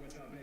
With a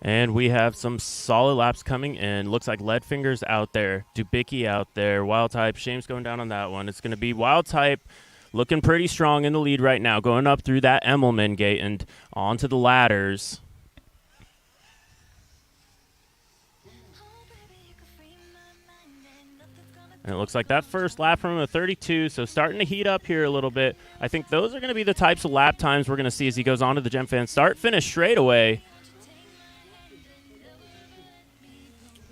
And we have some solid laps coming in. Looks like Leadfinger's out there. Dubicki out there. Wild Type. Shame's going down on that one. It's going to be Wild Type looking pretty strong in the lead right now. Going up through that Emmelman gate and onto the ladders. And it looks like that first lap from a 32, so starting to heat up here a little bit. I think those are going to be the types of lap times we're going to see as he goes on to the Gem Fan. Start-finish straightaway.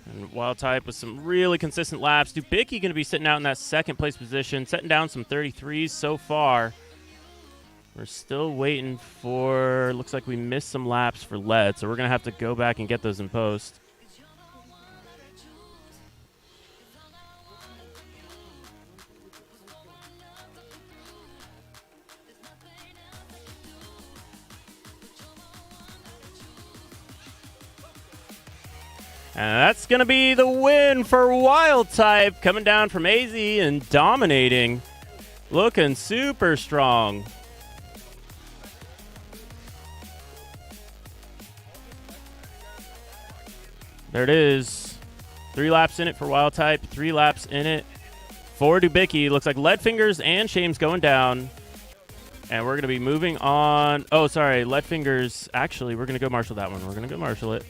And Wild Type with some really consistent laps. Dubicki going to be sitting out in that second place position, setting down some 33s so far. We're still waiting for, looks like we missed some laps for Lead, so we're going to have to go back and get those in post. And that's going to be the win for Wild Type, coming down from AZ and dominating. Looking super strong. There it is. 3 laps in it for Wild Type, 3 laps in it for Dubicki. Looks like Leadfingers and Shame's going down. And we're going to be moving on. Oh, sorry, Leadfingers. Actually, we're going to go marshal that one. We're going to go marshal it.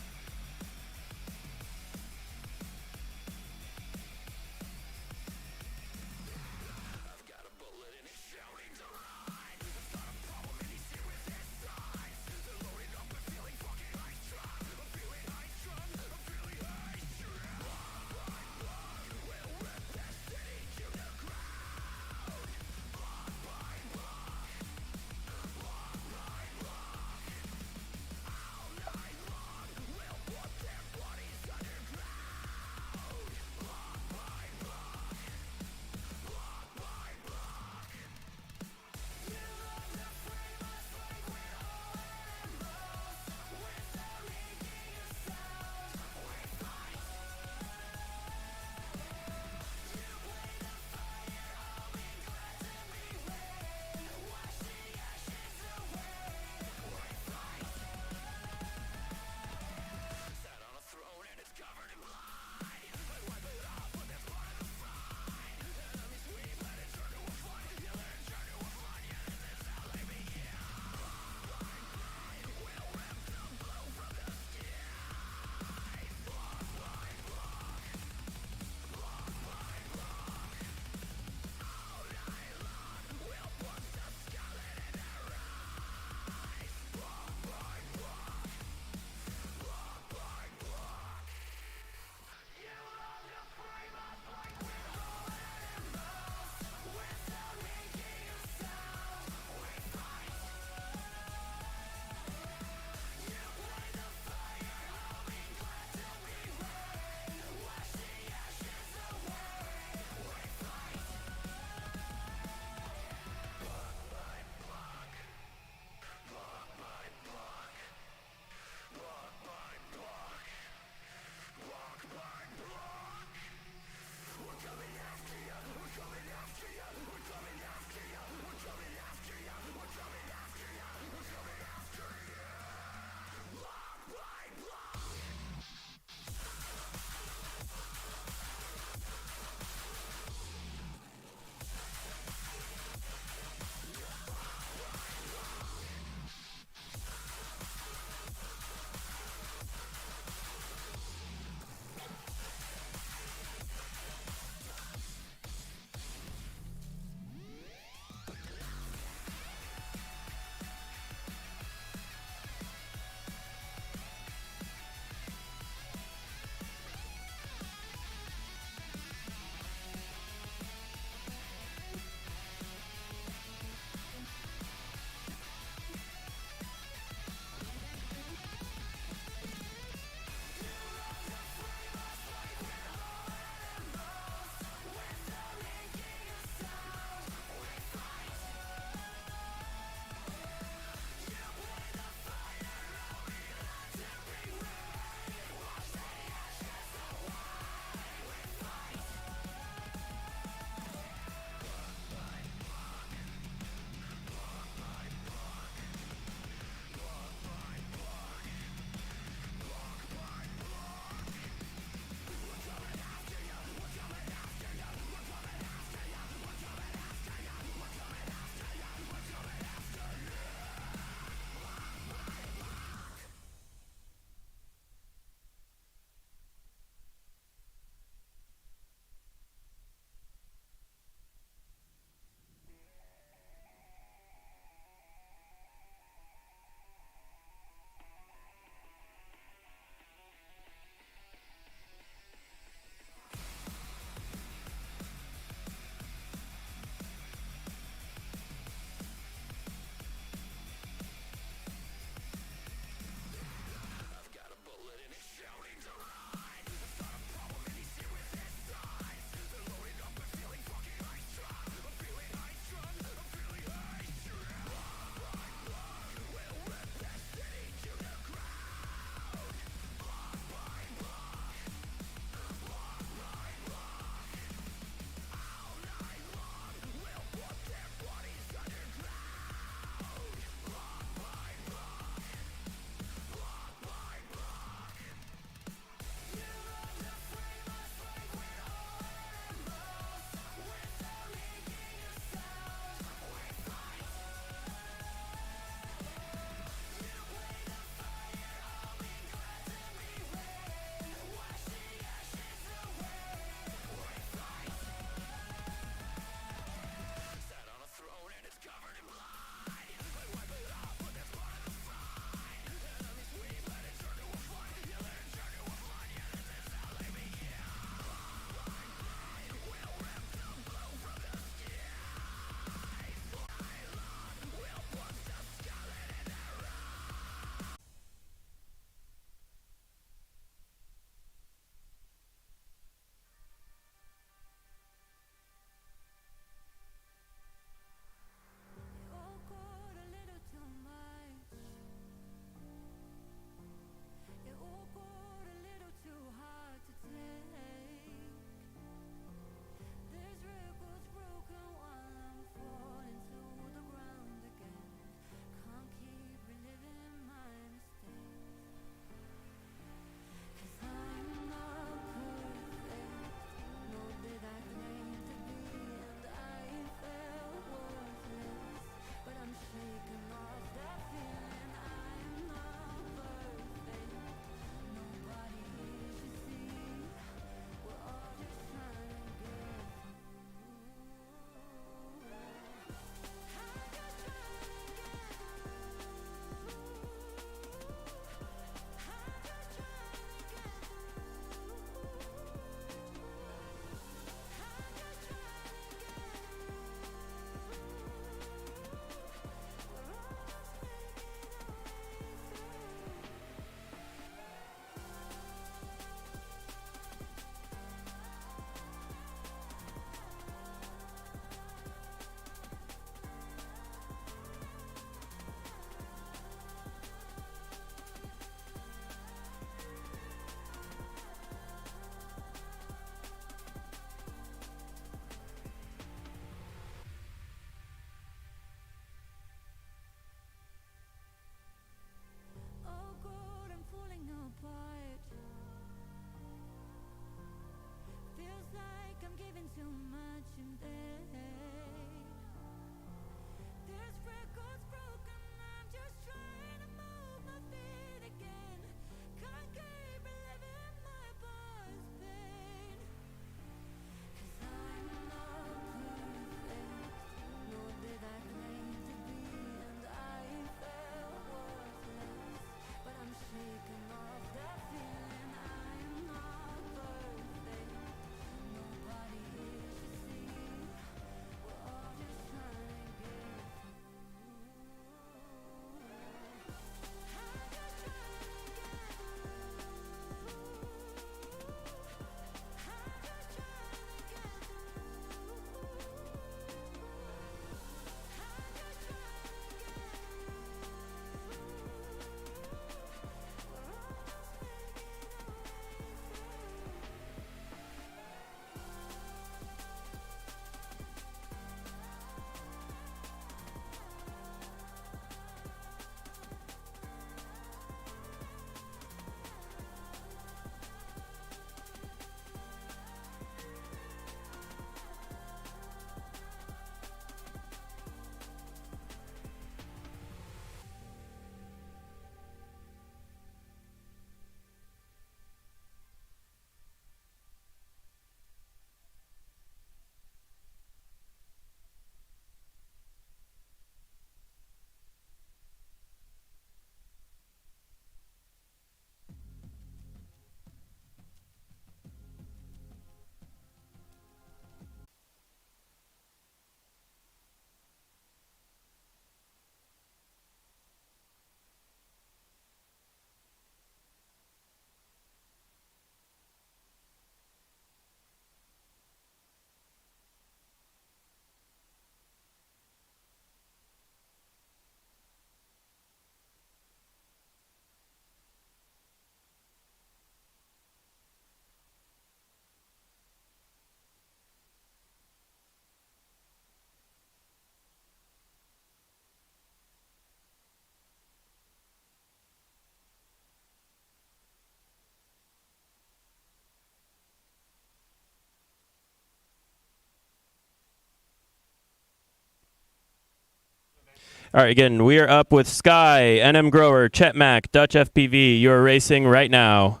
All right, again, we are up with Sky, NM Grower, Chet Mack, Dutch FPV. You are racing right now.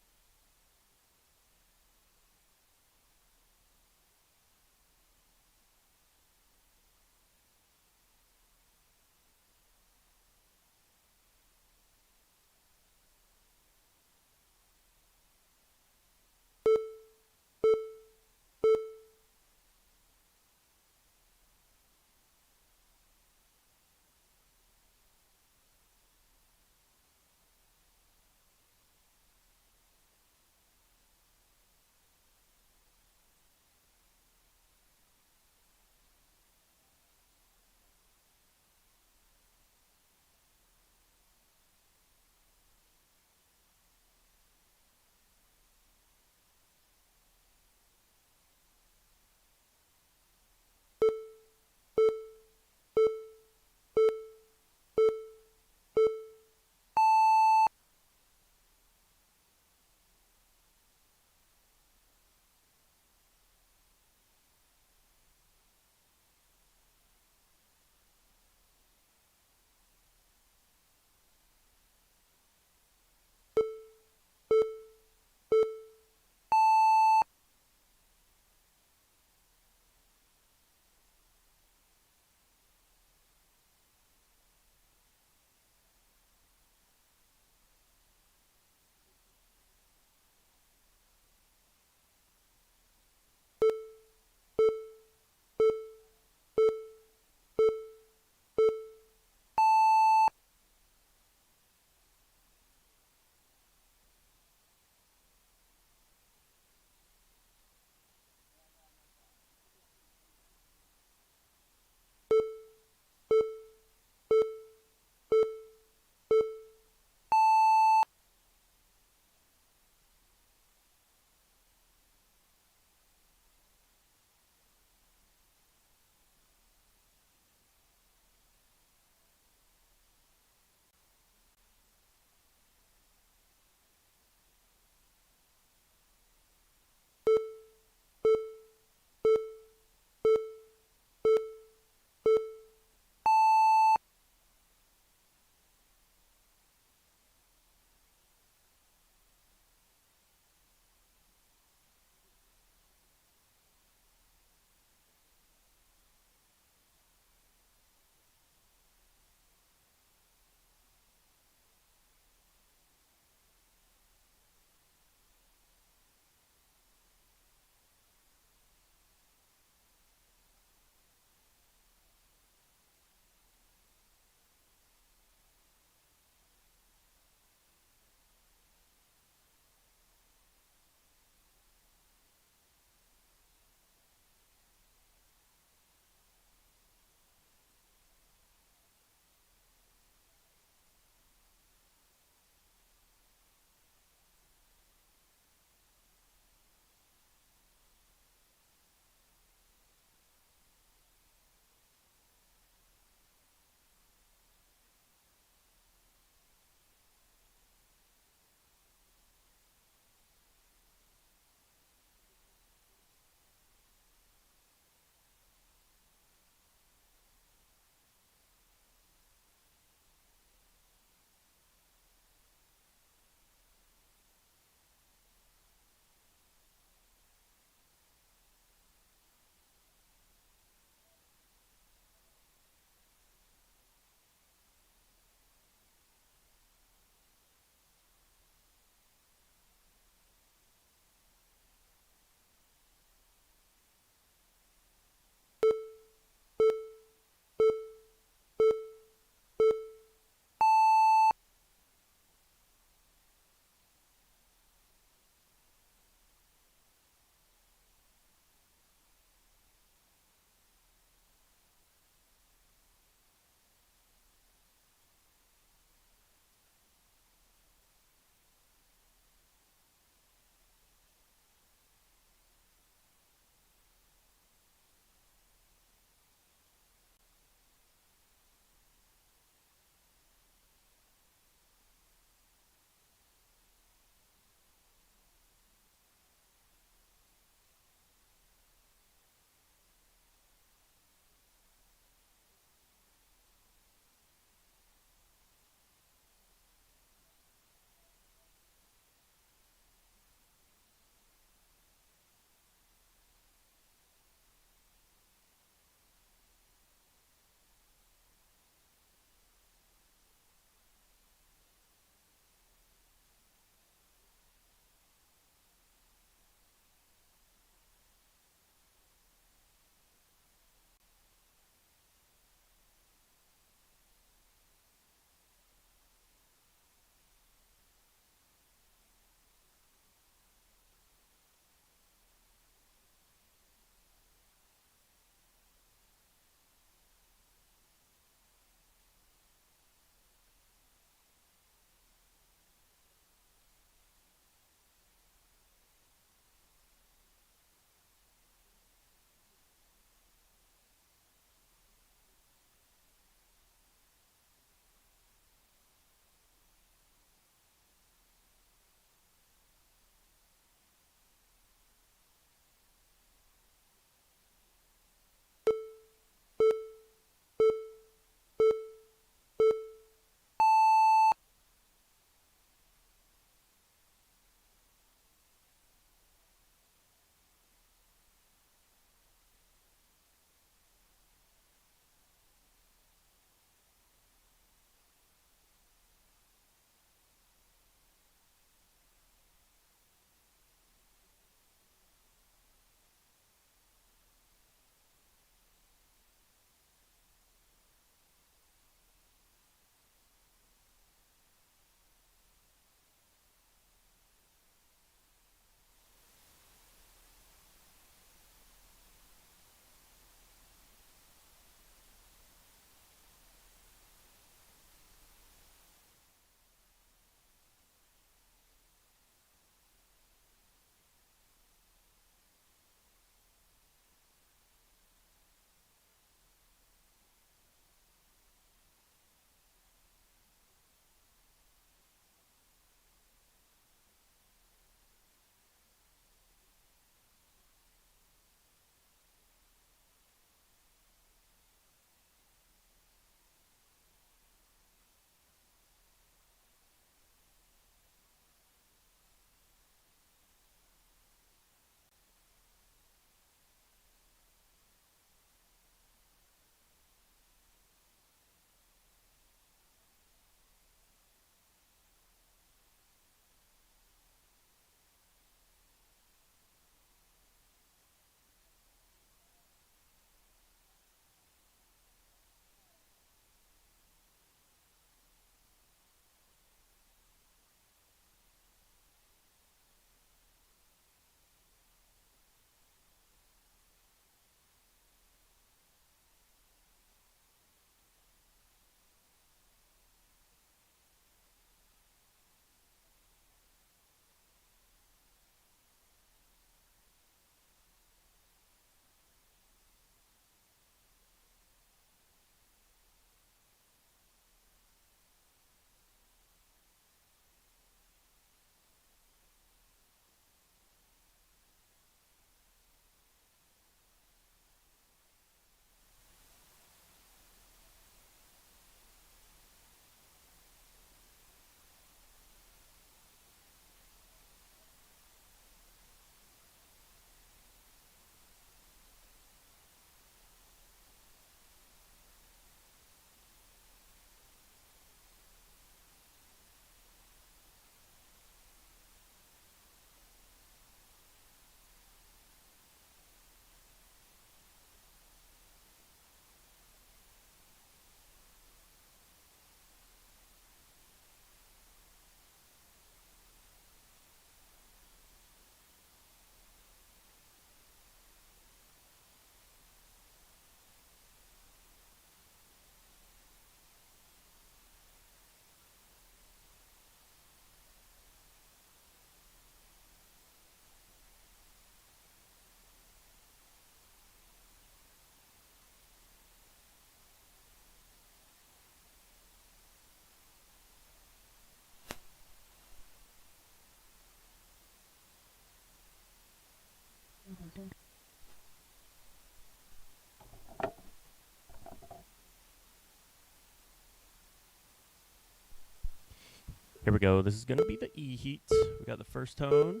Here we go. This is going to be the E heat. We got the first tone.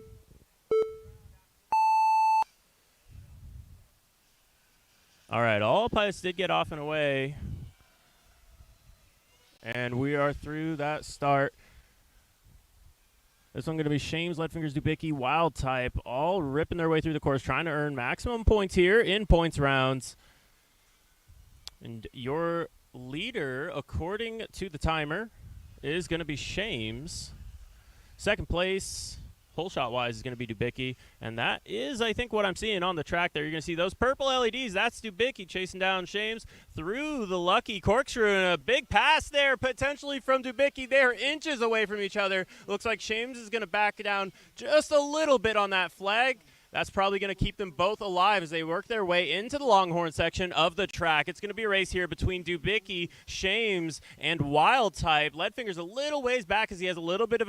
All right, all pilots did get off and away. And we are through that start. This one going to be Shames, Leadfingers, Dubicki, Wild Type, all ripping their way through the course, trying to earn maximum points here in points rounds. And your leader, according to the timer, is going to be Shames. Second place, hole shot wise, is going to be Dubicki. And that is, I think, what I'm seeing on the track there. You're going to see those purple LEDs. That's Dubicki chasing down Shames through the lucky corkscrew. And a big pass there, potentially from Dubicki. They are inches away from each other. Looks like Shames is going to back down just a little bit on that flag. That's probably going to keep them both alive as they work their way into the Longhorn section of the track. It's going to be a race here between Dubicki, Shames, and Wild Type. Leadfinger's a little ways back as he has a little bit of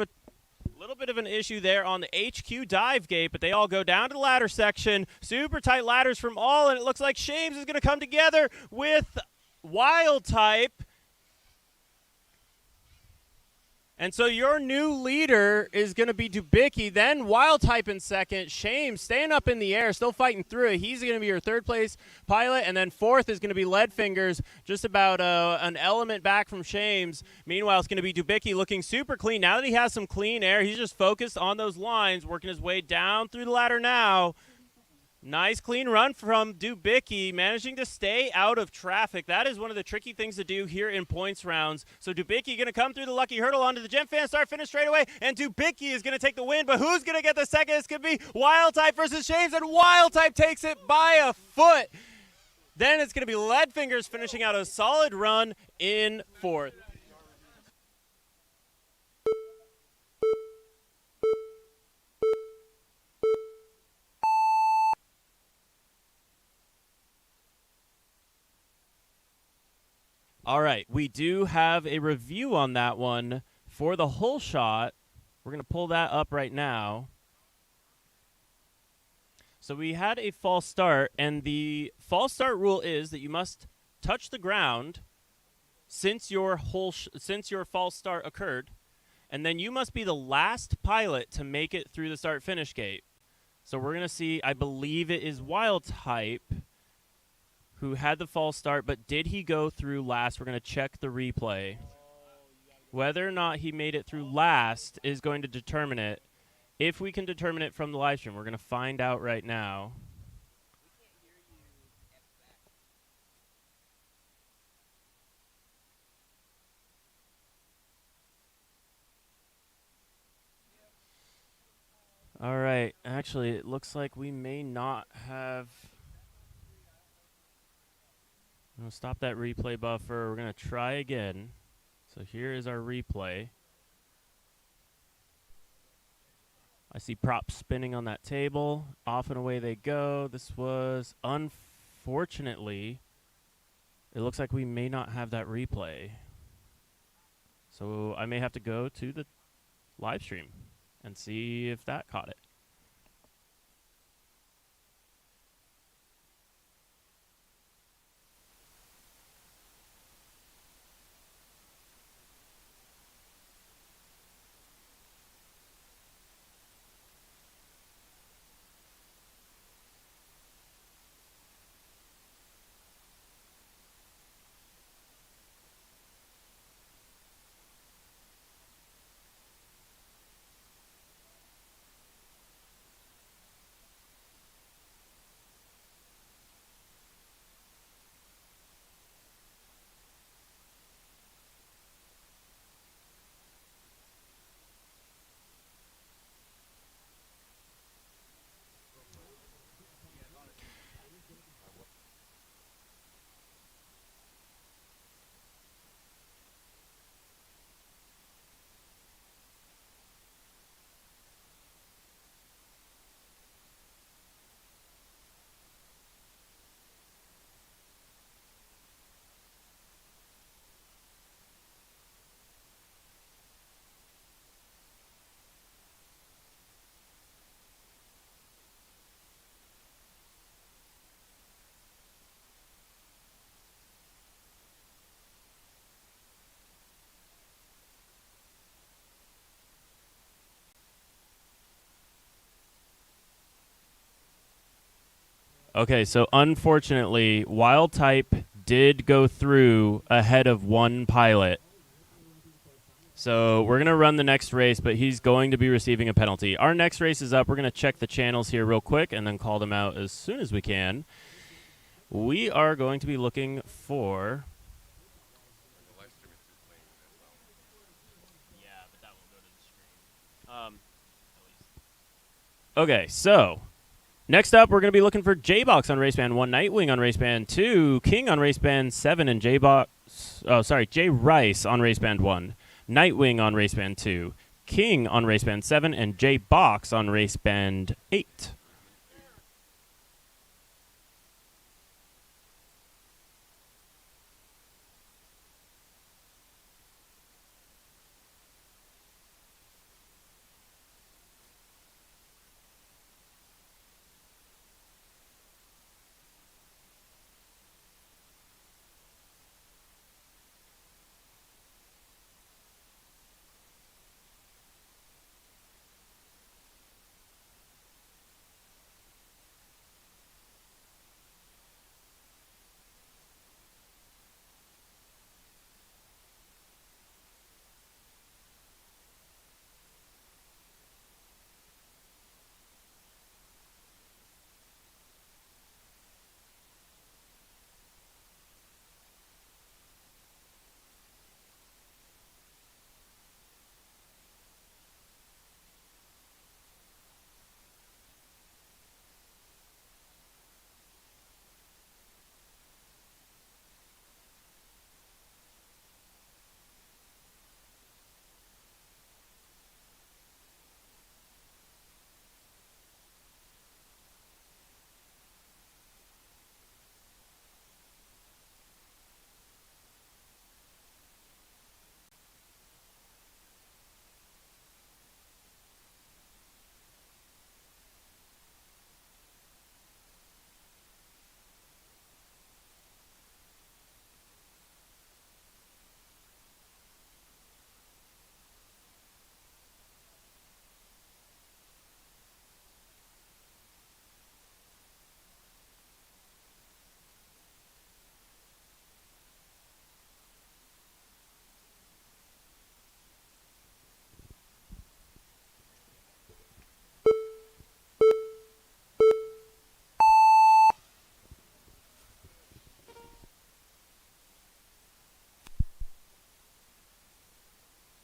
an issue there on the HQ dive gate, but they all go down to the ladder section. Super tight ladders from all, and it looks like Shames is going to come together with Wild Type. And so your new leader is going to be Dubicki, then Wild Type in second. Shames staying up in the air, still fighting through it. He's going to be your third place pilot, and then fourth is going to be Leadfingers, just about an element back from Shames. Meanwhile, it's going to be Dubicki looking super clean. Now that he has some clean air, he's just focused on those lines, working his way down through the ladder now. Nice clean run from Dubicki, managing to stay out of traffic. That is one of the tricky things to do here in points rounds. So Dubicki going to come through the lucky hurdle onto the Gem Fan start finish straight away, and Dubicki is going to take the win, but who's going to get the second? This could be Wild Type versus Shames, and Wild Type takes it by a foot. Then it's going to be Leadfingers finishing out a solid run in fourth. All right, we do have a review on that one for the hole shot. We're going to pull that up right now. So we had a false start, and the false start rule is that you must touch the ground since your false start occurred, and then you must be the last pilot to make it through the start-finish gate. So we're going to see, I believe it is Wild Type who had the false start, but did he go through last? We're going to check the replay. Whether or not he made it through last is going to determine it. If we can determine it from the live stream, we're going to find out right now. All right. Actually, it looks like we may not have... I'm going to stop that replay buffer. We're going to try again. So here is our replay. I see props spinning on that table. Off and away they go. This was, unfortunately, it looks like we may not have that replay. So I may have to go to the live stream and see if that caught it. Okay, so unfortunately, Wild Type did go through ahead of one pilot. So we're going to run the next race, but he's going to be receiving a penalty. Our next race is up. We're going to check the channels here real quick and then call them out as soon as we can. We are going to be looking for... Yeah, but that won't go to the screen. Okay, so next up, we're going to be looking for J-Box on race band 1, Nightwing on race band 2, King on race band 7, and J Rice on race band 1, Nightwing on race band 2, King on race band 7, and J-Box on race band 8.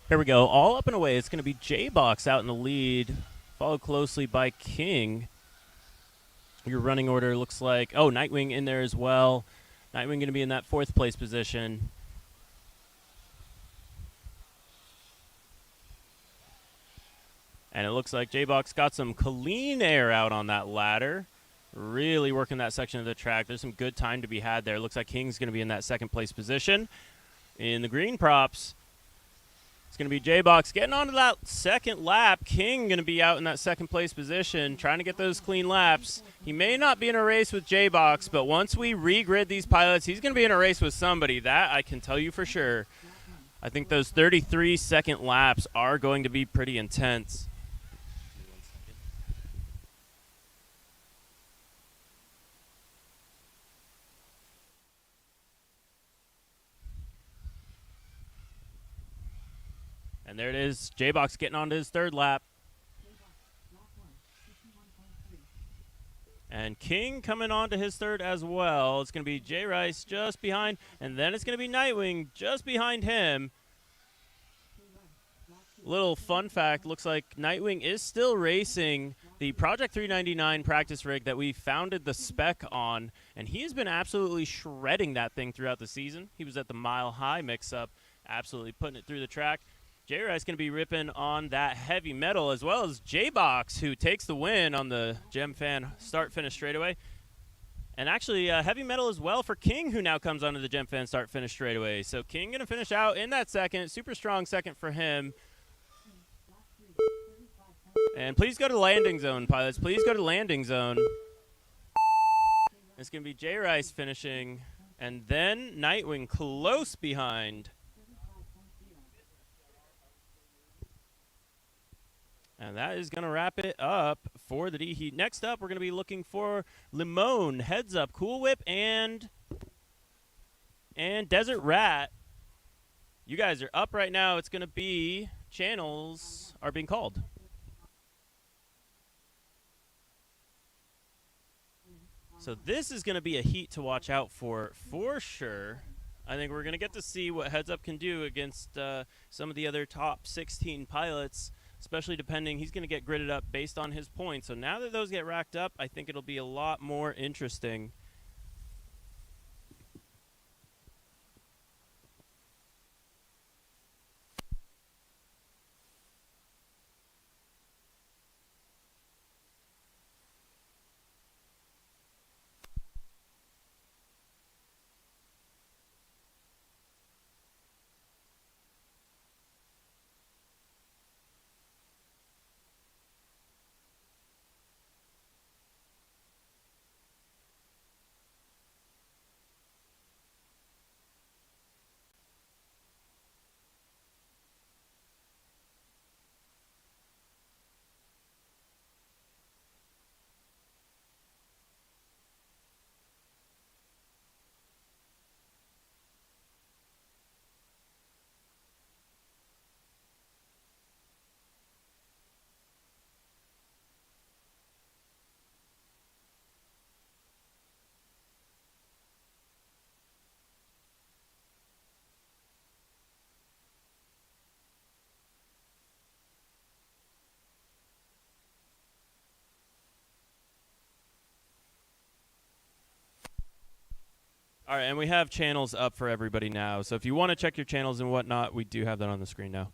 Here we go. All up and away. It's going to be J-Box out in the lead, followed closely by King. Your running order looks like... Oh, Nightwing in there as well. Nightwing going to be in that 4th place position. And it looks like J-Box got some clean air out on that ladder. Really working that section of the track. There's some good time to be had there. Looks like King's going to be in that 2nd place position. In the green props, it's going to be J-Box getting onto that 2nd lap. King going to be out in that 2nd place position, trying to get those clean laps. He may not be in a race with J-Box, but once we regrid these pilots, he's going to be in a race with somebody. That I can tell you for sure. I think those 33-second laps are going to be pretty intense. And there it is, J-Box getting onto his 3rd lap. And King coming on to his 3rd as well. It's going to be J Rice just behind, and then it's going to be Nightwing just behind him. Little fun fact, looks like Nightwing is still racing the Project 399 practice rig that we founded the spec on, and he has been absolutely shredding that thing throughout the season. He was at the Mile High mix-up, absolutely putting it through the track. J-Rice going to be ripping on that heavy metal, as well as J-Box, who takes the win on the Gem Fan start-finish straightaway. And actually, heavy metal as well for King, who now comes onto the Gem Fan start-finish straightaway. So King going to finish out in that 2nd. Super strong 2nd for him. And please go to landing zone, pilots. Please go to landing zone. It's going to be J-Rice finishing, and then Nightwing close behind. And that is going to wrap it up for the D-Heat. Next up, we're going to be looking for Limon, Heads Up, Cool Whip, and Desert Rat. You guys are up right now. It's going to be channels are being called. So this is going to be a heat to watch out for sure. I think we're going to get to see what Heads Up can do against some of the other top 16 pilots, especially depending. He's going to get gridded up based on his points. So now that those get racked up, I think it'll be a lot more interesting. All right, and we have channels up for everybody now. So if you want to check your channels and whatnot, we do have that on the screen now.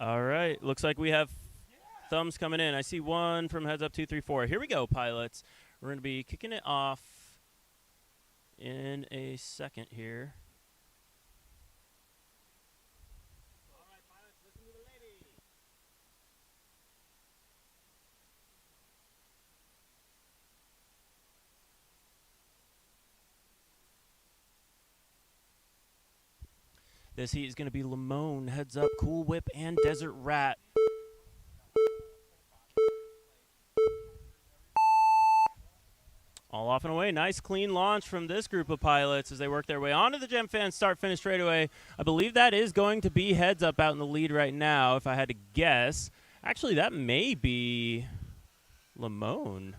All right, looks like we have thumbs coming in. I see one from Heads Up 234. Here we go, pilots. We're going to be kicking it off in a second here. All right, pilots, listen to the lady. This heat is going to be Limon, Heads Up, Cool Whip, and Desert Rat. All off and away. Nice clean launch from this group of pilots as they work their way onto the Gem Fan start-finish straightaway. I believe that is going to be Heads Up out in the lead right now, if I had to guess. Actually, that may be Limon.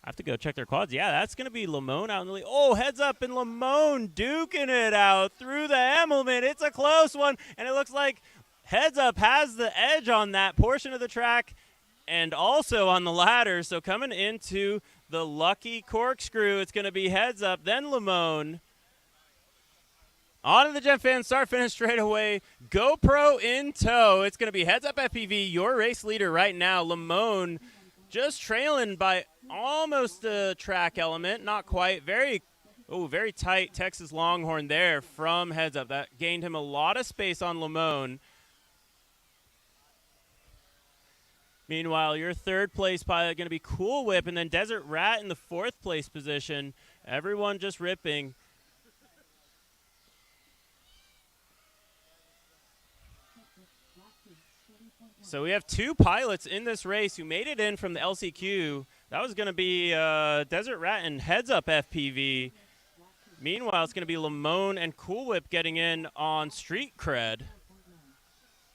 I have to go check their quads. Yeah, that's going to be Limon out in the lead. Oh, Heads Up and Limon duking it out through the Emmelman. It's a close one, and it looks like Heads Up has the edge on that portion of the track and also on the ladder. So coming into the lucky corkscrew, it's going to be Heads Up, then Limon. On to the Gem Fan start-finish straight away. GoPro in tow. It's going to be Heads Up FPV, your race leader right now. Limon just trailing by almost a track element, not quite. Very tight Texas Longhorn there from Heads Up. That gained him a lot of space on Limon. Meanwhile, your third place pilot going to be Cool Whip, and then Desert Rat in the fourth place position. Everyone just ripping. So we have two pilots in this race who made it in from the LCQ. That was going to be Desert Rat and Heads Up FPV. Meanwhile, it's going to be Limon and Cool Whip getting in on Street Cred.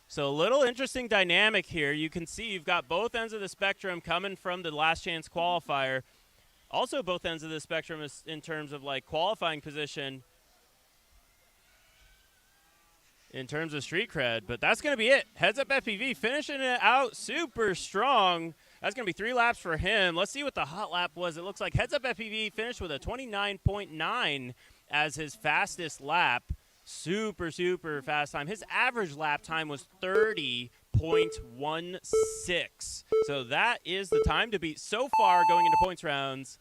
So a little interesting dynamic here. You can see you've got both ends of the spectrum coming from the last chance qualifier. Also both ends of the spectrum is in terms of like qualifying position in terms of street cred. But that's going to be it. Heads Up FPV finishing it out super strong That's going to be 3 laps for him. Let's see what the hot lap was. It looks like Heads Up FPV finished with a 29.9 as his fastest lap. Super, super fast time. His average lap time was 30.16. So that is the time to beat so far going into points rounds,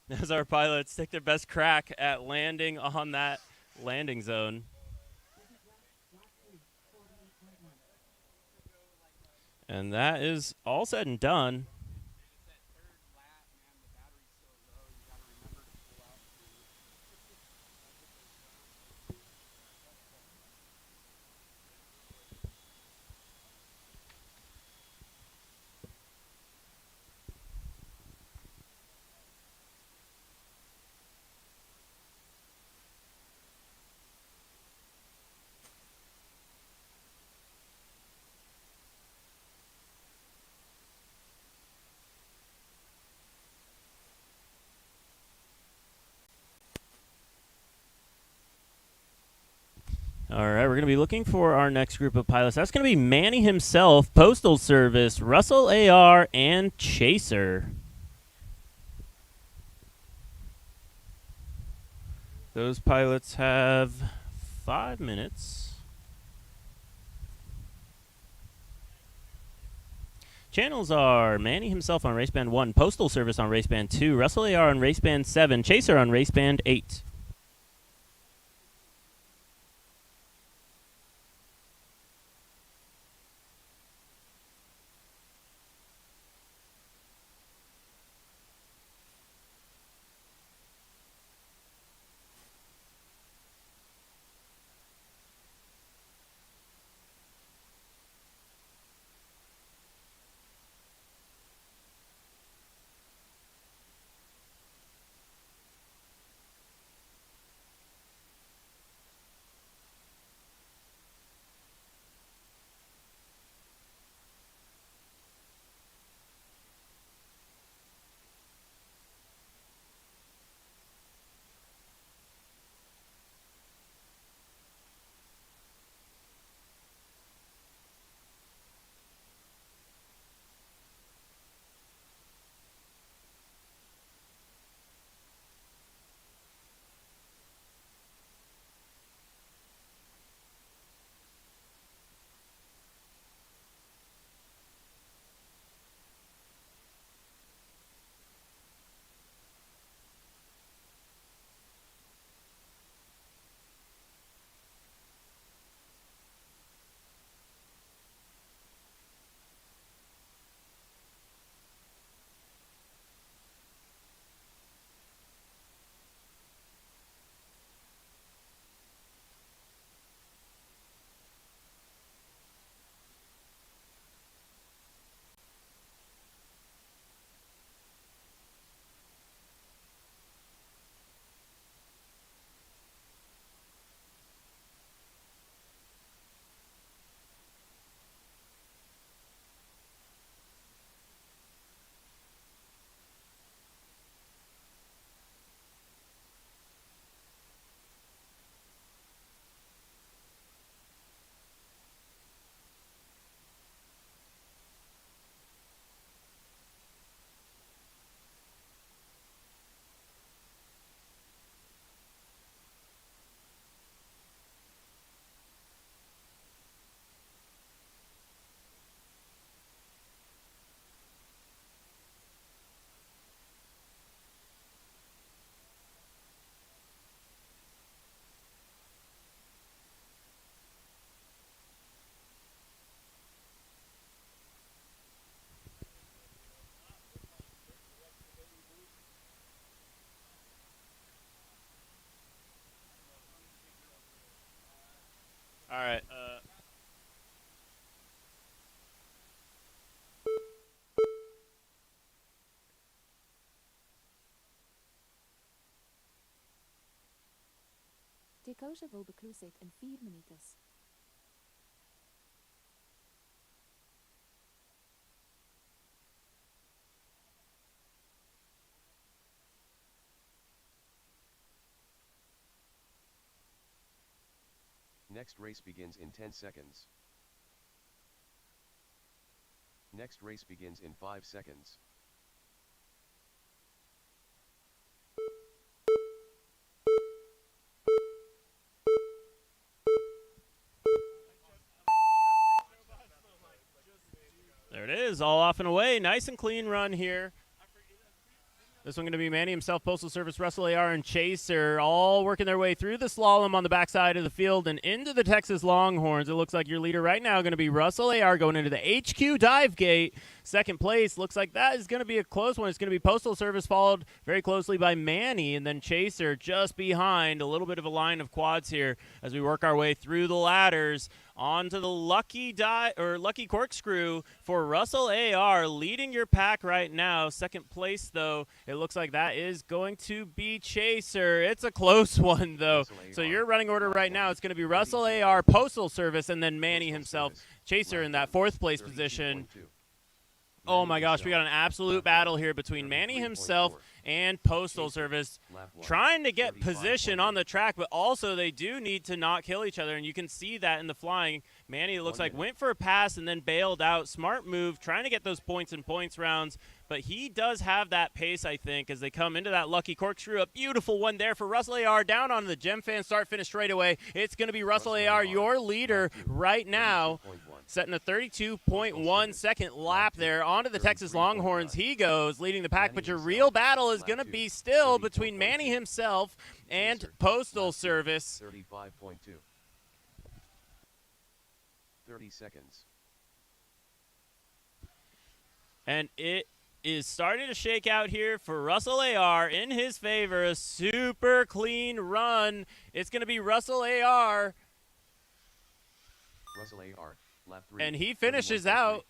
as our pilots take their best crack at landing on that landing zone. And that is all said and done. All right, we're going to be looking for our next group of pilots. That's going to be Manny himself, Postal Service, Russell AR, and Chaser. Those pilots have 5 minutes. Channels are Manny himself on Raceband 1, Postal Service on Raceband 2, Russell AR on Raceband 7, Chaser on Raceband 8. All right. Decode will be closed in 4 minutes. Next race begins in 10 seconds. Next race begins in 5 seconds. There it is, all off and away. Nice and clean run here. This one going to be Manny himself, Postal Service, Russell AR, and Chaser all working their way through the slalom on the backside of the field and into the Texas Longhorns. It looks like your leader right now going to be Russell AR going into the HQ dive gate. Second place, looks like that is going to be a close one. It's going to be Postal Service, followed very closely by Manny, and then Chaser just behind. A little bit of a line of quads here as we work our way through the ladders. Onto the lucky corkscrew for Russell AR, leading your pack right now. Second place, though, it looks like that is going to be Chaser. It's a close one, though. So your running order right now, it's going to be Russell AR, Postal Service, and then Manny himself. Chaser in that fourth place position. Oh my gosh, we got an absolute battle here between Manny himself and Postal Service, trying to get position on the track, but also they do need to not kill each other, and you can see that in the flying. Manny, it looks like, went for a pass and then bailed out. Smart move, trying to get those points and points rounds, but he does have that pace, I think, as they come into that lucky corkscrew. A beautiful one there for Russell AR, down on the Gem Fan start-finish straight away. It's going to be Russell AR, your leader right now, setting a 32.1 second lap there. Onto the Texas Longhorns he goes, leading the pack, but your real battle is going to be still between Manny himself and Postal Service. 35.2. 30 seconds. And it is starting to shake out here for Russell AR in his favor. A super clean run. It's going to be Russell AR. Russell AR, lap 3. And he finishes out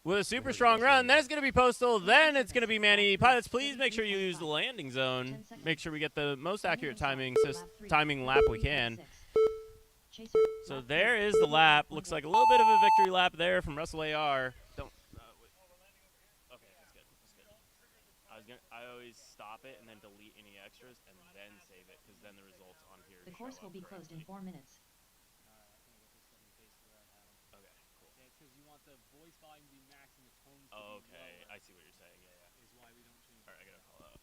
with a super strong run. Then it's going to be Postal. Then it's going to be Manny. Pilots, please make sure you use the landing zone. Make sure we get the most accurate timing lap we can. So there is the lap. Looks like a little bit of a victory lap there from Russell AR. Don't. Okay, that's good. That's good. I always stop it and then delete any extras and then save it, because then the results on here. The course will be closed in 4 minutes. Okay, cool. Yeah, it's because you want the voice volume to be max and the tones to be Okay, lower. I see what you're saying. Yeah. Is why we don't change. All right, I gotta call out.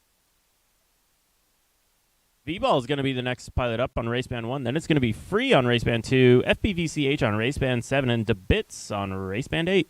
V-Ball is going to be the next pilot up on Race Band 1. Then it's going to be Free on Race Band 2, FBVCH on Race Band 7, and DeBits on Race Band 8.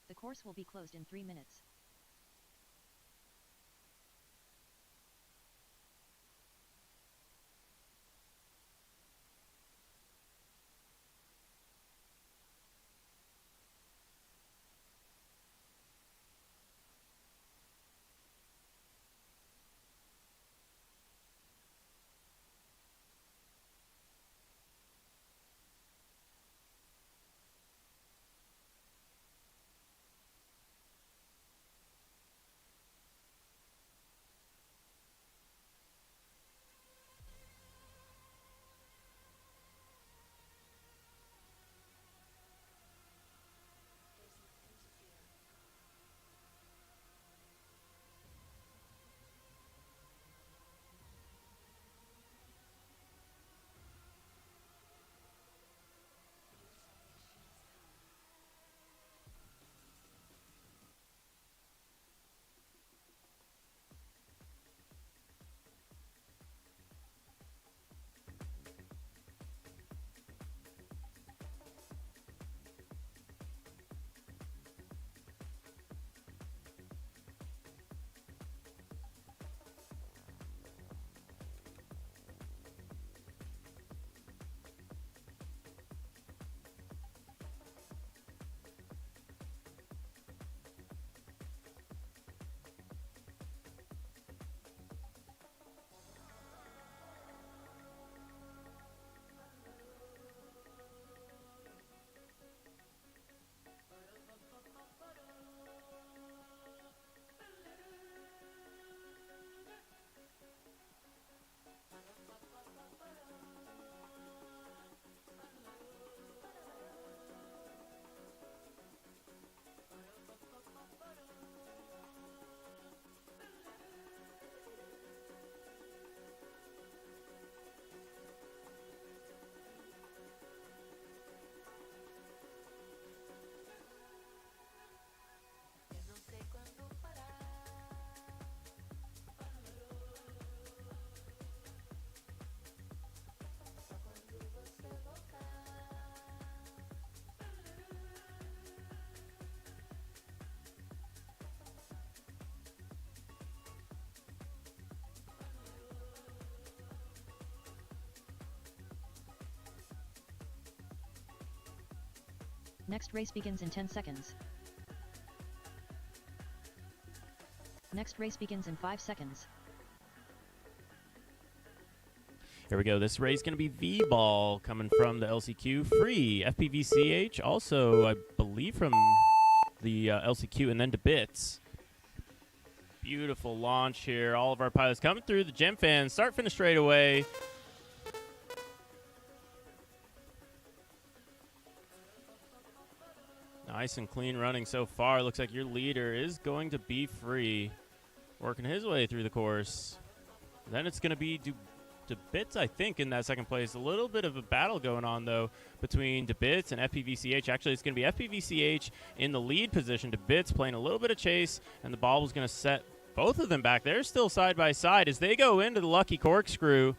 The course will be closed in 3 minutes. Next race begins in 10 seconds. Next race begins in 5 seconds. Here we go. This race is going to be V-Ball coming from the LCQ. Free, FPVCH, also, I believe, from the LCQ, and then to Bits. Beautiful launch here. All of our pilots coming through. The Gem fans start, finish straight away. Nice and clean running so far. Looks like your leader is going to be Free, working his way through the course. Then it's going to be DeBits, I think, in that second place. A little bit of a battle going on, though, between DeBits and FPVCH. Actually, it's going to be FPVCH in the lead position. DeBits playing a little bit of chase, and the ball was going to set both of them back. They're still side by side as they go into the lucky corkscrew.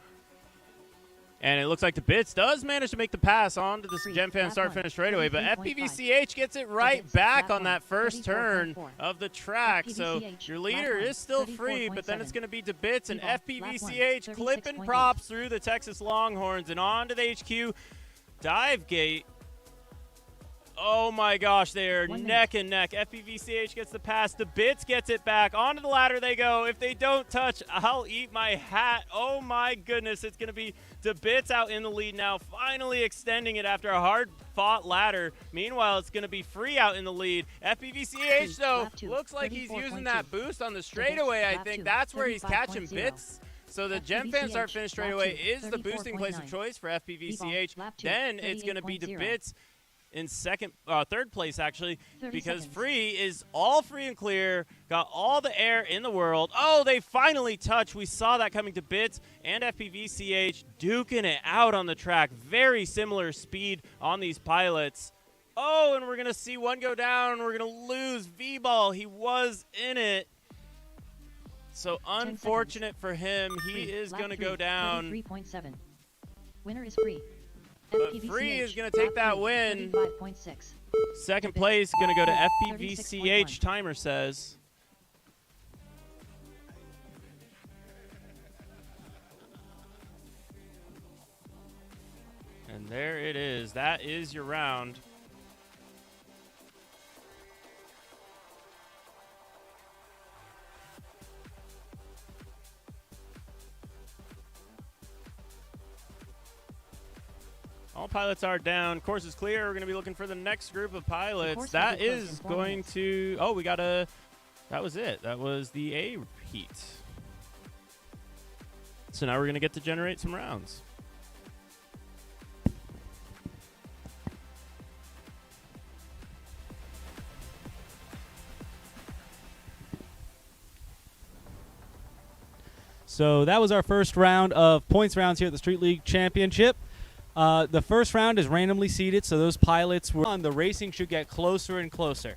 And it looks like DeBits does manage to make the pass on to the Gem fan start finish straightaway, but FPVCH gets it right back on that first turn of the track. So your leader is still Free, but then it's going to be DeBits and FPVCH clipping props through the Texas Longhorns and on to the HQ dive gate. Oh my gosh, they are neck and neck. FPVCH gets the pass. DeBits gets it back. Onto the ladder they go. If they don't touch, I'll eat my hat. Oh my goodness, it's going to be DeBits out in the lead now, finally extending it after a hard-fought ladder. Meanwhile, it's going to be Free out in the lead. FPVCH, though, looks like he's using that boost on the straightaway, I think. That's where he's catching Bits. So the Gem fan start finish straightaway is the boosting place of choice for FPVCH. Then it's going to be DeBits in third place, actually, because Free is all free and clear, got all the air in the world. Oh, they finally touch. We saw that coming to Bits and FPVCH duking it out on the track. Very similar speed on these pilots. Oh, and we're going to see one go down. We're going to lose V-Ball. He was in it. So unfortunate for him. He is going to go down. 3.7. Winner is Free. But Free is going to take that win. 35.6. Second place going to go to FPVCH, timer says. And there it is. That is your round. All pilots are down. Course is clear. We're going to be looking for the next group of pilots. That is going to... Oh, we got a... That was it. That was the A heat. So now we're going to get to generate some rounds. So that was our first round of points rounds here at the Street League Championship. The first round is randomly seeded, so those pilots were on. The racing should get closer and closer.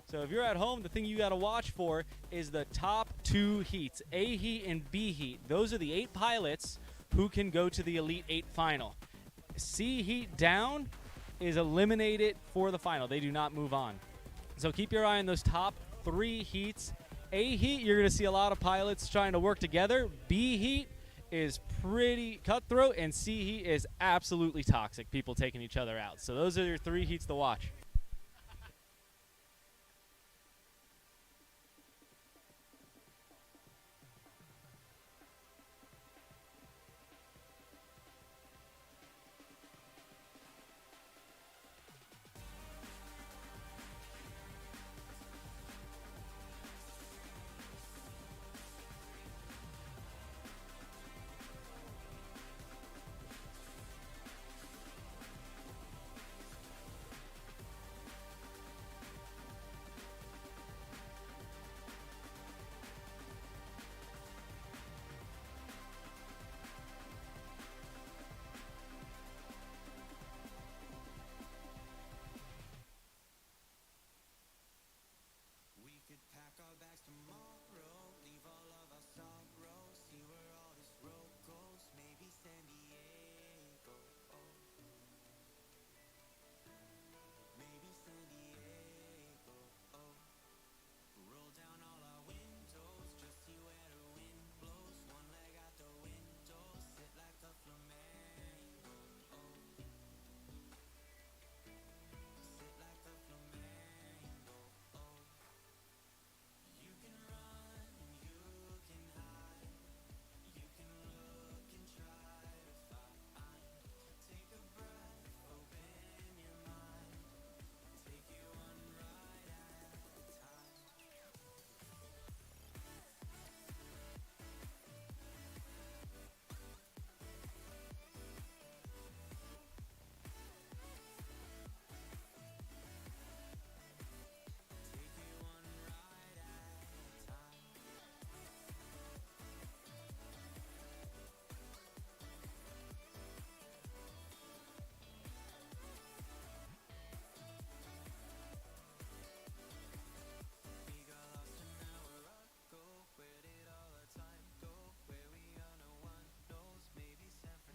So if you're at home, the thing you got to watch for is the top two heats, A heat and B heat. Those are the 8 pilots who can go to the Elite 8 final. C heat down is eliminated for the final. They do not move on. So keep your eye on those top 3 heats. A heat, you're going to see a lot of pilots trying to work together. B heat is pretty cutthroat, and C heat is absolutely toxic, people taking each other out. So those are your 3 heats to watch.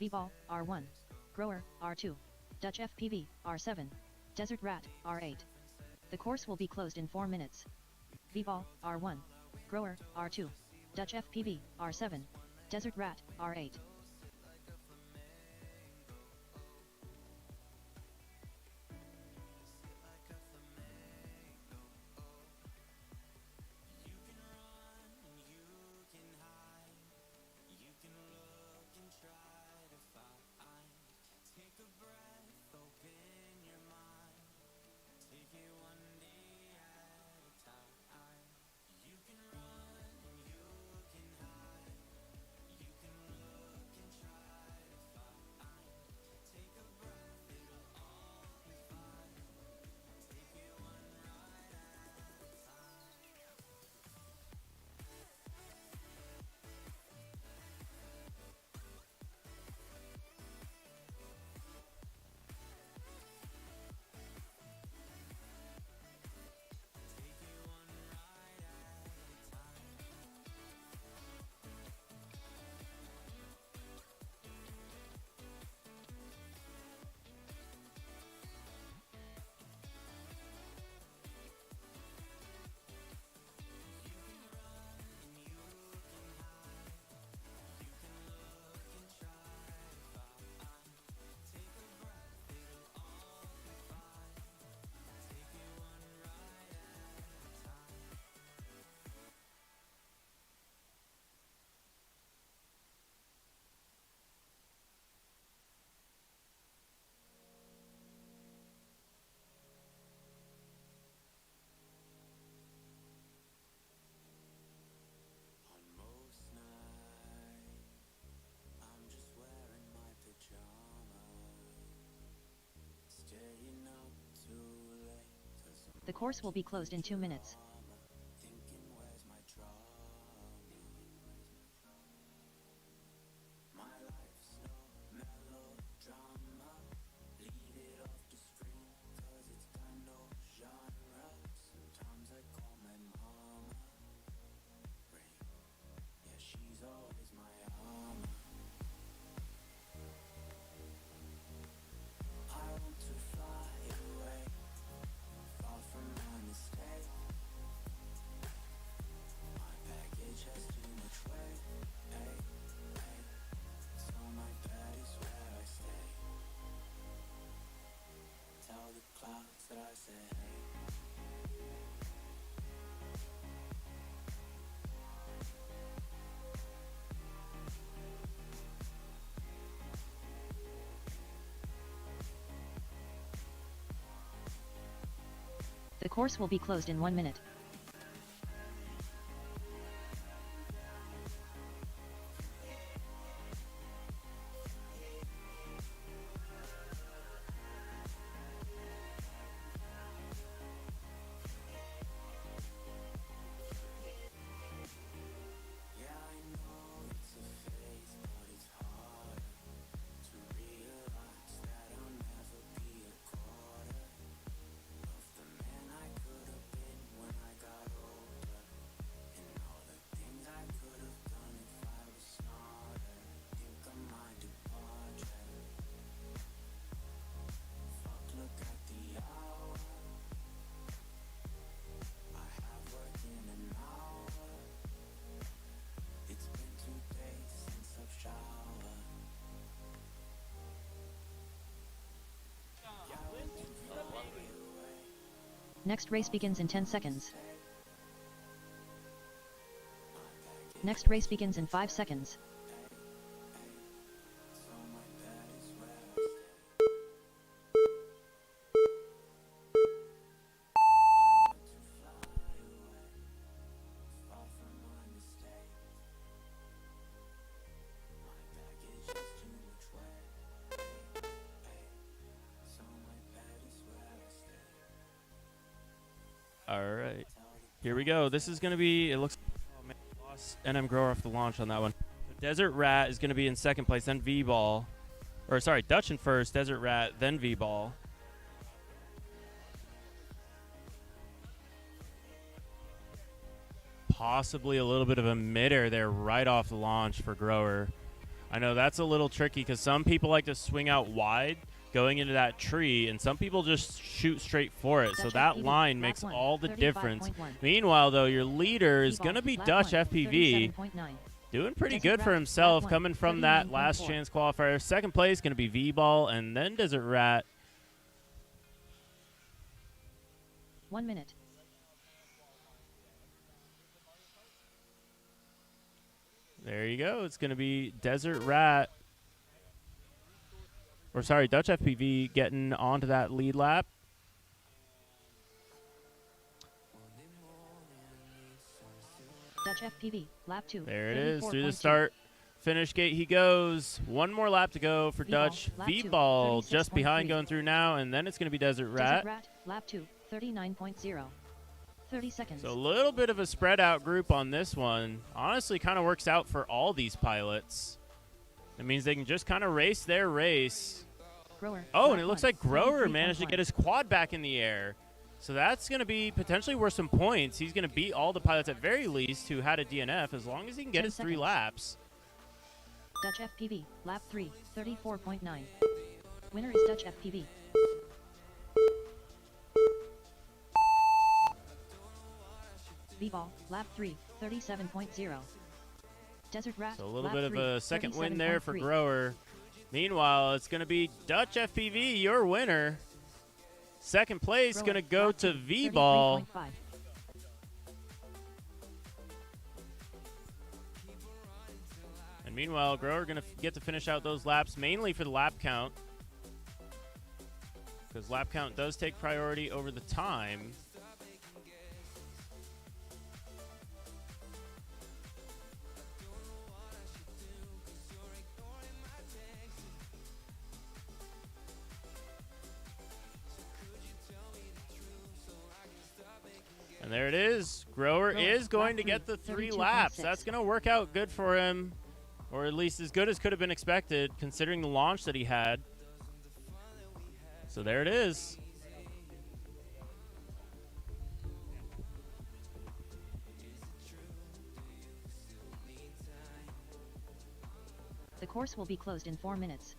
V-Ball, R1. Grower, R2. Dutch FPV, R7. Desert Rat, R8. The course will be closed in 4 minutes. V-Ball, R1. Grower, R2. Dutch FPV, R7. Desert Rat, R8. The course will be closed in 2 minutes. The course will be closed in 1 minute. Next race begins in 10 seconds. Next race begins in 5 seconds. All right. Here we go. This is going to be, it looks, oh man, lost NM Grower off the launch on that one. So Desert Rat is going to be in second place, then V-Ball. Or sorry, Dutch in first, Desert Rat, then V-Ball. Possibly a little bit of a midair there right off the launch for Grower. I know that's a little tricky because some people like to swing out wide going into that tree, and some people just shoot straight for it. So Dutch that FPV, line lap makes 1, all the difference. 35.1. Meanwhile, though, your leader is V-ball, going to be lap Dutch 1, FPV. 37.9. Doing pretty Desert good for Rat, himself lap 1, coming from that last 39.4. chance qualifier. Second place going to be V-Ball and then Desert Rat. 1 minute. There you go. It's going to be Desert Rat. Or sorry, Dutch FPV getting onto that lead lap. Dutch FPV, lap 2. There it is. Through the 34.2. start finish gate he goes. One more lap to go for V-ball, Dutch. lap 2, V-Ball just 36.3. behind going through now, and then it's going to be Desert Rat. Desert Rat, lap 2, 39.0. 30 seconds. So a little bit of a spread out group on this one. Honestly, kind of works out for all these pilots. It means they can just kind of race their race. Grower, Oh, lap and it looks 1, like Grower 33.1. managed to get his quad back in the air. So that's going to be potentially worth some points. He's going to beat all the pilots at very least who had a DNF as long as he can get 10 his 3 seconds. laps. Dutch FPV, lap 3, 34.9. Winner is Dutch FPV. V-ball, lap 3, 37.0. Desert Rat, So a little lap bit of 3, a second win there for 37.3. Grower. Meanwhile, it's going to be Dutch FPV, your winner. Second place Grower, going to go lap to 2, V-Ball. 33.5. And meanwhile, Grower going to get to finish out those laps mainly for the lap count. Because lap count does take priority over the time. And there it is. Grower Grower, is going lap to get 3, the 3 32.6. laps. That's going to work out good for him. Or at least as good as could have been expected, considering the launch that he had. So there it is. The course will be closed in 4 minutes.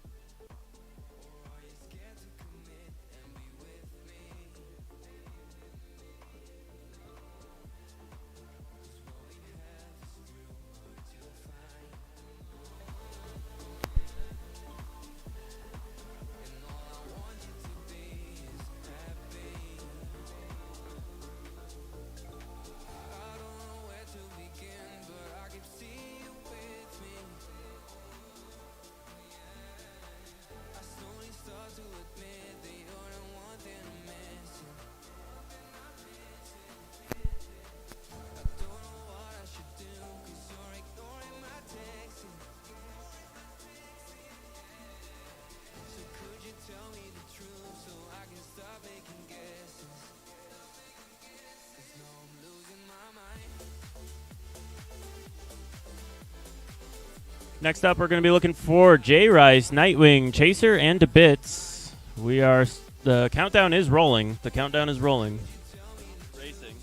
Next up, we're going to be looking for J Rice, Nightwing, Chaser, and DeBits. The countdown is rolling. The countdown is rolling. Racing.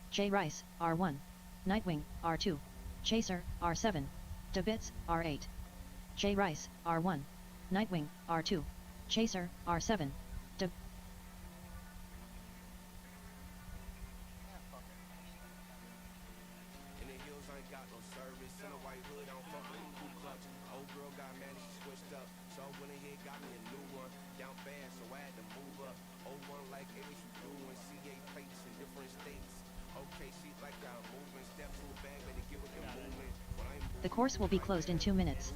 J Rice, R1. Nightwing, R2. Chaser, R7. DeBits, R8. J Rice, R1. Nightwing, R2. Chaser, R7. De In the hills, I ain't got no service. In a white hood, I don't fuck with the Ku Klux. Old girl got mad, she switched up. So went ahead, got me a new one. Down fast, so I had to move up. Old one like, hey, what you doing? CA plates in different states. Okay, she's like, I'm moving. Step to a bag, better get with the movement. When I The course will be closed in 2 minutes.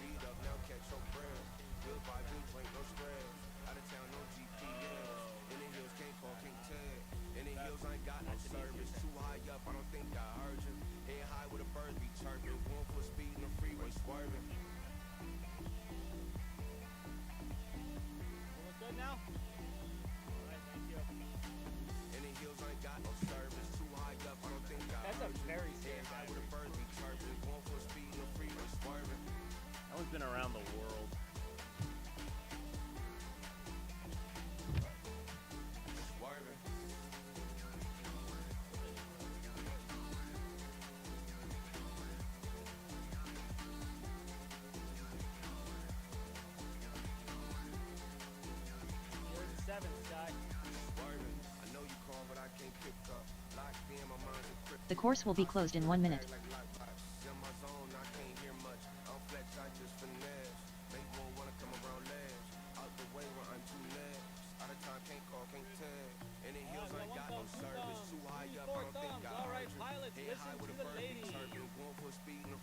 speed up now, catch your breath. Good vibe, we drink no stress. Out of town, no GPS. In the hills, can't call, can't tag. In the hills, I ain't got no service. Too high up, I don't think I heard you. Head high with a bird be chirping. Going for speed in the freeway, swerving. Look good now? Alright, thank you. In the hills, I ain't got no service. Too high up, I don't think The course will be closed in 1 minute.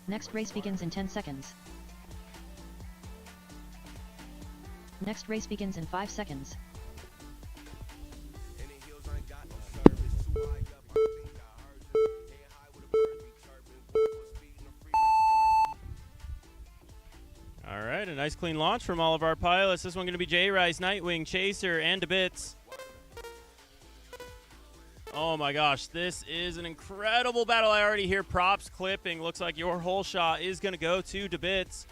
Next race begins in 10 seconds. Next race begins in 5 seconds. All right, a nice clean launch from all of our pilots. This one going to be J-Rice, Nightwing, Chaser, and DeBits. Oh my gosh, this is an incredible battle. I already hear props clipping. Looks like your whole shot is going to go to DeBits.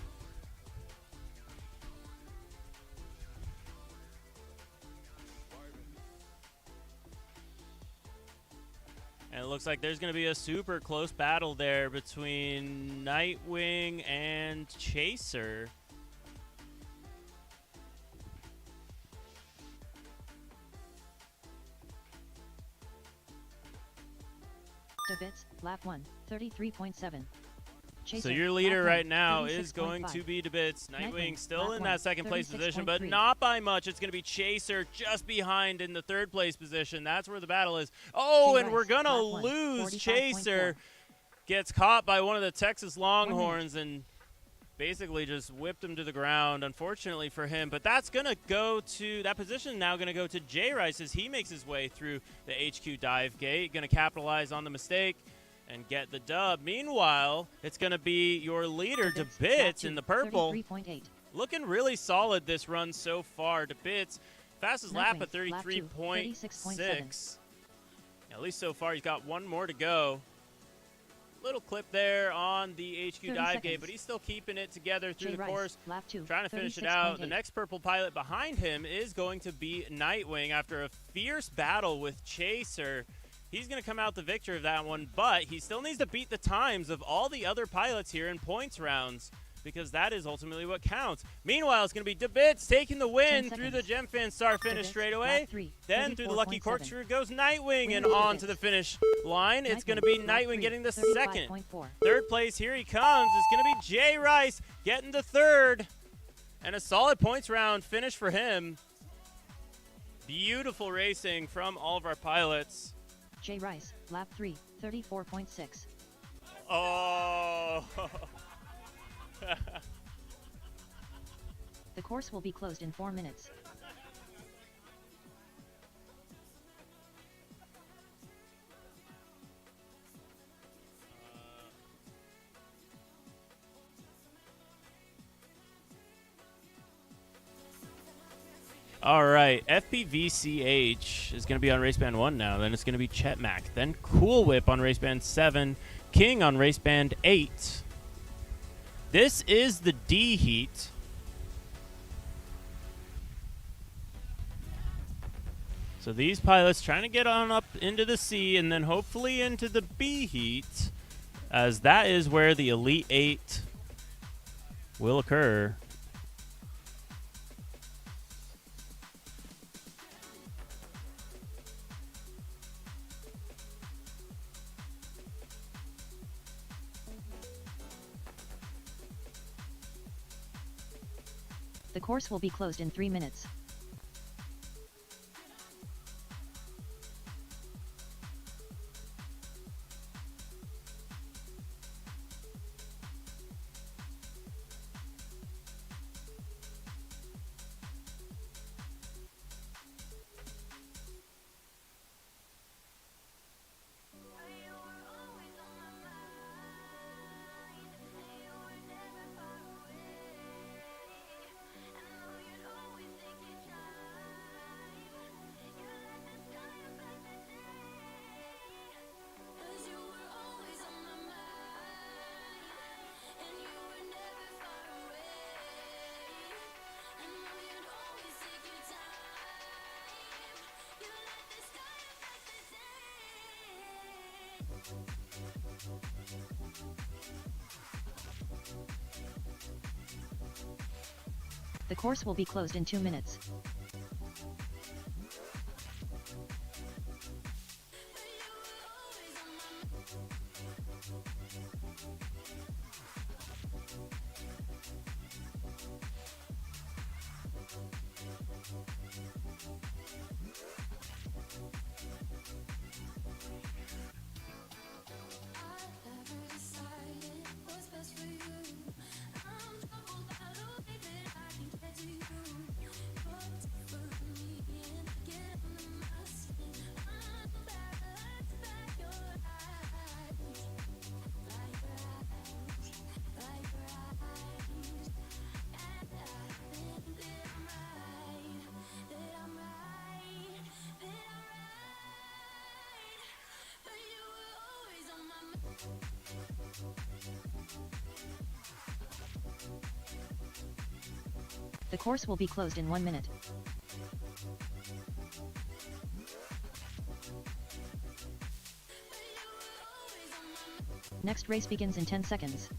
And it looks like there's going to be a super close battle there between Nightwing and Chaser. DeBits, lap 1, 33.7. So your leader right now is going to be DeBits. Nightwing still in that second place position, but not by much. It's going to be Chaser just behind in the third place position. That's where the battle is. Oh, and we're going to lose. Chaser gets caught by one of the Texas Longhorns and basically just whipped him to the ground, unfortunately for him. But that's going to go to, that position now going to go to J-Rice as he makes his way through the HQ dive gate. Going to capitalize on the mistake and get the dub. Meanwhile, it's going to be your leader, DeBits, in the purple. Looking really solid this run so far. DeBits, fastest lap at 33.6. At least so far, he's got one more to go. Little clip there on the HQ dive gate, but he's still keeping it together through the course, trying to finish it out. The next purple pilot behind him is going to be Nightwing after a fierce battle with Chaser. He's going to come out the victor of that one, but he still needs to beat the times of all the other pilots here in points rounds because that is ultimately what counts. Meanwhile, it's going to be DeBits taking the win through the Gemfan star finish straight away. Then through the lucky corkscrew goes Nightwing and on to the finish line. It's going to be Nightwing getting the second. Third place, here he comes. It's going to be J-Rice getting the third. And a solid points round finish for him. Beautiful racing from all of our pilots. J-Rice, lap 3, 34.6. Oh. The course will be closed in 4 minutes. All right, FPVCH is going to be on race band 1 now. Then it's going to be Chet Mac. Then Cool Whip on race band 7. King on race band 8. This is the D heat. So these pilots trying to get on up into the C and then hopefully into the B heat, as that is where the Elite 8 will occur. The course will be closed in 3 minutes. The course will be closed in 2 minutes. The course will be closed in 1 minute. Next race begins in 10 seconds.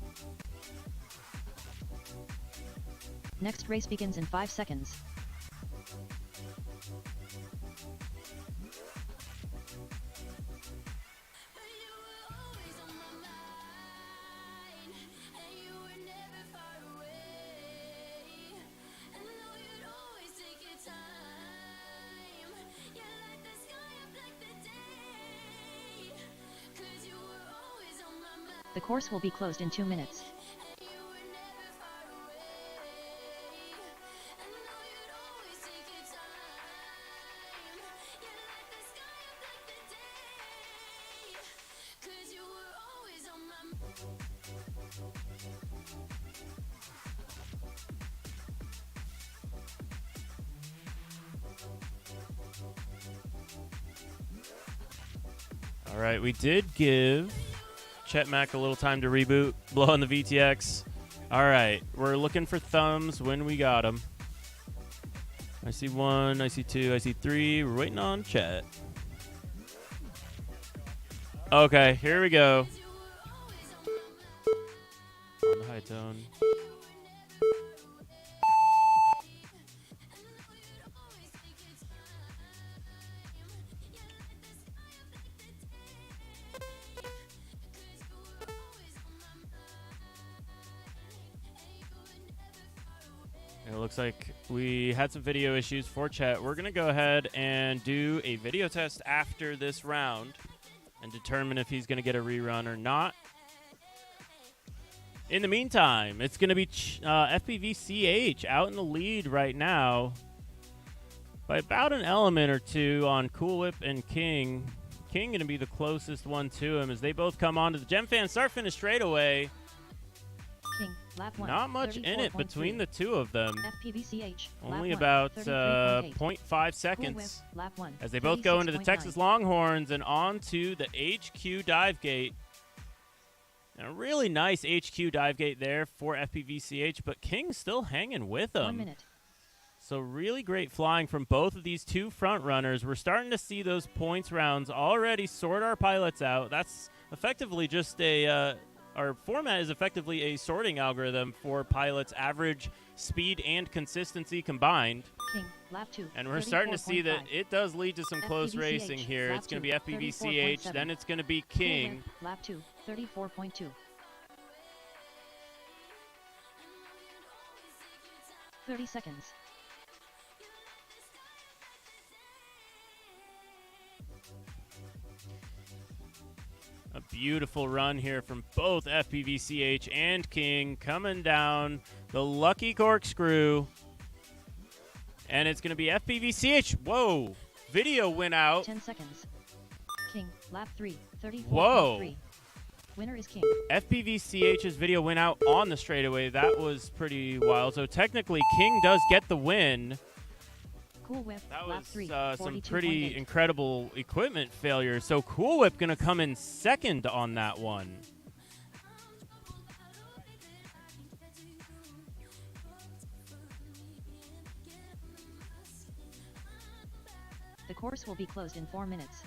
Next race begins in 5 seconds. The course will be closed in 2 minutes. All right, we did give Chet Mack a little time to reboot, blow on the VTX. All right, we're looking for thumbs when we got them. I see 1, I see 2, I see 3. We're waiting on Chet. Okay, here we go. On the high tone. It looks like we had some video issues for Chet. We're going to go ahead and do a video test after this round and determine if he's going to get a rerun or not. In the meantime, it's going to be FPVCH out in the lead right now by about an element or two on Cool Whip and King. King going to be the closest one to him as they both come on to the Gem Fan start-finish straightaway. King, lap 1, Not much in it 34.3. between the two of them. FPVCH, Only lap 1, about 33.8. 0.5 seconds Cool Whip, lap 1, as they both go into the 36.9. Texas Longhorns and on to the HQ dive gate. A really nice HQ dive gate there for FPVCH, but King's still hanging with them. 1 minute. So really great flying from both of these two front runners. We're starting to see those points rounds already sort our pilots out. That's effectively just our format is effectively a sorting algorithm for pilots' average speed and consistency combined. King, lap 2, And we're starting to see that 34.5. it does lead to some close FPVCH, racing here. lap It's going to two, be FPVCH, 34.7. then it's going to be Cool King. Whip, lap 2, 34.2. 30 seconds. A beautiful run here from both FPVCH and King coming down the lucky corkscrew. And it's going to be FPVCH. Whoa. Video went out. 10 seconds. King, lap 3, 34.3. Whoa. Winner is King. FPVCH's video went out on the straightaway. That was pretty wild. So technically, King does get the win. Cool Whip, That lap was 3, some pretty 42.8. incredible equipment failure. So Cool Whip going to come in second on that one. The course will be closed in 4 minutes.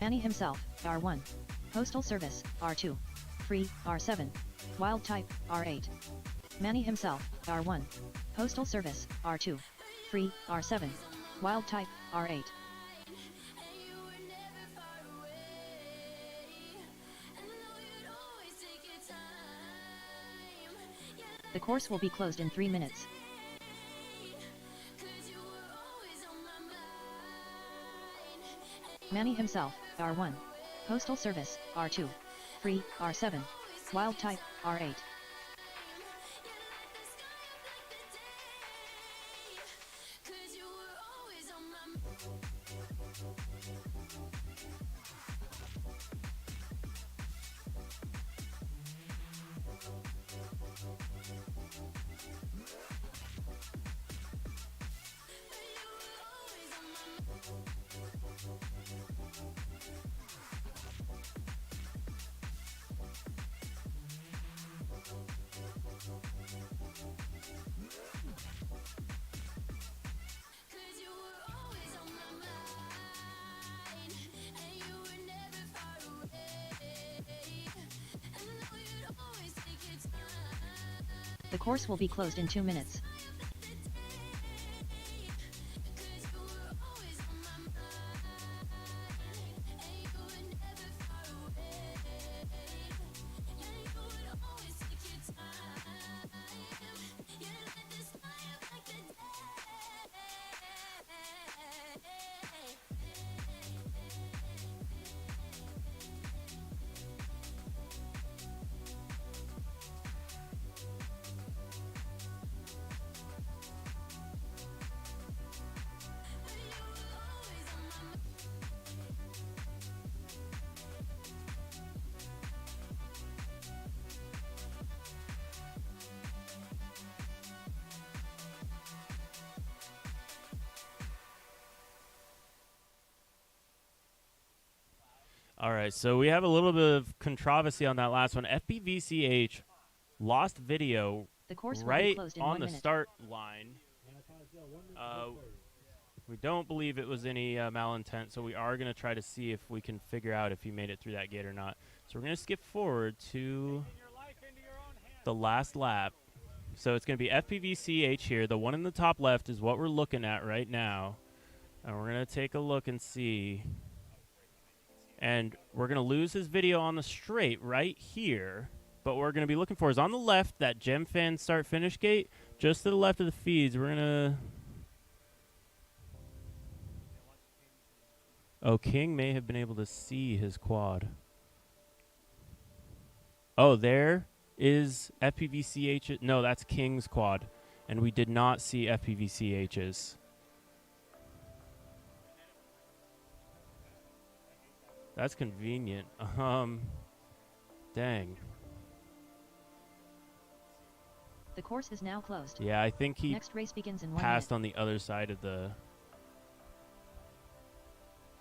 Manny himself, R1. Postal Service, R2. Free, R7. Wild type, R8. Manny himself, R1. Postal Service, R2. Free, R7. Wild type, R8. The course will be closed in 3 minutes. Manny himself, R1. Postal Service, R2. Free, R7. Wild type, R8. The course will be closed in 2 minutes. All right, so we have a little bit of controversy on that last one. FPVCH lost video The course will be right closed in on 1 the minute. start line. We don't believe it was any malintent, so we are going to try to see if we can figure out if he made it through that gate or not. So we're going to skip forward to the last lap. So it's going to be FPVCH here. The one in the top left is what we're looking at right now. And we're going to take a look and see. And we're going to lose his video on the straight right here. But what we're going to be looking for is on the left, that Gem Fan start finish gate. Just to the left of the feeds, we're going to... Oh, King may have been able to see his quad. Oh, there is FPVCH. No, that's King's quad. And we did not see FPVCH's. That's convenient. Dang. The course is now closed. Yeah, I think he Next race begins in 1 passed minute. on the other side of the...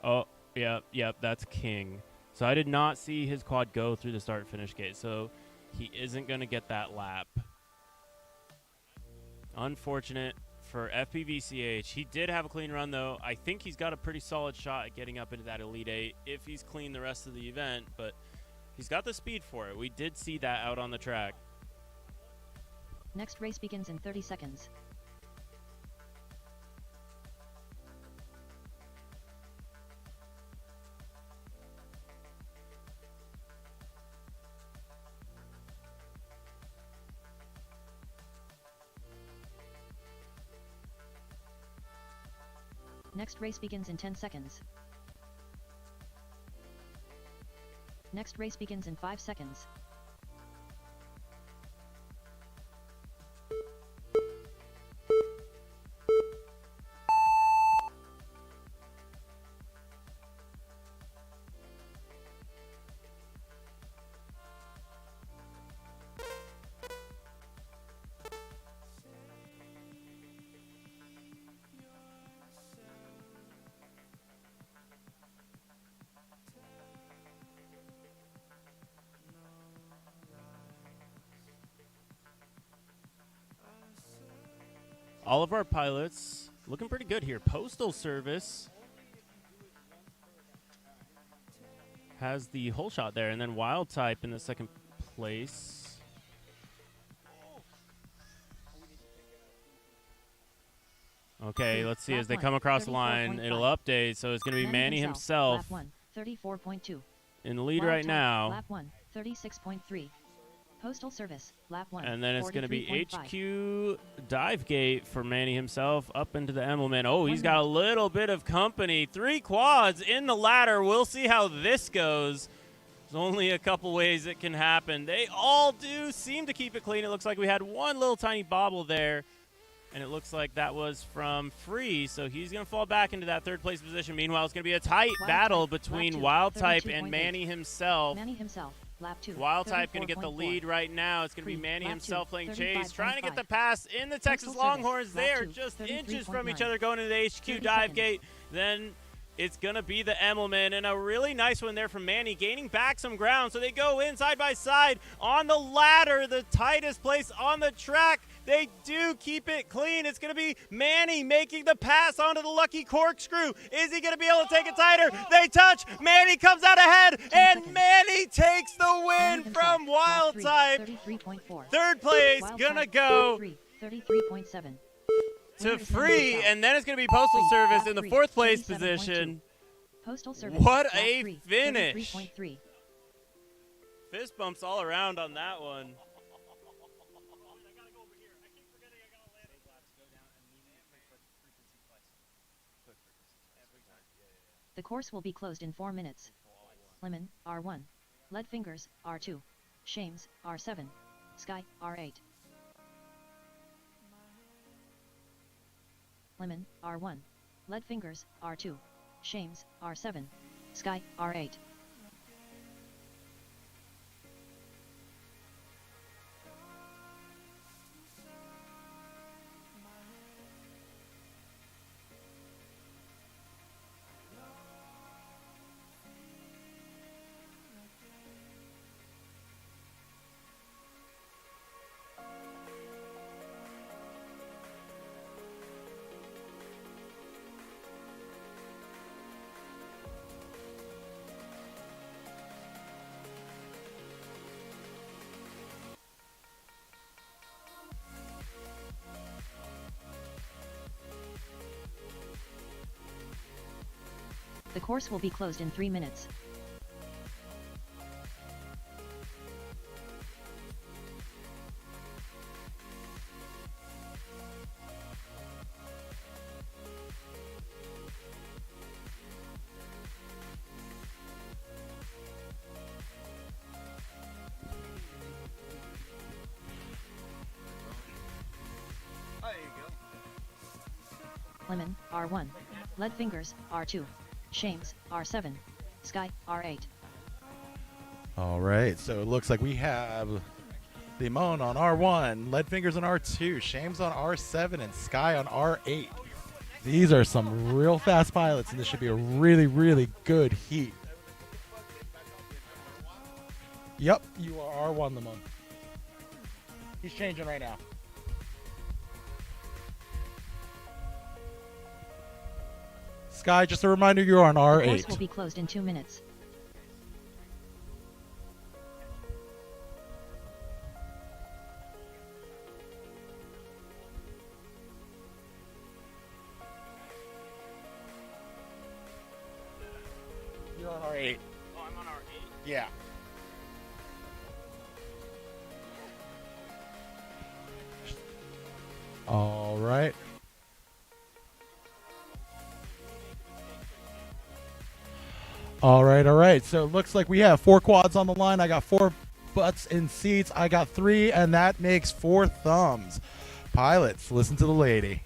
Oh, yep, that's King. So I did not see his quad go through the start-finish gate, so he isn't going to get that lap. Unfortunate for FPVCH. He did have a clean run, though. I think he's got a pretty solid shot at getting up into that Elite 8 if he's clean the rest of the event, but he's got the speed for it. We did see that out on the track. Next race begins in 30 seconds. Next race begins in 10 seconds. Next race begins in 5 seconds. All of our pilots looking pretty good here. Postal Service has the hole shot there, and then Wild Type in the second place. Okay, let's see. As they come across the line, it'll update. So it's going to be Manny himself Lap 1, 34.2. in the lead Wild right Type, now. Lap 1, 36.3. Postal Service, Lap 1, And then it's going to be 43.5. HQ dive gate for Manny himself up into the Emmelman. Oh, he's 1 got a minute. little bit of company. 3 quads in the ladder. We'll see how this goes. There's only a couple ways it can happen. They all do seem to keep it clean. It looks like we had one little tiny bobble there. And it looks like that was from Free, so he's going to fall back into that third place position. Meanwhile, it's going to be a tight Wild battle Type, between Lap 2, Wild Type 32.8. and Manny himself. Manny himself, Lap 2, Wild Type going to get the 34.4. lead right now. It's going to be Free, Manny Lap himself 2, playing chase, trying to get 35.5. the pass in the Texas Postal Service, Longhorns. Lap They are 2, just inches from each 33.9. other going into the HQ 30 dive seconds. gate. Then it's going to be the Emmelman, and a really nice one there from Manny, gaining back some ground. So they go in side by side on the ladder, the tightest place on the track. They do keep it clean. It's going to be Manny making the pass onto the lucky corkscrew. Is he going to be able to take it tighter? They touch. Manny comes out ahead, 10 and seconds. Manny takes the Manny win himself, from Lap Wild 3, Type. 33.4. Third place, Wild going to Type, go Lap 3, 33.7. to Winner is Manny Free, himself. and then it's going to be Postal Free, Service Lap in the 3, fourth place 37.2. position. Postal Service, What Lap a 3, finish. 33.3. Fist bumps all around on that one. The course will be closed in 4 minutes. Lemon, R1. Lead Fingers, R2. Shames, R7. Sky, R8. Lemon, R1. Lead Fingers, R2. Shames, R7. Sky, R8. The course will be closed in 3 minutes. Lemon, R1. Lead Fingers, R2. Shames, R7. Sky, R8. All right, so it looks like we have Limon on R1, Lead Fingers on R2, Shames on R7, and Sky on R8. These are some real fast pilots, and this should be a really, really good heat. Yep, you are R1, Limon. He's changing right now. Sky, just a reminder, you're on The course R8. will be closed in 2 minutes. You're on R8. Oh, I'm on R8. Yeah. All right. All right, all right. So it looks like we have 4 quads on the line. I got 4 butts in seats. I got 3, and that makes 4 thumbs. Pilots, listen to the lady.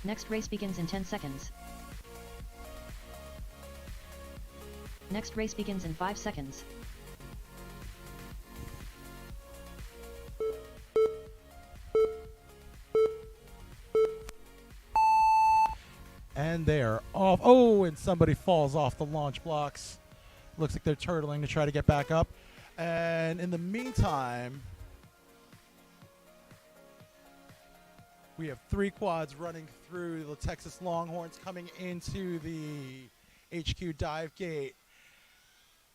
Next race begins in 10 seconds. Next race begins in 5 seconds. And they are off. Oh, and somebody falls off the launch blocks. Looks like they're turtling to try to get back up. And in the meantime, we have 3 quads running through the Texas Longhorns coming into the HQ dive gate.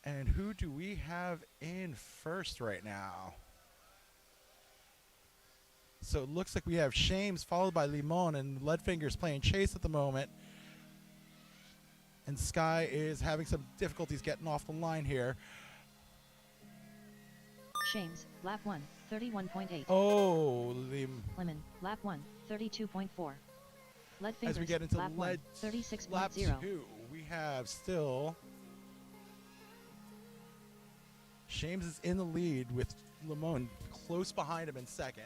And who do we have in first right now? So it looks like we have Shames followed by Limon, and Leadfinger's playing chase at the moment. And Sky is having some difficulties getting off the line here. Shames, lap 1, 31.8. Oh, Lemon, lap 1, 32.4. Leadfingers, as we get into lap 1, lap 36.0. 2, we have still Shames is in the lead with Limon close behind him in second.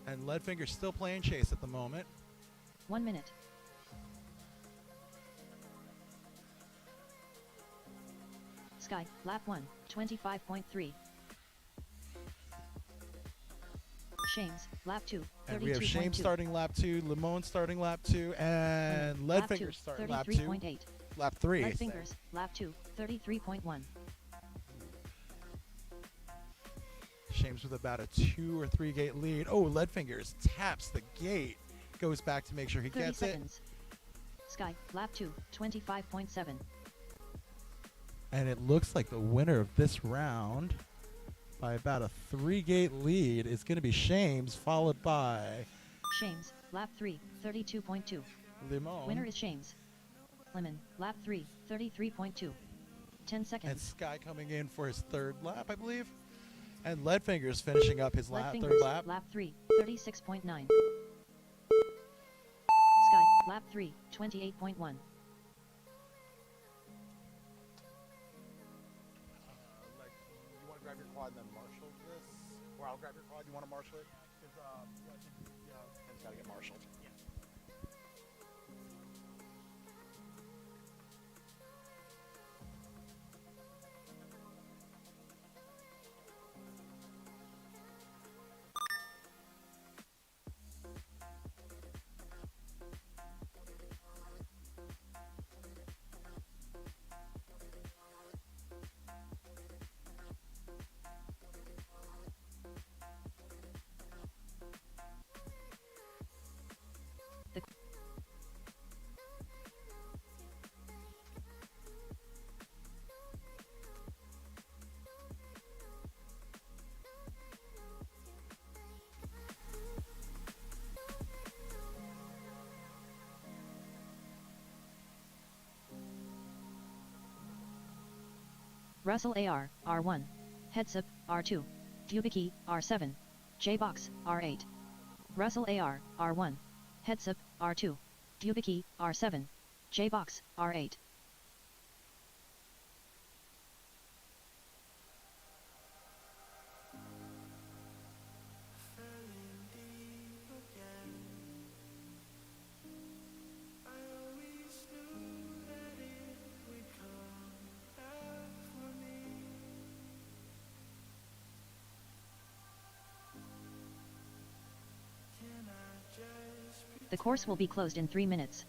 And Leadfinger's still playing chase at the moment. 1 minute. Sky, lap 1, 25.3. Shames, lap 2, 32.2. And we have Shames starting lap 2, Limon starting lap 2, and Lap 2, Leadfinger starting lap 2. 33.8. Lap 3. Leadfingers, lap 2, 33.1. Shames with about a 2 or 3 gate lead. Oh, Leadfingers taps the gate. Goes back to make sure he 30 gets seconds. Sky, lap 2, 25.7. it. And it looks like the winner of this round by about a 3 gate lead is going to be Shames, followed by Shames, lap 3, 32.2. Limon. Winner is Shames. Lemon, lap 3, 33.2. 10 And seconds. Sky coming in for his 3rd lap, I believe. And Leadfingers finishing up his lap, 3rd Leadfingers, lap. lap 3, 36.9. Sky, lap 3, 28.1. Like, you want to grab your quad and then marshal this? Or I'll grab your quad. You want to marshal it? Because, it's got to get marshaled. Russell AR, R1. Headsup, R2. Dubicki, R7. J-Box, R8. Russell AR, R1. Headsup, R2. Dubicki, R7. J-Box, R8. The course will be closed in 3 minutes.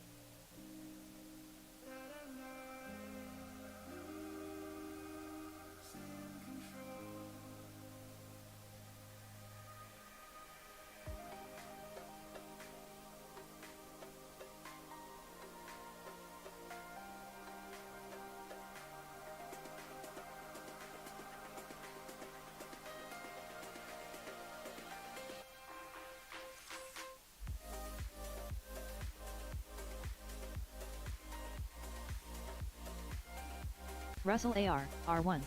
Russell AR, R1.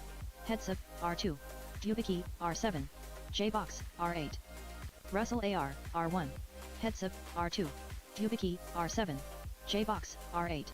Headsup, R2. Dubicki, R7. J-Box, R8. Russell AR, R1. Headsup, R2. Dubicki, R7. J-Box, R8.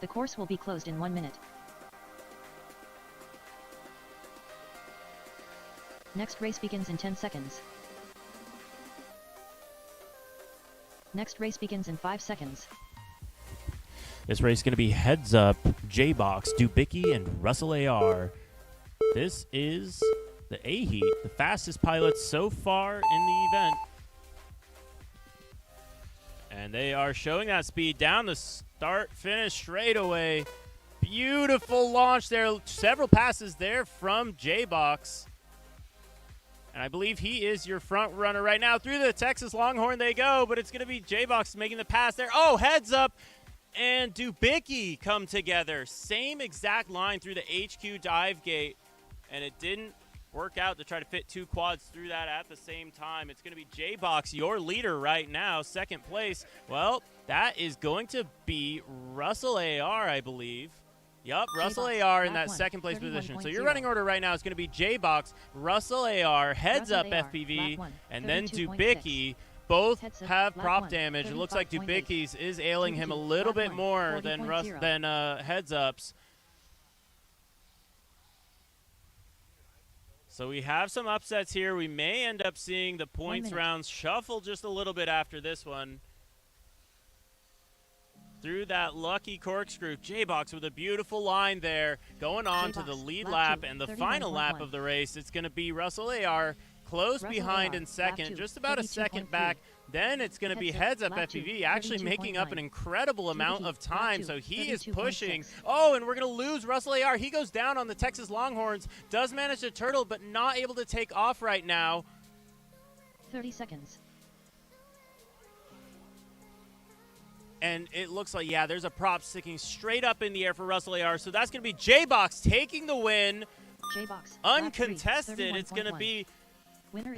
The course will be closed in 1 minute. Next race begins in 10 seconds. Next race begins in 5 seconds. This race is going to be heads up, J-Box, Dubicki, and Russell AR. This is the A heat, the fastest pilots so far in the event. And they are showing that speed down the start-finish straightaway. Beautiful launch there. Several passes there from J-Box. And I believe he is your front runner right now. Through the Texas Longhorn they go, but it's going to be J-Box making the pass there. Oh, heads up. And Dubicki come together. Same exact line through the HQ dive gate. And it didn't work out to try to fit two quads through that at the same time. It's going to be J-Box, your leader right now, second place. Well, that is going to be Russell AR, I believe. Yup, Russell AR in that second place position. So your running order right now is going to be J-Box, Russell AR, heads up FPV, and then Dubicki. Both have prop damage. It looks like Dubicki's is ailing him a little bit more than heads ups. So we have some upsets here. We may end up seeing the points rounds shuffle just a little bit after this one. Through that lucky corkscrew, J-Box with a beautiful line there, going on to the lead lap and the final lap of the race. It's going to be Russell AR close behind in second, just about a second back. Then it's going to be heads up FPV, actually making up an incredible amount of time. So he is pushing. Oh, and we're going to lose Russell AR. He goes down on the Texas Longhorns, does manage to turtle, but not able to take off right now. 30 seconds. And it looks like, yeah, there's a prop sticking straight up in the air for Russell AR. So that's going to be J-Box taking the win. J-Box. Uncontested. It's going to be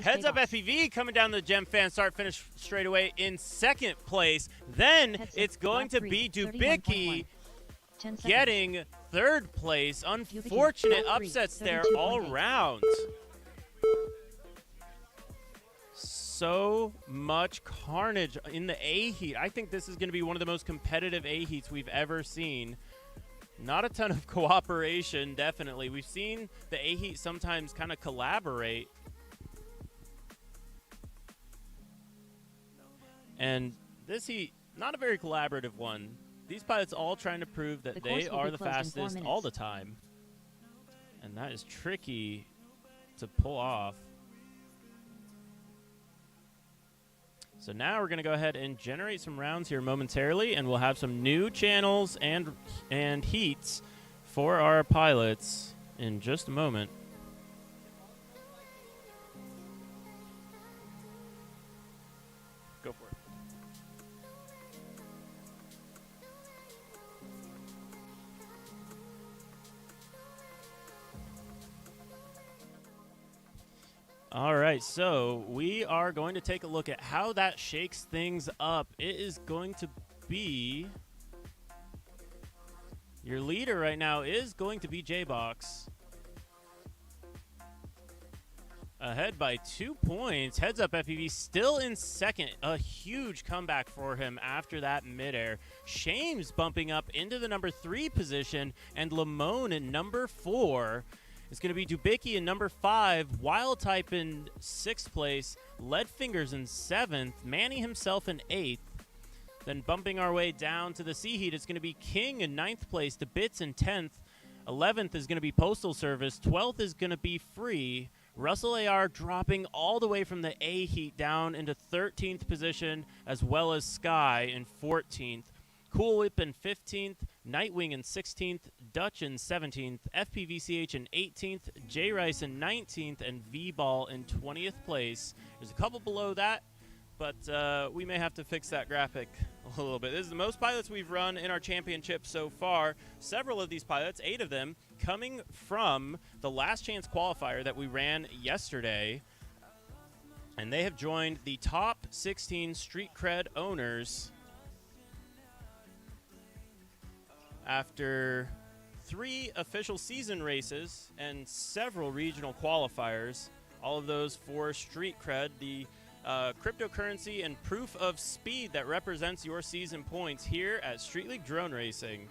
heads up FPV coming down the Gem Fan start finish straight away in second place. Then it's going to be Dubicki getting third place. Unfortunate upsets there all round. So much carnage in the A heat. I think this is going to be one of the most competitive A heats we've ever seen. Not a ton of cooperation, definitely. We've seen the A heat sometimes kind of collaborate. And this heat, not a very collaborative one. These pilots all trying to prove that they are the fastest all the time. And that is tricky to pull off. So now we're going to go ahead and generate some rounds here momentarily, and we'll have some new channels and heats for our pilots in just a moment. Go for it. All right, so we are going to take a look at how that shakes things up. It is going to be your leader right now is going to be J-Box. Ahead by 2 points. Heads up FPV still in second. A huge comeback for him after that midair. Shames bumping up into the number 3 position, and Lamone in number 4. It's going to be Dubicki in number 5, Wild Type in 6th place, Leadfingers in 7th, Manny himself in 8th. Then bumping our way down to the C heat, it's going to be King in 9th place, DeBits in 10th, 11th is going to be Postal Service, 12th is going to be Free. Russell AR dropping all the way from the A heat down into 13th position, as well as Sky in 14th. Cool Whip in 15th, Nightwing in 16th, Dutch in 17th, FPVCH in 18th, J Rice in 19th, and V-Ball in 20th place. There's a couple below that, but we may have to fix that graphic a little bit. This is the most pilots we've run in our championship so far. Several of these pilots, 8 of them, coming from the last chance qualifier that we ran yesterday. And they have joined the top 16 Street Cred owners after 3 official season races and several regional qualifiers, all of those for Street Cred, the cryptocurrency and proof of speed that represents your season points here at Street League Drone Racing.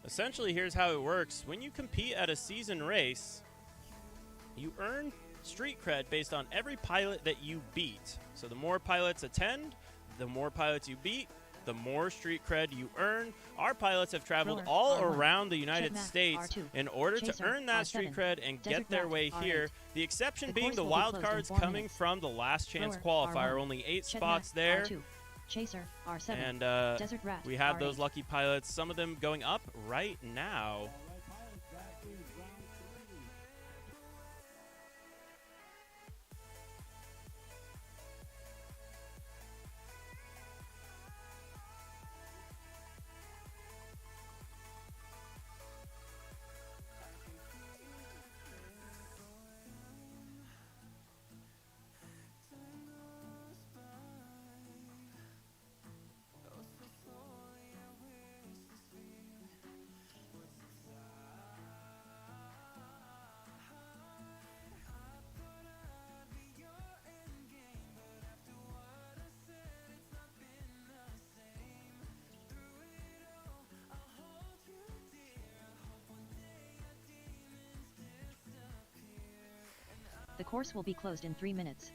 Essentially, here's how it works. When you compete at a season race, you earn street cred based on every pilot that you beat. So the more pilots attend, the more pilots you beat, the more street cred you earn. Our pilots have traveled Grower, all R1. around the United Chetmac, States R2. in order Chaser, to earn that street R7. cred and Desert get their Rat, way R8. here. The exception The being course the will be wild closed in cards 4 coming minutes. from the last chance Grower, qualifier. R1. Only 8 Chetmac, spots there. R2. Chaser, R7. And Desert Rat, we have R8. those lucky pilots, some of them going up right now. The course will be closed in 3 minutes.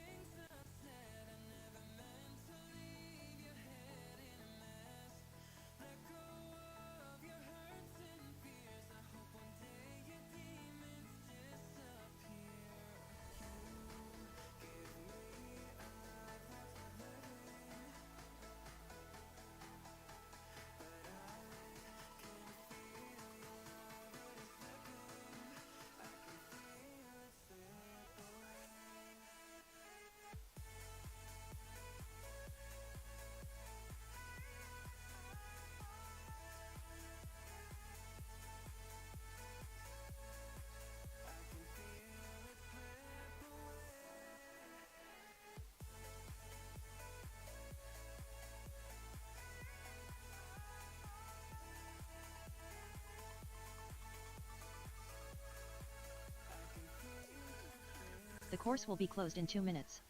The course will be closed in 2 minutes.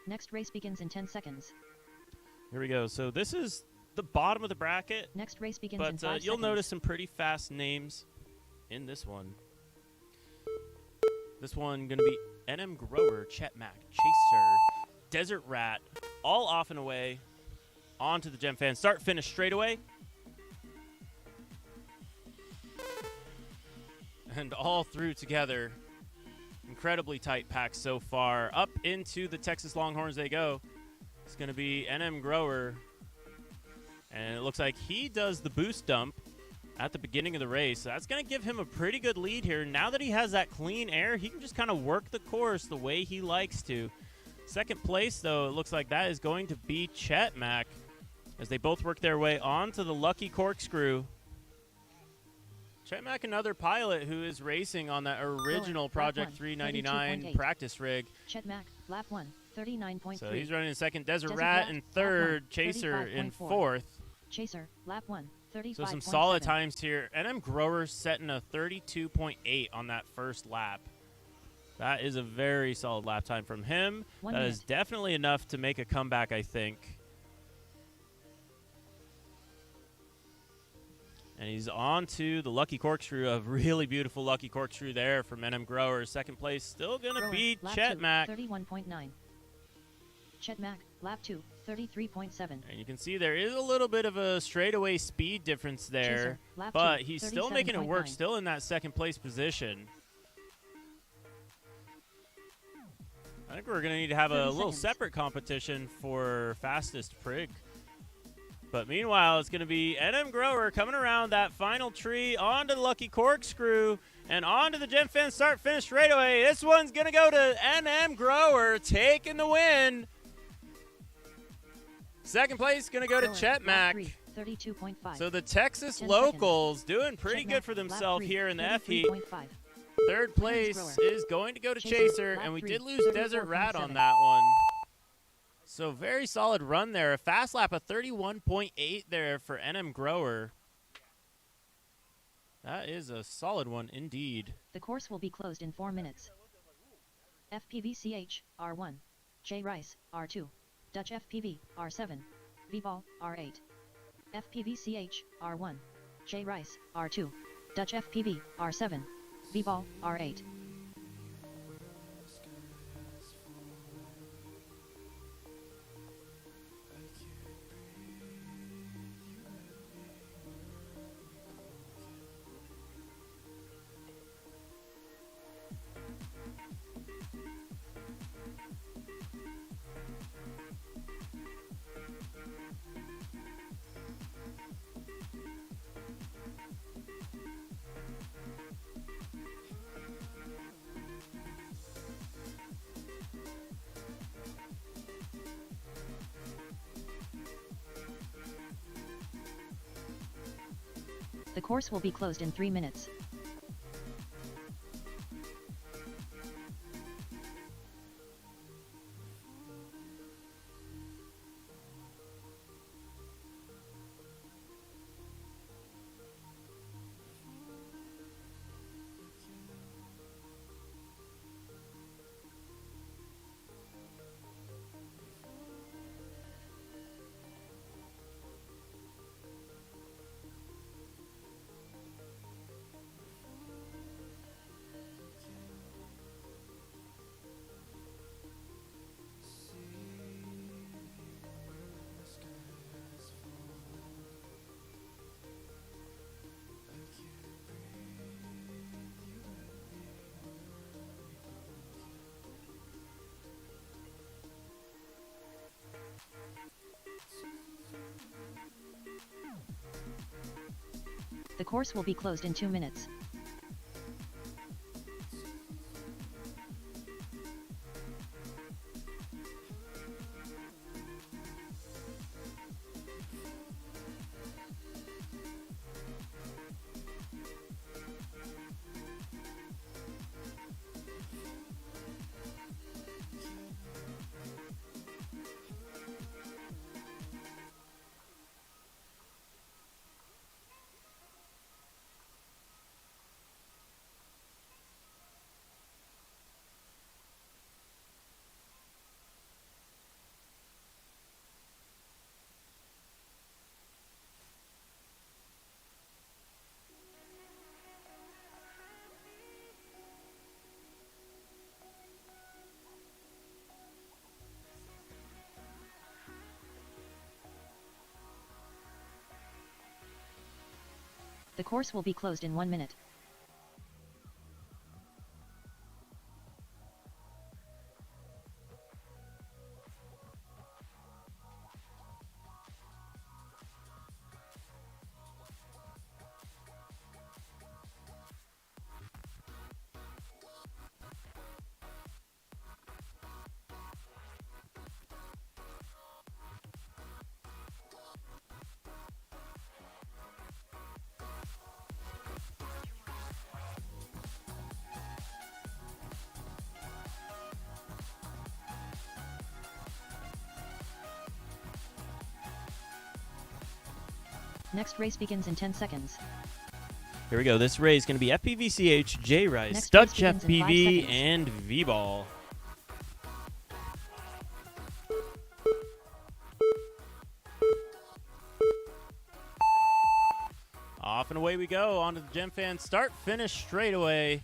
Next race begins in 10 seconds. Here we go. So this is the bottom of the bracket, Next race begins in 5 but seconds. you'll notice some pretty fast names in this one. This one going to be NM Grower, Chetmac, Chaser, Desert Rat, all off and away onto the Gem Fan. Start, finish straight away. And all through together. Incredibly tight pack so far. Up into the Texas Longhorns they go. It's going to be NM Grower. And it looks like he does the boost dump at the beginning of the race. So that's going to give him a pretty good lead here. Now that he has that clean air, he can just kind of work the course the way he likes to. Second place, though, it looks like that is going to be Chetmac as they both work their way onto the Lucky Corkscrew. Chetmac, another pilot who is racing on that original Lap Project 1, 399 32.8. practice rig. Chetmac, lap 1, 39.3. So he's running in second. Desert Desert Rat Rat, in lap third. 1, Chaser in 35.4. fourth. Chaser, lap 1, 35.7. So some solid times here. NM Grower setting a 32.8 on that first lap. That is a very solid lap time from him. 1 That minute. is definitely enough to make a comeback, I think. And he's on to the Lucky Corkscrew, a really beautiful Lucky Corkscrew there from NM Grower. Second place still going to Grower, be lap Chetmac. 2, 31.9. Chetmac, lap 2, 33.7. And you can see there is a little bit of a straightaway speed difference there. Chaser, lap But 2, he's still making it work, 37.9. still in that second place position. I think we're going to need to have a 30 little seconds. separate competition for fastest prig. But meanwhile, it's going to be NM Grower coming around that final tree onto the Lucky Corkscrew and onto the Gem Fin start finish straightaway. This one's going to go to NM Grower taking the win. Second place going to go to Grower, lap Chetmac. 3, 32.5. So the Texas 10 locals doing pretty Chetmac, good for lap themselves 3, here in the F heat. 33.5. Third place Grower. is going to go to Chaser, Chaser, lap and we 3, did lose Desert Rat on 34.7. that one. So very solid run there. A fast lap of 31.8 there for NM Grower. That is a solid one indeed. The course will be closed in 4 minutes. FPVCH, R1. J Rice, R2. Dutch FPV, R7. V-Ball, R8. FPVCH, R1. J Rice, R2. Dutch FPV, R7. V-Ball, R8. The course will be closed in 3 minutes. The course will be closed in 2 minutes. The course will be closed in 1 minute. Next race begins in 10 seconds. Here we go. This race is going to be FPVCH, J Rice, Next Dutch race begins in 5 FPV, seconds. and V-Ball. Off and away we go onto the Gem Fan start-finish straightaway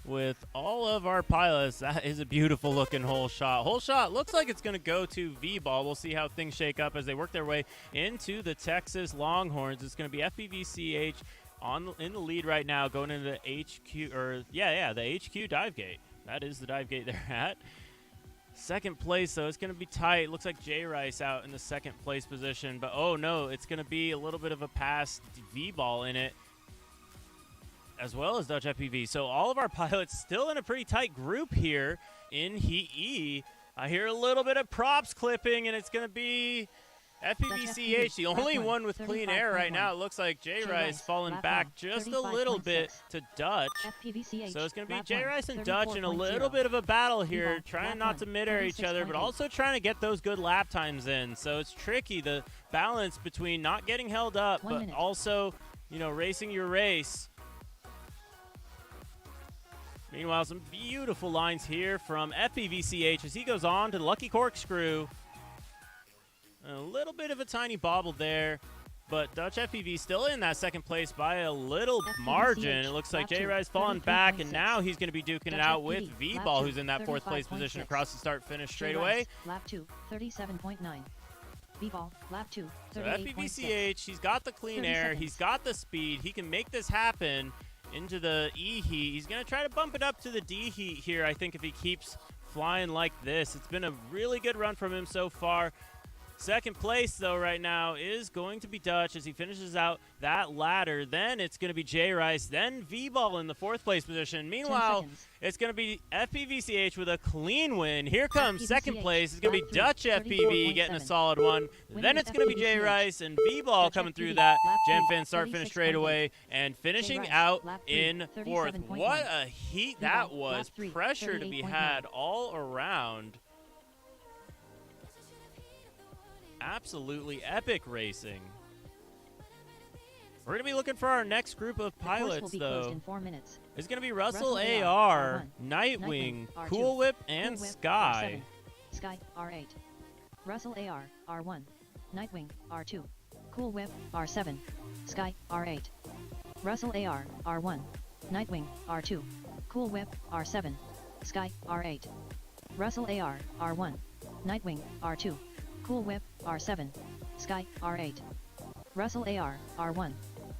with all of our pilots. That is a beautiful looking hole shot. Hole shot looks like it's going to go to V-Ball. We'll see how things shake up as they work their way into the Texas Longhorns. It's going to be FPVCH in the lead right now, going into the HQ, the HQ dive gate. That is the dive gate they're at. Second place, though, it's going to be tight. Looks like J Rice out in the second place position, but oh no, it's going to be a little bit of a pass V-Ball in it, as well as Dutch FPV. So all of our pilots still in a pretty tight group here in Heat E. I hear a little bit of props clipping, and it's going to be FPVCH, the only lap one with clean air right 35.1. now. It looks like J. J. Rice Rice, falling lap back one, just a little bit 35.6. to Dutch. FPVCH, So it's going to be lap J. one, Rice and Dutch in a 34.0. little bit of a battle here, V-ball, trying lap not to one, mid-air each other, but 36.8. also trying to get those good lap times in. So it's tricky, the balance between not getting held up, 1 but minute. also, racing your race. Meanwhile, some beautiful lines here from FPVCH as he goes on to the Lucky Corkscrew. A little bit of a tiny bobble there, but Dutch FPV still in that second place by a little FPVCH, margin. It looks like lap J. two, Rice falling back, and 33.6. now he's going to be duking it Dutch out with FPV, V-Ball, lap who's in that fourth place 35.6. position across the start-finish J. straight Rice, away. lap 2, 37.9. V-ball, lap 2, So 38.6. FPVCH, he's got the clean 30 air, seconds. he's got the speed, he can make this happen into the E heat. He's going to try to bump it up to the D heat here, I think, if he keeps flying like this. It's been a really good run from him so far. Second place, though, right now is going to be Dutch as he finishes out that ladder. Then it's going to be J. Rice, then V-Ball in the fourth place position. Meanwhile, seconds. it's going to be FPVCH with a clean win. Here comes second FPVCH, place. It's going to lap be three, Dutch FPV getting a 34.7. solid one. Winner Then is it's going to be J. FPVCH. Rice and V-Ball Dutch coming through FPV, that lap Gen three, Fin start finish 36.8. straightaway and finishing Rice, out lap three, in fourth. 37.1. What a heat V-Ball, that lap was. three, Pressure to be 38.9. had all around. Absolutely epic racing. We're going to be looking for our next group of The course will pilots, be closed though. in 4 minutes. It's going to be Russell Russell AR, R1, Nightwing, R2, Cool Whip, and Cool Whip, Sky. R7, Sky, R8. Russell AR, R1. Nightwing, R2. Cool Whip, R7. Sky, R8. Russell AR, R1. Nightwing, R2. Cool Whip, R7. Sky, R8. Russell AR, R1. Nightwing, R2. Cool Whip, R7. Sky, R8. Russell AR, R1.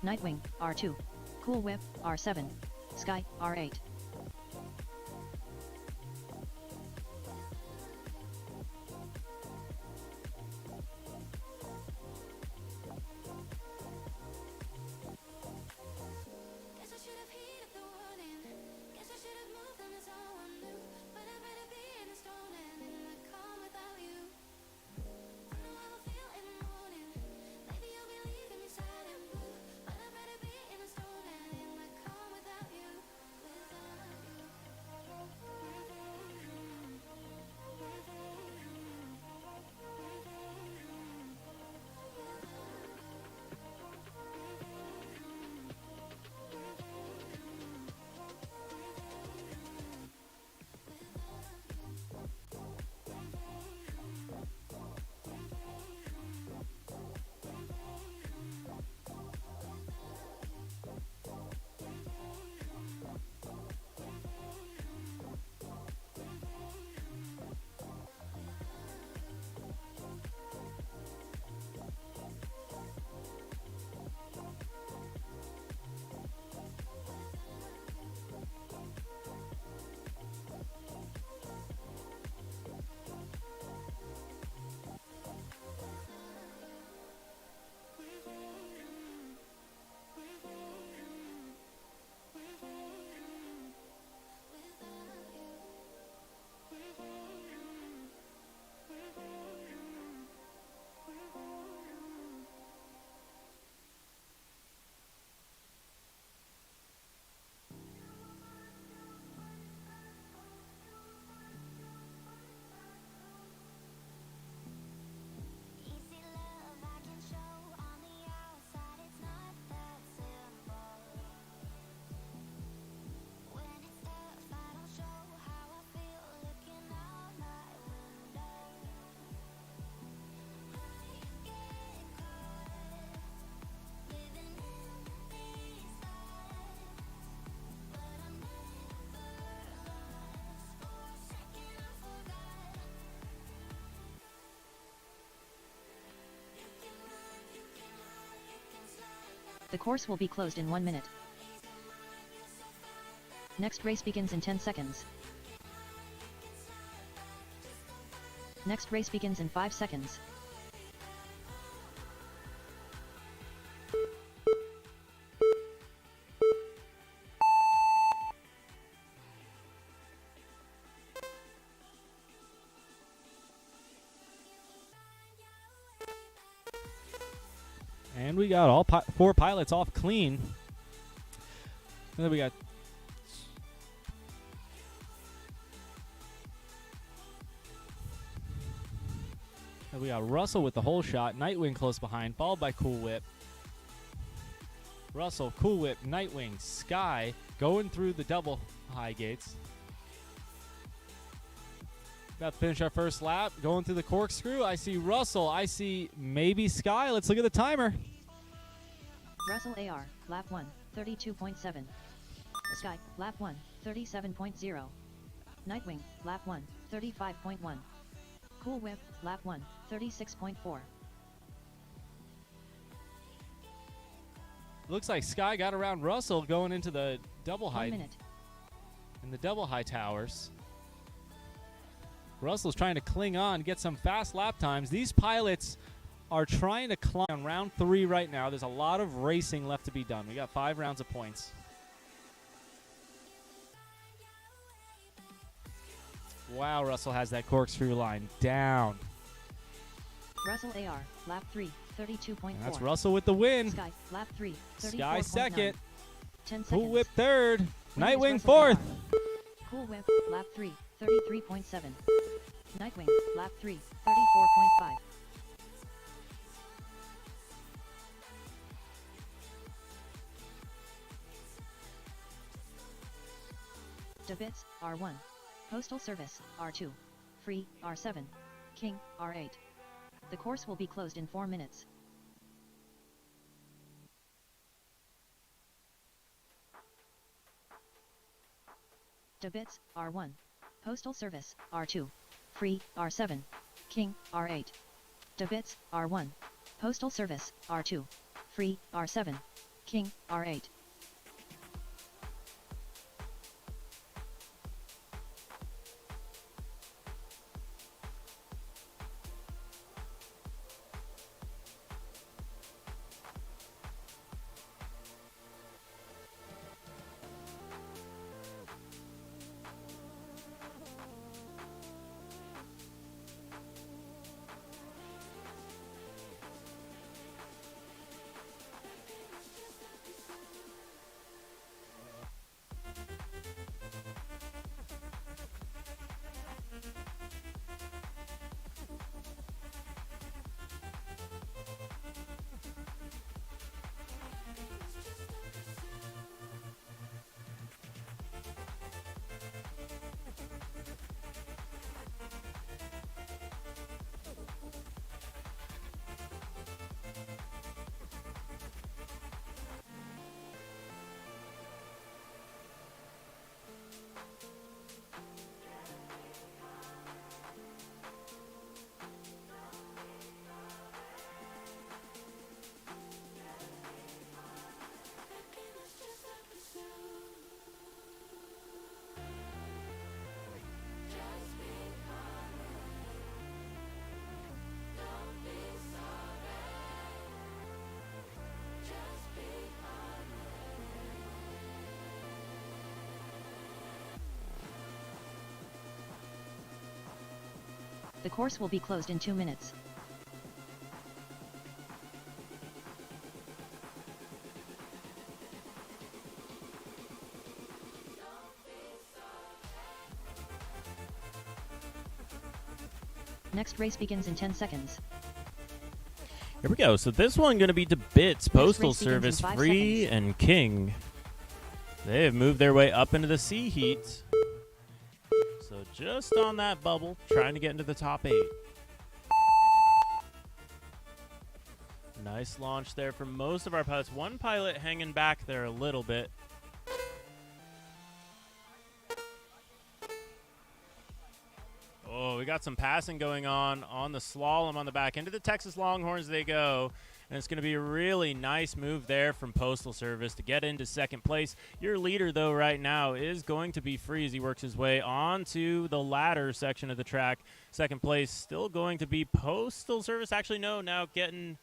Nightwing, R2. Cool Whip, R7. Sky, R8. Guess I should have heeded the warning. Guess I should have moved on as all I knew. But I better be in the storm and in the calm without you. I know how I feel in the morning. Maybe you'll be leaving me sad and blue. But I better be in the storm and in the calm without you. Easy love I can show on the outside, it's not that simple. When it's tough, I don't show how I feel looking out my window. I get caught living in these thoughts, but I'm never lost. For a second, I forgot. The course will be closed in 1 minute. Next race begins in 10 seconds. Next race begins in 5 seconds. And we got all 4 pilots off clean. And then we got Russell with the hole shot. Nightwing close behind, followed by Cool Whip. Russell, Cool Whip, Nightwing, Sky going through the double high gates. About to finish our first lap. Going through the corkscrew. I see Russell. I see maybe Sky. Let's look at the timer. Russell AR, lap 1, 32.7. Sky, lap 1, 37.0. Nightwing, lap 1, 35.1. Cool Whip, lap 1, 36.4. Looks like Sky got around Russell going into the double 1 high minute. in the double high towers. Russell's trying to cling on, get some fast lap times. These pilots are trying to climb round 3 right now. There's a lot of racing left to be done. We got 5 rounds of points. Wow, Russell has that corkscrew line down. Russell AR, lap 3, 32.4. And that's Russell with the win. Sky, lap 3, 34.9. Sky second. 10 seconds. Cool Whip third. Winner is Nightwing Russell fourth. AR. Cool Whip, lap 3, 33.7. Nightwing, lap 3, 34.5. Debits, R1. Postal Service, R2. Free, R7. King, R8. The course will be closed in 4 minutes. Debits, R1. Postal Service, R2. Free, R7. King, R8. Debits, R1. Postal Service, R2. Free, R7. King, R8. The course will be closed in 2 minutes. Next race begins in 10 seconds. Here we go. So this one going to be to Bits, Postal race begins in Service, 5 Free, seconds. and King. They have moved their way up into the C heat. So just on that bubble, trying to get into the top 8. Nice launch there for most of our pilots. One pilot hanging back there a little bit. Oh, we got some passing going on the slalom on the back. Into the Texas Longhorns they go. And it's going to be a really nice move there from Postal Service to get into second place. Your leader, though, right now is going to be Free as he works his way onto the ladder section of the track. Second place still going to be Postal Service. Actually, no, now getting...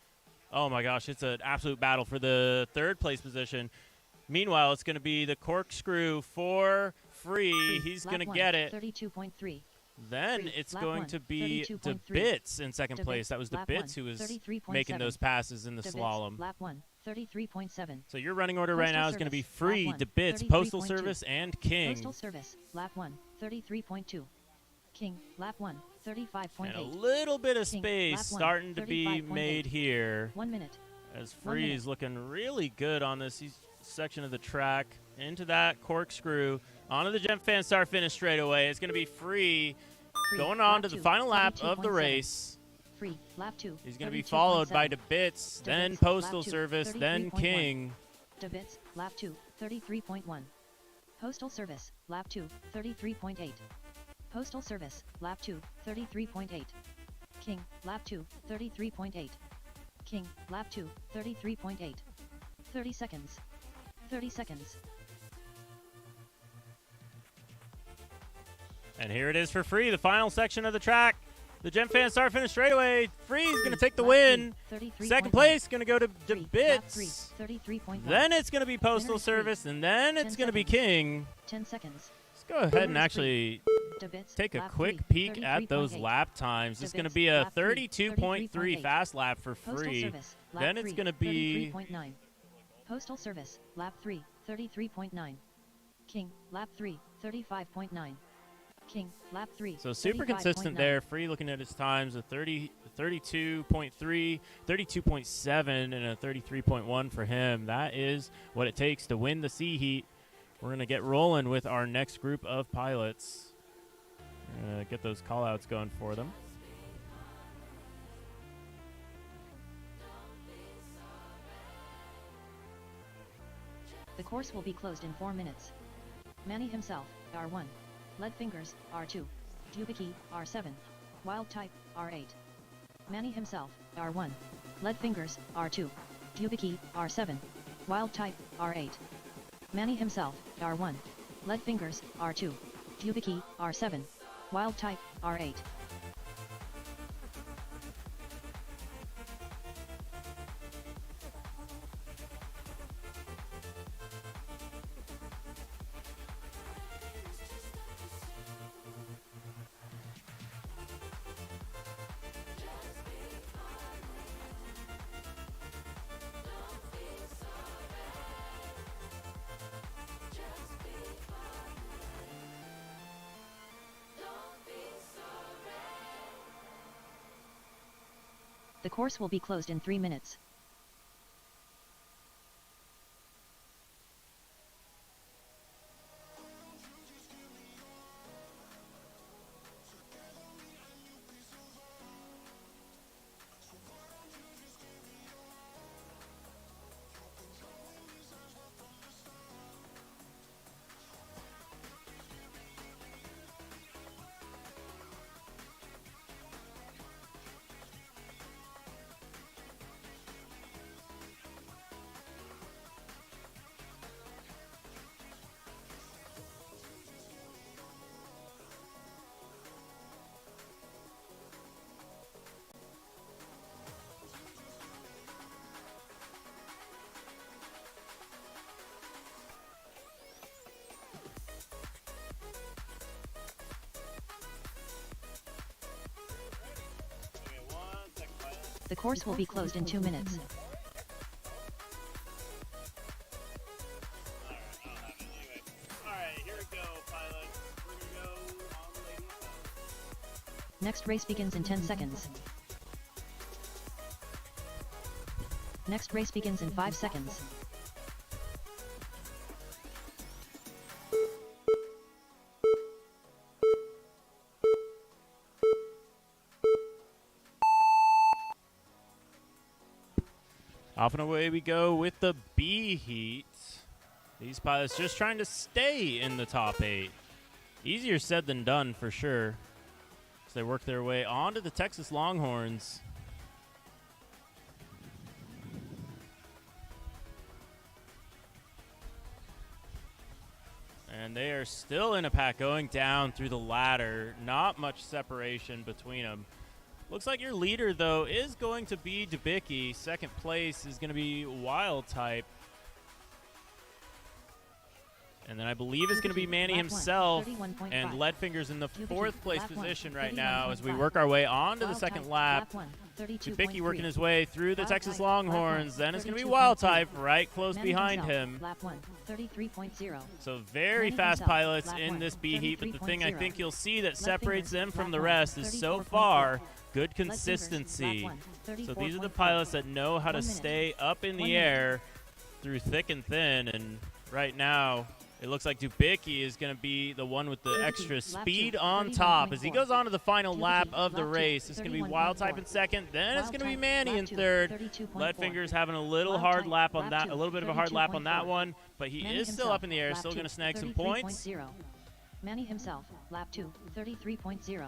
Oh, my gosh, it's an absolute battle for the third place position. Meanwhile, it's going to be the corkscrew for Free. He's going to get it. 32.3. Then Three, it's lap going one, to be 32.3. DeBits in second place. DeBits, That was lap DeBits one, who was 33.7. making those passes in the DeBits, slalom. lap 1, 33.7. So your running order right Postal now is going to be Service, Free, lap one, DeBits, Postal 33.2. Service, and King. Postal Service, lap 1, 33.2. King, lap 1, And a 35.8. little bit of King, space lap one, starting to be 35.8. made here. 1 minute. As 1 Free minute. is looking really good on this section of the track. Into that corkscrew. Onto the Gem Fan Star finish straight away. It's going to be Free Free, going lap on to the two, final lap of the 32.7. race. Free, lap 2. He's going to be followed by 32.7. DeBits, then DeBits, Postal lap two, Service, then 33.1. King. DeBits, lap 2, 33.1. Postal Service, lap 2, 33.8. Postal Service, lap 2, 33.8. King, lap 2, 33.8. King, lap 2, 33.8. 30 seconds. 30 seconds. And here it is for Free, the final section of the track. The Gem Fan Star finish straight away. Free's going to take the Lap win. 3, 33.1. Second place going to go to Free, lap DeBits. 3, 33.1. Then it's going to be Postal Winner is Free. Service, and then 10 it's going to be seconds. King. 10 seconds. Let's go ahead and Winner is Free. actually DeBits, take a lap quick 3, peek at those 33.8. lap times. It's going to DeBits, be a lap 3, 32.3 33.8. fast lap for Postal Free. Service, lap Then it's 3, going to be 33.9. Postal Service, lap 3, 33.9. King, lap 3, 35.9. King, lap 3. so super consistent 35.9. there. Free looking at his times, a 32.3, 32.7, and a 33.1 for him. That is what it takes to win the C Heat. We're going to get rolling with our next group of pilots. Get those call-outs going for them. The course will be closed in 4 minutes. Manny himself, R1. Lead Fingers, R2. Dubicki, R7. Wild Type, R8. Manny himself, R1. Lead Fingers, R2. Dubicki, R7. Wild Type, R8. Manny himself, R1. Lead Fingers, R2. Dubicki, R7. Wild Type, R8. The course will be closed in 3 minutes. The course will be closed in 2 minutes. Alright, here we go, pilots. We're going to go on the ladies' side. Next race begins in 10 seconds. Next race begins in 5 seconds. Off and away we go with the B Heat. These pilots just trying to stay in the top 8. Easier said than done for sure, as they work their way onto the Texas Longhorns. And they are still in a pack going down through the ladder. Not much separation between them. Looks like your leader, though, is going to be Dubicki. Second place is going to be Wild Type. And then I believe it's going to be Manny Lap one, himself 31.5. and Leadfinger's in the Dubicki, fourth place lap one, position right now as we 31.5. work our way on to the Wild second Type, lap. one, Dubicki 32.3. working his way through the Wild Texas Type, lap one, Longhorns. Then it's going to be 32.3. Wild Type right close Manny behind himself, him. Lap 1, 33.0. So very Manny fast himself, pilots lap in one, this B heat, but the thing I 33.0. think you'll see that Leadfingers, separates them from lap the one, rest is so 34.4. far good Leadfingers, consistency. lap one, So these are the 34.4. pilots that know how to 1 minute. stay up in 1 the minute. air through thick and thin. And right now, it looks like Dubicki is going to be the one with the Dubicki, extra lap speed two, on top. As he 31.4. goes on to the final Dubicki, lap of the lap two, race, it's going to be Wild Type in 31.4. second. Then it's Wild going to be Type, Manny lap in two, third. 32.4. Leadfinger's having a little Wild hard Type, lap on lap that, two, a little bit of a hard lap on that 32.4. one, but he Manny is still himself, up in the air, lap still two, going to snag some points. 33.0. Manny himself, lap 2, 33.0.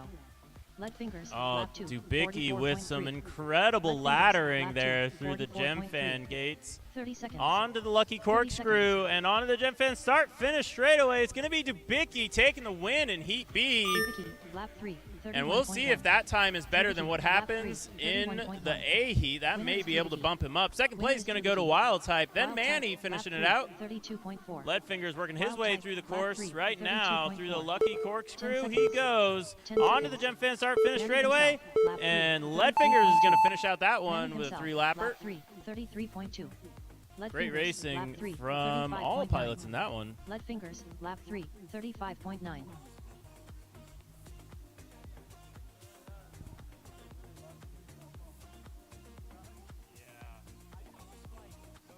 Leadfingers, Oh, lap 2, Dubicki with some 44.3. incredible Leadfingers, laddering lap two, there through the gem 44.3. fan gates. 30 seconds. Onto the lucky corkscrew and onto the gem fan start finish straightaway. It's going to be Dubicki taking the win in Heat B. Dubicki, lap 3, And we'll see if that time is better than what Dubicki, lap happens three, in 31.1. the A heat. That may Winners be able to Dubicki. bump him up. Second place is going to go to Dubicki. Wild Type, then Wild Type, Manny lap finishing it 3, out. 32.4. Leadfinger's working his Wild way Type, through the lap course three, right now through the 32.4. lucky 10 corkscrew. He seconds. goes 10 onto the seconds. gem fan start finish Manny straightaway. himself, lap two, And 34.4. Leadfingers is going to finish out that one Manny with a himself, 3-lapper. lap 3, 33.2. Great Leadfingers, racing lap 3, from all 35.9. pilots in that one. Leadfingers, lap 3, 35.9.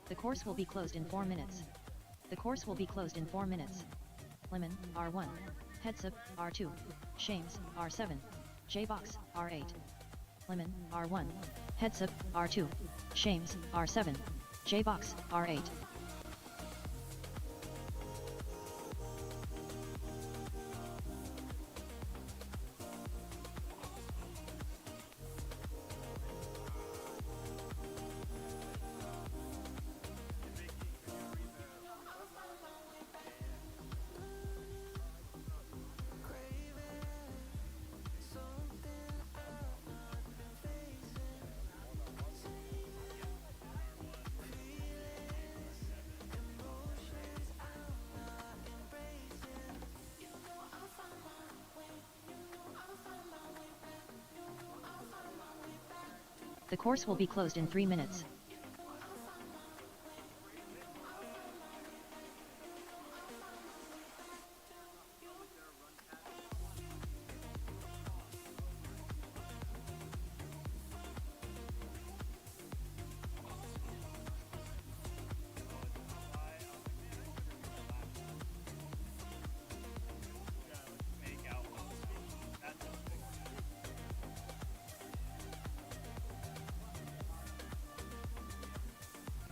The course will be closed in 4 minutes. The course will be closed in 4 minutes. Lemon, R1. Headsup, R2. Shames, R7. J-Box, R8. Lemon, R1. Headsup, R2. Shames, R7. J-Box, R8. The course will be closed in 3 minutes.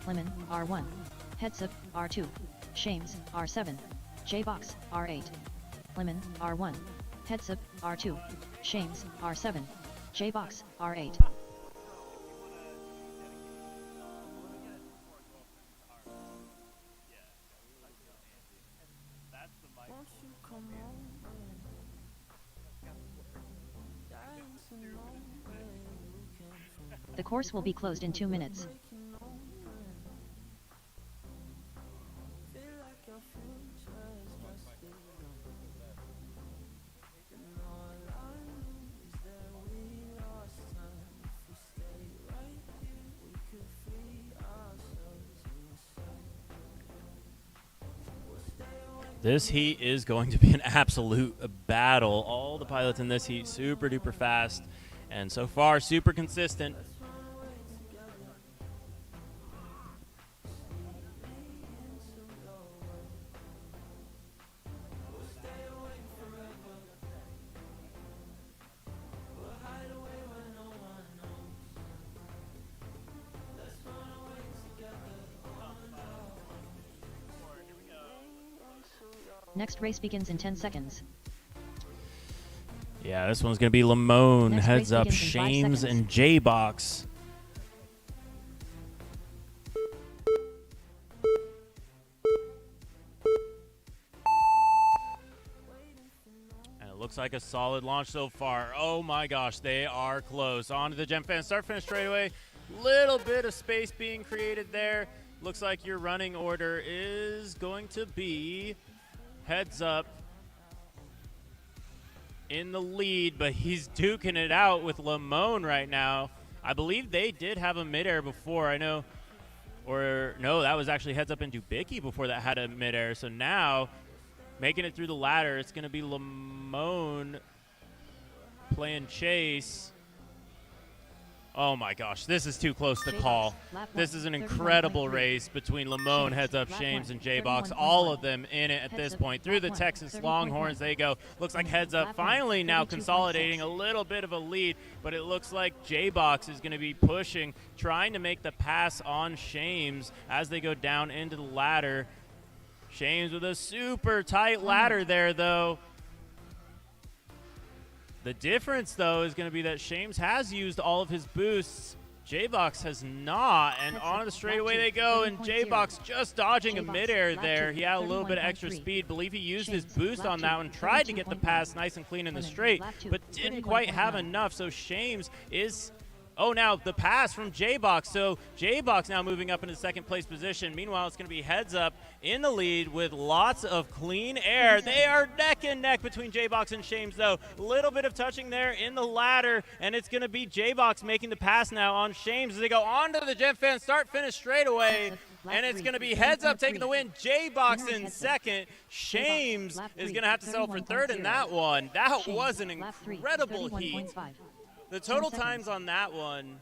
Lemon, R1. Headsup, R2. Shames, R7. J-Box, R8. Lemon, R1. Headsup, R2. Shames, R7. J-Box, R8. The course will be closed in 2 minutes. This heat is going to be an absolute battle. All the pilots in this heat super duper fast and so far super consistent. Next race begins in 10 seconds. Yeah, this one's going to be Lamone, Next heads race up, begins in 5 Shames, seconds. and J-Box. And it looks like a solid launch so far. Oh my gosh, they are close. On to the gem fan, start finish straightaway. Little bit of space being created there. Looks like your running order is going to be Heads Up in the lead, but he's duking it out with Lamone right now. I believe they did have a midair before. I know, or no, that was actually Heads Up and Dubicki before that had a midair. So now, making it through the ladder, it's going to be Lamone playing chase. Oh my gosh, this is too close to call. This is an incredible race between Lamone, Heads Up, Shames, and J-Box. All of them in it at this point. Through the Texas Longhorns they go. Looks like Heads Up finally now consolidating a little bit of a lead, but it looks like J-Box is going to be pushing, trying to make the pass on Shames as they go down into the ladder. Shames with a super tight ladder there, though. The difference, though, is going to be that Shames has used all of his boosts. J-Box has not, and on the straightaway they go, and J-Box just dodging a midair there. He had a little bit of extra speed. Believe he used his boost on that one, tried to get the pass nice and clean in the straight, but didn't quite have enough, so Shames is... Oh, now the pass from J-Box. So J-Box now moving up into second place position. Meanwhile, it's going to be Heads Up in the lead with lots of clean air. They are neck and neck between J-Box and Shames, though. A little bit of touching there in the ladder, and it's going to be J-Box making the pass now on Shames as they go onto the Gen Fan start-finish straightaway. And it's going to be Heads Up taking the win. J-Box in second. Shames is going to have to settle for third in that one. That was an incredible heat. The total times on that one,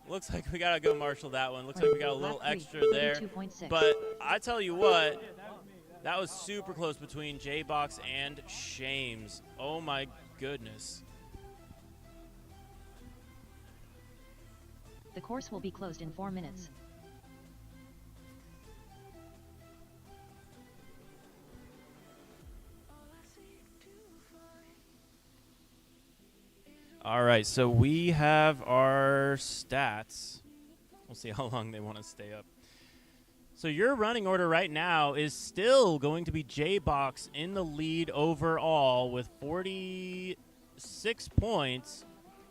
looks like we got to go marshal that one. Looks like we got a little extra there. But I tell you what, that was super close between J-Box and Shames. Oh my goodness. The course will be closed in 4 minutes. All right, so we have our stats. We'll see how long they want to stay up. So your running order right now is still going to be J-Box in the lead overall with 46 points.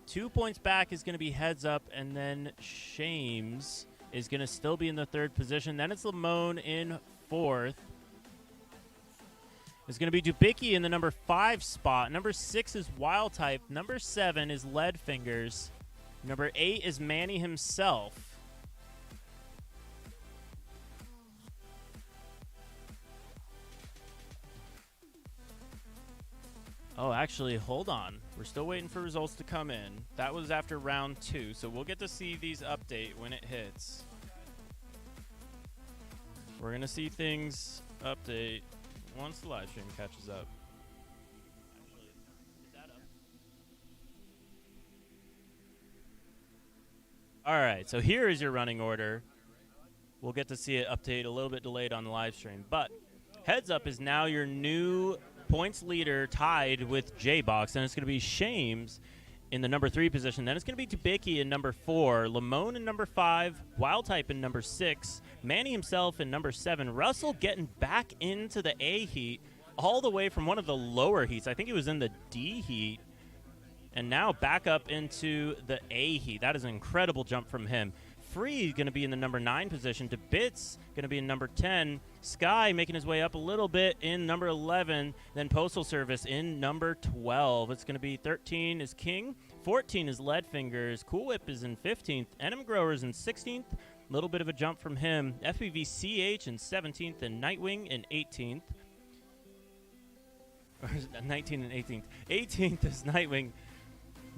2 points back is going to be Heads Up, and then Shames is going to still be in the third position. Then it's Lamone in fourth. It's going to be Dubicki in the number 5 spot. Number 6 is Wild Type. Number 7 is Lead Fingers. Number 8 is Manny himself. Oh, actually, hold on. We're still waiting for results to come in. That was after round 2, so we'll get to see these update when it hits. We're going to see things update once the live stream catches up. Actually, is that up? All right, so here is your running order. We'll get to see it update a little bit delayed on the live stream. But Heads Up is now your new points leader tied with J-Box, and it's going to be Shames in the number 3 position. Then it's going to be Dubicki in number 4, Lamone in number 5, Wild Type in number 6, Manny himself in number 7. Russell getting back into the A heat all the way from one of the lower heats. I think he was in the D heat, and now back up into the A heat. That is an incredible jump from him. Free going to be in the number 9 position. DeBits going to be in number 10. Sky making his way up a little bit in number 11. Then Postal Service in number 12. It's going to be 13 is King. 14 is Lead Fingers. Cool Whip is in 15th. Enema Growers in 16th. A little bit of a jump from him. FPV CH in 17th and Nightwing in 18th. Or 19 and 18th. 18th is Nightwing.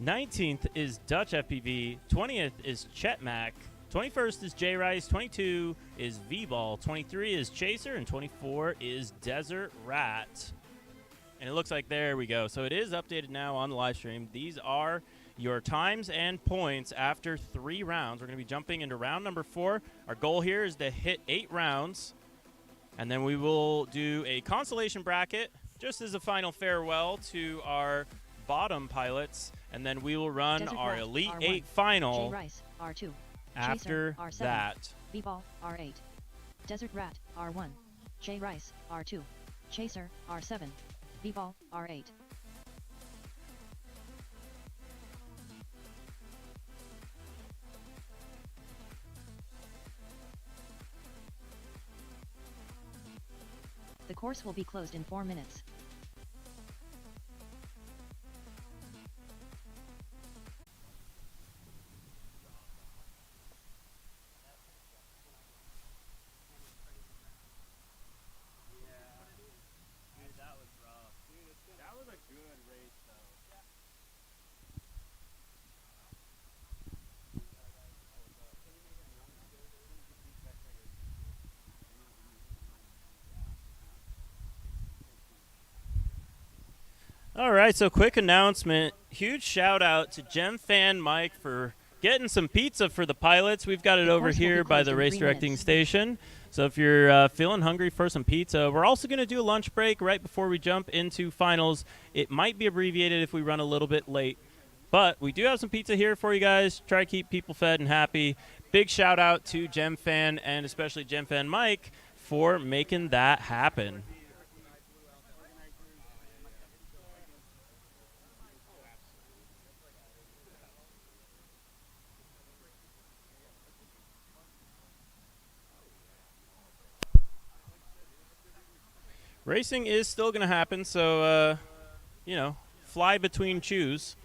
19th is Dutch FPV. 20th is Chetmac. 21st is J-Rice, 22 is V-Ball, 23 is Chaser, and 24 is Desert Rat. And it looks like there we go. So it is updated now on the live stream. These are your times and points after 3 rounds. We're going to be jumping into round number 4. Our goal here is to hit 8 rounds. And then we will do a consolation bracket just as a final farewell to our bottom pilots. And then we will run Desert our Rat, Elite R1, 8 final. J-Rice, R2. After Chaser, R7, that. V-Ball, R8. Desert Rat, R1. J-Rice, R2. Chaser, R7. V-Ball, R8. The course will be closed in 4 minutes. Dude, that was rough. Dude, that was a good race, though. All right, so quick announcement. Huge shout out to Gem Fan Mike for getting some pizza for the pilots. We've got it The over course will be here by closed the in race 3 directing minutes. station. So if you're feeling hungry for some pizza, we're also going to do a lunch break right before we jump into finals. It might be abbreviated if we run a little bit late, but we do have some pizza here for you guys. Try to keep people fed and happy. Big shout out to Gem Fan and especially Gem Fan Mike for making that happen. Racing is still going to happen, so, fly between chews.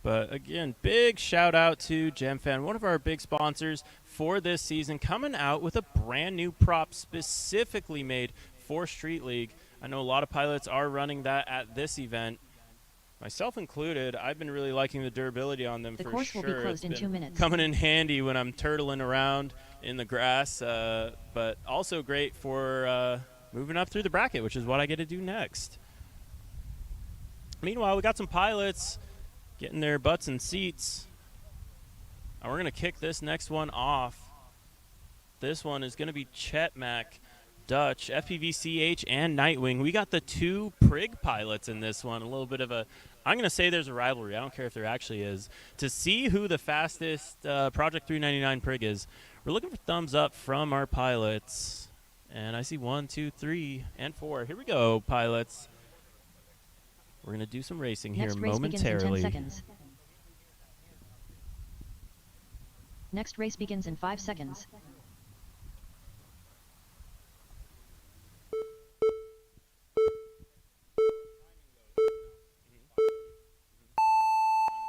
But again, big shout out to GemFan, one of our big sponsors for this season, coming out with a brand new prop specifically made for Street League. I know a lot of pilots are running that at this event, myself included. I've been really liking the durability on them The for course will sure. be closed in It's 2 been minutes. coming in handy when I'm turtling around in the grass, but also great for moving up through the bracket, which is what I get to do next. Meanwhile, we got some pilots getting their butts in seats. And we're going to kick this next one off. This one is going to be Chetmac, Dutch, FPVCH, and Nightwing. We got the two Prig pilots in this one. A little bit of a, I'm going to say there's a rivalry. I don't care if there actually is. To see who the fastest Project 399 Prig is, we're looking for thumbs up from our pilots. And I see 1, 2, 3, and 4. Here we go, pilots. We're going to do some racing here Next race begins in 10 momentarily. seconds. Next race begins in 5 seconds. On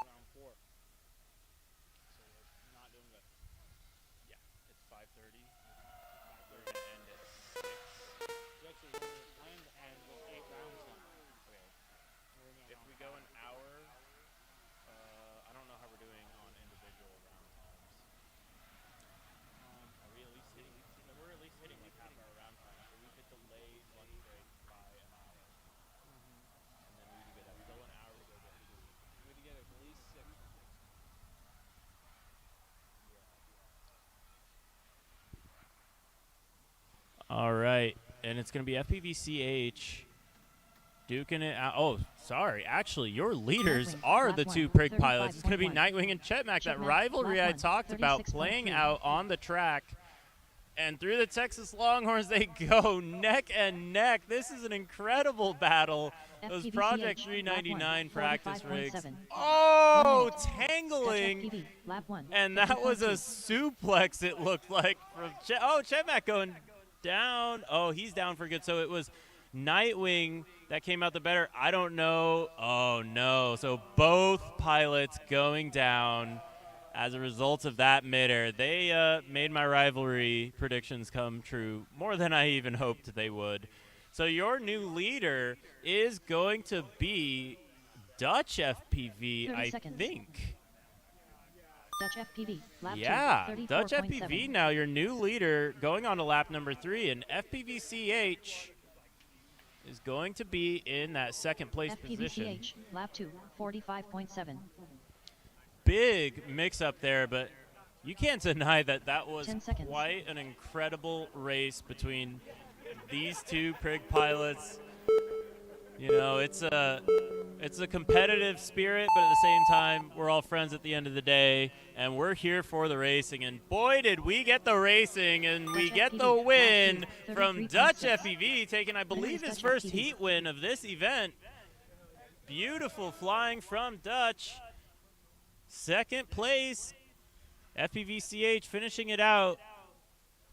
round 4. So we're not doing good. Yeah, it's 5:30. We're going to end at 6. We actually planned to end with 8 rounds done. Okay. We're gonna If round we go 5. an hour, I don't know how we're doing on individual round times. Are we at least hitting? We're at least hitting like half our round time, so we could delay lunch break by an hour, and then we could get still an hour to go get food. We had to get at least 6. All right, and it's going to be FPVCH duking it out. Oh, sorry. Actually, your leaders Nightwing, are lap the one, two Prig pilots. It's going to be 35.1. Nightwing and Chetmac. That Chetmac, rivalry lap I one, talked about 36.3. playing out on the track. And through the Texas Longhorns they go, neck and neck. This is an incredible battle. Those FPVCH, Project lap 399 one, practice rigs. 45.7. Oh, Dutch tangling. FPV, lap 1, And that was a 50.2. suplex, it looked like. From Chetmac going down. Oh, he's down for good. So it was Nightwing that came out the better. I don't know. Oh, no. So both pilots going down as a result of that midair. They made my rivalry predictions come true more than I even hoped they would. So your new leader is going to be Dutch FPV, 30 I seconds. think. Dutch FPV, lap Yeah, 2, Dutch 34.7. FPV now your new leader going on to lap number 3, and FPVCH is going to be in that second place position. FPVCH, lap 2, 45.7. Big mix up there, but you can't deny that that was 10 seconds. quite an incredible race between these two Prig pilots. You know, it's a competitive spirit, but at the same time, we're all friends at the end of the day, and we're here for the racing. And boy, did we get the racing, and we Dutch get FPV, the win lap two, from 33.6. Dutch FPV, taking, I believe, Winners his Dutch first FPV. heat win of this event. Beautiful flying from Dutch. Second place, FPVCH finishing it out.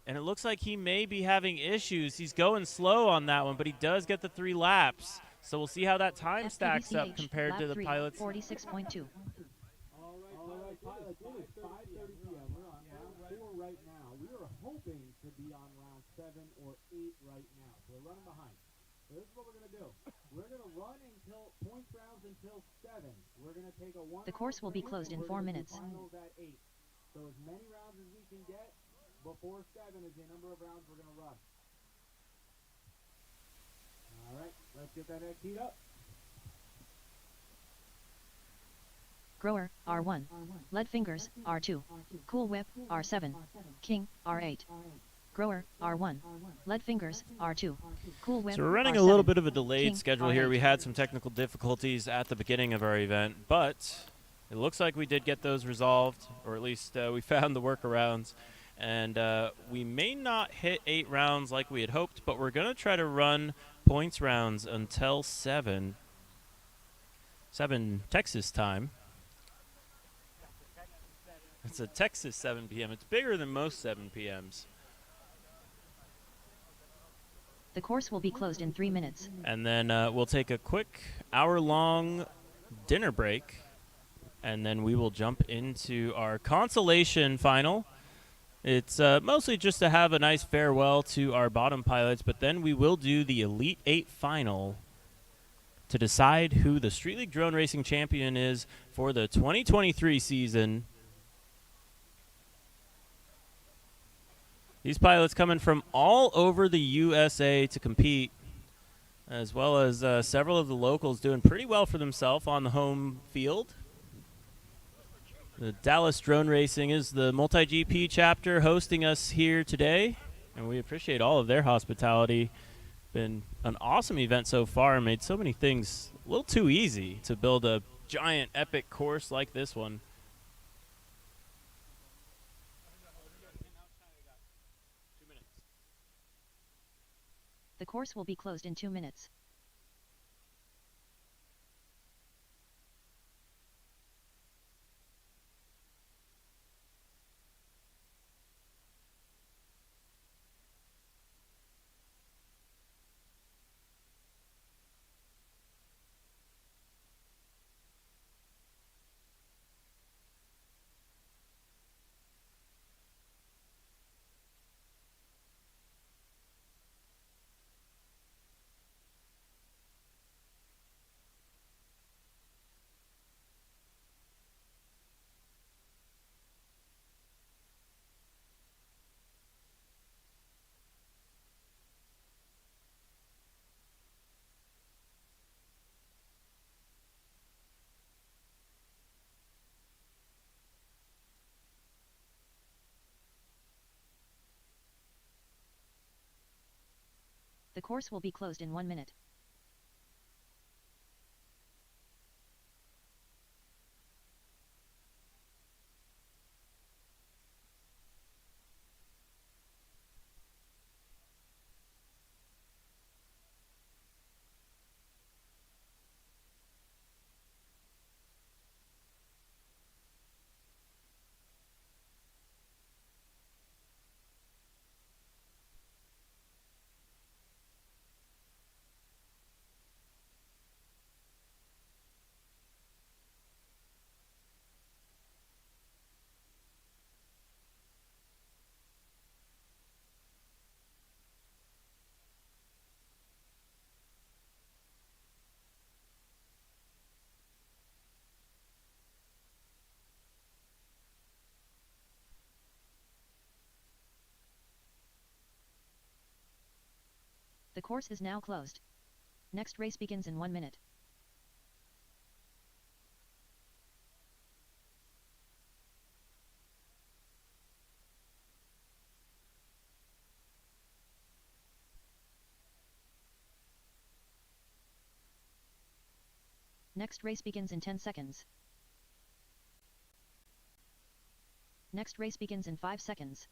And it looks like he may be having issues. He's going slow on that one, but he does get the 3 laps. So we'll see how that time stacks up FPVCH, compared lap to the 3, pilots. 46.2. All right, pilots, it is 5:30 p.m. We're on round 4 right now. We are hoping to be on round 7 or 8 right now. So we're running behind. So this is what we're going to do. We're going to run until points rounds until 7. We're going to take a 1 The course will be closed in 4 minutes. Finals at 8. So as many rounds as we can get before 7 is the number of rounds we're going to run. All right, let's get that egg teed up. Grower, R1. Lead Fingers, R2. Cool Whip, R7. King, R8. Grower, R1. Lead Fingers, R2. Cool Whip, So we're running R7. a little bit of a delayed King, schedule here. R8. We had some technical difficulties at the beginning of our event, but it looks like we did get those resolved, or at least we found the workarounds. And we may not hit 8 rounds like we had hoped, but we're going to try to run points rounds until 7 Texas time. It's a Texas 7 p.m. It's bigger than most 7 p.m.s. The course will be closed in 3 minutes. And then we'll take a quick hour-long dinner break, and then we will jump into our Consolation final. It's mostly just to have a nice farewell to our bottom pilots, but then we will do the Elite 8 final to decide who the Street League Drone Racing Champion is for the 2023 season. These pilots coming from all over the USA to compete, as well as several of the locals doing pretty well for themselves on the home field. The Dallas Drone Racing is the multi-GP chapter hosting us here today, and we appreciate all of their hospitality. Been an awesome event so far, and made so many things a little too easy to build a giant epic course like this one. The course will be closed in 2 minutes. The course will be closed in 1 minute. The course is now closed. Next race begins in 1 minute. Next race begins in 10 seconds. Next race begins in 5 seconds.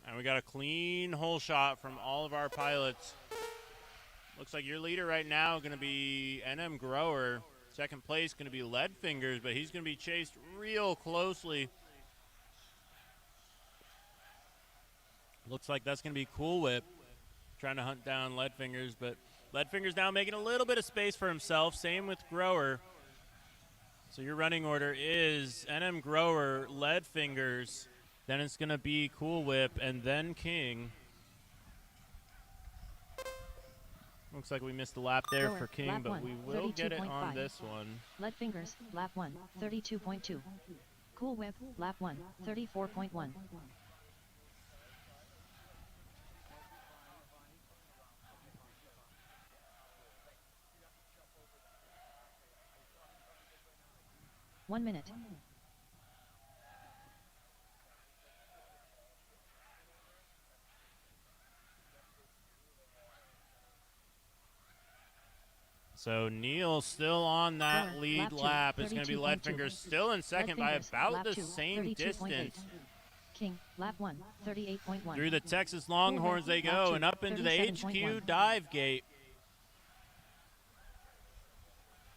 And we we got a clean hole shot from all of our pilots. Looks like your leader right now going to be NM Grower. Second place going to be Leadfingers, but he's going to be chased real closely. Looks like that's going to be Cool Whip trying to hunt down Leadfingers, but Leadfingers now making a little bit of space for himself. Same with Grower. So your running order is NM Grower, Leadfingers, then it's going to be Cool Whip, and then King. Looks like we missed a lap there Grower, for King, lap but one, we will get it on 32.5. this one. Leadfingers, lap 1, 32.2. Cool Whip, lap 1, 34.1. One minute. So Neil still on that Grower, lead lap two, lap. It's going to be 32.2. Leadfingers still in second by Leadfingers, about lap the 2, same 32.8. distance. King, lap 1, 38.1. Through the Texas Longhorns they go, and up into the 37.1. HQ dive gate.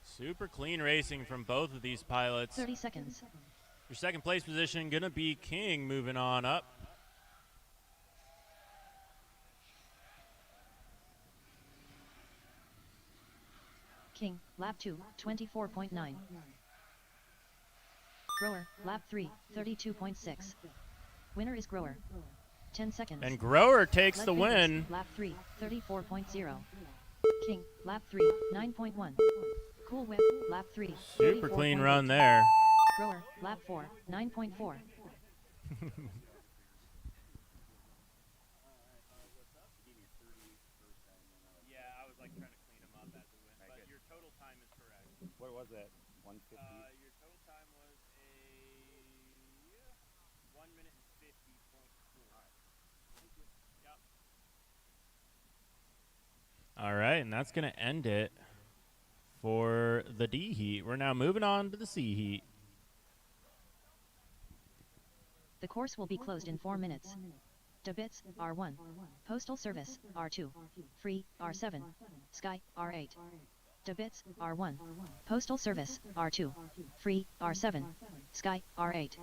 Super clean racing from both of these pilots. 30 seconds. Your second place position going to be King moving on up. King, lap 2, 24.9. Grower, lap 3, 32.6. Winner is Grower. 10 seconds. And Grower takes the Leadfingers, win. Lap 3, 34.0. King, lap 3, 9.1. Cool Whip, lap 3, Super clean 34.8. run there. Grower, lap 4, 9.4. Yeah, I was like trying to clean him up as we went, but your total time is correct. What was that? 150? Your total time was a 1 minute and 50.4. Yep. All right, and that's going to end it for the D heat. We're now moving on to the C heat. The course will be closed in 4 minutes. Debits, R1. Postal Service, R2. Free, R7. Sky, R8. Debits, R1. Postal Service, R2. Free, R7. Sky, R8.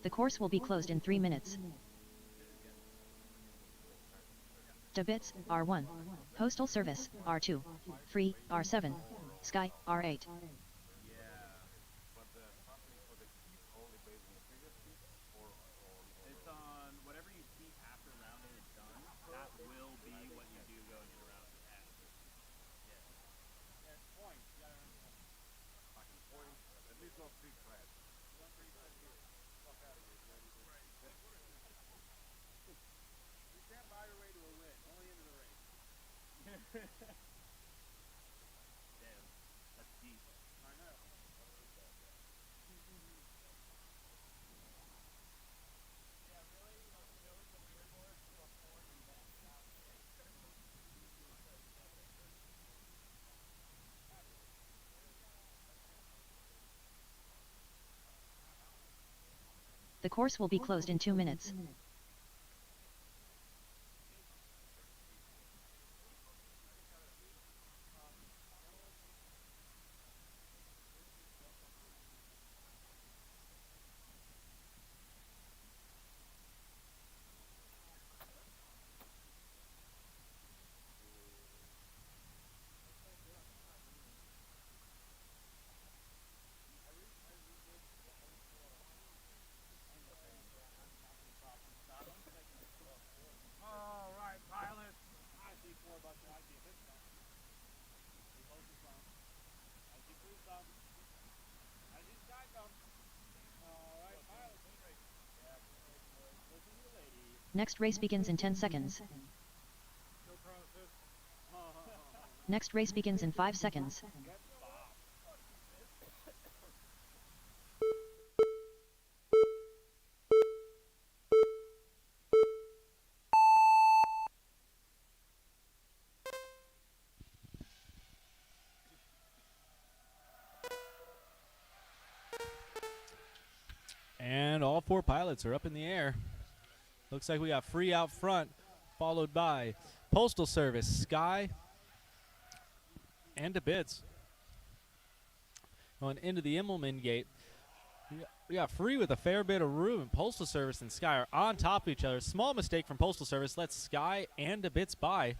The course will be closed in 3 minutes. Debits, R1. Postal Service, R2. Free, R7. Sky, R8. It's on whatever you keep after round 8 is done. That will be what you do going into round 10. Yeah. It's points. You gotta remember that. Fucking points. At least no free crash. One free crash here. Fuck out of here. You can't buy your way to a win. Only into the race. Damn. That's deep. I know. The course will be closed in 2 minutes. Next race begins in 10 seconds. Next race begins in 5 seconds. And all 4 pilots are up in the air. Looks like we got Free out front, followed by Postal Service, Sky, and a Bits. Going into the Immelman gate, we got Free with a fair bit of room, and Postal Service and Sky are on top of each other. Small mistake from Postal Service lets Sky and a Bits by.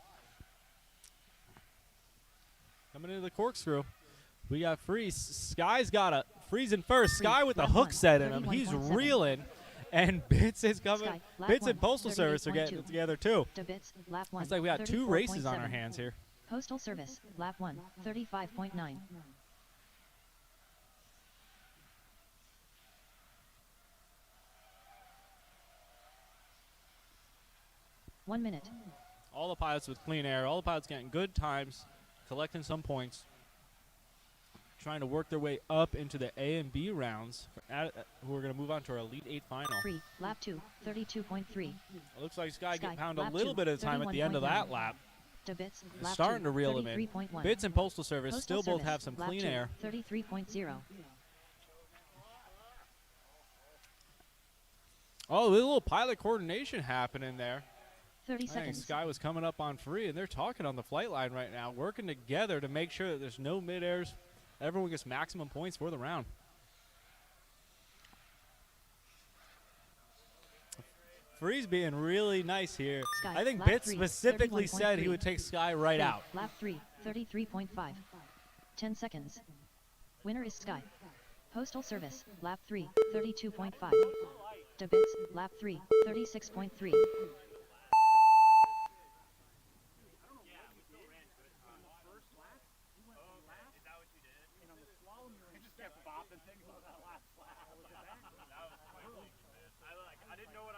Coming into the corkscrew, we got Free. Sky's got a Freeze in first. Sky with the hook set in him. He's reeling, and Bits is coming. Sky, lap Bits one, and Postal Service are getting 38.2. it together too. To Bits, lap 1. Looks like we got 2 races on our 34.7. hands here. Postal Service, lap 1, 35.9. 1 minute. All the pilots with clean air. All the pilots getting good times, collecting some points, trying to work their way up into the A and B rounds. Who are going to move on to our Elite 8 final. Free, lap 2, 32.3. It looks like Sky Sky, getting pounded a lap little two, bit of time at the end of 31.9. that lap. To Bits, It's lap starting 2, to reel him in. 33.1. Bits and Postal Service Postal still both Service, have some lap clean 2, air. 33.0. Oh, a little pilot coordination happening there. 30 I think seconds. Sky was coming up on Free, and they're talking on the flight line right now, working together to make sure that there's no mid-airs. Everyone gets maximum points for the round. Free's being really nice here. Sky, I think lap Bits 3, specifically said he 31.3. would take Sky right Free, out. Lap 3, 33.5. 10 seconds. Winner is Sky. Postal Service, lap 3, 32.5. To Bits, lap 3, 36.3.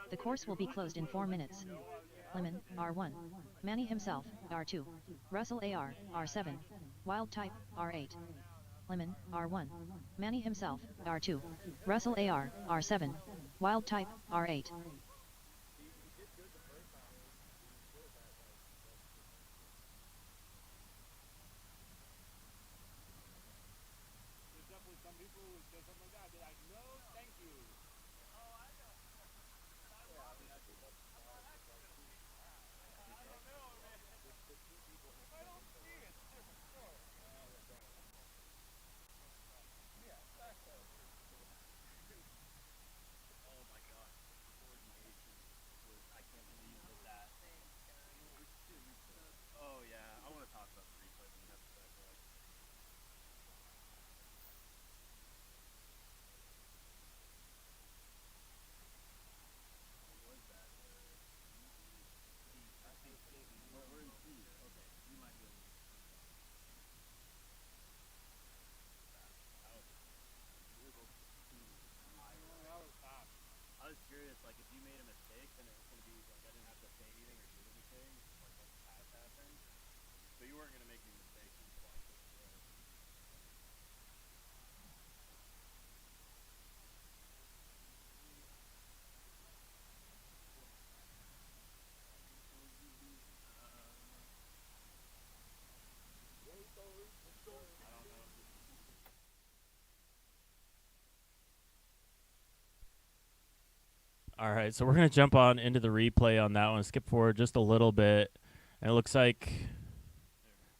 The course will be closed in 4 minutes. Lemon, R1. Manny himself, R2. Russell AR, R7. Wild Type, R8. Lemon, R1. Manny himself, R2. Russell AR, R7. Wild Type, R8. Oh yeah, I want to talk about the replay when we have the back leg. What was that? I think we're in C. Okay, you might be able to. That was we were both C. That was top. I was curious, like if you made a mistake, then it was gonna be like I didn't have to say anything or do anything, just like let the pass happen. But you weren't gonna make any mistakes. You just watched it. All right, so we're going to jump on into the replay on that one, skip forward just a little bit. And it looks like,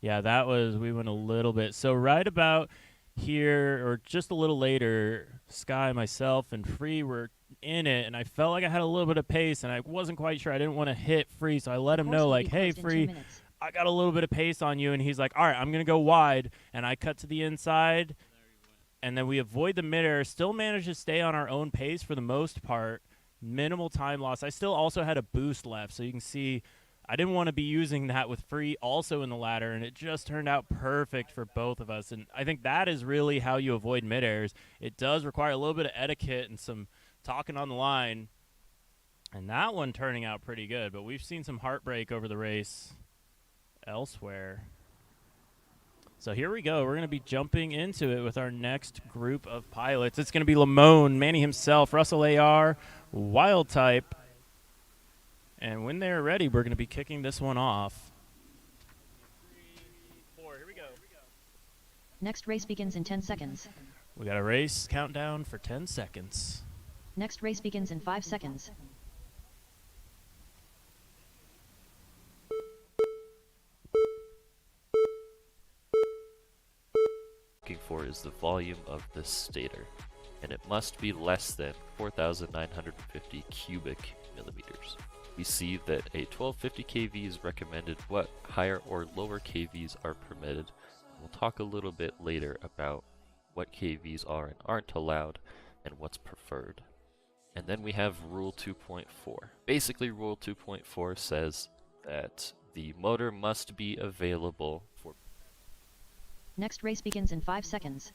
yeah, that was, we went a little bit. So right about here, or just a little later, Sky, myself, and Free were in it, and I felt like I had a little bit of pace, and I wasn't quite sure. I didn't want to hit Free, so I let him know, like, hey, Free, I got a little bit of pace on you. And he's like, all right, I'm going to go wide. And I cut to the inside, and then we avoid the midair, still manage to stay on our own pace for the most part. Minimal time loss. I still also had a boost left, so you can see I didn't want to be using that with Free also in the ladder, and it just turned out perfect for both of us. And I think that is really how you avoid mid-airs. It does require a little bit of etiquette and some talking on the line, And that one turning out pretty good, but we've seen some heartbreak over the race elsewhere. So here we go. We're going to be jumping into it with our next group of pilots. It's going to be Lamone, Manny himself, Russell AR, Wild Type. And when they're ready, we're going to be kicking this one off. 3, 4, here we go. Next race begins in 10 seconds. We got a race countdown for 10 seconds. Next race begins in 5 seconds. Looking for is the volume of the stator, and it must be less than 4,950 cubic millimeters. We see that a 1250 kV is recommended. What higher or lower kVs are permitted? We'll talk a little bit later about what kVs are and aren't allowed and what's preferred. And then we have Rule 2.4. Basically, Rule 2.4 says that the motor must be available for Next race begins in 5 seconds.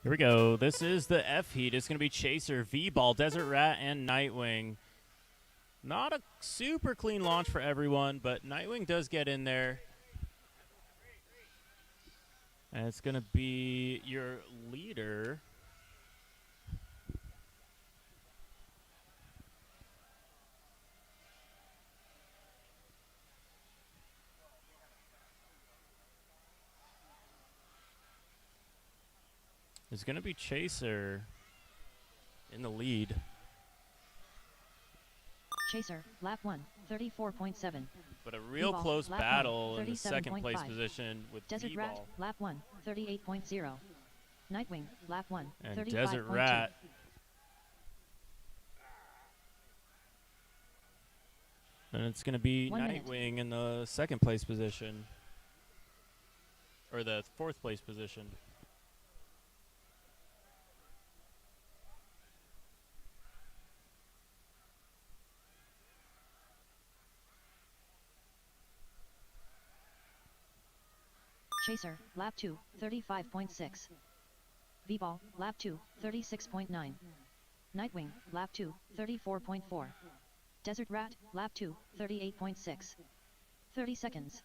Here we go. This is the F heat. It's going to be Chaser, V-Ball, Desert Rat, and Nightwing. Not a super clean launch for everyone, but Nightwing does get in there. And it's going to be your leader. It's going to be Chaser in the lead. Chaser, lap 1, 34.7. But a real V-Ball, close lap battle 1, in the second place 37.5. position with Desert Rat, V-Ball. lap 1, 38.0. Nightwing, lap 1, And 35.2. Desert Rat. And it's going to be 1 minute. Nightwing in the second place position. Or the fourth place position. Chaser, lap 2, 35.6. V-Ball, lap 2, 36.9. Nightwing, lap 2, 34.4. Desert Rat, lap 2, 38.6. 30 seconds.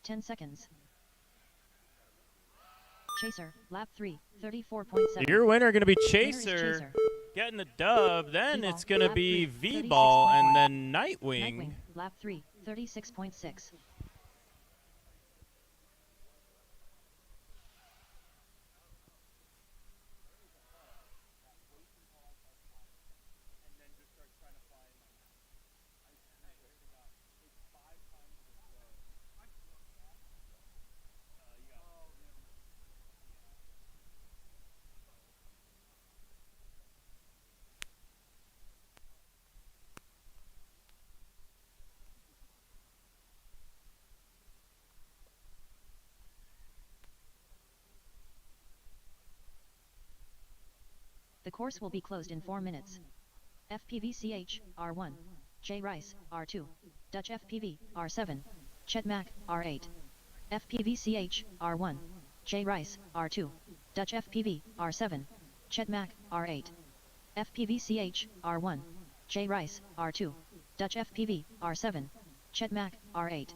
Ten seconds. Chaser, lap 3, 34.7. Your winner going to be Winner is Chaser, Chaser. getting the dub. Then V-Ball, it's going to lap be 3, V-Ball 36.1. and then Nightwing. Nightwing, lap 3, 36.6. The course will be closed in 4 minutes. FPVCH, R1. J Rice, R2. Dutch FPV, R7. Chet Mack, R8. FPVCH, R1. J Rice, R2. Dutch FPV, R7. Chet Mack, R8. FPVCH, R1. J Rice, R2. Dutch FPV, R7. Chet Mack, R8.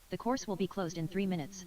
The course will be closed in 3 minutes.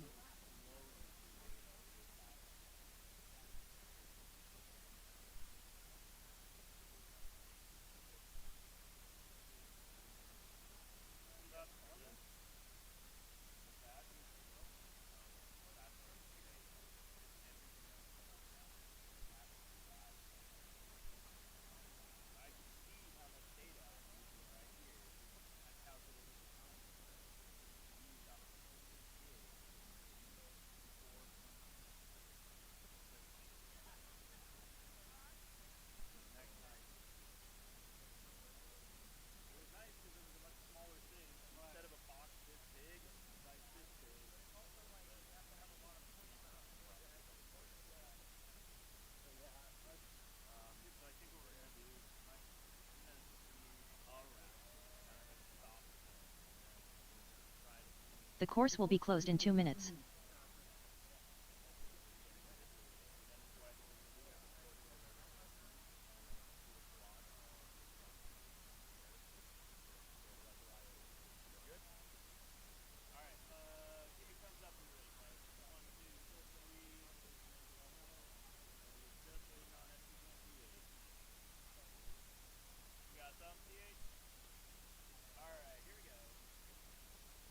course will be closed in 2 minutes.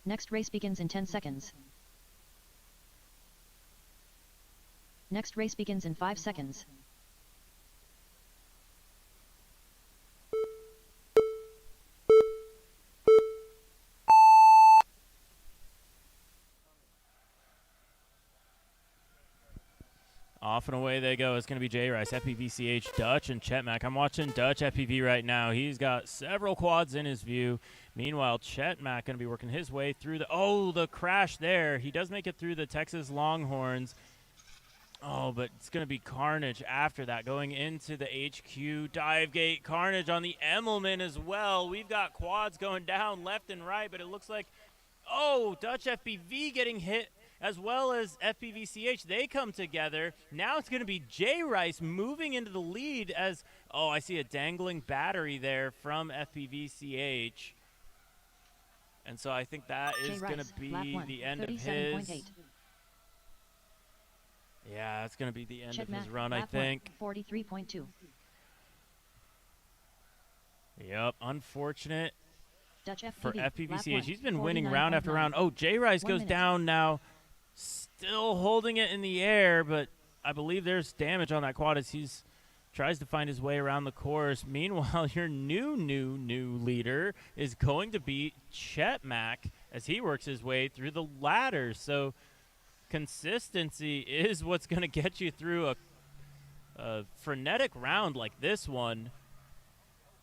Next race begins in 10 seconds. Next race begins in 5 seconds. Off and away they go. It's going to be J Rice, FPVCH, Dutch, and Chetmac. I'm watching Dutch FPV right now. He's got several quads in his view. Meanwhile, Chetmac going to be working his way through the crash there. He does make it through the Texas Longhorns. Oh, but it's going to be carnage after that. Going into the HQ dive gate. Carnage on the Emmelman as well. We've got quads going down left and right, but it looks like, Dutch FPV getting hit as well as FPVCH. They come together. Now it's going to be J Rice moving into the lead as, I see a dangling battery there from FPVCH. And so I think that is going to be the end of his. Yeah, it's going to be the end of his run, I think. 43.2. Yep, unfortunate Dutch FPV, for lap FPVCH. one, He's been winning round after 49.9. round. J Rice 1 goes minute. down now, still holding it in the air, but I believe there's damage on that quad as he's tries to find his way around the course. Meanwhile, your new leader is going to be Chetmac as he works his way through the ladder. So consistency is what's going to get you through a frenetic round like this one.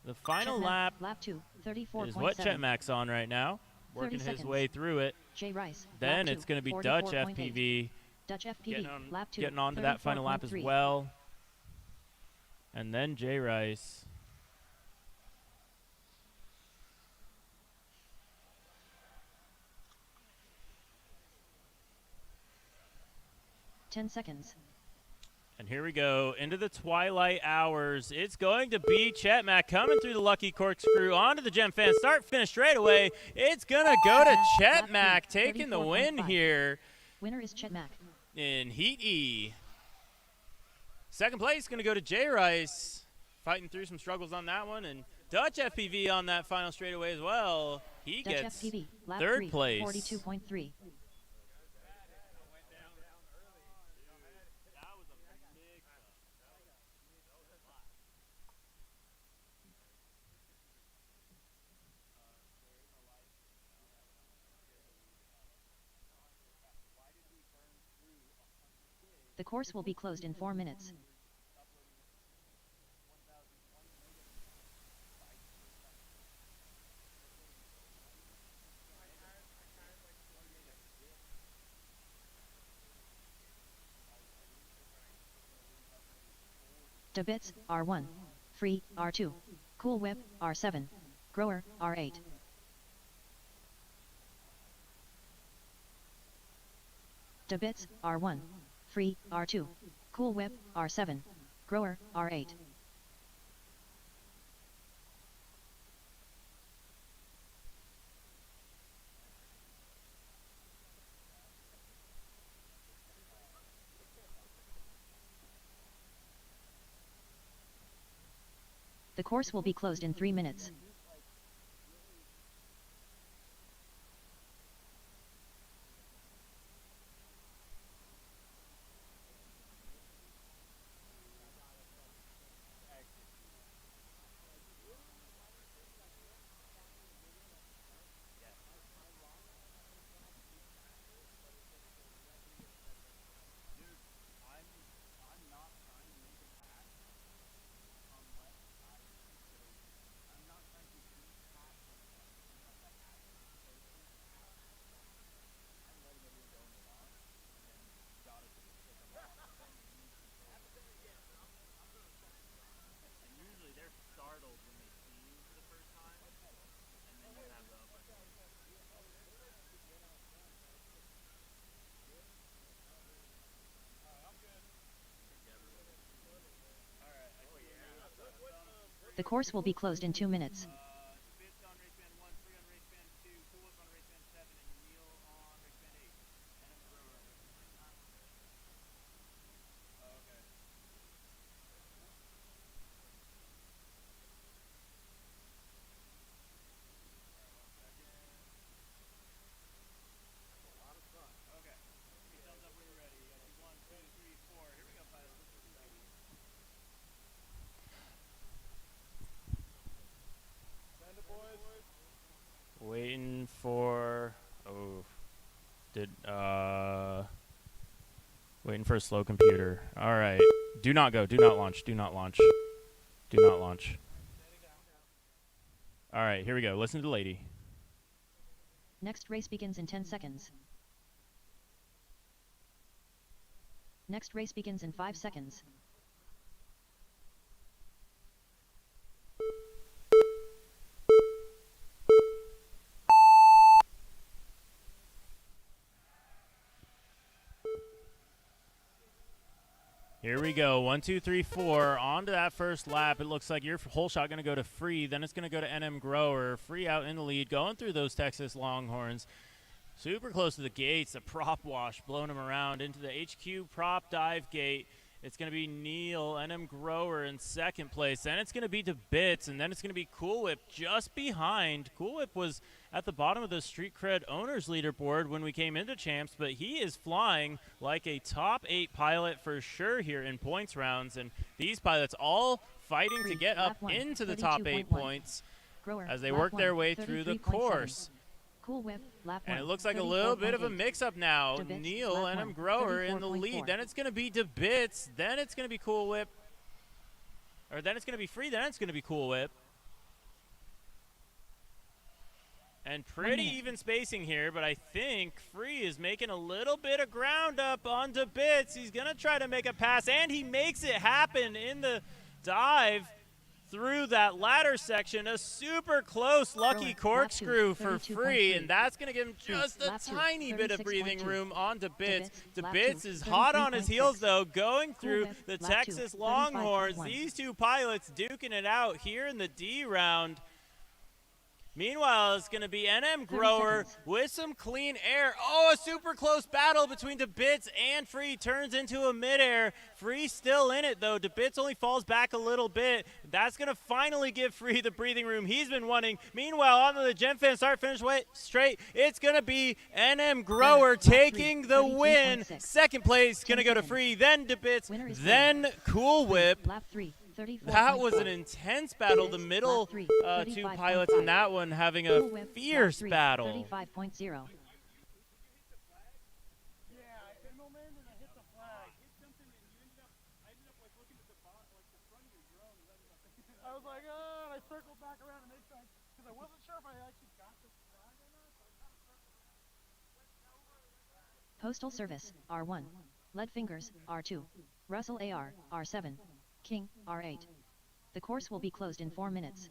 The final Chetmac, lap 2, 34.7. is what Chetmac's on right now, working 30 his seconds. way through it. J Rice, Then lap it's 2, going to be Dutch 44.8. FPV Dutch FPV, lap 2, getting on to that final lap as 34.3. well. And then J Rice. Ten seconds. And here we go into the twilight hours. It's going to be Chetmac coming through the lucky corkscrew onto the Gem Fan start finish straight away. It's going to go to Lap Chetmac three, taking the win 34.5. here Winner is Chetmac. in Heat E. Second place going to go to J Rice, fighting through some struggles on that one, and Dutch FPV on that final straightaway as well. He Dutch gets FPV, lap third 3, place. 42.3. The course will be closed in 4 minutes. Debits, R1. Free, R2. Cool Whip, R7. Grower, R8. Debits, R1. Free, R2. Cool Whip, R7. Grower, R8. The course will be closed in 3 minutes. The course will be closed in 2 minutes. Bits on race band 1, Free on race band 2, Cool Whip on race band 7, and Neil on race band 8. And I'm Grower. Okay. Okay. Give me thumbs up when you're ready. You gotta do 1, 2, 3, 4. Here we go, pilots. This is ready. Send it, boys. Waiting for. Oh. Waiting for a slow computer. All right. Do not go. Do not launch. Do not launch. Do not launch. All right. Here we go. Listen to the lady. Next race begins in 10 seconds. Next race begins in 5 seconds. Here we go. 1, 2, 3, 4. On to that first lap. It looks like your whole shot going to go to Free. Then it's going to go to NM Grower. Free out in the lead, going through those Texas Longhorns. Super close to the gates. A prop wash blowing him around into the HQ prop dive gate. It's going to be Neil, NM Grower in second place. Then it's going to be DeBits, and then it's going to be Cool Whip just behind. Cool Whip was at the bottom of the Street Cred Owners leaderboard when we came into Champs, but he is flying like a top 8 pilot for sure here in points rounds. And these pilots all fighting to get up into the top 8 points Grower, as they lap work their 1, way through the 33.7. course. Cool Whip, lap 1. And it looks like a little bit of a mix-up now. DeBits, Neil lap and 1, Grower in the 34.4. lead. Then it's going to be DeBits. Then it's going to be Cool Whip. Or then it's going to be Free. Then it's going to be Cool Whip. And pretty even spacing here, but I think Free is making a little bit of ground up on DeBits. He's going to try to make a pass, and he makes it happen in the dive through that ladder section. A super close lucky Grower, lap 2, corkscrew for 32.3. Free, and that's going to give him just a lap 2, tiny bit of breathing 36.2. room on DeBits. DeBits, lap DeBits 2, is hot on his heels, 33.6. though, going through Whip, the lap 2, Texas Longhorns. 35.1. These two pilots duking it out here in the D round. Meanwhile, it's going to be NM Grower seconds. with some clean air. Oh, a super close battle between DeBits and Free turns into a midair. Free still in it, though. DeBits only falls back a little bit. That's going to finally give Free the breathing room he's been wanting. Meanwhile, on the GemFan start-finish straight, it's going to be NM Grower lap 3, taking the win. 32.6. Second place going to go to seconds. Free, then DeBits, Winner is then Cool Whip. Lap 3, 34.4. That was an intense battle. The middle Lap 3, two 35.5. pilots in that one having a Cool Whip, lap fierce 3, battle. 35.0. Yeah, I momentum and I hit the flag. Hit something and you I ended up like looking at the bottom, like the front of your drone. And I was like, oh, and I circled back around to make sure, because I wasn't sure if I actually got the flag or not. So I kind of circled. Postal Service, R1. Lead Fingers, R2. Russell AR, R7. King, R8. The course will be closed in 4 minutes.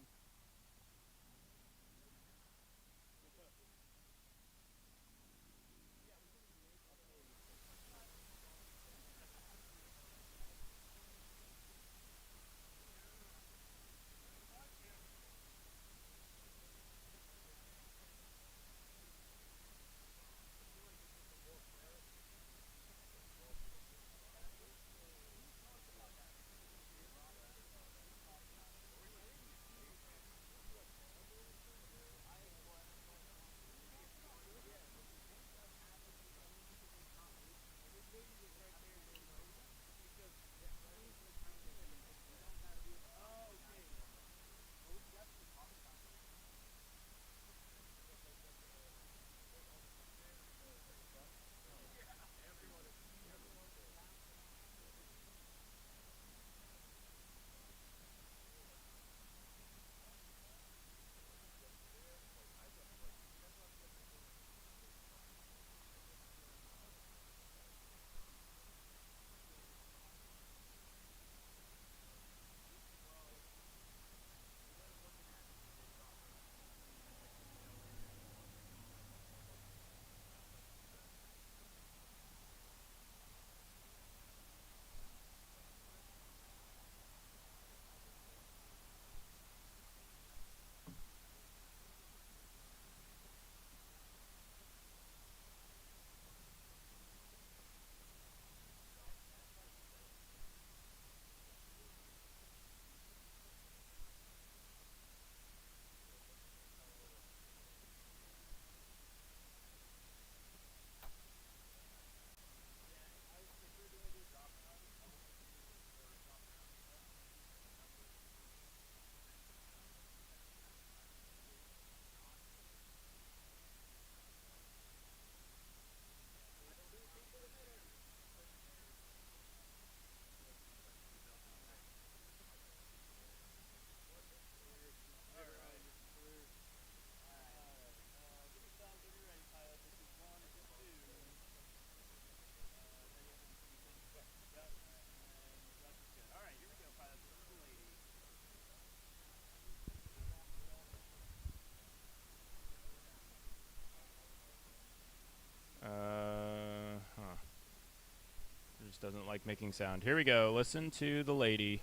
Just doesn't like making sound. Here we go. Listen to the lady.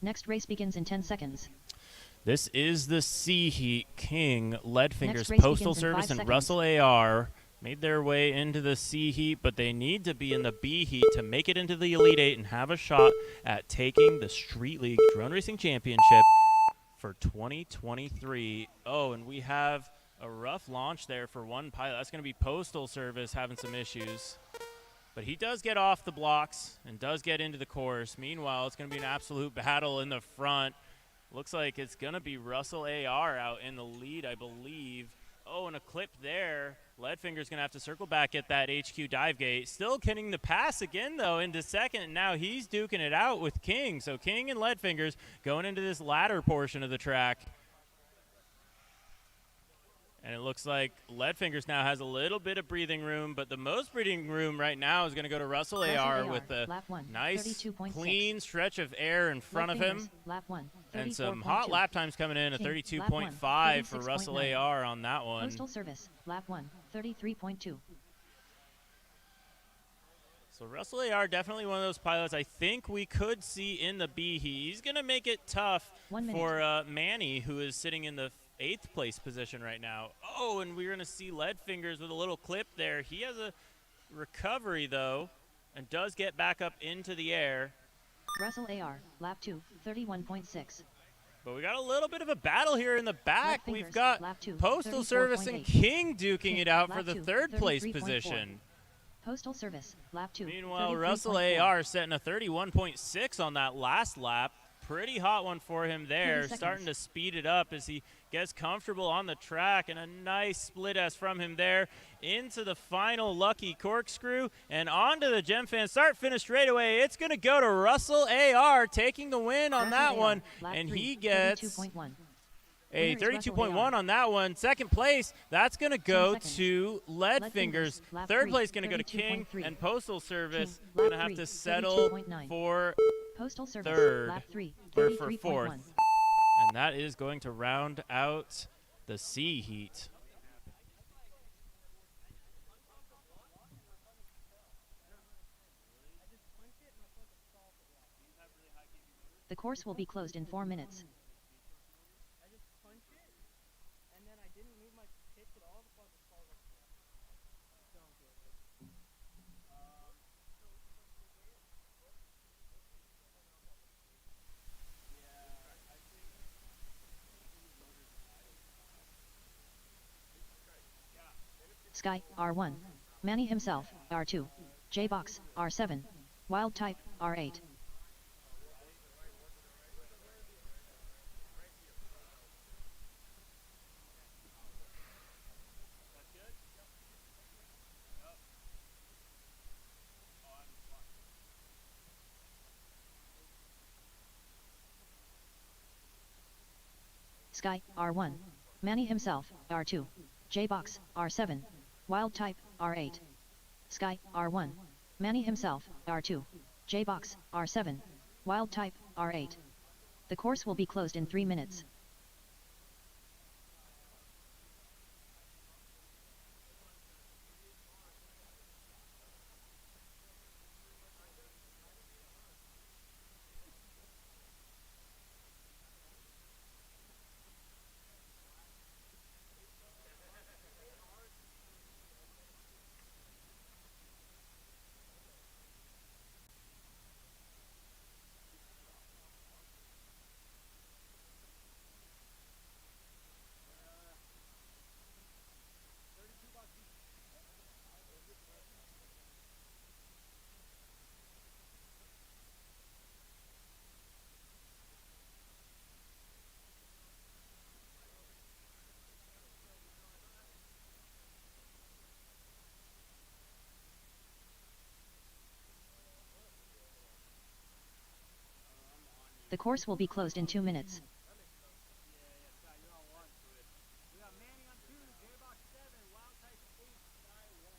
Next race begins in 10 seconds. This is the C Heat. King, Leadfingers, race Postal begins in Service, 5 and seconds. Russell AR made their way into the C Heat, but they need to be in the B Heat to make it into the Elite Eight and have a shot at taking the Street League Drone Racing Championship for 2023. Oh, and we have a rough launch there for one pilot. That's going to be Postal Service having some issues. But he does get off the blocks and does get into the course. Meanwhile, it's going to be an absolute battle in the front. Looks like it's going to be Russell AR out in the lead, I believe. Oh, and a clip there. Leadfinger's going to have to circle back at that HQ dive gate. Still getting the pass again, though, into second. And now he's duking it out with King. So King and Leadfingers going into this latter portion of the track. And it looks like Leadfingers now has a little bit of breathing room, but the most breathing room right now is going to go to Russell AR with a lap 1, nice, 32.6. clean stretch of air in front of him. Lap 1, And some hot 34.2. lap times coming in, a King, 32.5 for 36.9. Russell AR on that one. Postal Service, lap 1, 33.2. So Russell AR definitely one of those pilots I think we could see in the B. He's going to make it tough 1 minute. for Manny, who is sitting in the 8th place position right now. Oh, and we're going to see Leadfingers with a little clip there. He has a recovery, though, and does get back up into the air. Russell AR, lap 2, 31.6. But we got a little bit of a battle here in the back. Leadfingers, We've got lap 2, Postal Service and 34.8. King duking King, it out for lap the 2, 3rd place 33.4. position. Postal Service, lap 2, Meanwhile, 33.4. Russell AR setting a 31.6 on that last lap. Pretty hot one for him there. 30 Starting to seconds. speed it up as he gets comfortable on the track. And a nice split S from him there into the final lucky corkscrew. And onto the Gem Fan start-finish straightaway. It's going to go to Russell AR taking the win on Russell that AR, one. lap And 3, he gets 32.1. a Winner is Russell 32.1 AR. on that one. Second place, that's going to go seconds. to Leadfingers. Leadfingers, lap 3rd 3, place going to go to King. 32.3. And Postal Service King, going to lap have 3, to settle 32.9. for Postal Service, third lap 3, for 33.1. 4th. And that is going to round out the C Heat. The course will be closed in 4 minutes. I just punch it, and then I didn't move my pitch at all before the ball goes. Don't do it. Sky, R1. Manny himself, R2. J-Box, R7. Wild Type, R8. Sky, R1. Manny himself, R2. J-Box, R7. Wild Type, R8. Sky, R1. Manny himself, R2. J-Box, R7. Wild Type, R8. The course will be closed in 3 minutes. The course will be closed in 2 minutes. We got Manny on 2, J-Box 7, Wild Type 8, Sky 1.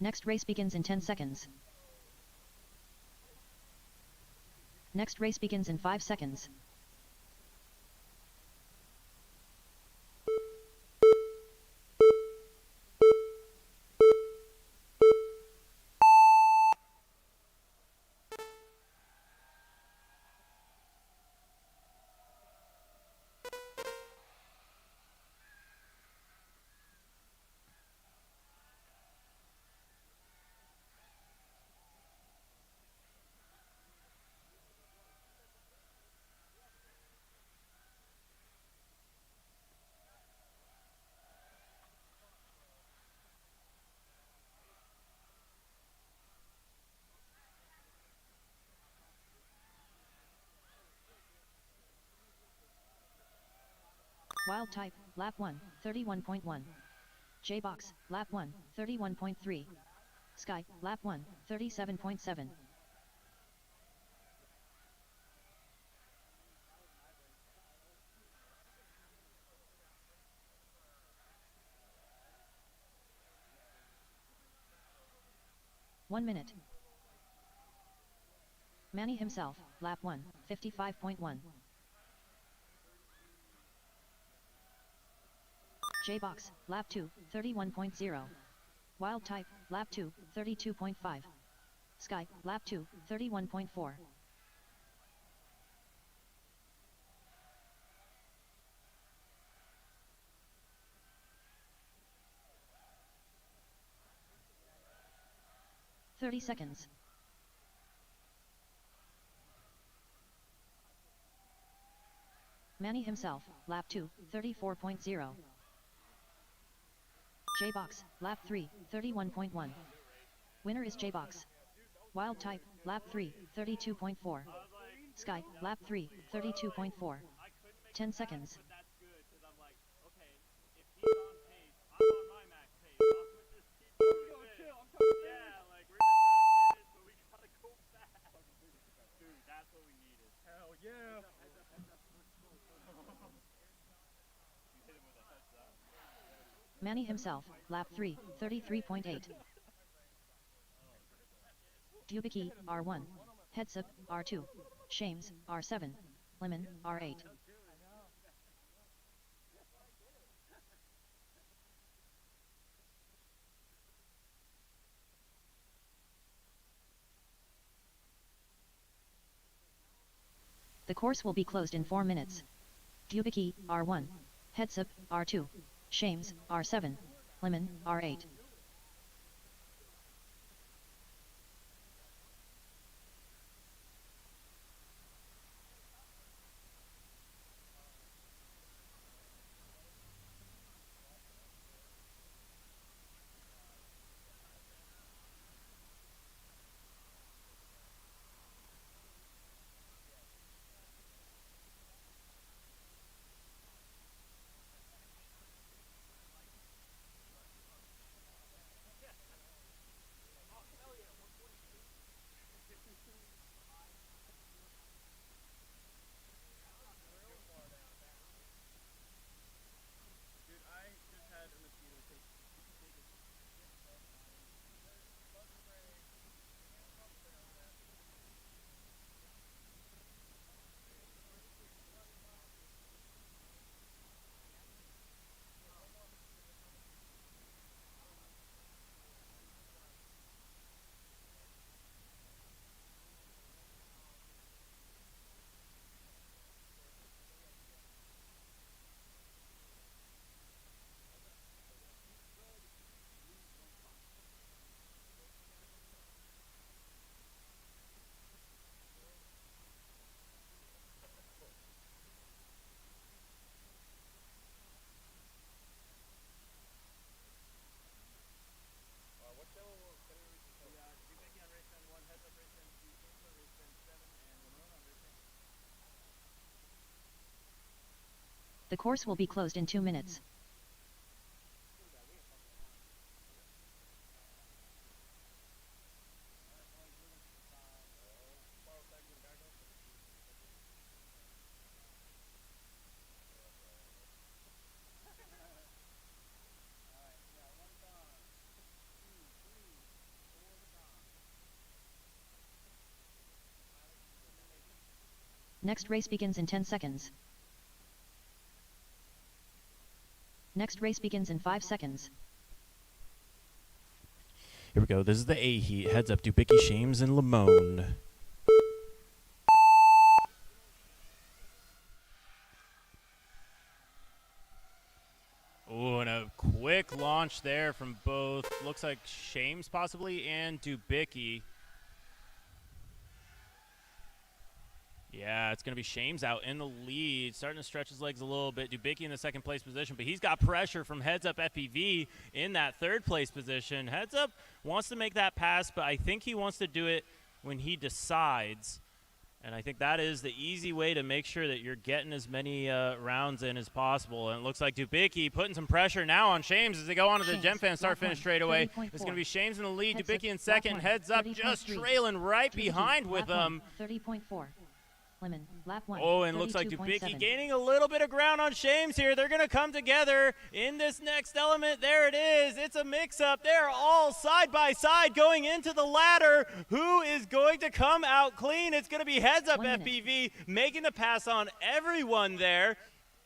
Next race begins in 10 seconds. Next race begins in 5 seconds. Wild type, lap 1, 31.1. J-Box, lap 1, 31.3. Sky, lap 1, 37.7. One minute. Manny himself, lap 1, 55.1. J-Box, lap 2, 31.0. Wild type, lap 2, 32.5. Sky, lap 2, 31.4. "30 seconds. Manny himself, lap 2, 34.0. J-Box, lap 3, 31.1. Winner is J-Box. Wild type, lap 3, 32.4. Sky, lap 3, 32.4. 10 seconds. But that's good because I'm like, okay, if he's on pace, I'm on my max pace. I'm just keep going. Chill. I'm trying to finish. Yeah, like we're just trying to finish, but we gotta go fast. Dude, that's what we needed. Hell yeah. You hit him with a heads up. Manny himself, lap 3, 33.8. Dubicki, R1. Headsup, R2. Shames, R7. Lemon, R8. The course will be closed in 4 minutes. Dubicki, R1. Headsup, R2. Shames, R7. Lemon, R8. Dude, I just had a mosquito take The course will be closed in 2 minutes. Next race begins in 10 seconds. Next race begins in 5 seconds. Here we go. This is the A heat. Heads up, Dubicki, Shames, and Lamone. Ooh, and a quick launch there from both. Looks like Shames possibly and Dubicki. Yeah, it's going to be Shames out in the lead, starting to stretch his legs a little bit. Dubicki in the second place position, but he's got pressure from Heads Up FPV in that third place position. Heads Up wants to make that pass, but I think he wants to do it when he decides. And I think that is the easy way to make sure that you're getting as many rounds in as possible. And it looks like Dubicki putting some pressure now on Shames as they go on to the Shames, Gem Fan start lap finish one, straight away. 30.4. It's going to be Shames in the lead, Heads Dubicki up, in second, lap one, Heads Up just 30.3. trailing right Dubicki, behind with lap them. 30.4. Lemon, lap 1. Oh, and looks like 32.7. Dubicki gaining a little bit of ground on Shames here. They're going to come together in this next element. There it is. It's a mix-up. They're all side by side going into the ladder. Who is going to come out clean? It's going to be Heads Up 1 minute. FPV making the pass on everyone there,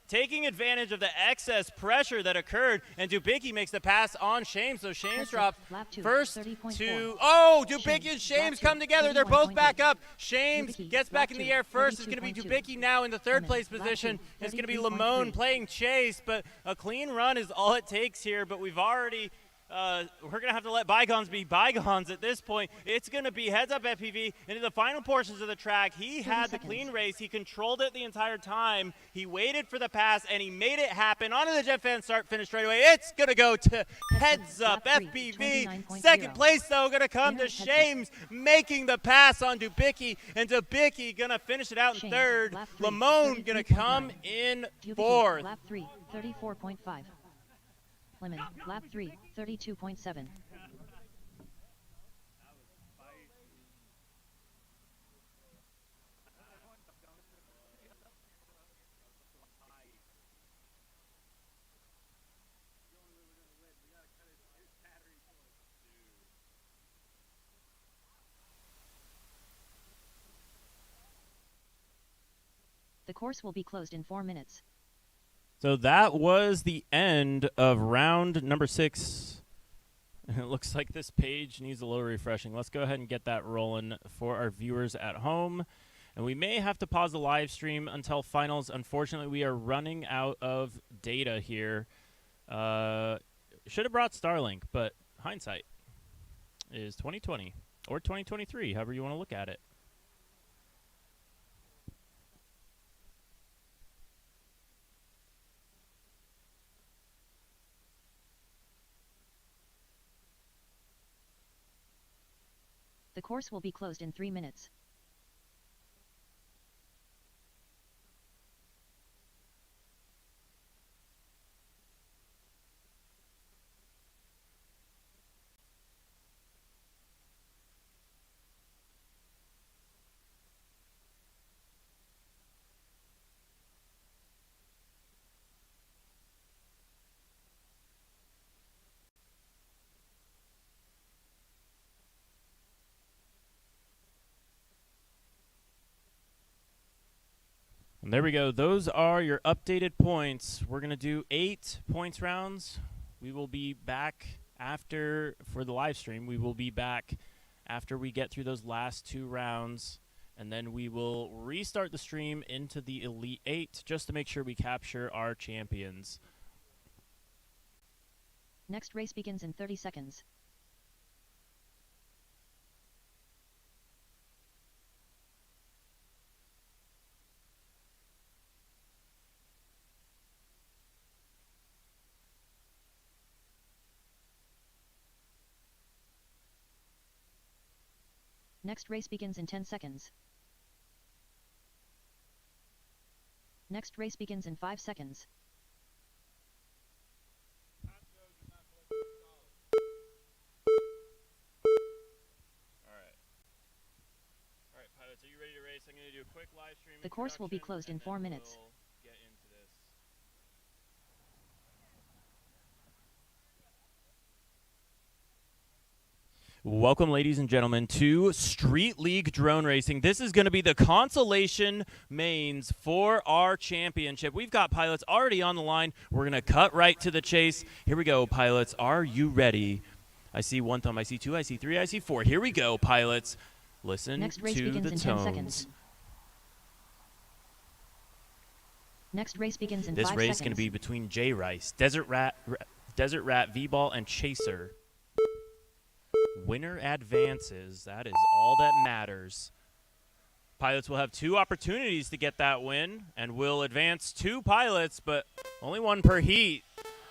taking advantage of the excess pressure that occurred, and Dubicki makes the pass on Shames. So Shames Heads up, drops lap 2, first 30.4. to, oh, Dubicki Shames, and Shames lap come 2, together. They're both 31.8. back up. Shames Dubicki, gets back lap in the 2, air first. It's going to be 32.2. Dubicki now in the third Lemon, place lap position. 2, It's going to be 33.3. Lamone playing chase, but a clean run is all it takes here. But we've already, we're going to have to let bygones be bygones at this point. It's going to be Heads Up FPV into the final portions of the track. He 30 had the seconds. clean race. He controlled it the entire time. He waited for the pass, and he made it happen. Onto the Jet Fan start finish straight away. It's going to go to Heads Up lap 3, FPV. 29.0. Second place, though, going to come to Winners, Heads Up. Shames, making the pass on Dubicki, and Dubicki going to finish it out in Shames, third. lap 3, Lamone going to 33.9. come in Dubicki, fourth. lap 3, 34.5. Lemon, lap 3, 32.7. The course will be closed in 4 minutes. So that was the end of round number 6. It looks like this page needs a little refreshing. Let's go ahead and get that rolling for our viewers at home. And we may have to pause the live stream until finals. Unfortunately, we are running out of data here. Should have brought Starlink, but hindsight is 2020 or 2023, however you want to look at it. The course will be closed in 3 minutes. And there we go. Those are your updated points. We're going to do 8 points rounds. We will be back after, for the live stream, we will be back after we get through those last 2 rounds. And then we will restart the stream into the Elite 8 just to make sure we capture our champions. Next race begins in 30 seconds. Next race begins in 10 seconds. Next race begins in 5 seconds. All right, pilots, are you ready to race? I'm going to do a quick live stream. The course will be introduction, closed in and 4 then minutes. we'll get into this. Welcome, ladies and gentlemen, to Street League Drone Racing. This is going to be the Consolation mains for our championship. We've got pilots already on the line. We're going to cut right to the chase. Here we go, pilots. Are you ready? I see one thumb, I see two, I see three, I see four. Here we go, pilots. Listen Next race to begins the in 10 tones. seconds. Next race begins in This 5 race seconds. is going to be between J Rice, Desert Rat, V-Ball, and Chaser. Winner advances. That is all that matters. Pilots will have 2 opportunities to get that win, and will advance 2 pilots, but only 1 per heat.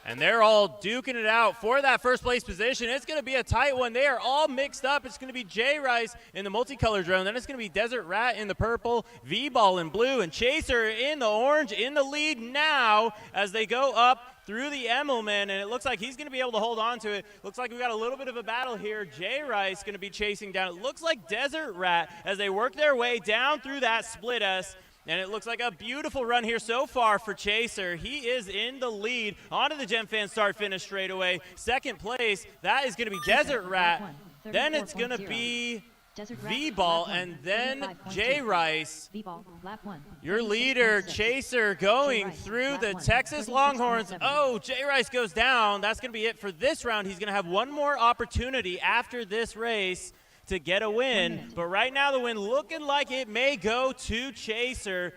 And they're all duking it out for that first place position. It's going to be a tight one. They are all mixed up. It's going to be J Rice in the multicolored drone. Then it's going to be Desert Rat in the purple, V-Ball in blue, and Chaser in the orange in the lead now as they go up through the Emmelman, and it looks like he's going to be able to hold on to it. Looks like we've got a little bit of a battle here. J Rice going to be chasing down. It looks like Desert Rat as they work their way down through that split S. And it looks like a beautiful run here so far for Chaser. He is in the lead onto the Gem Fan start finish straightaway. Second place, that is going to be Desert Rat. Then it's going to be V-Ball, and then J Rice. Your leader, Chaser, going through the Texas Longhorns. Oh, J Rice goes down. That's going to be it for this round. He's going to have one more opportunity after this race to get a win, but right now the win looking like it may go to Chaser.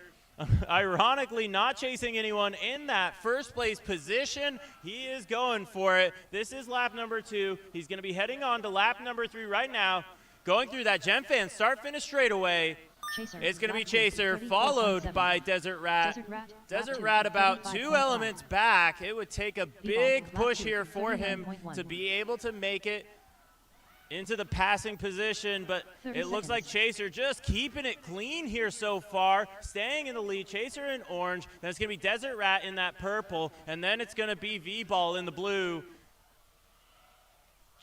Ironically, not chasing anyone in that first place position. He is going for it. This is lap number 2. He's going to be heading on to lap number 3 right now. Going through that Gem Fan start finish straightaway. It's going to be Chaser, followed by Desert Rat. Desert Rat about 2 elements back. It would take a big push here for him to be able to make it into the passing position, but it looks like Chaser just keeping it clean here so far, staying in the lead. Chaser in orange, then it's going to be Desert Rat in that purple, and then it's going to be V-Ball in the blue.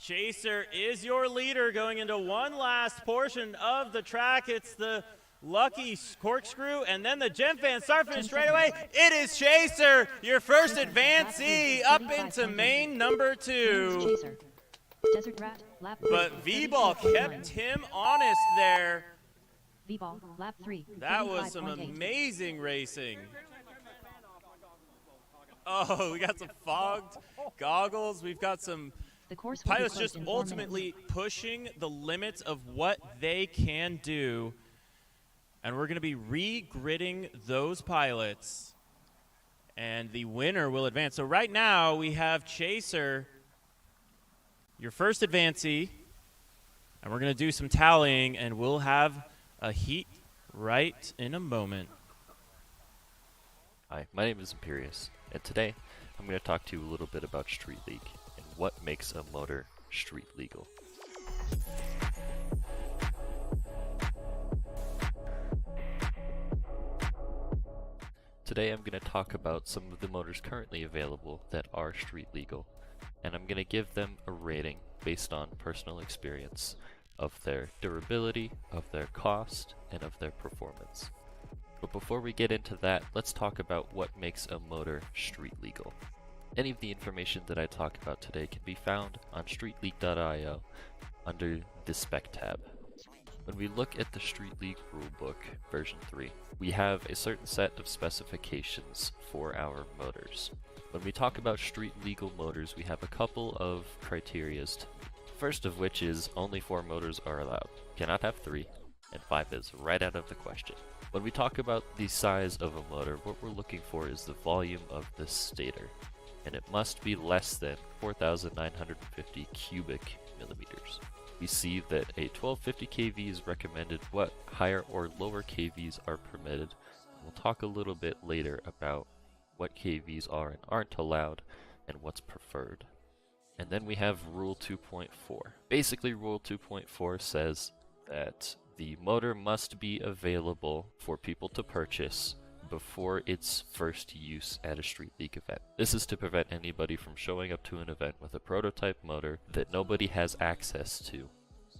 Chaser is your leader going into one last portion of the track. It's the lucky corkscrew, and then the Gem Fan start finish straight away. It is Chaser, your first advancee up into main number 2. Desert Rat, lap But V-Ball kept him honest there. V-Ball, lap 3. That was some 35.8. amazing racing. Oh, we got some fogged goggles. We've got some The course will be pilots closed just in 4 minutes. ultimately pushing the limits of what they can do. And we're going to be re-gridding those pilots. And the winner will advance. So right now we have Chaser, your first advancee, and we're going to do some tallying, and we'll have a heat right in a moment. Hi, my name is Imperius, and today I'm going to talk to you a little bit about Street League and what makes a motor street legal. Today I'm going to talk about some of the motors currently available that are street legal, and I'm going to give them a rating based on personal experience of their durability, of their cost, and of their performance. But before we get into that, let's talk about what makes a motor street legal. Any of the information that I talk about today can be found on streetleague.io under the Spec tab. When we look at the Street League Rulebook version 3, we have a certain set of specifications for our motors. When we talk about street legal motors, we have a couple of criterias to meet. First of which is only 4 motors are allowed. Cannot have 3, and 5 is right out of the question. When we talk about the size of a motor, what we're looking for is the volume of the stator, and it must be less than 4,950 cubic millimeters. We see that a 1250 kV is recommended. What higher or lower kVs are permitted. We'll talk a little bit later about what kVs are and aren't allowed and what's preferred. And then we have Rule 2.4. Basically, Rule 2.4 says that the motor must be available for people to purchase before its first use at a Street League event. This is to prevent anybody from showing up to an event with a prototype motor that nobody has access to.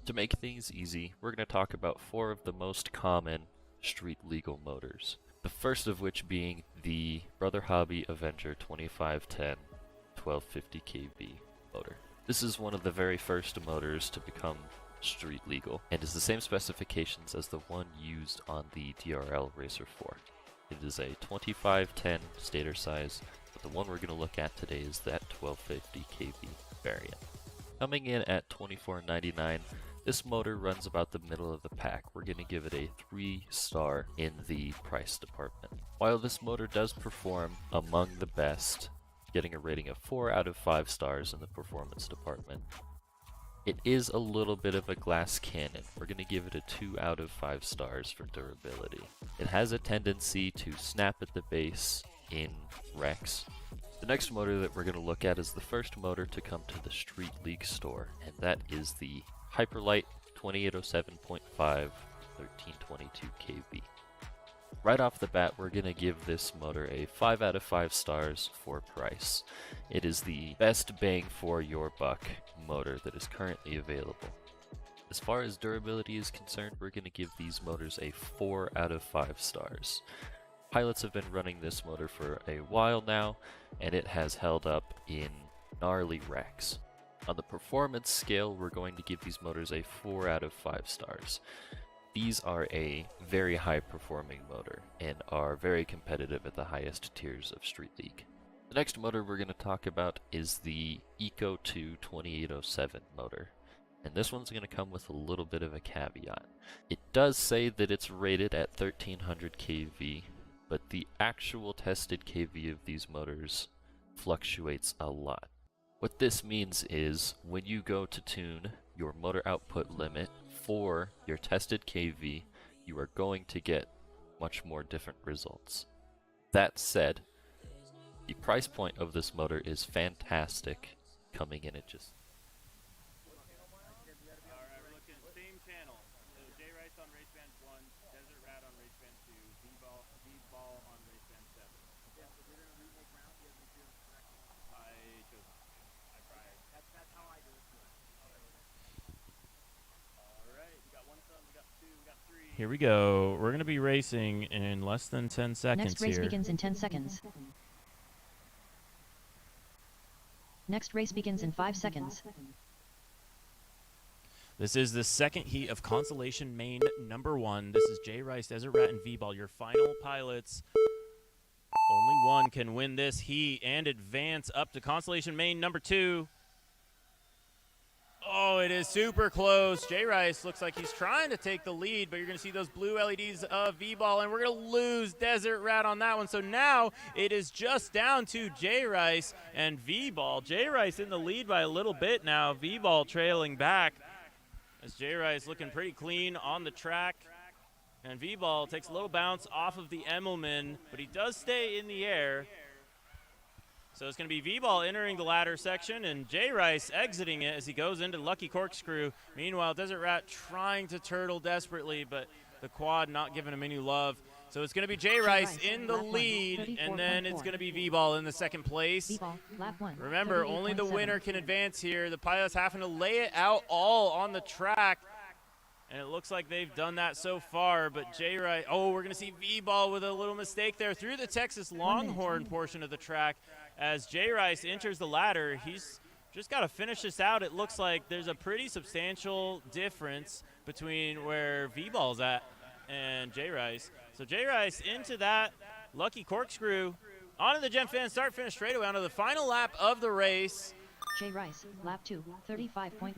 To make things easy, we're going to talk about 4 of the most common street legal motors. The first of which being the Brother Hobby Avenger 2510 1250 kV motor. This is one of the very first motors to become street legal, and is the same specifications as the one used on the DRL Racer 4. It is a 2510 stator size, but the one we're going to look at today is that 1250 kV variant. Coming in at $24.99, this motor runs about the middle of the pack. We're going to give it a 3-star in the price department. While this motor does perform among the best, getting a rating of 4 out of 5 stars in the performance department, it is a little bit of a glass cannon. We're going to give it a 2 out of 5 stars for durability. It has a tendency to snap at the base in wrecks. The next motor that we're going to look at is the first motor to come to the Street League store, and that is the Hyperlight 2807.5 1322 kV. Right off the bat, we're going to give this motor a 5 out of 5 stars for price. It is the best bang for your buck motor that is currently available. As far as durability is concerned, we're going to give these motors a 4 out of 5 stars. Pilots have been running this motor for a while now, and it has held up in gnarly wrecks. On the performance scale, we're going to give these motors a 4 out of 5 stars. These are a very high performing motor and are very competitive at the highest tiers of Street League. The next motor we're going to talk about is the Eco 2 2807 motor, and this one's going to come with a little bit of a caveat. It does say that it's rated at 1300 kV, but the actual tested kV of these motors fluctuates a lot. What this means is when you go to tune your motor output limit for your tested kV, you are going to get much more different results. That said, the price point of this motor is fantastic, coming in at just... Alright, we're looking same channel. So J Rice on race band 1, Desert Rat on race band 2, V-Ball on race band 7. Yeah, so we're gonna remake rounds. You have to do it correctly. I chose not to. I tried. That's how I do it too. Alright, we got one son, we got two, we got three. Here we go. We're going to be racing in less than 10 seconds Next race here. begins in 10 seconds. Next race begins in 5 seconds. This is the second heat of Consolation Main number 1. This is J Rice, Desert Rat, and V-Ball, your final pilots. Only one can win this heat and advance up to Consolation Main number 2. Oh, it is super close. J Rice looks like he's trying to take the lead, but you're going to see those blue LEDs of V-Ball, and we're going to lose Desert Rat on that one. So now it is just down to J Rice and V-Ball. J Rice in the lead by a little bit now. V-Ball trailing back as J Rice looking pretty clean on the track. And V-Ball takes a little bounce off of the Emmelman, but he does stay in the air. So it's going to be V-Ball entering the ladder section and J Rice exiting it as he goes into Lucky Corkscrew. Meanwhile, Desert Rat trying to turtle desperately, but the quad not giving him any love. So it's going to be J Rice in the lead, and then it's going to be V-Ball in the second place. V-Ball, lap 1. Remember, only the 38.7. winner can advance here. The pilots having to lay it out all on the track. And it looks like they've done that so far, but J Rice, oh, we're going to see V-Ball with a little mistake there through the Texas Longhorn portion of the track. As J Rice enters the ladder, he's just got to finish this out. It looks like there's a pretty substantial difference between where V-Ball's at and J Rice. So J Rice into that Lucky Corkscrew, onto the Gem Fan start finish straightaway onto the final lap of the race. J Rice, lap 2, 35.9.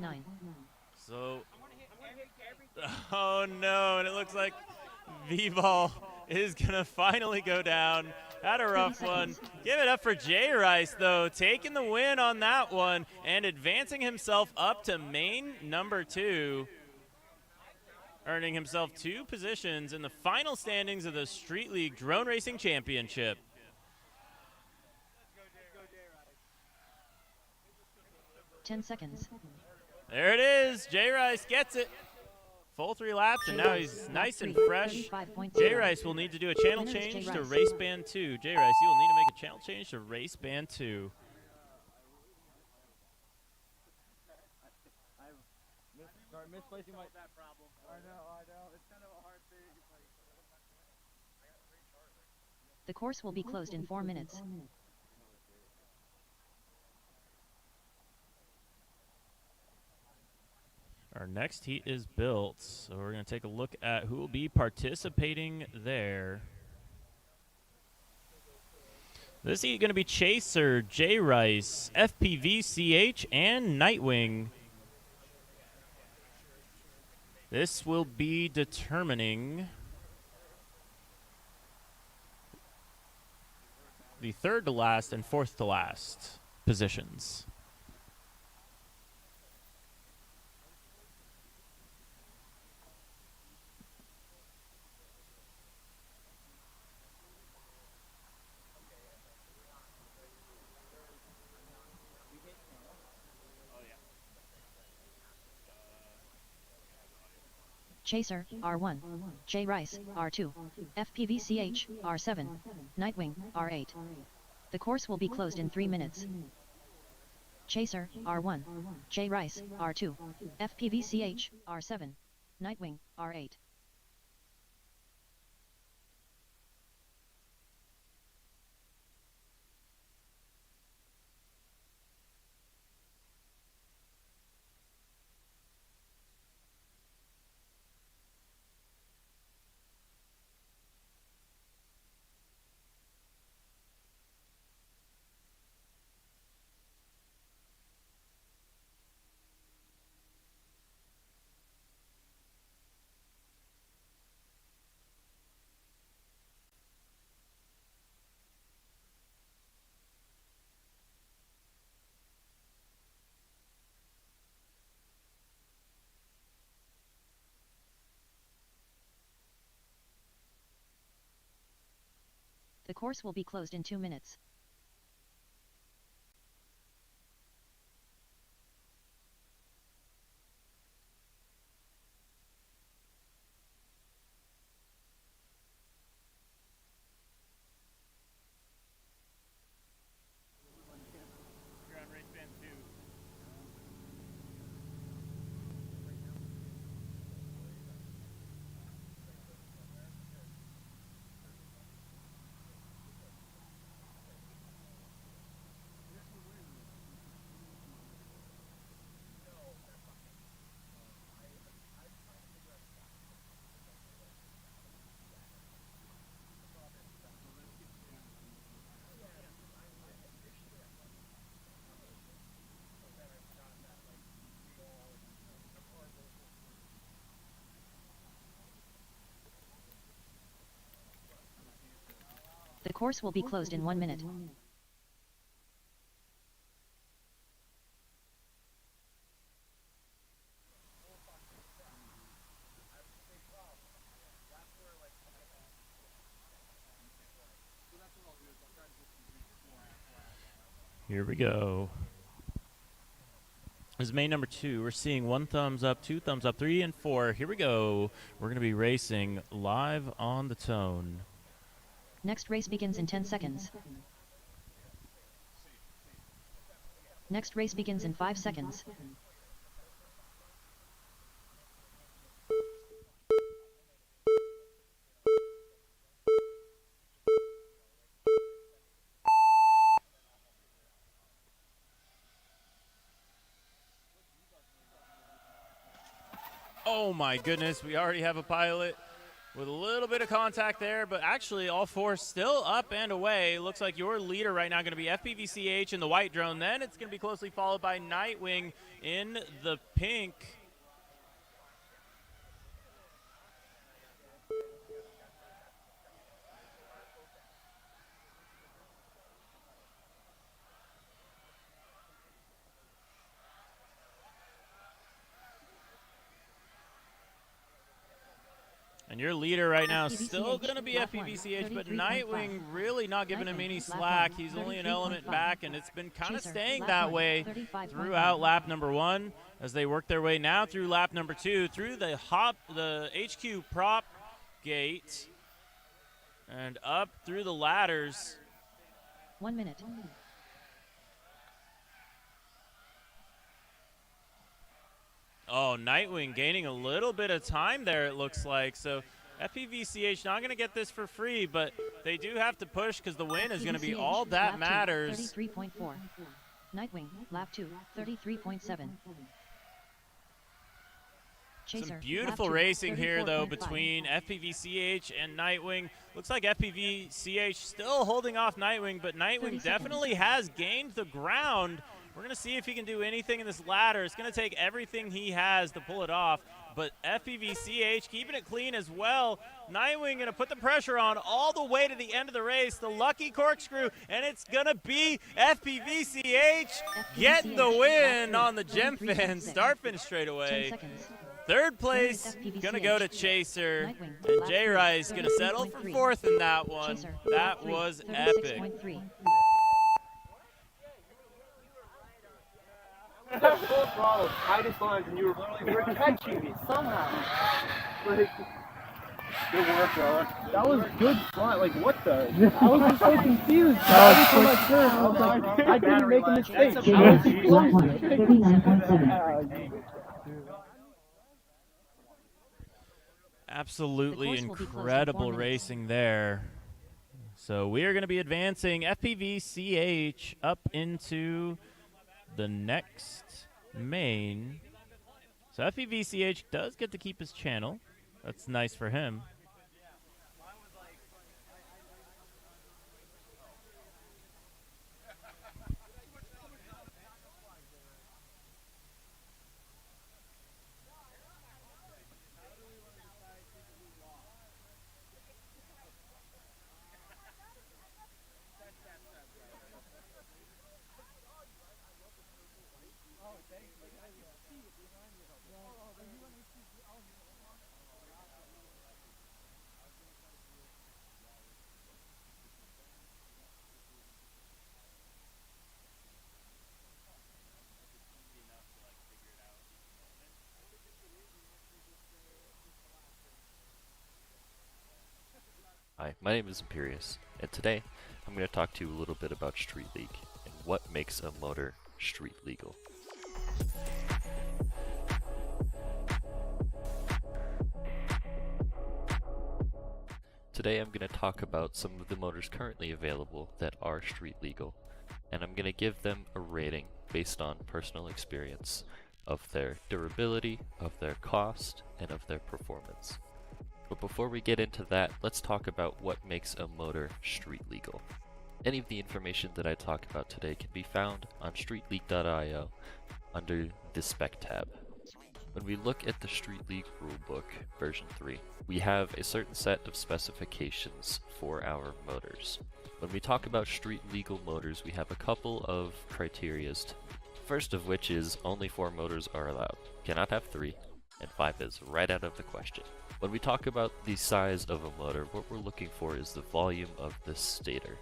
So, oh no, and it looks like V-Ball is going to finally go down. Had a rough one. Give it up for J Rice, though, taking the win on that one and advancing himself up to main number 2, earning himself 2 positions in the final standings of the Street League Drone Racing Championship. Ten seconds. There it is. J Rice gets it. Full 3 laps, and now he's nice and fresh. J Rice will need to do a channel change to race band 2. J Rice, you will need to make a channel change to race band 2. Misplacing that problem. I know. It's kind of a hard thing. The course will be closed in 4 minutes. Our next heat is built, so we're going to take a look at who will be participating there. This heat going to be Chaser, J Rice, FPVCH, and Nightwing. This will be determining the third to last and fourth to last positions. Chaser, R1. J Rice, R2. FPVCH, R7. Nightwing, R8. The course will be closed in 3 minutes. Chaser, R1. J Rice, R2. FPVCH, R7. Nightwing, R8. The course will be closed in 2 minutes. You're on race band 2. The course will be closed in 1 minute. Here we go. This is main number 2. We're seeing 1 thumbs up, 2 thumbs up, 3 and 4. Here we go. We're going to be racing live on the tone. Next race begins in 10 seconds. Next race begins in 5 seconds. Oh my goodness, we already have a pilot with a little bit of contact there, but actually all 4 still up and away. Looks like your leader right now going to be FPVCH in the white drone. Then it's going to be closely followed by Nightwing in the pink. And your leader right now is still going to be FPVCH, but Nightwing really not giving him any slack. He's only an element back, and it's been kind of staying that way throughout lap number 1 as they work their way now through lap number 2, through the HQ prop gate, and up through the ladders. 1 minute. Oh, Nightwing gaining a little bit of time there, it looks like. So FPVCH not going to get this for free, but they do have to push because the win is going to be all that matters. 33.4. Nightwing, lap 2, 33.7. Chaser, Some lap beautiful 2, racing here, though, 34.5. between FPVCH and Nightwing. Looks like FPVCH still holding off Nightwing, but 30 Nightwing seconds. definitely has gained the ground. We're going to see if he can do anything in this ladder. It's going to take everything he has to pull it off, but FPVCH keeping it clean as well. Nightwing going to put the pressure on all the way to the end of the race. The lucky corkscrew, and it's going to be FPVCH getting the win on the Gem Fan start finish straight 10 away. seconds. Third place FPVCH. gonna go to Chaser, Nightwing, and lap J 3, Rice gonna settle for 33.3. fourth in that one. Chaser, That lap 3, was epic. 36.3. That full throttle, tightest lines, and you were catching me somehow. Like, good work, bro. That was good fun. Like, what the? I was just so confused. Every time I turned, I was like, I didn't make a mistake. I was close. 39.7. Absolutely The course will be closed in 4 incredible minutes. racing there. So we are gonna be advancing FPVCH up into the next main. So FPVCH does get to keep his channel. That's nice for him. Hi, my name is Imperius, and today I'm going to talk to you a little bit about Street League and what makes a motor street legal. Today I'm going to talk about some of the motors currently available that are street legal, and I'm going to give them a rating based on personal experience of their durability, of their cost, and of their performance. But before we get into that, let's talk about what makes a motor street legal. Any of the information that I talk about today can be found on streetleague.io under the Spec tab. When we look at the Street League rulebook version 3, we have a certain set of specifications for our motors. When we talk about street legal motors, we have a couple of criterias to meet. First of which is only 4 motors are allowed. Cannot have 3, and 5 is right out of the question. When we talk about the size of a motor, what we're looking for is the volume of the stator,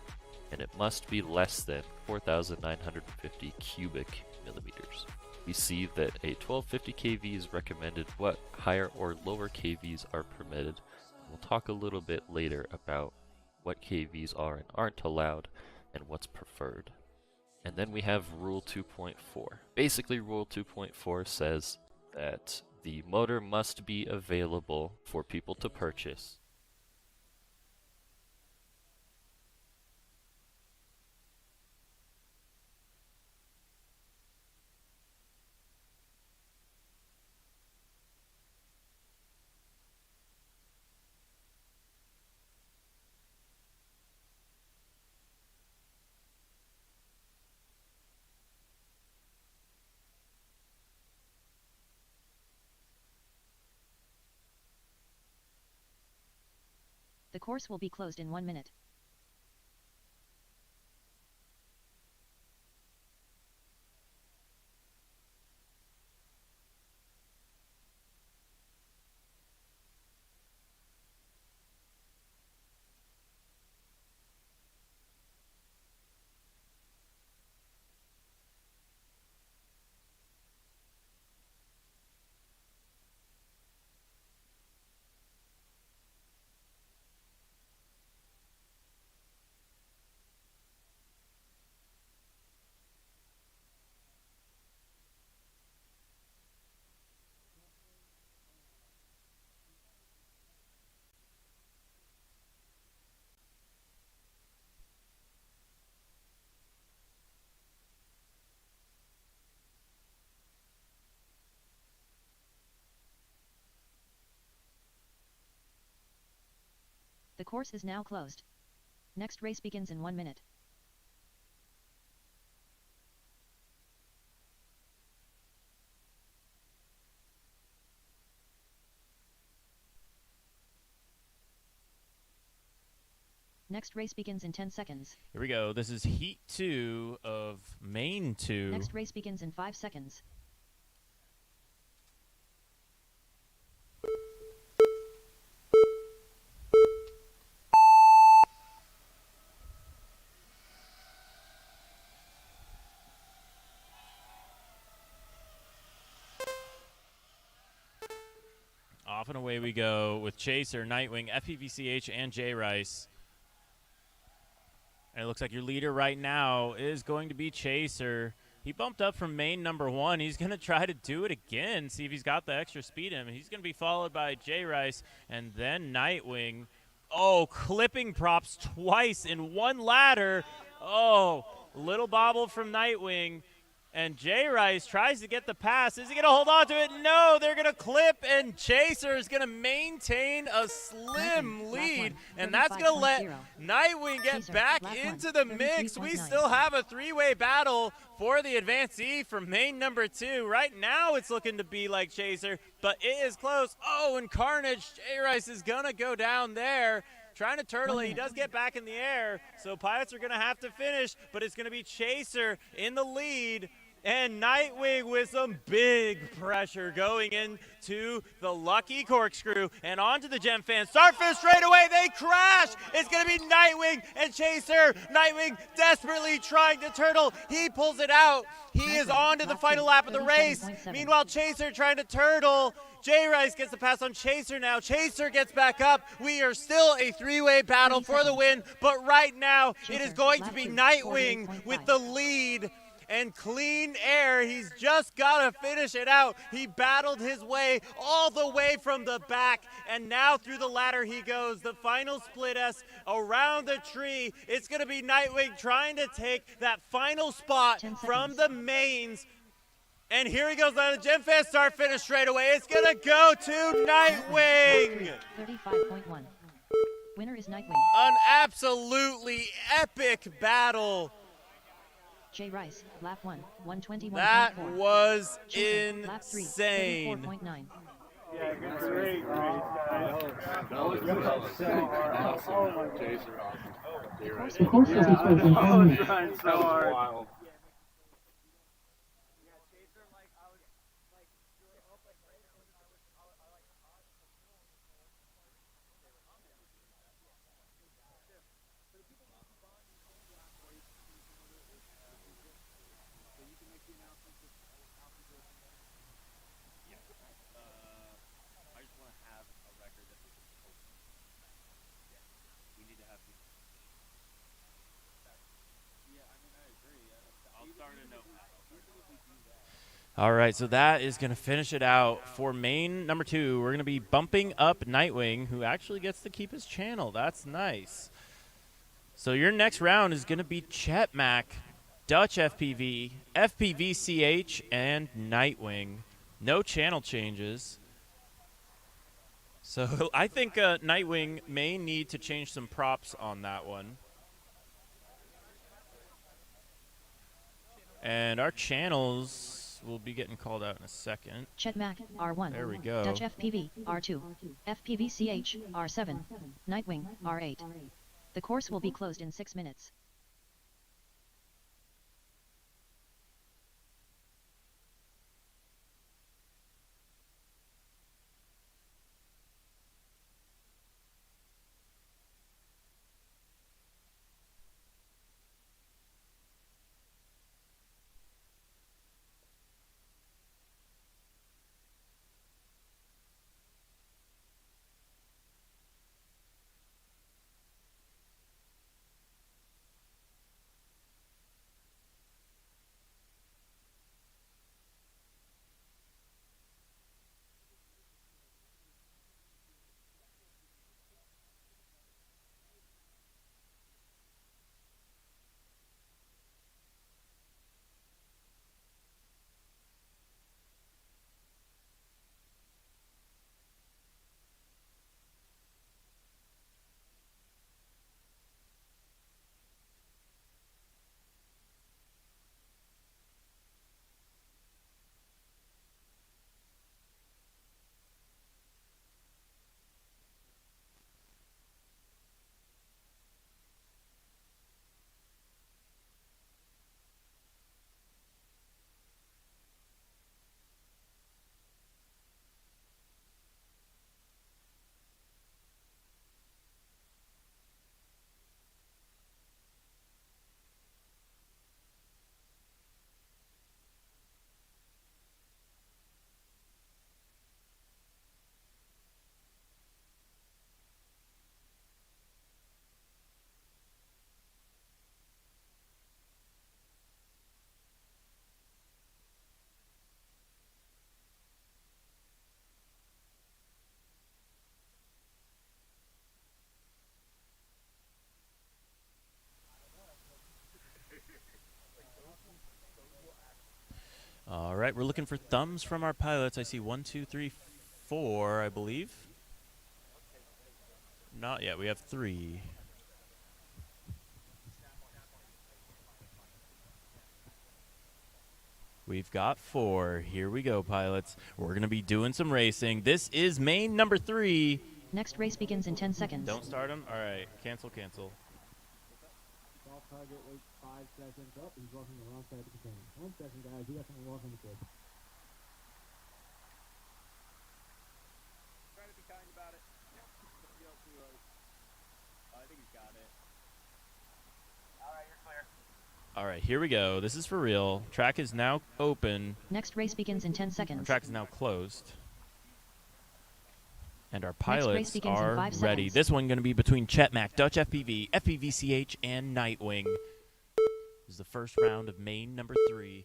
and it must be less than 4,950 cubic millimeters. We see that a 1250 kV is recommended, what higher or lower kVs are permitted. We'll talk a little bit later about what kVs are and aren't allowed and what's preferred. And then we have Rule 2.4. Basically, Rule 2.4 says that the motor must be available for people to purchase. The course will be closed in 1 minute. course is now closed. Next race begins in 1 minute. Next race begins in 10 seconds. Here we go. This is Heat 2 of Main 2. Next race begins in 5 seconds. Off and away we go with Chaser, Nightwing, FPVCH, and J Rice. And it looks like your leader right now is going to be Chaser. He bumped up from main number 1. He's going to try to do it again, see if he's got the extra speed in him. He's going to be followed by J Rice and then Nightwing. Oh, clipping props twice in one ladder. Oh, little bobble from Nightwing. And J Rice tries to get the pass. Is he going to hold on to it? No, they're going to clip, and Chaser is going to maintain a slim lead. And that's going to let Nightwing get back into the mix. We still have a three-way battle for the advancee from main number 2. Right now it's looking to be like Chaser, but it is close. Oh, and Carnage, J Rice is going to go down there. Trying to turtle it. He does get back in the air, so Pilots are going to have to finish, but it's going to be Chaser in the lead. And Nightwing with some big pressure going into the lucky corkscrew and onto the Gem Fan. Starfish straight away, they crash! It's gonna be Nightwing and Chaser. Nightwing desperately trying to turtle. He pulls it out. He is on to the final lap of the race. Meanwhile, Chaser trying to turtle. J Rice gets the pass on Chaser now. Chaser gets back up. We are still a three-way battle for the win, but right now it is going to be Nightwing with the lead. And clean air, he's just got to finish it out. He battled his way all the way from the back, and now through the ladder he goes. The final split S around the tree. It's going to be Nightwing trying to take that final spot from the mains. And here he goes on the Gem Fan start finish straight away. It's going to go to Nightwing. 35.1. Winner is Nightwing. An absolutely epic battle. J Rice, lap 1, 121.4. That was Chaser, lap 3, insane. 34.9. Yeah, great. The course will be closed in 4 minutes. Trying so hard. I just want to have a record that we can post. Yeah. We need to have people. Yeah, I mean, I agree. I'll start a note. All right, so that is going to finish it out for main number 2. We're going to be bumping up Nightwing, who actually gets to keep his channel. That's nice. So your next round is going to be Chet Mac, Dutch FPV, FPVCH, and Nightwing. No channel changes. So I think Nightwing may need to change some props on that one. And our channels will be getting called out in a second. Chetmac, R1. There we go. Dutch FPV, R2. FPVCH, R7. Nightwing, R8. The course will be closed in 6 minutes. right, we're looking for thumbs from our pilots. I see 1, 2, 3, 4, I believe. Not yet. We have 3. We've got 4. Here we go, pilots. We're going to be doing some racing. This is main number 3. Next race begins in 10 seconds. Don't start him. All right. Cancel. Golf target, wait 5 seconds. Oh, he's walking the wrong side of the container. 1 second, guys. He has something wrong on the kid. Try to be kind about it. I think he's got it. All right, you're clear. All right, here we go. This is for real. Track is now open. Next race begins in 10 Our seconds. track is now closed. And our race pilots begins in are 5 ready. seconds. This one going to be between Chetmac, Dutch FPV, FPVCH, and Nightwing. This is the first round of main number 3.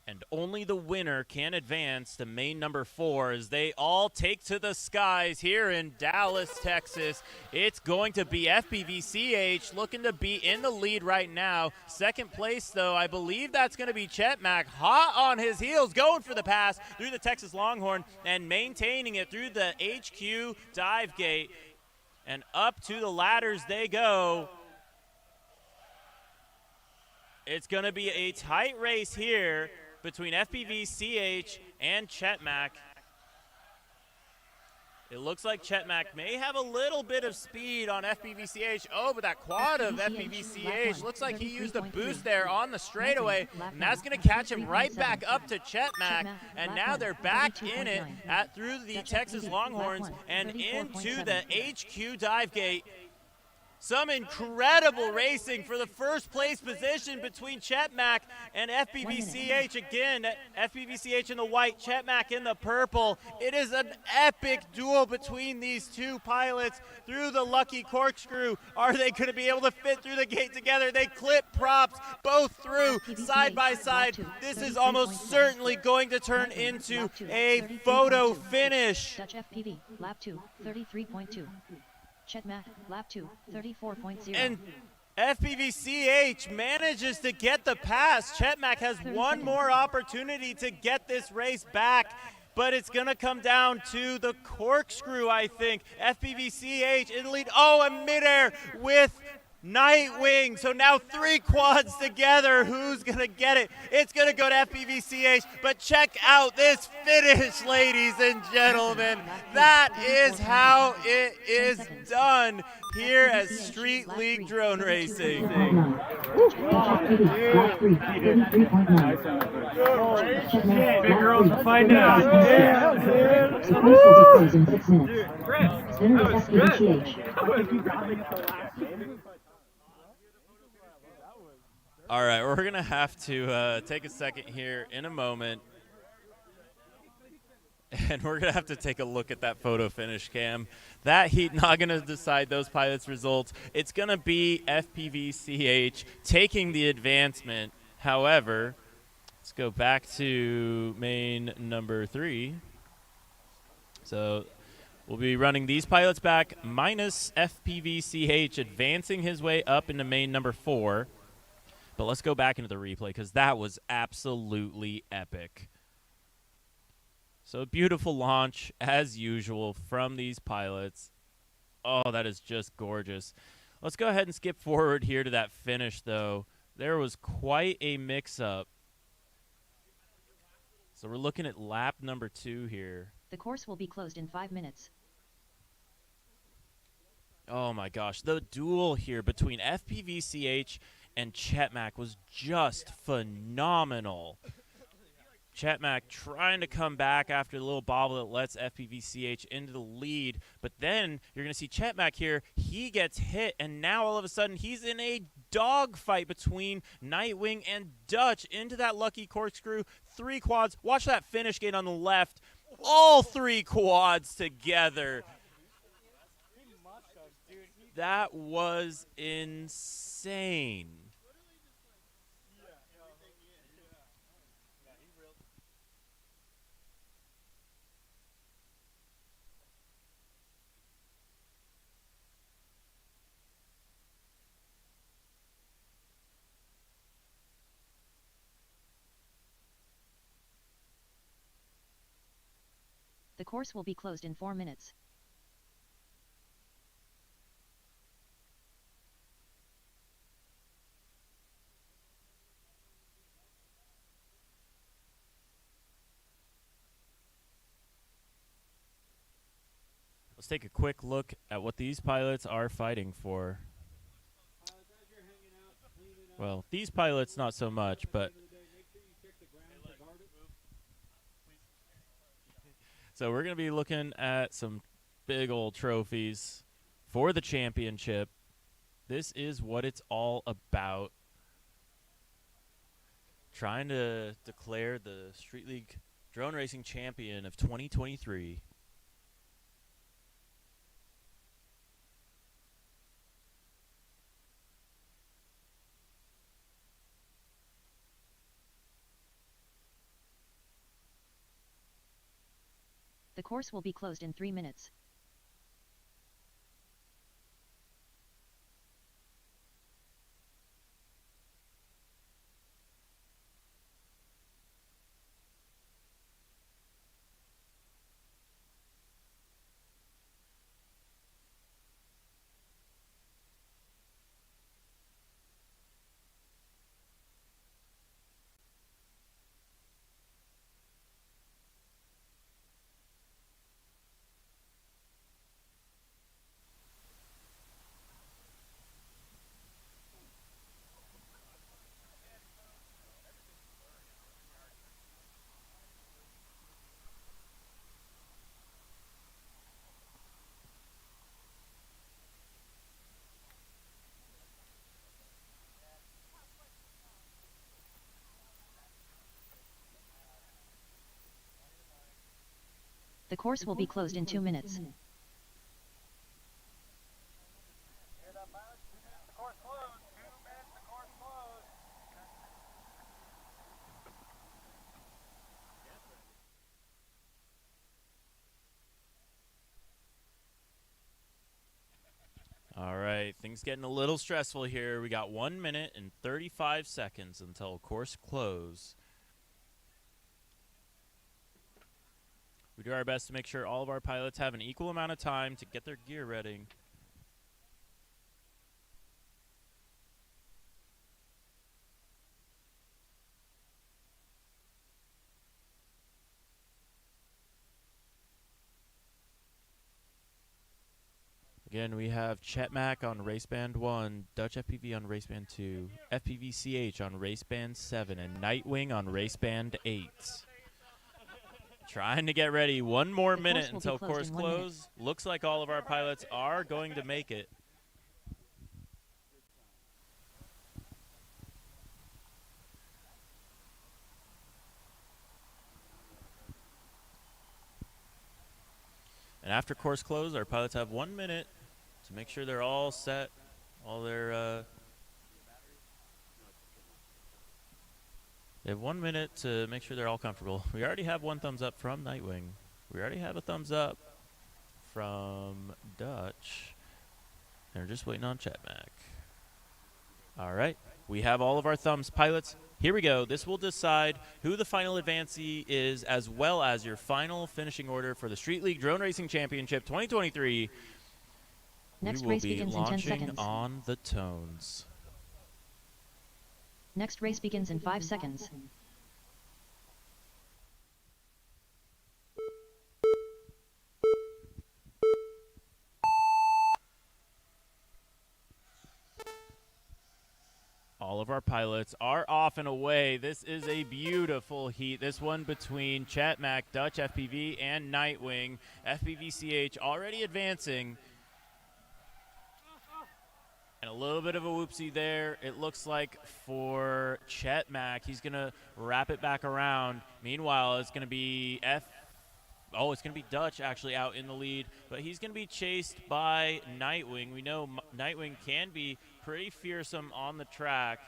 And only the winner can advance to main number 4 as they all take to the skies here in Dallas, Texas. It's going to be FPVCH looking to be in the lead right now. Second place, though, I believe that's going to be Chetmac, hot on his heels, going for the pass through the Texas Longhorn and maintaining it through the HQ dive gate. And up to the ladders they go. It's going to be a tight race here between FPVCH and Chetmac. It looks like Chetmac may have a little bit of speed on FPVCH. Oh, but that quad of FPVCH looks like he used a boost there on the straightaway, and that's going to catch him right back up to Chetmac. And now they're back in it through the Texas Longhorns and into the HQ dive gate. Some incredible racing for the first place position between Chetmac and FPVCH. Again, FPVCH in the white, Chetmac in the purple. It is an epic duel between these two pilots through the lucky corkscrew. Are they going to be able to fit through the gate together? They clip props both through side by side. This is almost certainly going to turn into a photo finish. Dutch FPV, lap 2, 33.2. Chetmac, lap 2, 34.0. And FPVCH manages to get the pass. Chetmac has one more opportunity to get this race back, but it's going to come down to the corkscrew, I think. FPVCH in the lead. Oh, and midair with Nightwing. So now 3 quads together. Who's going to get it? It's going to go to FPVCH, but check out this finish, ladies and gentlemen. That is how it is done here at Street League Drone Racing. Big girls are finding out. The course will be closed in 6 minutes. Winner is FPVCH. All right, we're going to have to take a second here in a moment. And we're going to have to take a look at that photo finish cam. That heat not going to decide those pilots' results. It's going to be FPVCH taking the advancement. However, let's go back to main number 3. So we'll be running these pilots back minus FPVCH advancing his way up into main number 4. But let's go back into the replay because that was absolutely epic. So a beautiful launch, as usual, from these pilots. Oh, that is just gorgeous. Let's go ahead and skip forward here to that finish, though. There was quite a mix-up. So we're looking at lap number 2 here. The course will be closed in 5 minutes. Oh, my gosh. The duel here between FPVCH and Chetmac was just phenomenal. Chetmac trying to come back after the little bobble that lets FPVCH into the lead. But then you're going to see Chetmac here. He gets hit, and now all of a sudden he's in a dogfight between Nightwing and Dutch into that lucky corkscrew. 3 quads. Watch that finish gate on the left. All 3 quads together. That was insane. The course will be closed in 4 minutes. Let's take a quick look at what these pilots are fighting for. Well, these pilots not so much, but so we're going to be looking at some big old trophies for the championship. This is what it's all about. Trying to declare the Street League Drone Racing Champion of 2023. The course will be closed in 3 minutes. The course will be closed in 2 minutes. All right, things getting a little stressful here. We got 1 minute and 35 seconds until course close. We do our best to make sure all of our pilots have an equal amount of time to get their gear ready. Again, we have Chetmac on race band 1, Dutch FPV on race band 2, FPVCH on race band 7, and Nightwing on race band 8. Trying to get ready. 1 more The minute course will until be closed course in 1 minute. close. Looks like all of our pilots are going to make it. And after course close, our pilots have 1 minute to make sure they're all set, all their they have 1 minute to make sure they're all comfortable. We already have 1 thumbs up from Nightwing. We already have a thumbs up from Dutch. And we're just waiting on Chetmac. All right, we have all of our thumbs. Pilots, here we go. This will decide who the final advancee is, as well as your final finishing order for the Street League Drone Racing Championship 2023. Next we will race be begins in 10 launching seconds. on the tones. Next race begins in 5 seconds. All of our pilots are off and away. This is a beautiful heat. This one between Chetmac, Dutch FPV, and Nightwing. FPVCH already advancing. And a little bit of a whoopsie there. It looks like for Chetmac, he's going to wrap it back around. Meanwhile, it's going to be it's going to be Dutch actually out in the lead, but he's going to be chased by Nightwing. We know Nightwing can be pretty fearsome on the track.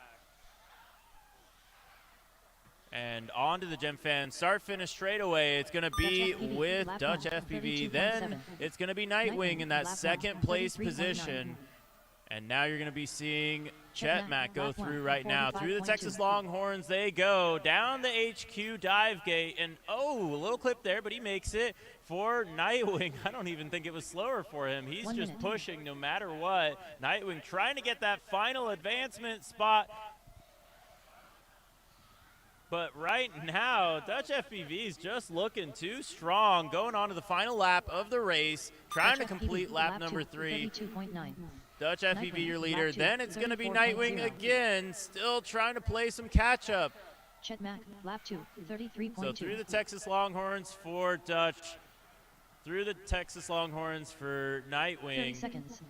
And on to the Gem Fan. Start finish straight away. It's going to be Dutch FPV, with lap Dutch one, FPV. 32.7. Then it's going to be Nightwing in that lap one, second place 33.9. position. And now you're going to be seeing Chet Mack go through right now. Through the Texas Longhorns they go. Down the HQ dive gate. And, oh, a little clip there, but he makes it for Nightwing. I don't even think it was slower for him. He's just pushing no matter what. Nightwing trying to get that final advancement spot. But right now, Dutch FPV is just looking too strong. Going on to the final lap of the race. Trying to complete lap number 3. Dutch FPV your leader. Then it's going to be Nightwing again. Still trying to play some catch up. Chet Mack, lap 2, 33.2. So through the Texas Longhorns for Dutch. Through the Texas Longhorns for Nightwing. 30 seconds.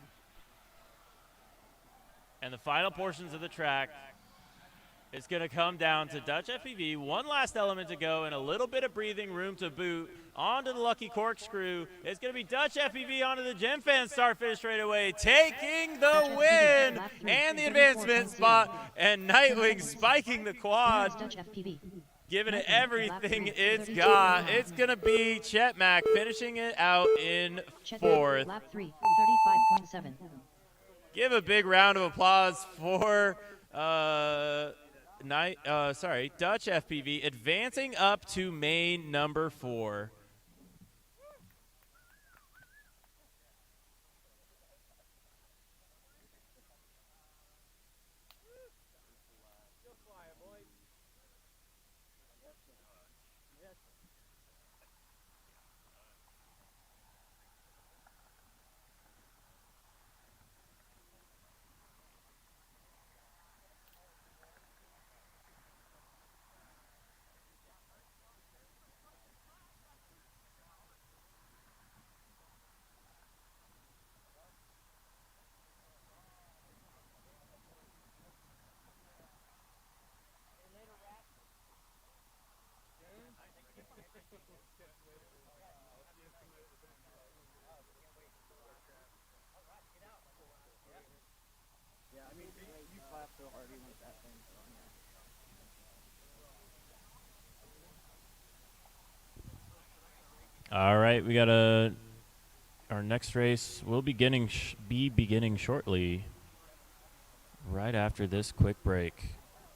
And the final portions of the track. It's going to come down to Dutch FPV. One last element to go and a little bit of breathing room to boot. Onto the lucky corkscrew. It's going to be Dutch FPV onto the Gem Fan start finish straight away. Taking the win and the advancement spot. And Nightwing spiking the quad. Giving it everything it's got. It's going to be Chet Mack finishing it out in 4th. Lap 3, 35.7. Give a big round of applause for Dutch FPV advancing up to main number 4. Yeah, I mean, you clap so hard even with that thing. So, yeah. All right, we got our next race will be beginning shortly, right after this quick break.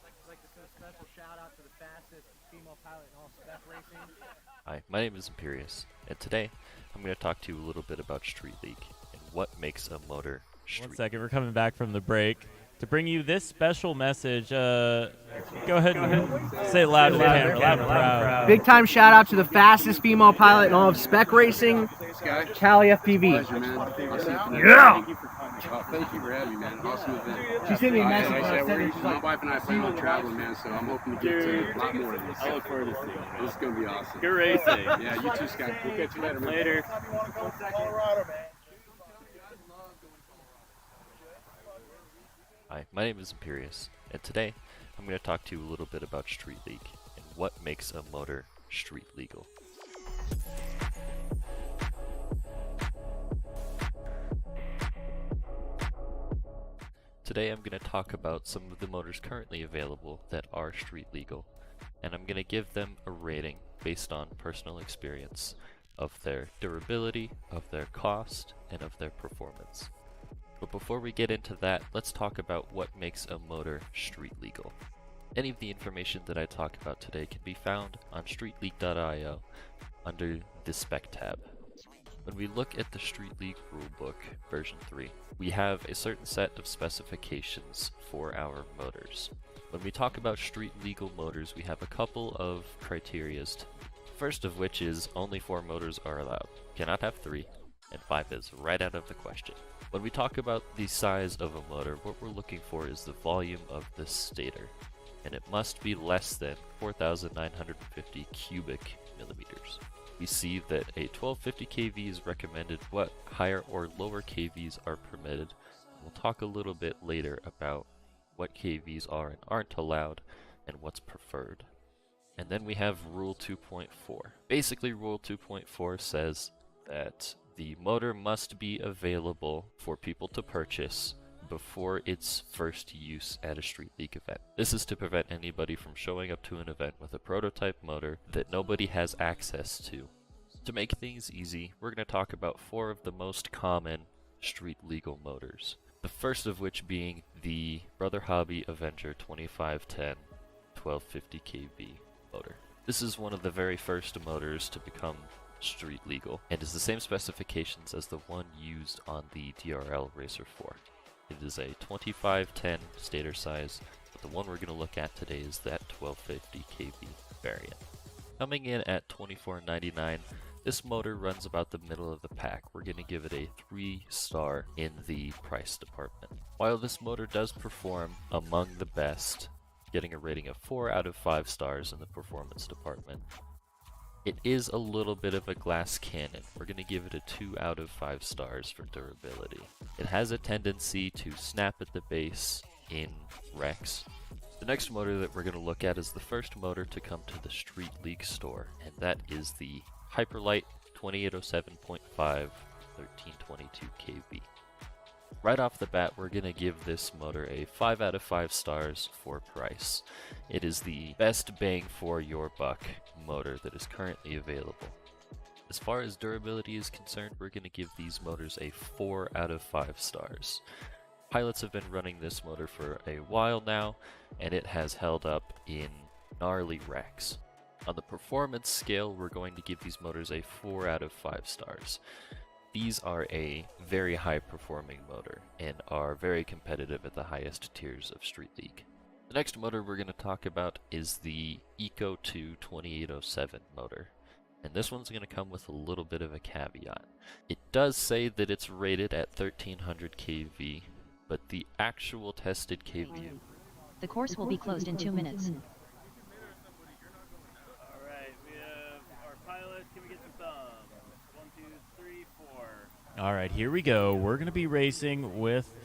I'd like to send a special shout out to the fastest female pilot in all spec racing. Hi, my name is Imperius, and today I'm going to talk to you a little bit about Street League and what makes a motor street. 1 second, we're coming back from the break to bring you this special message. Go ahead and say it loud to the camera, loud and proud. Big time shout out to the fastest female pilot in all of spec racing, Cali FPV. Yeah! Thank you for having me, man. Awesome event. She sent me a Like message. I said, my wife and I plan on traveling, man, so I'm hoping to get to a lot more of this. I look forward to seeing it. This is going to be awesome. Good racing. Yeah, you too, Scott. We'll catch you later, man. Later. Hi, my name is Imperius, and today I'm going to talk to you a little bit about Street League and what makes a motor street legal. Today I'm going to talk about some of the motors currently available that are street legal, and I'm going to give them a rating based on personal experience of their durability, of their cost, and of their performance. But before we get into that, let's talk about what makes a motor street legal. Any of the information that I talk about today can be found on streetleague.io under the Spec tab. When we look at the Street League rulebook version 3, we have a certain set of specifications for our motors. When we talk about street legal motors, we have a couple of criterias to meet. First of which is only 4 motors are allowed. Cannot have 3, and 5 is right out of the question. When we talk about the size of a motor, what we're looking for is the volume of the stator, and it must be less than 4,950 cubic millimeters. We see that a 1250 kV is recommended, what higher or lower kVs are permitted. We'll talk a little bit later about what kVs are and aren't allowed and what's preferred. And then we have Rule 2.4. Basically, Rule 2.4 says that the motor must be available for people to purchase before its first use at a Street League event. This is to prevent anybody from showing up to an event with a prototype motor that nobody has access to. To make things easy, we're going to talk about 4 of the most common street legal motors. The first of which being the Brother Hobby Avenger 2510 1250 kV motor. This is one of the very first motors to become street legal, and is the same specifications as the one used on the DRL Racer 4. It is a 2510 stator size, but the one we're going to look at today is that 1250 kV variant. Coming in at $24.99, this motor runs about the middle of the pack. We're going to give it a 3-star in the price department. While this motor does perform among the best, getting a rating of 4 out of 5 stars in the performance department, it is a little bit of a glass cannon. We're going to give it a 2 out of 5 stars for durability. It has a tendency to snap at the base in wrecks. The next motor that we're going to look at is the first motor to come to the Street League store, and that is the Hyperlight 2807.5 1322 kV. Right off the bat, we're going to give this motor a 5 out of 5 stars for price. It is the best bang for your buck motor that is currently available. As far as durability is concerned, we're going to give these motors a 4 out of 5 stars. Pilots have been running this motor for a while now, and it has held up in gnarly wrecks. On the performance scale, we're going to give these motors a 4 out of 5 stars. These are a very high performing motor and are very competitive at the highest tiers of Street League. The next motor we're going to talk about is the Eco 2 2807 motor. And this one's going to come with a little bit of a caveat. It does say that it's rated at 1300 kV, but the actual tested kV... The course will be closed in 2 minutes. Alright, we have our pilots. Can we get some thumbs? 1, 2, 3, 4. All right, here we go. We're going to be racing with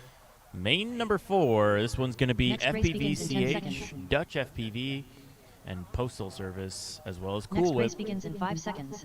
main number 4. This one's going to be Next race begins in 10 FPV-CH, seconds. Dutch FPV, and Postal Service, as well as Cool Next Whip. race begins in 5 seconds.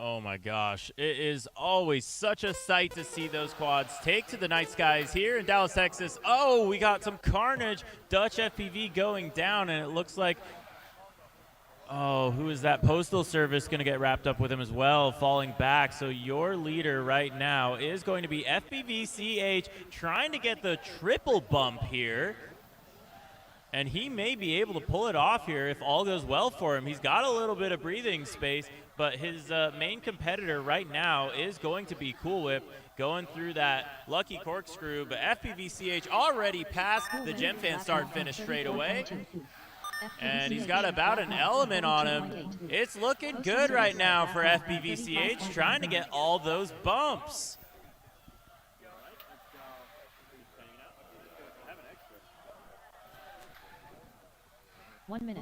Oh my gosh, it is always such a sight to see those quads take to the night skies here in Dallas, Texas. Oh, we got some carnage. Dutch FPV going down, and it looks like, oh, who is that? Postal Service going to get wrapped up with him as well, falling back. So your leader right now is going to be FPV-CH, trying to get the triple bump here. And he may be able to pull it off here if all goes well for him. He's got a little bit of breathing space, but his main competitor right now is going to be Cool Whip, going through that lucky corkscrew. But FPV-CH already passed the Gem Fan start finish straight away. And he's got about an element on him. It's looking good right now for FPV-CH, trying to get all those bumps. 1 minute.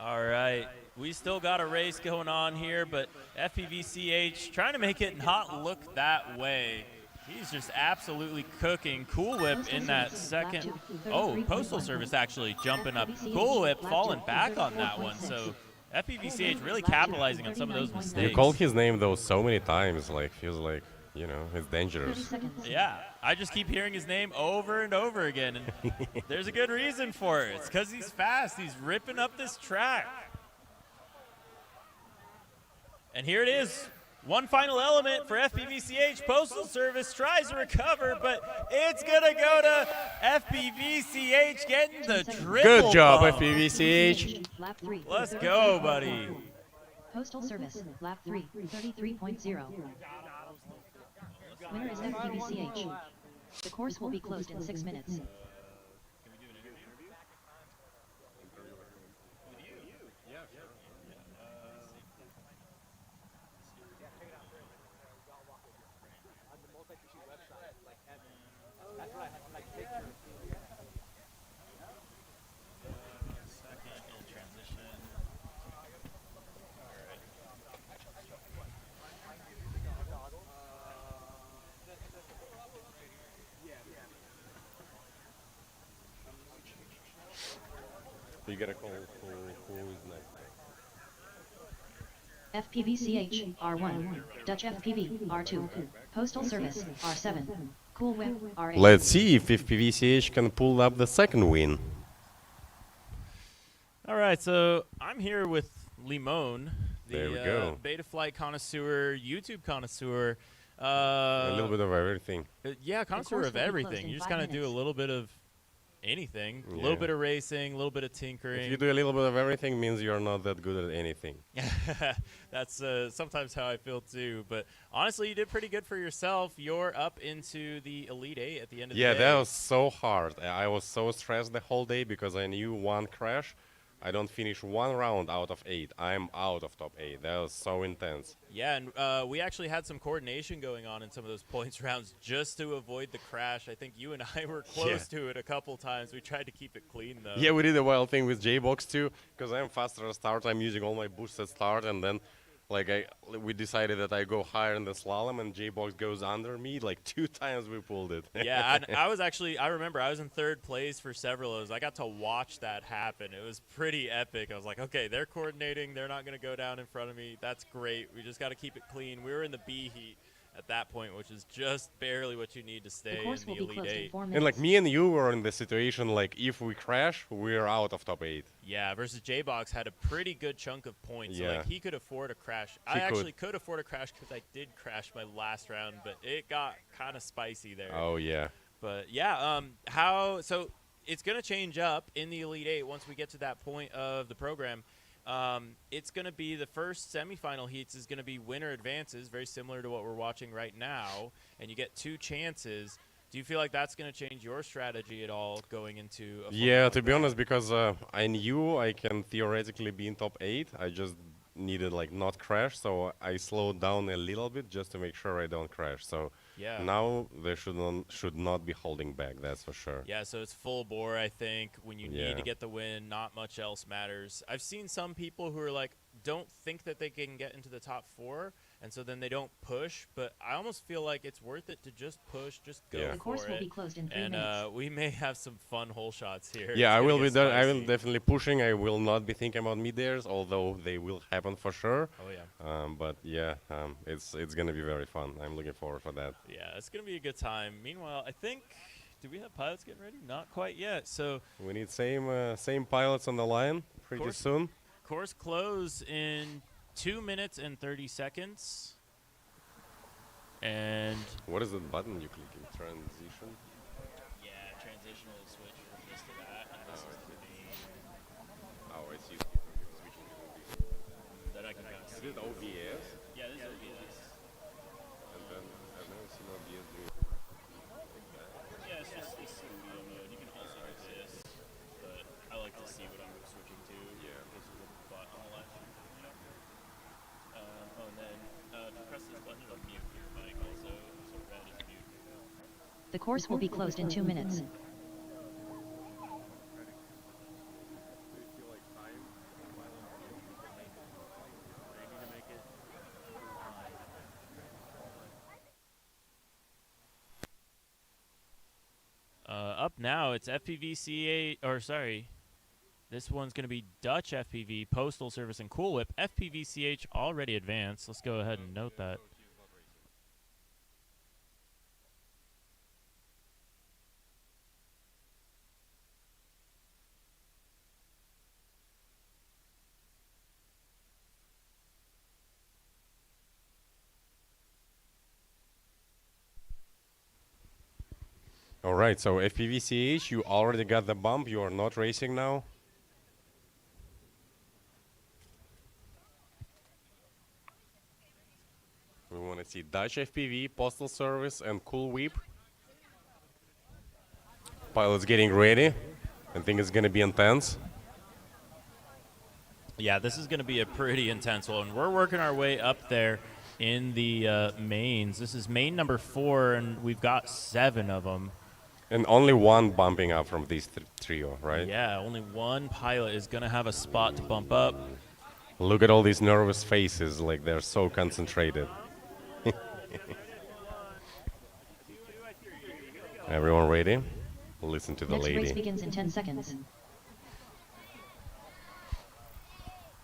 All right, we still got a race going on here, but FPV-CH trying to make it not look that way. He's just absolutely cooking. Cool Whip in that second. Oh, Postal Service actually jumping up. Cool Whip falling back on that one. So FPV-CH really capitalizing on some of those mistakes. You called his name though so many times, like feels like, you know, it's dangerous. Yeah, I just keep hearing his name over and over again, and there's a good reason for it. It's because he's fast. He's ripping up this track. And here it is. One final element for FPV-CH. Postal Service tries to recover, but it's going to go to FPV-CH getting the triple Good job, bump. FPV-CH. Lap 3. Let's go, buddy. Postal Service, lap 3, 33.0. Winner is FPV-CH. The course will be closed in 6 minutes. You gotta call who is next. FPVCH R1, Dutch FPV R2, Postal Service R7, Cool Whip R8. Let's see if PVCH can pull up the second win. All right, so I'm here with Limon, There we the go. beta flight connoisseur, YouTube connoisseur. A little bit of everything. Yeah, connoisseur course of will be closed everything. in You just 5 kind of do a minutes. little bit of anything. A Yeah. little bit of racing, a little bit of tinkering. If you do a little bit of everything, means you're not that good at anything. That's sometimes how I feel too. But honestly, you did pretty good for yourself. You're up into the Elite 8 at the end of the day. Yeah, that was so hard. I was so stressed the whole day because I knew one crash. I don't finish one round out of 8. I'm out of top 8. That was so intense. Yeah, and we actually had some coordination going on in some of those points rounds just to avoid the crash. I think you and I were close to it a couple times. We tried to keep it clean, though. Yeah, we did a wild thing with J-Box too, because I'm faster at start. I'm using all my boosts at start, and then we decided that I go higher in the slalom, and J-Box goes under me. Like 2 times we pulled it. Yeah, and I remember I was in 3rd place for several of those. I got to watch that happen. It was pretty epic. I was like, okay, they're coordinating. They're not going to go down in front of me. That's great. We just got to keep it clean. We were in the B heat at that point, which is just barely what you need to stay The course in will the be Elite closed in 8. 4 minutes. And like me and you were in the situation like if we crash, we're out of top 8. Yeah, versus J-Box had a pretty good chunk of points. So Yeah. like he could afford a crash. He I actually could afford a crash because I did crash my last round, but it got kind of spicy there. Oh yeah. But yeah, so it's going to change up in the Elite 8 once we get to that point of the program. It's going to be the first semifinal heats is going to be winner advances, very similar to what we're watching right now, and you get 2 chances. Do you feel like that's going to change your strategy at all going into a Yeah, full to be round? honest, because I knew I can theoretically be in top 8. I just needed like not crash, so I slowed down a little bit just to make sure I don't crash. So Yeah. now they should not be holding back. That's for sure. Yeah, so it's full bore, I think. When you need Yeah. to get the win, not much else matters. I've seen some people who are like, don't think that they can get into the top 4, and so then they don't push. But I almost feel like it's worth it to just push, just go Yeah. The for course will it. be closed in 3 And minutes. we may have some fun hole shots here. Yeah, It's I gonna will be get there. I will spicy. definitely pushing. I will not be thinking about mid-airs, although they will happen for sure. Oh, yeah. But yeah, it's gonna be very fun. I'm looking forward for that. Yeah, it's going to be a good time. Meanwhile, I think, do we have pilots getting ready? Not quite yet. So We need same pilots on the line pretty Course- soon. course close in 2 minutes and 30 seconds. And What is that button you click in transition? yeah, transitional switch from this to that, and this is the main Oh, I see. Switching that I can kind of Is see. it OBS? Yeah, this is OBS. And then I've never seen OBS doing. Yeah, it's just the studio mode. You can also do this, but I like to see what I'm switching to. Yeah. This is a button on the left. You know. Oh, and then if you press this button, it'll mute your mic also. So red is mute. The course will be closed in 2 minutes. Up now, it's FPVCA, or sorry, this one's going to be Dutch FPV, Postal Service, and Cool Whip. FPVCH already advanced. Let's go ahead and note that. All right, so FPVCH, you already got the bump. You are not racing now. We want to see Dutch FPV, Postal Service, and Cool Whip. Pilots getting ready. I think it's going to be intense. Yeah, this is going to be a pretty intense one. We're working our way up there in the mains. This is main number 4, and we've got 7 of them. And only one bumping up from this trio, right? Yeah, only one pilot is going to have a spot to bump up. Look at all these nervous faces, like they're so concentrated. Everyone ready? Listen to the Next race lady. begins in 10 seconds.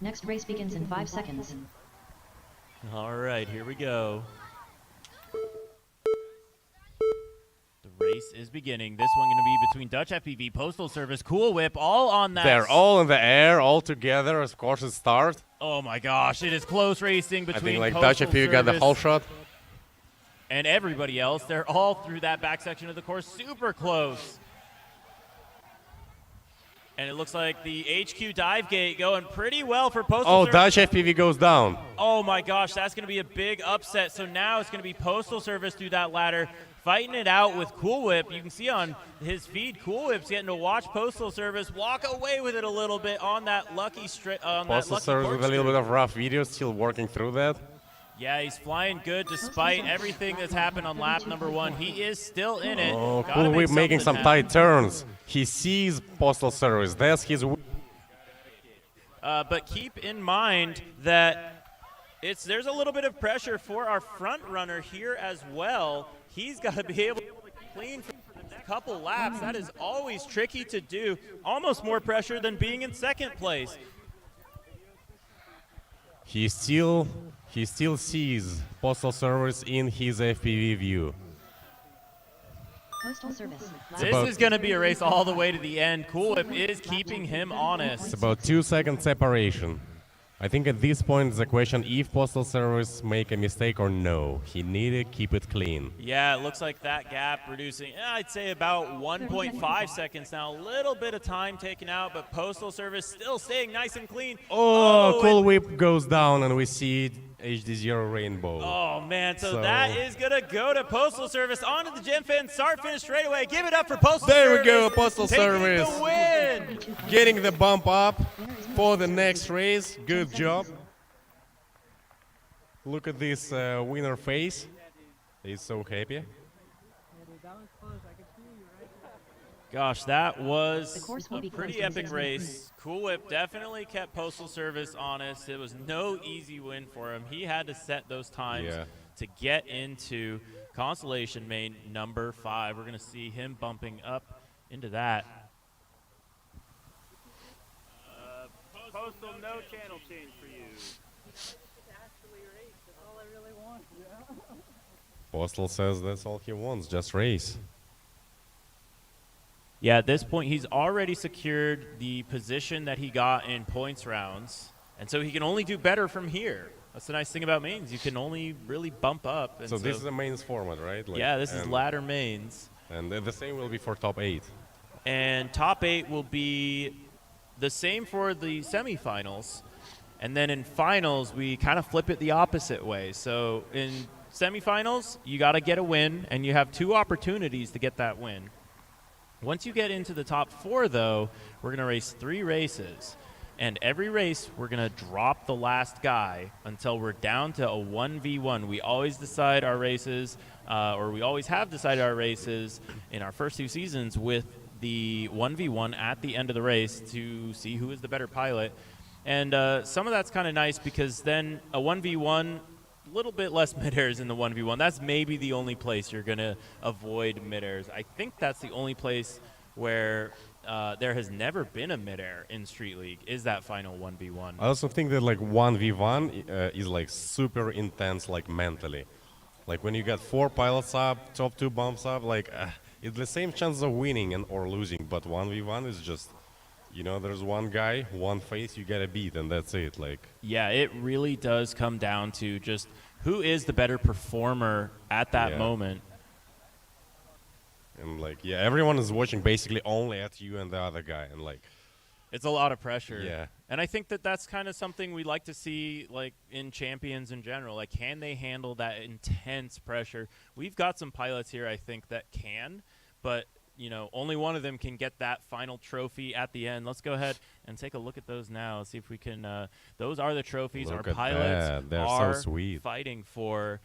Next race begins in 5 seconds. All right, here we go. The race is beginning. This one going to be between Dutch FPV, Postal Service, Cool Whip, all on that. They're all in the air, all together. Of course, it starts. Oh my gosh, it is close racing I between think like Postal Dutch FPV got the Service whole shot. and everybody else. They're all through that back section of the course, super close. And it looks like the HQ dive gate going pretty well for Postal Oh, Service. Dutch FPV goes down. Oh my gosh, that's going to be a big upset. So now it's going to be Postal Service through that ladder, fighting it out with Cool Whip. You can see on his feed, Cool Whip's getting to watch Postal Service walk away with it a little bit on that lucky straight. Postal Service with a little bit of rough video, still working through that. Yeah, he's flying good despite everything that's happened on lap number 1. He is still in it. Oh, Gotta Cool make Whip making some something tight happen. turns. He sees Postal Service. That's his. But keep in mind that there's a little bit of pressure for our front runner here as well. He's got to be able to clean for a couple laps. That is always tricky to do. Almost more pressure than being in second place. He still sees Postal Service in his FPV view. Postal Service. This is going to be a race all the way to the end. Cool Whip is keeping him honest. It's about 2-second separation. I think at this point it's a question if Postal Service make a mistake or no. He need to keep it clean. Yeah, it looks like that gap reducing, I'd say about 1.5 seconds now. A little bit of time taken out, but Postal Service still staying nice and clean. Oh, Cool Whip goes down and we see HD0 Rainbow. Oh, man, so that is going to go to Postal Service. On to the Gem Fin, start, finish straight away. Give it up for Postal There Service. we go, Postal taking Service. the win. Getting the bump up for the next race. Good job. Look at this winner face. He's so happy. Gosh, that was The course will a be pretty closed in epic 6 race. minutes. Cool Whip definitely kept Postal Service honest. It was no easy win for him. He had to set those times Yeah. to get into Consolation main number 5. We're going to see him bumping up into that. Postal, no channel change for you. Postal says that's all he wants, just race. Yeah, at this point, he's already secured the position that he got in points rounds, and so he can only do better from here. That's the nice thing about mains. You can only really bump up. And So this is the mains format, right? Like, yeah, this is and- ladder mains. And the same will be for top 8. And top 8 will be the same for the semifinals. And then in finals, we kind of flip it the opposite way. So in semifinals, you got to get a win, and you have 2 opportunities to get that win. Once you get into the top 4, though, we're going to race 3 races. And every race, we're going to drop the last guy until we're down to a 1v1. We always decide our races, or we always have decided our races in our first 2 seasons with the 1v1 at the end of the race to see who is the better pilot. And some of that's kind of nice because then a 1v1, a little bit less mid-airs in the 1v1. That's maybe the only place you're going to avoid mid-airs. I think that's the only place where there has never been a mid-air in Street League, is that final 1v1. I also think that like 1v1 is like super intense, like mentally. Like when you got 4 pilots up, top 2 bumps up, like it's the same chance of winning and or losing. But 1v1 is just, you know, there's one guy, one face you gotta beat, and that's it. Like Yeah, it really does come down to just who is the better performer at that Yeah. moment. and like yeah, everyone is watching basically only at you and the other guy, and like It's a lot of pressure. Yeah. And I think that that's kind of something we like to see, like, in champions in general. Like, can they handle that intense pressure? We've got some pilots here, I think, that can, but, you know, only one of them can get that final trophy at the end. Let's go ahead and take a look at those now. See if we can those are the trophies Look our at pilots that. They're so are sweet. fighting for.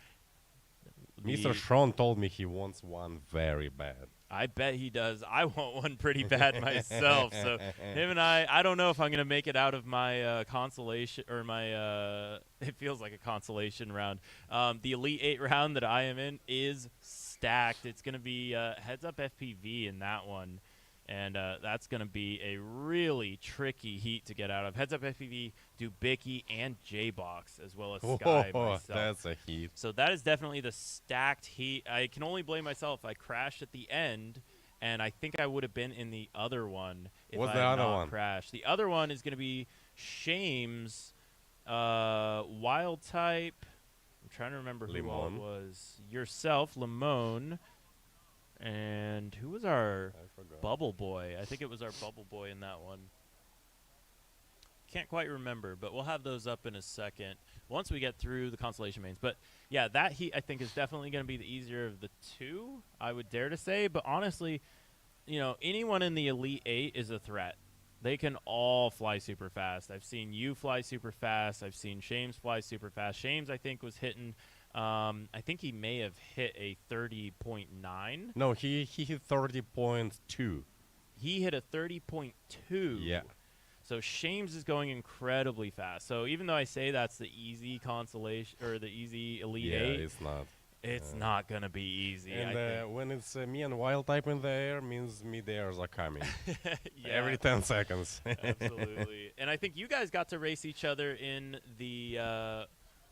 Mr. Sean told me he wants one very bad. I bet he does. I want one pretty bad myself. So him and I don't know if I'm going to make it out of my consolation or my, it feels like a consolation round. The Elite 8 round that I am in is stacked. It's going to be heads up FPV in that one. And that's going to be a really tricky heat to get out of. Heads Up FPV, Dubicki, and J-Box, as well as Sky myself. That's a heat. So that is definitely the stacked heat. I can only blame myself. I crashed at the end, and I think I would have been in the other one if What's I the had other not one? crashed. The other one is going to be Shame's Wild Type. I'm trying to remember who all it Limon. was. Yourself, Limon. And who was our Bubble Boy? I think it was our Bubble Boy in that one. Can't quite remember, but we'll have those up in a second once we get through the Consolation mains. But yeah, that heat I think is definitely going to be the easier of the two, I would dare to say. But honestly, you know, anyone in the Elite 8 is a threat. They can all fly super fast. I've seen you fly super fast. I've seen Shames fly super fast. Shames, I think, was hitting I think he may have hit a 30.9. No, he hit 30.2. He hit a 30.2. Yeah. So Shames is going incredibly fast. So even though I say that's the easy Consolation or the easy Elite 8, it's not. it's not going to be easy. I And think. when it's me and Wild Type in the air, means mid-airs are coming. Yeah, Every 10 seconds. absolutely. And I think you guys got to race each other in the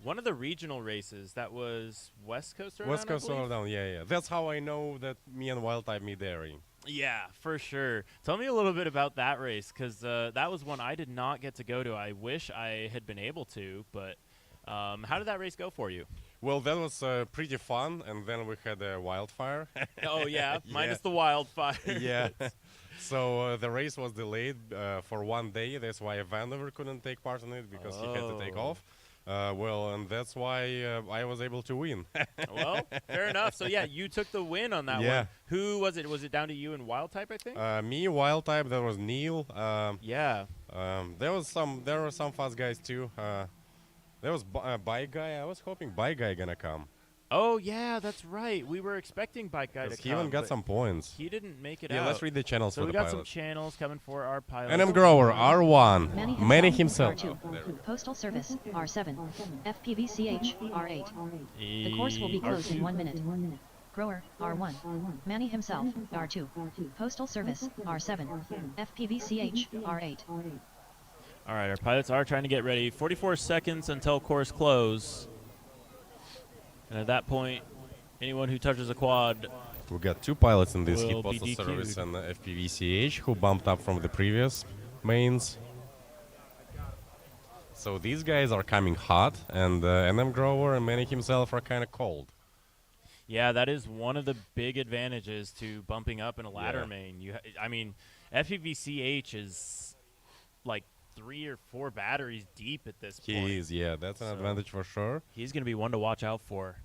one of the regional races. That was West Coast Throwdown, West Coast I believe? Throwdown, yeah. That's how I know that me and Wild Type mid-airing. Yeah, for sure. Tell me a little bit about that race, because that was one I did not get to go to. I wish I had been able to, but how did that race go for you? Well, that was pretty fun, and then we had a wildfire. Oh, yeah, minus Yeah. the wildfire. Yeah. So the race was delayed for 1 day. That's why Vandover couldn't take part in it, because he had to take Oh. off. Well, and that's why I was able to win. Well, fair enough. So, yeah, you took the win on that Yeah. one. Who was it? Was it down to you and Wild Type, I think? Me, Wild Type, there was Neil. Yeah. There were some fast guys too. There was Bike Guy. I was hoping Bike Guy gonna come. Oh, yeah, that's right. We were expecting Bike Guy to 'Cause come. he even got but some points. He didn't make it Yeah, out. let's read the channels So for we the got some pilot. channels coming for our pilot. NM Grower, R1. Manny himself. R2. Postal Service, R7. FPVCH, R8. The course will be closed in 1 minute. Grower, R1. Manny himself, R2. Postal Service, R7. FPVCH, R8. All right, our pilots are trying to get ready. 44 seconds until course close. And at that point, anyone who touches a quad, We got two pilots in this Will heat, be Postal DQ'd. Service and FPVCH, who bumped up from the previous mains. So these guys are coming hot, and NM Grower and Manny himself are kind of cold. yeah, that is one of the big advantages to bumping up in a ladder Yeah. main. I mean, FPVCH is like 3 or 4 batteries deep at this point. He is, yeah, that's an So- advantage for sure. He's going to be one to watch out for.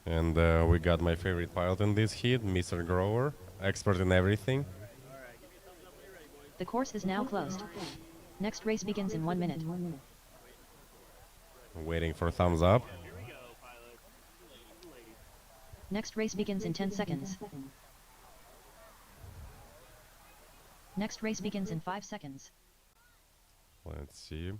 And we got my favorite pilot in this heat, Mr. Grower, expert in everything. The course is now closed. Next race begins in 1 minute. Waiting for thumbs up. Next race begins in 10 seconds. Next race begins in 5 seconds. Let's see.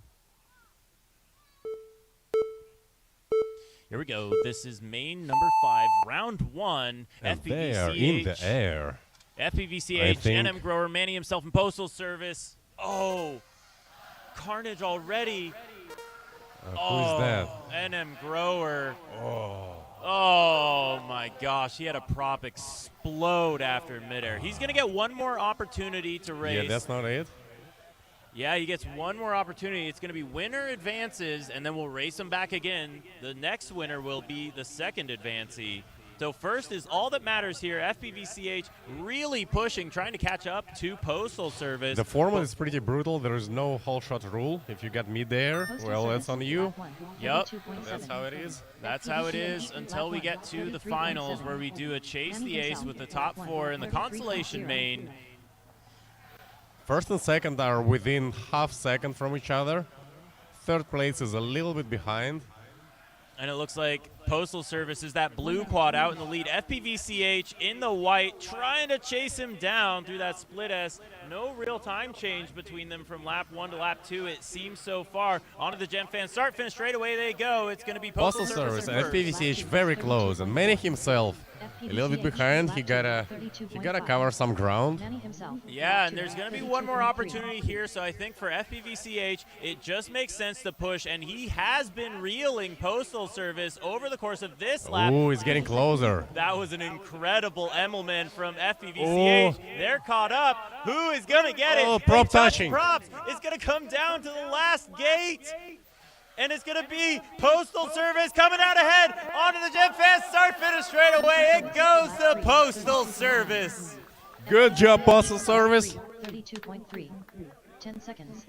Here we go. This is main number 5, round 1. And they are in the air. I FPVCH, think- NM Grower, Manny himself in Postal Service. Oh, carnage already. Who's that? NM Grower. Oh. Oh my gosh, he had a prop explode after midair. He's going to get one more opportunity to race. Yeah, that's not it. Yeah, he gets one more opportunity. It's going to be winner advances, and then we'll race him back again. The next winner will be the second advancee. So first is all that matters here. FPVCH really pushing, trying to catch up to Postal Service. The format is pretty brutal. There is no whole shot rule. If you got mid-air, Postal well, Service, that's on you. lap 1, Yup, 32.7. That's how it is. That's how it is until we get to the finals, where we do a chase the ace with the top 4 in the Consolation main. First and second are within half second from each other. Third place is a little bit behind. And it looks like Postal Service is that blue quad out in the lead. FPVCH in the white, trying to chase him down through that split S. No real time change between them from lap 1 to lap 2, it seems so far. Onto the Gem Fan start finish, straight away they go. It's going to be Postal Postal Service in and first. FPVCH very close, and Manny himself a little bit behind. He gotta cover some ground. Manny himself. Yeah, lap and two, there's going to be one more opportunity here, so I think for FPVCH, it just makes sense to push, and he has been reeling Postal Service over the course of this lap. Ooh, he's getting closer. That was an incredible Emmelman from FPVCH. Oh. They're caught up. Who is going to get it? Oh, prop They touch touching. Props. It's going to come down to the last gate. And it's going to be Postal Service coming out ahead onto the Jet Fast start finish straight away. It goes to Postal Service. Good job, Postal Service. 32.3. 10 seconds.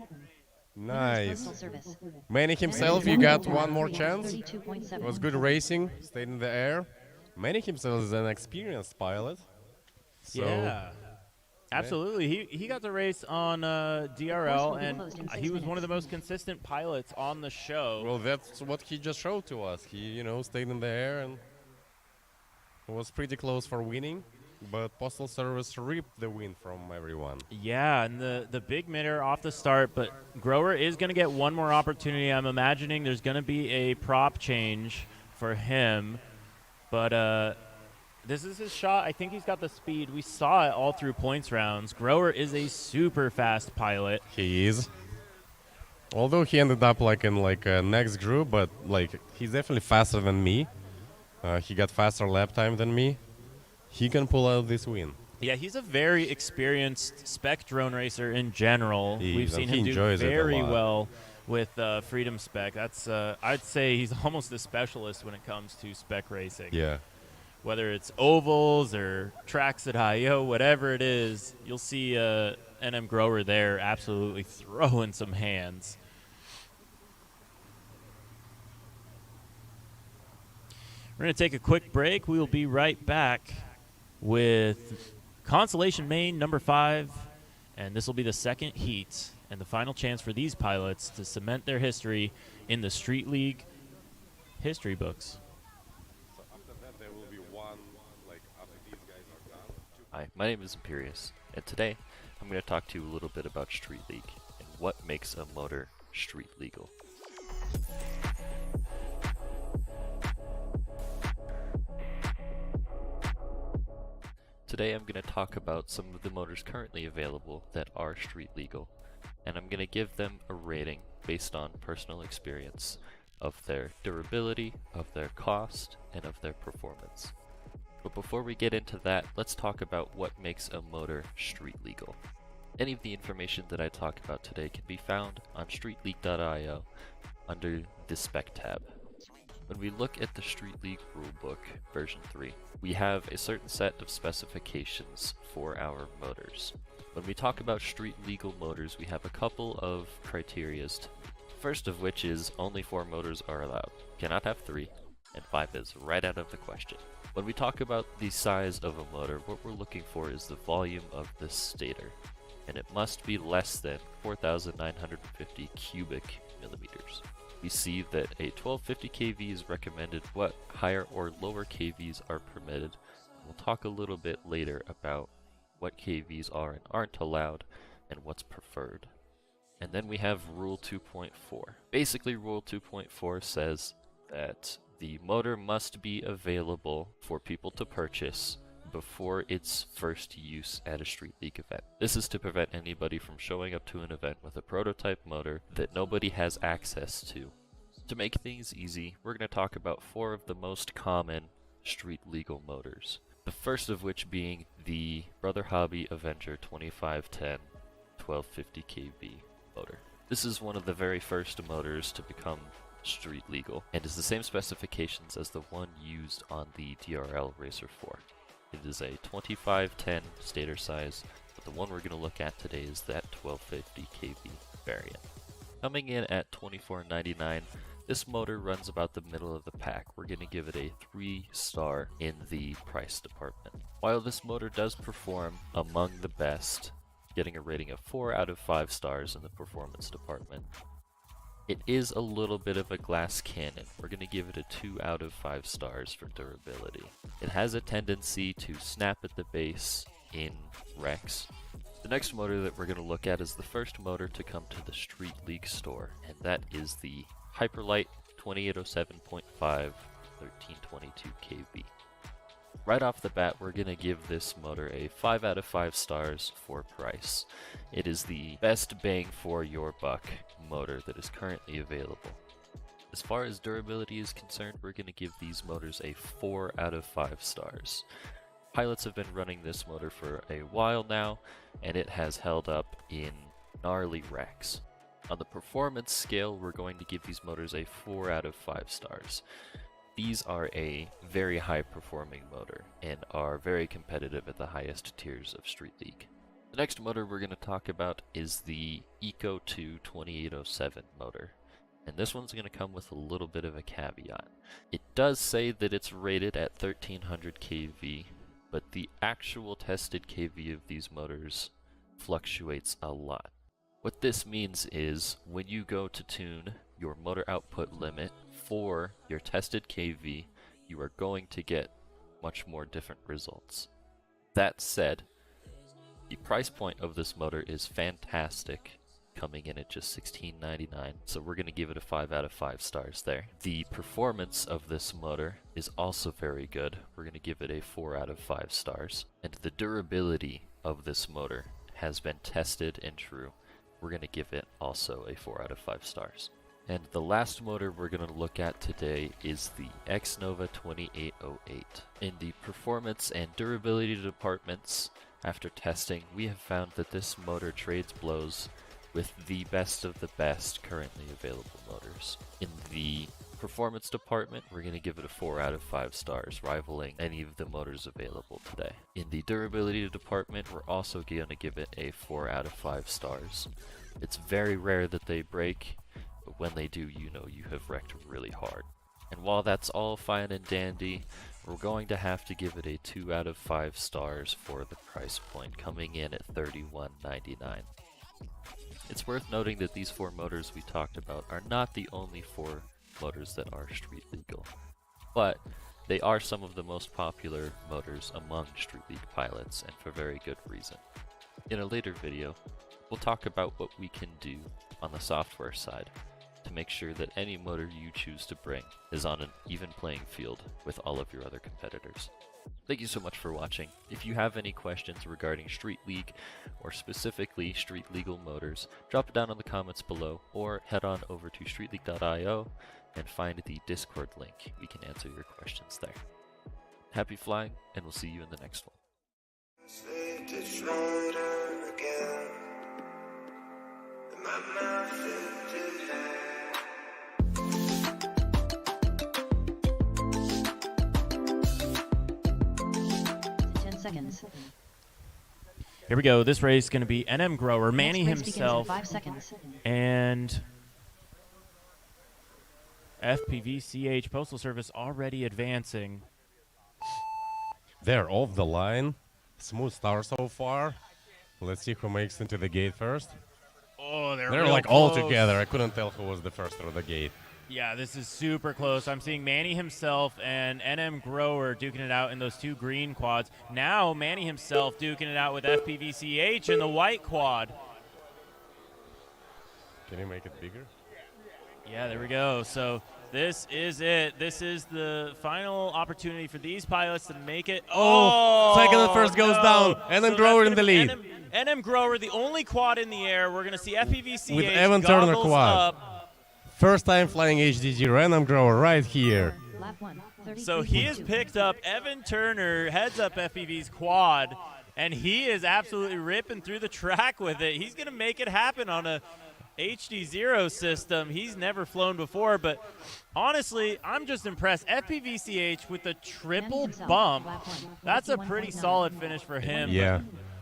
Nice. Postal Service. Manny himself, you got one more chance. 32.7. It was good racing, stayed in the air. Manny himself is an experienced pilot. So Yeah. Absolutely. He got the race on DRL, and he was one of the most consistent pilots on the show. Well, that's what he just showed to us. He, stayed in the air and was pretty close for winning. But Postal Service reaped the win from everyone. Yeah, and the big mitter off the start, but Grower is going to get one more opportunity. I'm imagining there's going to be a prop change for him. But this is his shot. I think he's got the speed. We saw it all through points rounds. Grower is a super fast pilot. He is. Although he ended up in next group, but he's definitely faster than me. He got faster lap time than me. He can pull out this win. Yeah, he's a very experienced spec drone racer in general. We've seen him do very well with Freedom Spec. That's I'd say he's almost a specialist when it comes to spec racing. Yeah. Whether it's ovals or tracks at IO, whatever it is, you'll see NM Grower there absolutely throwing some hands. We're going to take a quick break. We will be right back with Consolation Main number 5, and this will be the second heat and the final chance for these pilots to cement their history in the Street League history books. So after that, there will be one, after these guys are done. Hi, my name is Imperius, and today I'm going to talk to you a little bit about Street League and what makes a motor street legal. Today I'm going to talk about some of the motors currently available that are street legal, and I'm going to give them a rating based on personal experience of their durability, of their cost, and of their performance. But before we get into that, let's talk about what makes a motor street legal. Any of the information that I talk about today can be found on streetleague.io under the Spec tab. When we look at the Street League Rulebook version 3, we have a certain set of specifications for our motors. When we talk about street legal motors, we have a couple of criterias to meet. First of which is only 4 motors are allowed. Cannot have 3, and 5 is right out of the question. When we talk about the size of a motor, what we're looking for is the volume of the stator, and it must be less than 4,950 cubic millimeters. We see that a 1250 kV is recommended, what higher or lower kVs are permitted. We'll talk a little bit later about what kVs are and aren't allowed and what's preferred. And then we have Rule 2.4. Basically, Rule 2.4 says that the motor must be available for people to purchase before its first use at a Street League event. This is to prevent anybody from showing up to an event with a prototype motor that nobody has access to. To make things easy, we're going to talk about 4 of the most common street legal motors. The first of which being the Brother Hobby Avenger 2510 1250 kV motor. This is one of the very first motors to become street legal, and is the same specifications as the one used on the DRL Racer 4. It is a 2510 stator size, but the one we're going to look at today is that 1250 kV variant. Coming in at $24.99, this motor runs about the middle of the pack. We're going to give it a 3-star in the price department. While this motor does perform among the best, getting a rating of 4 out of 5 stars in the performance department, it is a little bit of a glass cannon. We're going to give it a 2 out of 5 stars for durability. It has a tendency to snap at the base in wrecks. The next motor that we're going to look at is the first motor to come to the Street League store, and that is the Hyperlight 2807.5 1322 kV. Right off the bat, we're going to give this motor a 5 out of 5 stars for price. It is the best bang for your buck motor that is currently available. As far as durability is concerned, we're going to give these motors a 4 out of 5 stars. Pilots have been running this motor for a while now, and it has held up in gnarly wrecks. On the performance scale, we're going to give these motors a 4 out of 5 stars. These are a very high performing motor and are very competitive at the highest tiers of Street League. The next motor we're going to talk about is the Eco 2 2807 motor. And this one's going to come with a little bit of a caveat. It does say that it's rated at 1300 kV, but the actual tested kV of these motors fluctuates a lot. What this means is when you go to tune your motor output limit for your tested kV, you are going to get much more different results. That said, the price point of this motor is fantastic, coming in at just $16.99, so we're going to give it a 5 out of 5 stars there. The performance of this motor is also very good. We're going to give it a 4 out of 5 stars. And the durability of this motor has been tested and true. We're going to give it also a 4 out of 5 stars. And the last motor we're going to look at today is the Xnova 2808. In the performance and durability departments, after testing, we have found that this motor trades blows with the best of the best currently available motors. In the performance department, we're going to give it a 4 out of 5 stars, rivaling any of the motors available today. In the durability department, we're also going to give it a 4 out of 5 stars. It's very rare that they break, but when they do, you know you have wrecked really hard. And while that's all fine and dandy, we're going to have to give it a 2 out of 5 stars for the price point, coming in at $31.99. It's worth noting that these 4 motors we talked about are not the only 4 motors that are street legal, but they are some of the most popular motors among Street League pilots, and for very good reason. In a later video, we'll talk about what we can do on the software side to make sure that any motor you choose to bring is on an even playing field with all of your other competitors. Thank you so much for watching. If you have any questions regarding Street League, or specifically Street Legal motors, drop it down in the comments below, or head on over to streetleague.io and find the Discord link. We can answer your questions there. Happy flying, and we'll see you in the next one. Seconds. Here we go. This race is going to be NM Grower, Manny Next race begins in himself, 5 seconds. and FPVCH Postal Service already advancing. They're off the line. Smooth start so far. Let's see who makes into the gate first. Oh, They're real like all close. together. I couldn't tell who was the first through the gate. Yeah, this is super close. I'm seeing Manny himself and NM Grower duking it out in those 2 green quads. Now Manny himself duking it out with FPVCH in the white quad. Can you make it bigger? Yeah, there we go. So this is it. This is the final opportunity for these pilots to make it. Oh, second and first goes down. NM Grower in the lead. NM Grower, the only quad in the air. We're going to see FPVCH With Evan Turner goggles quad. up. First time flying HDG NM Grower right here. Lap 1, So he has 33.2. picked up Evan Turner, heads up FPV's quad, and he is absolutely ripping through the track with it. He's going to make it happen on a HD0 system. He's never flown before, but honestly, I'm just impressed. FPVCH with the triple bump. That's a pretty solid finish for him. Yeah.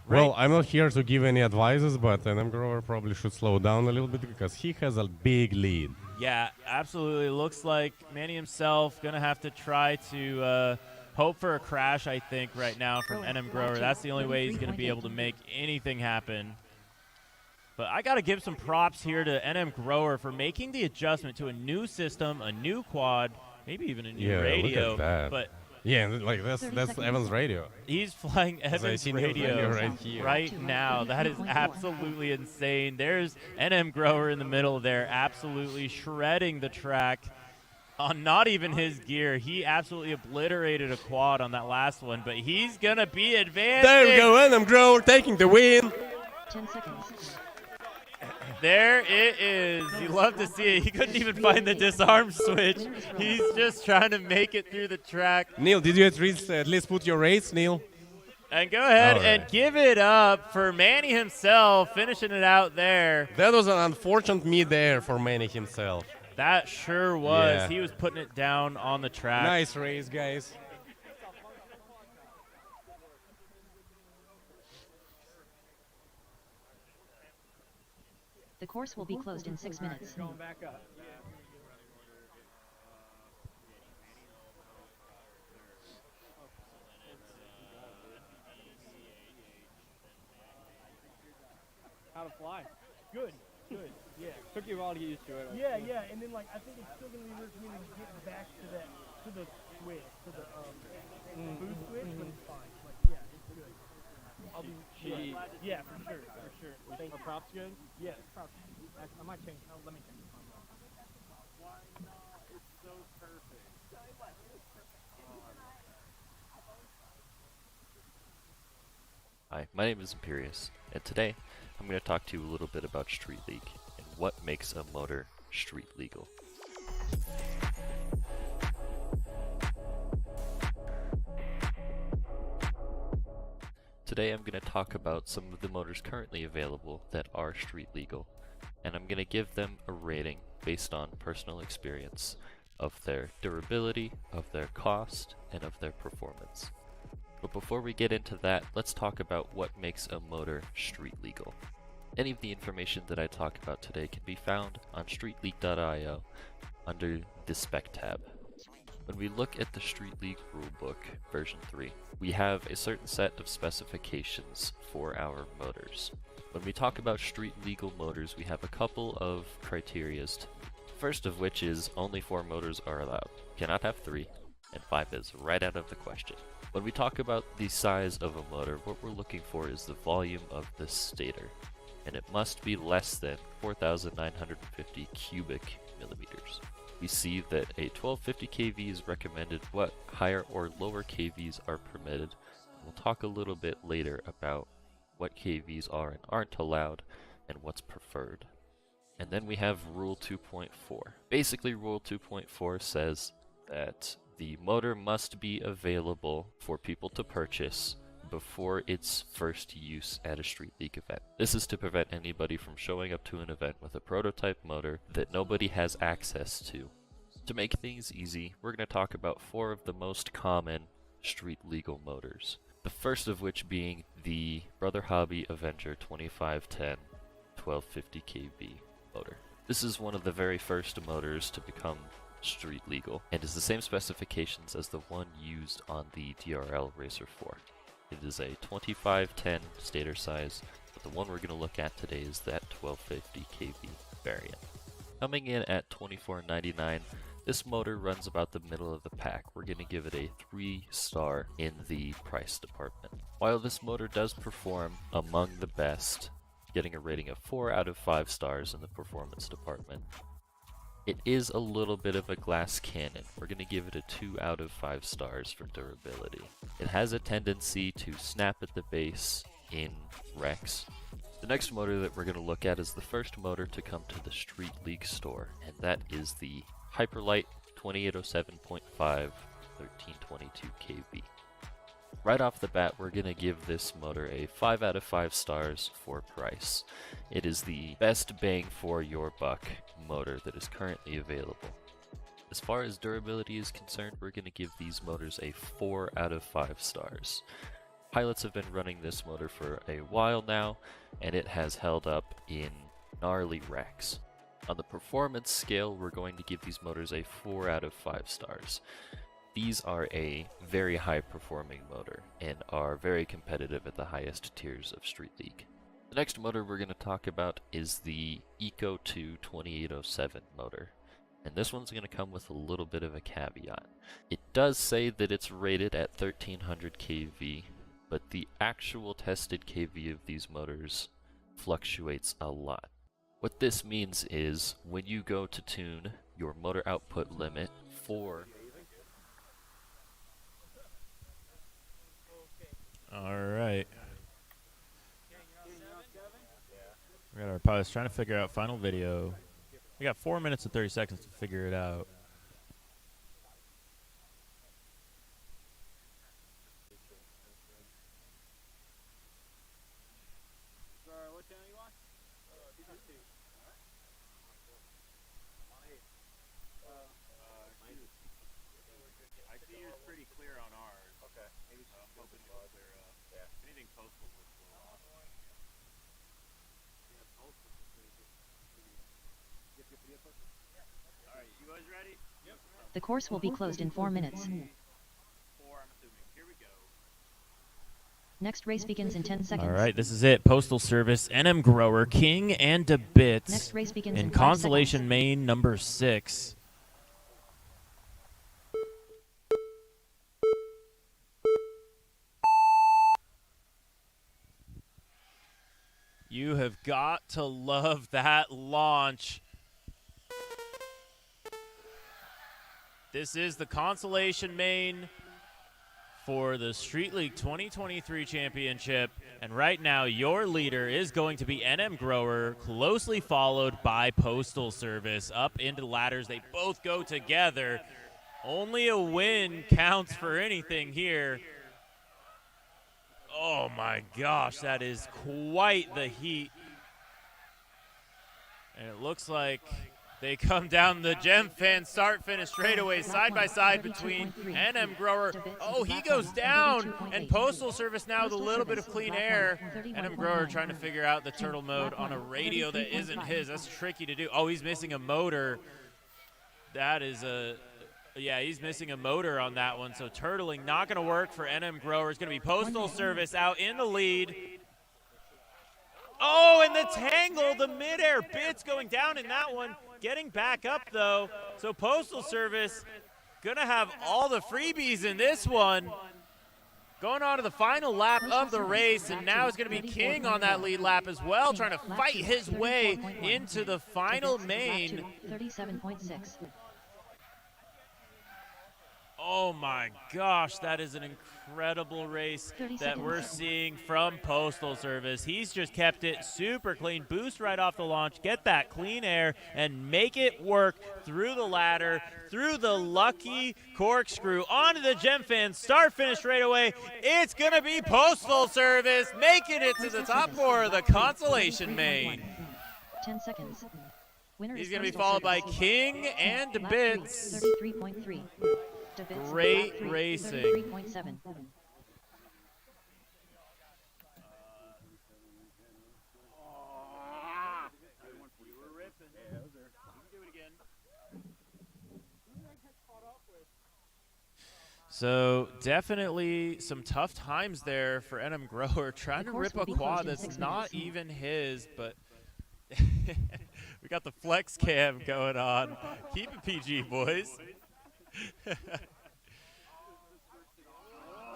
Well, I'm not here to give any advices, but NM Grower probably should slow down a little bit because he has a big lead. Yeah, absolutely. Looks like Manny himself going to have to try to hope for a crash, I think, right now from NM Grower. That's the only way he's going to be able to make anything happen. But I got to give some props here to NM Grower for making the adjustment to a new system, a new quad, maybe even a new radio. Look at that. But yeah, like that's Evan's radio. he's flying Evan's see his radio right here. right now. That is absolutely insane. There's NM Grower in the middle there, absolutely shredding the track. on not even his gear. He absolutely obliterated a quad on that last one, but he's going to be advancing. There we go, Venom Grower taking the win. 10 seconds. There it is. You love to see it. He couldn't even find the disarm switch. He's just trying to make it through the track. Neil, did you at least put your race, Neil? And go ahead All and right. give it up for Manny himself, finishing it out there. That was an unfortunate mid-air for Manny himself. That sure was. Yeah. He was putting it down on the track. Nice race, guys. The course will be closed in 6 minutes. How to fly. Good. Yeah. Took you a while to get used to it. Yeah. And then like I think it's still gonna be weird for me to get back to the switch, to the boost switch, but it's fine. Like yeah, it's good. I'll be yeah, for sure. Think the props good? Yeah, props. I might change. Oh, let me change the prop. Why not? It's so perfect. Hi, my name is Imperius, and today I'm going to talk to you a little bit about Street League and what makes a motor street legal. Today I'm going to talk about some of the motors currently available that are street legal, and I'm going to give them a rating based on personal experience of their durability, of their cost, and of their performance. But before we get into that, let's talk about what makes a motor street legal. Any of the information that I talk about today can be found on streetleague.io under the Spec tab. When we look at the Street League rulebook version 3, we have a certain set of specifications for our motors. When we talk about street legal motors, we have a couple of criterias to meet. First of which is only 4 motors are allowed. Cannot have 3, and 5 is right out of the question. When we talk about the size of a motor, what we're looking for is the volume of the stator, and it must be less than 4,950 cubic millimeters. We see that a 1250 kV is recommended, what higher or lower kVs are permitted. We'll talk a little bit later about what kVs are and aren't allowed, and what's preferred. And then we have Rule 2.4. Basically, Rule 2.4 says that the motor must be available for people to purchase before its first use at a Street League event. This is to prevent anybody from showing up to an event with a prototype motor that nobody has access to. To make things easy, we're going to talk about 4 of the most common street legal motors. The first of which being the Brother Hobby Avenger 2510 1250 kV motor. This is one of the very first motors to become street legal, and is the same specifications as the one used on the DRL Racer 4. It is a 2510 stator size, but the one we're going to look at today is that 1250 kV variant. Coming in at $24.99, this motor runs about the middle of the pack. We're going to give it a 3-star in the price department. While this motor does perform among the best, getting a rating of 4 out of 5 stars in the performance department, it is a little bit of a glass cannon. We're going to give it a 2 out of 5 stars for durability. It has a tendency to snap at the base in wrecks. The next motor that we're going to look at is the first motor to come to the Street League store, and that is the Hyperlight 2807.5 1322 kV. Right off the bat, we're going to give this motor a 5 out of 5 stars for price. It is the best bang for your buck motor that is currently available. As far as durability is concerned, we're going to give these motors a 4 out of 5 stars. Pilots have been running this motor for a while now, and it has held up in gnarly wrecks. On the performance scale, we're going to give these motors a 4 out of 5 stars. These are a very high performing motor and are very competitive at the highest tiers of Street League. The next motor we're going to talk about is the Eco 2 2807 motor, and this one's going to come with a little bit of a caveat. It does say that it's rated at 1300 kV, but the actual tested kV of these motors fluctuates a lot. What this means is when you go to tune your motor output limit 4. All right. We got our pilots trying to figure out final video. We got 4 minutes and 30 seconds to figure it out. Sorry, what channel you on? BBC. Alright. On 8. I see yours pretty clear on ours. Okay. Maybe I'm hoping it'll clear up. Yeah. If anything postal would blow off. Yeah, postal is pretty good. Alright, you guys ready? Yep. The course will be closed in 4 minutes. 4, I'm assuming. Here we go. Next race begins in 10 seconds. All right, this is it. Postal Service, NM Grower, King, and DeBits Next race begins in in 5 Consolation seconds. Main number 6. You have got to love that launch. This is the Consolation Main for the Street League 2023 Championship. And right now, your leader is going to be NM Grower, closely followed by Postal Service. Up into the ladders, they both go together. Only a win counts for anything here. Oh my gosh, that is quite the heat. And it looks like they come down the Gem Fan start-finish straightaway, side by side between NM Grower. Oh, he goes down, and Postal Service now with a little bit of clean air. NM Grower trying to figure out the turtle mode on a radio that isn't his. That's tricky to do. Oh, he's missing a motor. That is yeah, he's missing a motor on that one. So turtling not going to work for NM Grower. It's going to be Postal Service out in the lead. Oh, and the tangle, the midair bits going down in that one. Getting back up, though. So Postal Service going to have all the freebies in this one. Going on to the final lap of the race, and now it's going to be King on that lead lap as well, trying to fight his way into the final main. 37.6. Oh my gosh, that is an incredible race 30 that we're seconds. seeing from Postal Service. He's just kept it super clean. Boost right off the launch, get that clean air, and make it work through the ladder, through the lucky corkscrew, onto the Gem Fan. Start finish right away. It's going to be Postal Service making it to the top 4 of the Consolation Main. 10 seconds. Winner He's is going to be Postal followed by Service. King and Lap 3, DeBits. 33.3. DeBits, Great lap 3, racing. 33.7. You were ripping. Yeah, those are. You can do it again. So definitely some tough times there for NM Grower, trying to course rip will a be quad closed in that's 6 not minutes. even his, but we got the flex cam going on. Keep it PG, boys.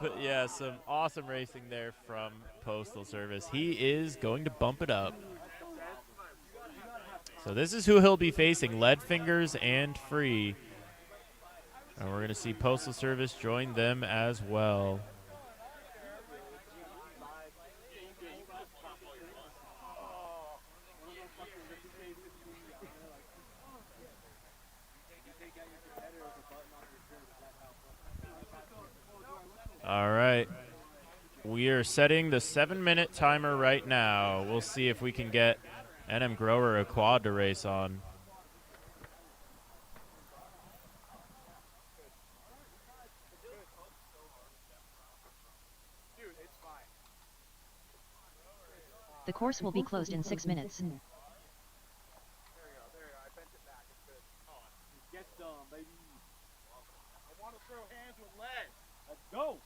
But yeah, some awesome racing there from Postal Service. He is going to bump it up. So this is who he'll be facing, Lead Fingers and Free. And we're going to see Postal Service join them as well. All right. We are setting the 7-minute timer right now. We'll see if we can get NM Grower a quad to race on. The course will be closed in 6 minutes. Get some, baby. I want to throw hands with lead. Let's go.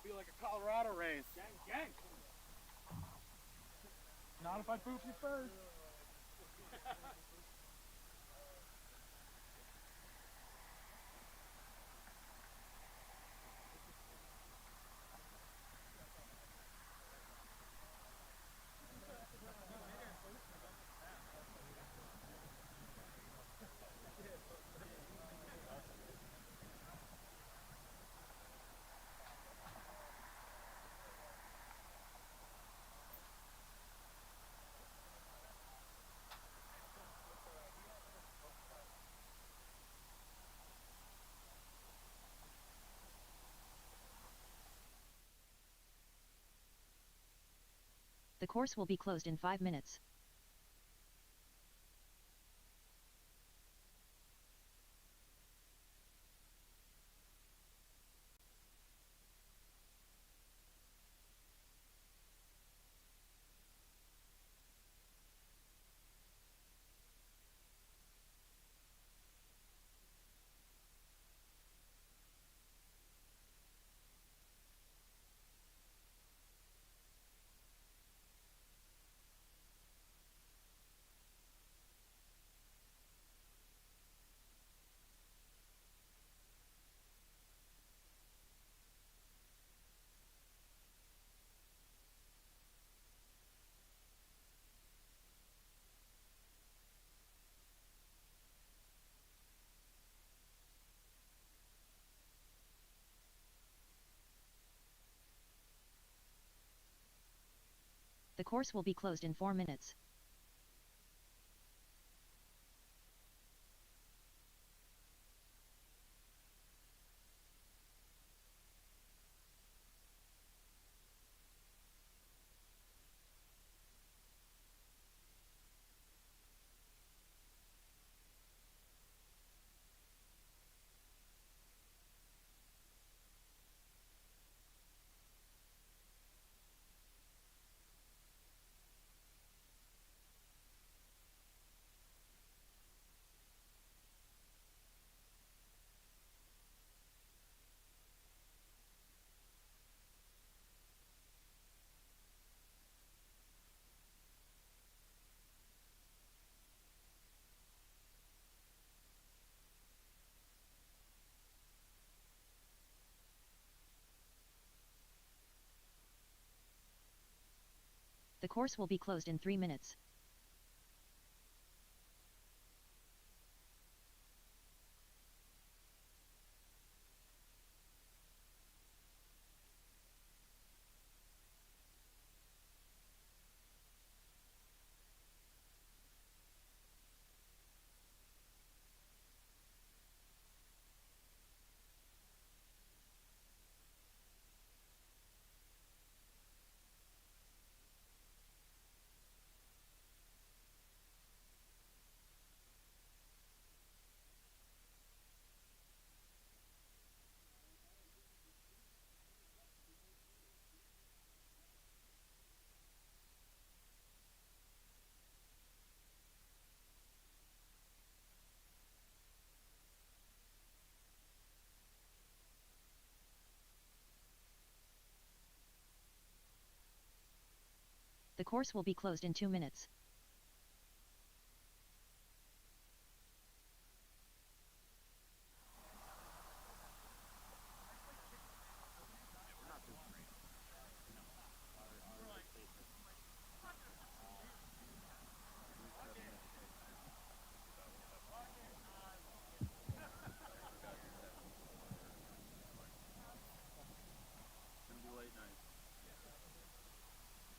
Be like a Colorado race. Gang, gang. Not if I poop you first. The course will be closed in 5 minutes. The course will be closed in 4 minutes. The course will be closed in 3 minutes. The course will be closed in 2 minutes. It's gonna be late night.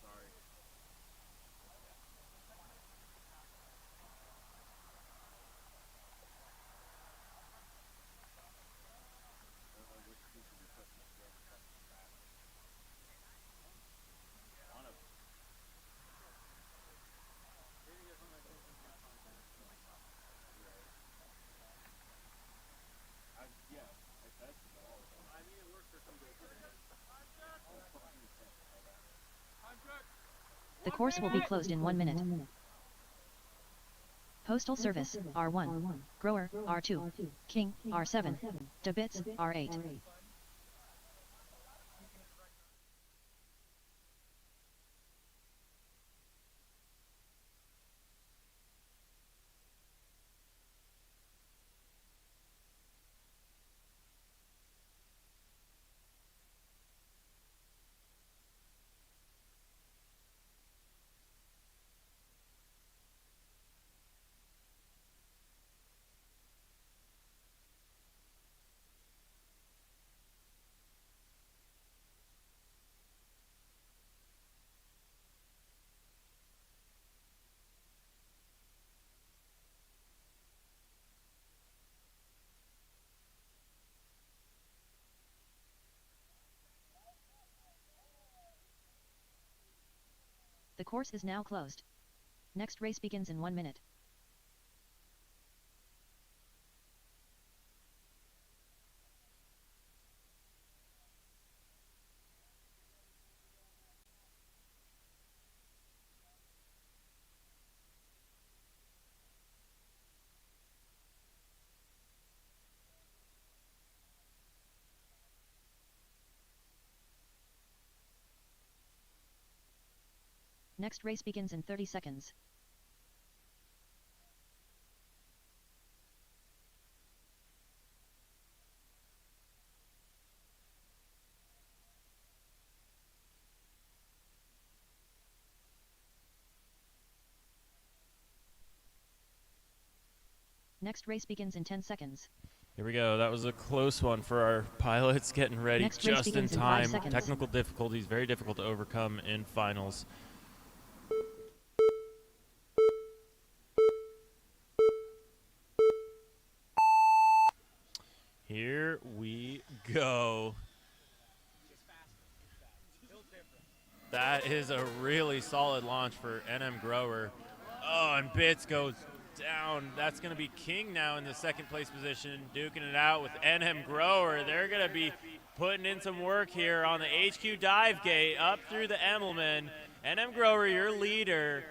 Sorry. Which piece of your cookie is really fucking crap? One of them. Maybe get some of that cookie crap on that. Right. Yeah, I tested it all. I mean, it works for some days. The course will be closed in 1 minute. Postal Service, R1. Grower, R2. King, R7. Debits, R8. course is now closed. Next race begins in 1 minute. Next race begins in 30 seconds. Next race begins in 10 seconds. Here we go. That was a close one for our pilots getting ready Next race just in begins in 5 time. seconds. Technical difficulties, very difficult to overcome in finals. Here we go. That is a really solid launch for NM Grower. Oh, and Bits goes down. That's going to be King now in the second place position, duking it out with NM Grower. They're going to be putting in some work here on the HQ dive gate up through the Emmelman. NM Grower, your leader.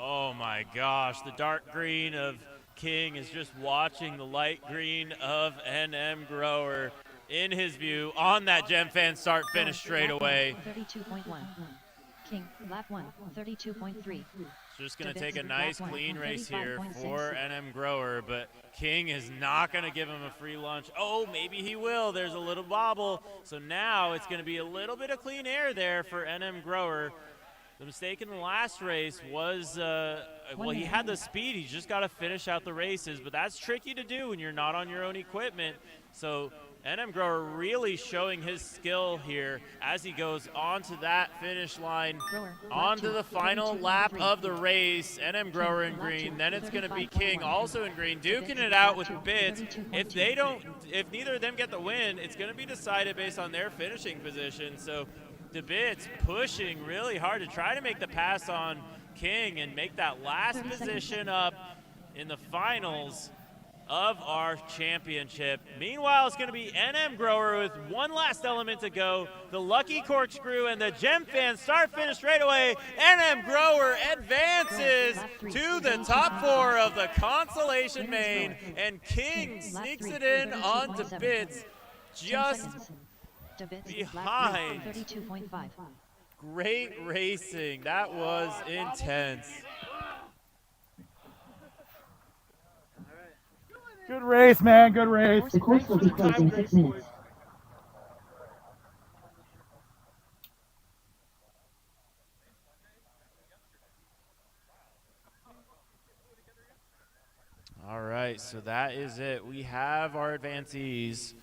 Oh my gosh, the dark green of King is just watching the light green of NM Grower in his view on that Gem Fan start finish straight away. 32.1. King, lap 1, 32.3. It's just going to take a nice clean race here for NM Grower, but King is not going to give him a free lunch. Oh, maybe he will. There's a little bobble. So now it's going to be a little bit of clean air there for NM Grower. The mistake in the last race was, well, he had the speed. He's just got to finish out the races, but that's tricky to do when you're not on your own equipment. So NM Grower really showing his skill here as he goes onto that finish line, onto the final lap of the race. NM Grower in green, then it's going to be King also in green, duking it out with Bits. If neither of them get the win, it's going to be decided based on their finishing position. So DeBits pushing really hard to try to make the pass on King and make that last position up in the finals of our championship. Meanwhile, it's going to be NM Grower with one last element to go. The lucky corkscrew and the Gem Fan start finish straight away. NM Grower advances to the top 4 of the Consolation main, and King sneaks it in onto Bits just behind. 32.5. Great racing. That was intense. Good race, man. Good race. The course will be closed in 6 minutes. All right, so that is it. We have our advancees,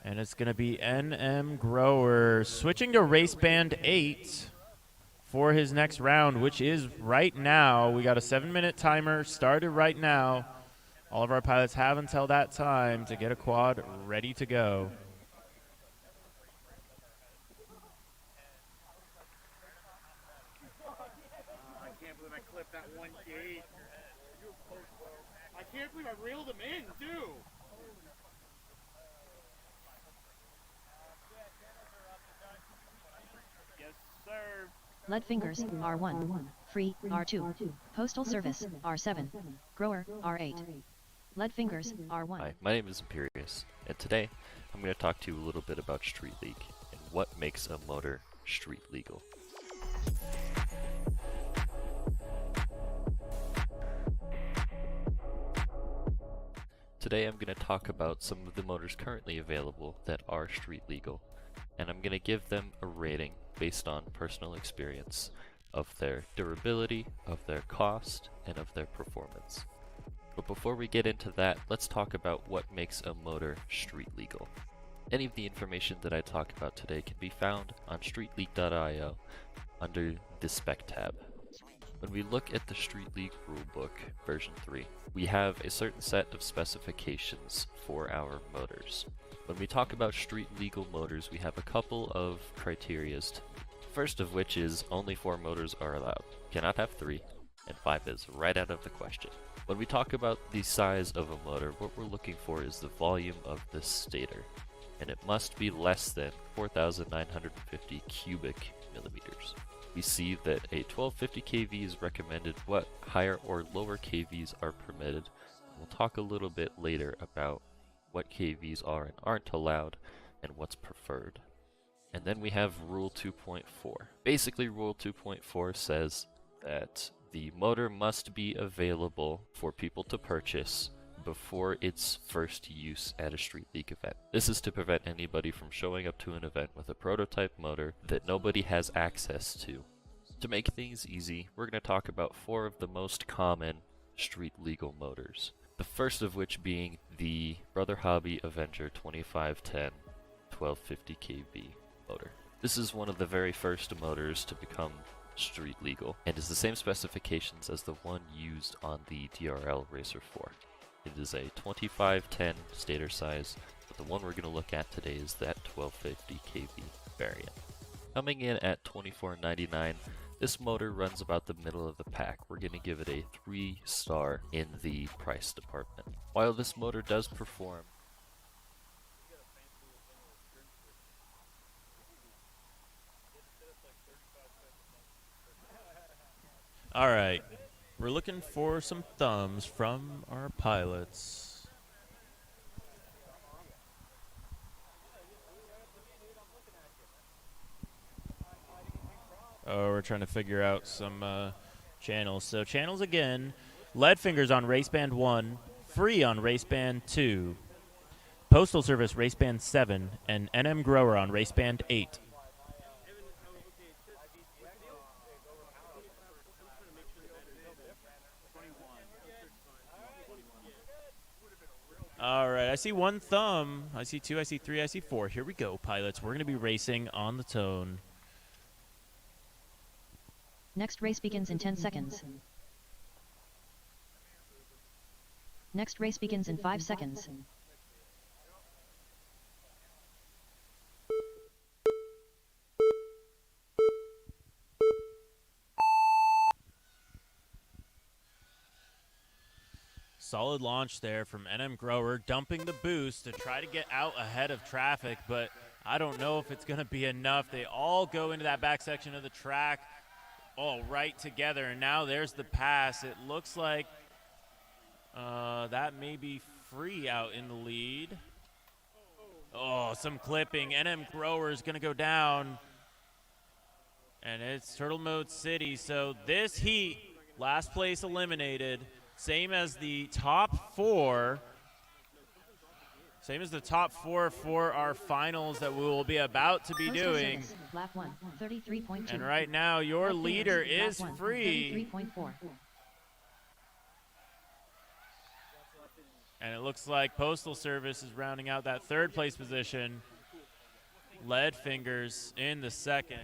and it's going to be NM Grower switching to race band 8 for his next round, which is right now. We got a 7-minute timer started right now. All of our pilots have until that time to get a quad ready to go. I can't believe I clipped that one gate. I can't believe I reeled him in, too. Yes, sir. Lead Fingers, R1. Free, R2. Postal Service, R7. Grower, R8. Lead Fingers, R1. Hi, my name is Imperious, and today I'm going to talk to you a little bit about Street League and what makes a motor street legal. Today I'm going to talk about some of the motors currently available that are street legal, and I'm going to give them a rating based on personal experience of their durability, of their cost, and of their performance. But before we get into that, let's talk about what makes a motor street legal. Any of the information that I talk about today can be found on streetleague.io under the Spec tab. When we look at the Street League Rulebook version 3, we have a certain set of specifications for our motors. When we talk about street legal motors, we have a couple of criterias to meet. First of which is only 4 motors are allowed. Cannot have 3, and 5 is right out of the question. When we talk about the size of a motor, what we're looking for is the volume of the stator, and it must be less than 4,950 cubic millimeters. We see that a 1250 kV is recommended, what higher or lower kVs are permitted. We'll talk a little bit later about what kVs are and aren't allowed and what's preferred. And then we have Rule 2.4. Basically, Rule 2.4 says that the motor must be available for people to purchase before its first use at a Street League event. This is to prevent anybody from showing up to an event with a prototype motor that nobody has access to. To make things easy, we're going to talk about 4 of the most common street legal motors. The first of which being the Brother Hobby Avenger 2510 1250 kV motor. This is one of the very first motors to become street legal, and is the same specifications as the one used on the DRL Racer 4. It is a 2510 stator size, but the one we're going to look at today is that 1250 kV variant. Coming in at $24.99, this motor runs about the middle of the pack. We're going to give it a 3-star in the price department. While this motor does perform All right. We're looking for some thumbs from our pilots. Oh, we're trying to figure out some channels. So channels again. Lead Fingers on Raceband 1, Free on Raceband 2, Postal Service Raceband 7, and NM Grower on Raceband 8. All right, I see 1 thumb. I see 2, I see 3, I see 4. Here we go, pilots. We're going to be racing on the tone. Next race begins in 10 seconds. Next race begins in 5 seconds. Solid launch there from NM Grower, dumping the boost to try to get out ahead of traffic, but I don't know if it's going to be enough. They all go into that back section of the track all right together, and now there's the pass. It looks like that may be Free out in the lead. Oh, some clipping. NM Grower is going to go down, and it's Turtle Mode City. So this heat, last place eliminated. Same as the top 4. Same as the top 4 for our finals that we will be about to be Postal doing. Service, lap 1, 33.2. And right now, your Lead leader Fingers, is lap 1, Free. 33.4. And it looks like Postal Service is rounding out that 3rd place position. Lead Fingers in the 2nd.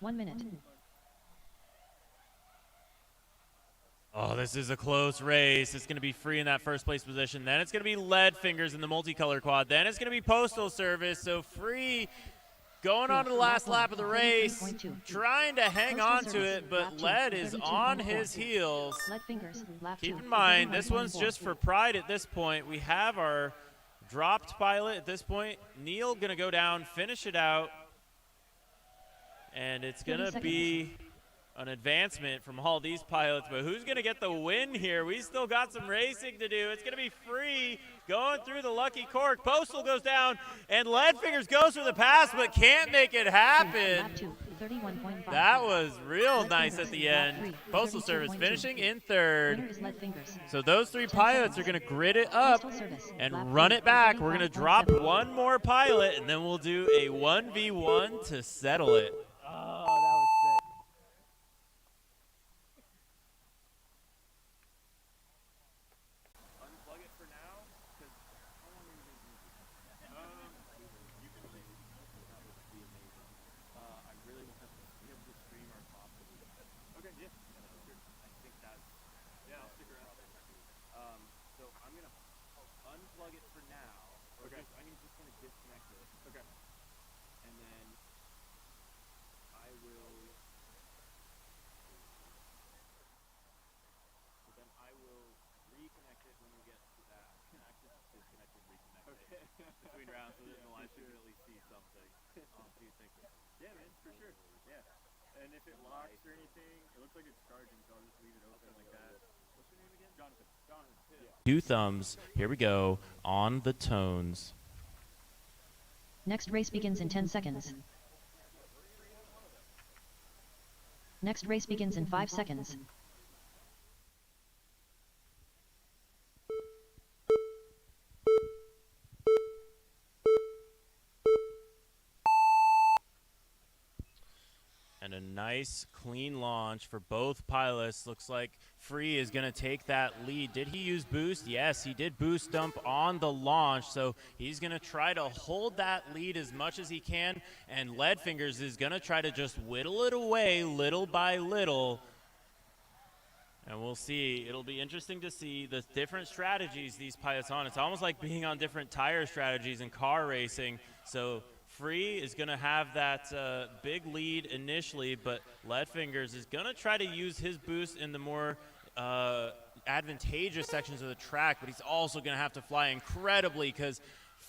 1 minute. Oh, this is a close race. It's going to be Free in that 1st place position. Then it's going to be Lead Fingers in the multicolor quad. Then it's going to be Postal Service. So Free going on to the last lap of the race, trying to hang on to it, but Lead is on his heels. Lead Fingers, lap 2. Keep in mind, this one's just for pride at this point. We have our dropped pilot at this point. Neil going to go down, finish it out, and it's going to be an advancement from all these pilots, but who's going to get the win here? We still got some racing to do. It's going to be Free going through the lucky cork. Postal goes down, and Lead Fingers goes for the pass, but can't make it happen. That was real nice at the end. Postal Service finishing in 3rd. So those 3 pilots are going to grid it up and run it back. We're going to drop 1 more pilot, and then we'll do a 1v1 to settle it. Oh, that was sick. Unplug it for now, because how long are you going to use it? You can leave. That would be amazing. I really want to be able to stream our top unplug it for now. Okay. I need just kind of disconnect it. Okay. And then I will. So then I will reconnect it when we get to that. Actually, just disconnect it, reconnect it between rounds, so that the live stream can at least see something. So you think that? Yeah, man, for sure. Yeah. And if it locks or anything, it looks like it's charging, so I'll just leave it open like that. What's your name again? Jonathan. Jonathan. Yeah. Two thumbs. Here we go on the tones. Next race begins in 10 seconds. Next race begins in 5 seconds. And a nice, clean launch for both pilots. Looks like Free is going to take that lead. Did he use boost? Yes, he did boost dump on the launch. So he's going to try to hold that lead as much as he can. And Leadfingers is going to try to just whittle it away little by little. And we'll see. It'll be interesting to see the different strategies these pilots on. It's almost like being on different tire strategies in car racing. So Free is going to have that big lead initially, but Leadfingers is going to try to use his boost in the more advantageous sections of the track, but he's also going to have to fly incredibly because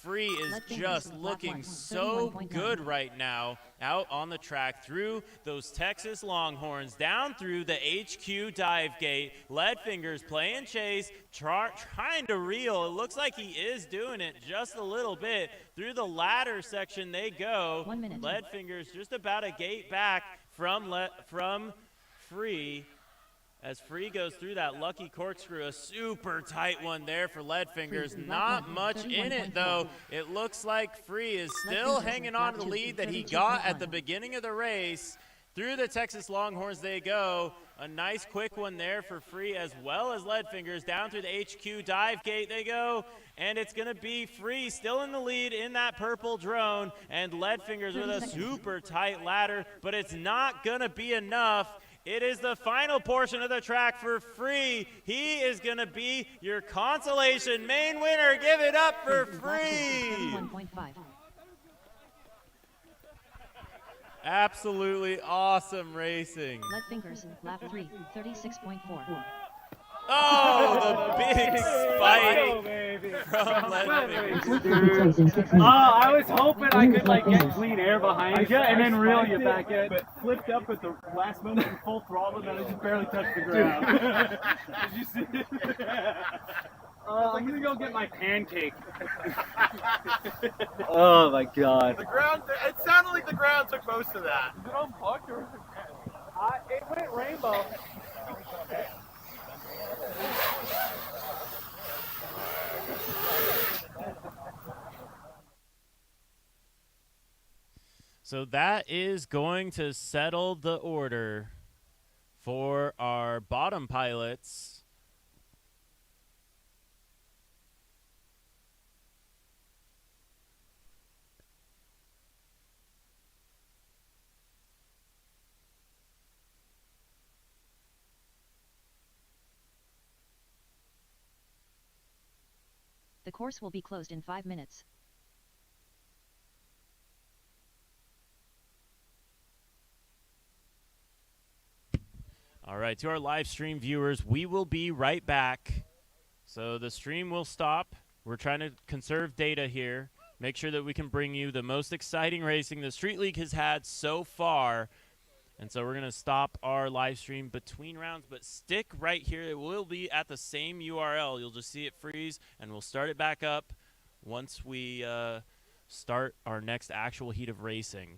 Free is just looking so good right now out on the track through those Texas Longhorns, down through the HQ dive gate. Leadfingers playing chase, trying to reel. It looks like he is doing it just a little bit. Through the ladder section they go. 1 minute. Leadfingers just about a gate back from Free. As Free goes through that lucky corkscrew, a super tight one there for Leadfingers. Not much in it, though. It looks like Free is still hanging on to the lead that he got at the beginning of the race. Through the Texas Longhorns they go. A nice quick one there for Free as well as Leadfingers. Down through the HQ dive gate they go. And it's going to be Free still in the lead in that purple drone. And Leadfingers with a super tight ladder. But it's not going to be enough. It is the final portion of the track for Free. He is going to be your Consolation main winner. Give it up for Free. 1.5. Absolutely awesome racing. Leadfingers, lap 3, 36.4. Oh, the big spike from Leadfingers. Oh, I was hoping I could like get clean air behind you and then reel you back in. But flipped up at the last moment in full throttle and I just barely touched the ground. Did you see it? I'm gonna go get my pancake. Oh my god. The ground, it sounded like the ground took most of that. Is it unplugged or is it? It went rainbow. So that is going to settle the order for our bottom pilots. The course will be closed in 5 minutes. All right, to our live stream viewers, we will be right back. So the stream will stop. We're trying to conserve data here, make sure that we can bring you the most exciting racing the Street League has had so far. And so we're going to stop our live stream between rounds, but stick right here. It will be at the same URL. You'll just see it freeze, and we'll start it back up once we start our next actual heat of racing.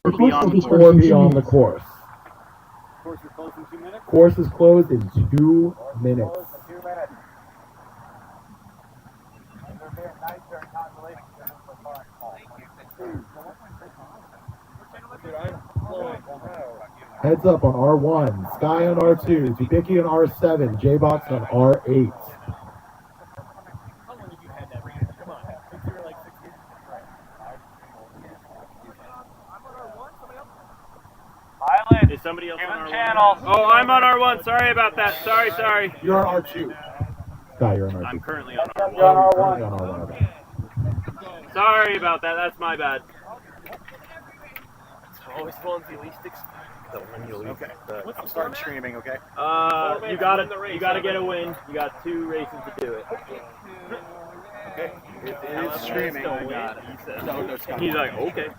Or be on the course. Course is closed in 2 minutes. Course is closed in 2 minutes. Closed in 2 minutes. And they're being nice during Consolation. Heads up on R1, Sky on R2, Dubicki on R7, J-Box on R8. How long have you had that range? Come on. Since you were like 6 years old. channel. Oh, I'm on R1. Sorry about that. Sorry. You're on R2. Sky, you're on R2. I'm currently on R1. You're on R1. Okay. Sorry about that. That's my bad. It's always one's you least expect. Okay. I'm starting streaming, okay? You gotta get a win. You got 2 races to do it. Okay. It is streaming. I got it. No, Scott. He's like, okay.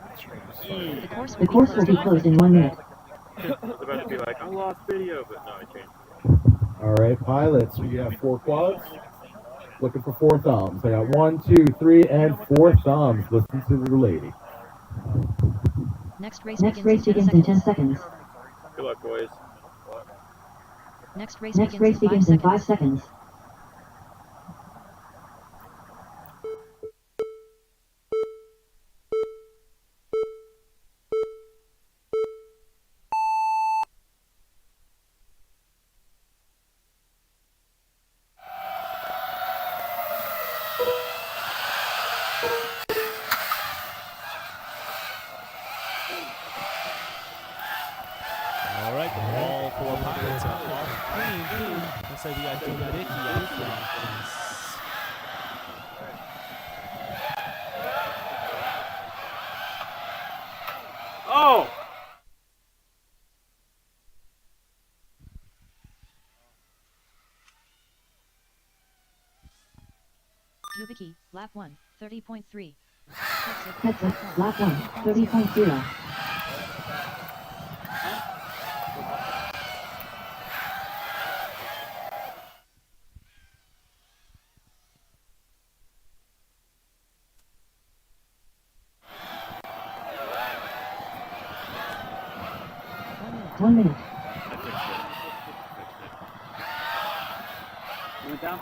The course will be closed in 1 minute. I was about to be like, I lost video, but no, I changed. All right, pilots, we have 4 quads. Looking for 4 thumbs. I got 1, 2, 3, and 4 thumbs. Listen to the lady. Next race begins in 10 seconds. Good luck, boys. Next race begins in 5 seconds. All right, all 4 pilots are off clean. Looks like we got Dubicki out front. Oh! Dubicki, lap 1, 30.3. Heads up, lap 1, 30.0. One minute. Went down?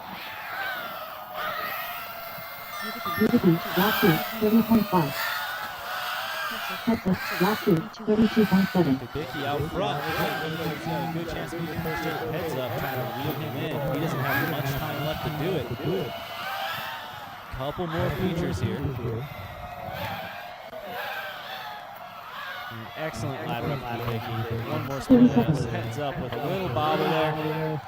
Dubicki, lap 2, 30.5. Heads up, lap 2, 32.7. Dubicki out front. He's got a good chance to be the first 8 heads up, trying to reel him in. He doesn't have much time left to do it. Couple more features here. An excellent ladder up for Dubicki. One more spin. Heads up with a little bobble there.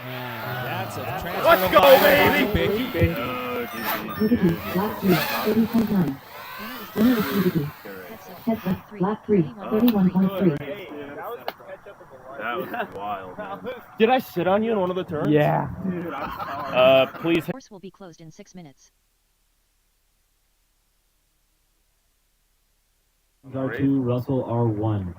And that's a transfer. Let's go, baby! Dubicki, lap 3, 30.9. Winner is Dubicki. Heads up, lap 3, 31.3. That was wild, man. Did I sit on you in one of the turns? Yeah. Please. The course will be closed in 6 minutes. R2, Russell R1.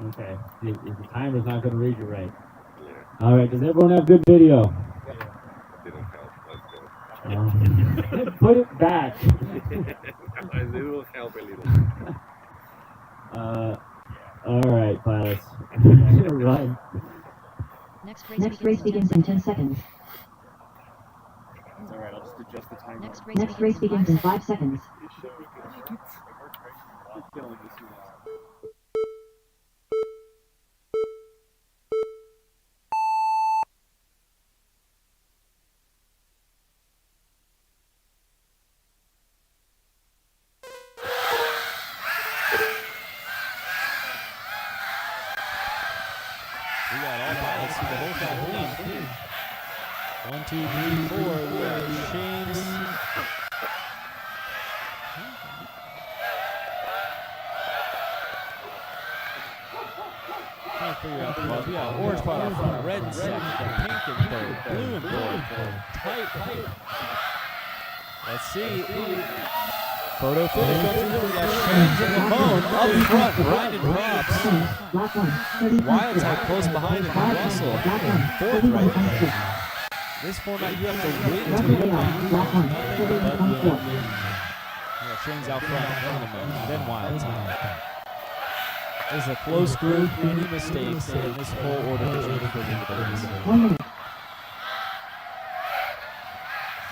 Okay, if the timer's not going to read you right. All right, does everyone have good video? Didn't help. Let's go. Put it back. It will help a little. All right, pilots. Run. Next race begins in 10 seconds. All right, I'll just adjust the timer. Next race begins in 5 seconds. We got all pilots for the whole time clean. 1, 2, 3, 4. We got James. Trying to figure out the balls. We got orange part up front, red and second, pink and third, blue and fourth. Tight. Let's see. Photo finish up here. We got James and Ramon up front, grinding props. Wild type close behind him, Russell. Fourth right there. This format, you have to wait until you win. Yeah, Shane's out front, then Wild type. This is a close group, any mistakes, and this whole order is really for the 1 minute.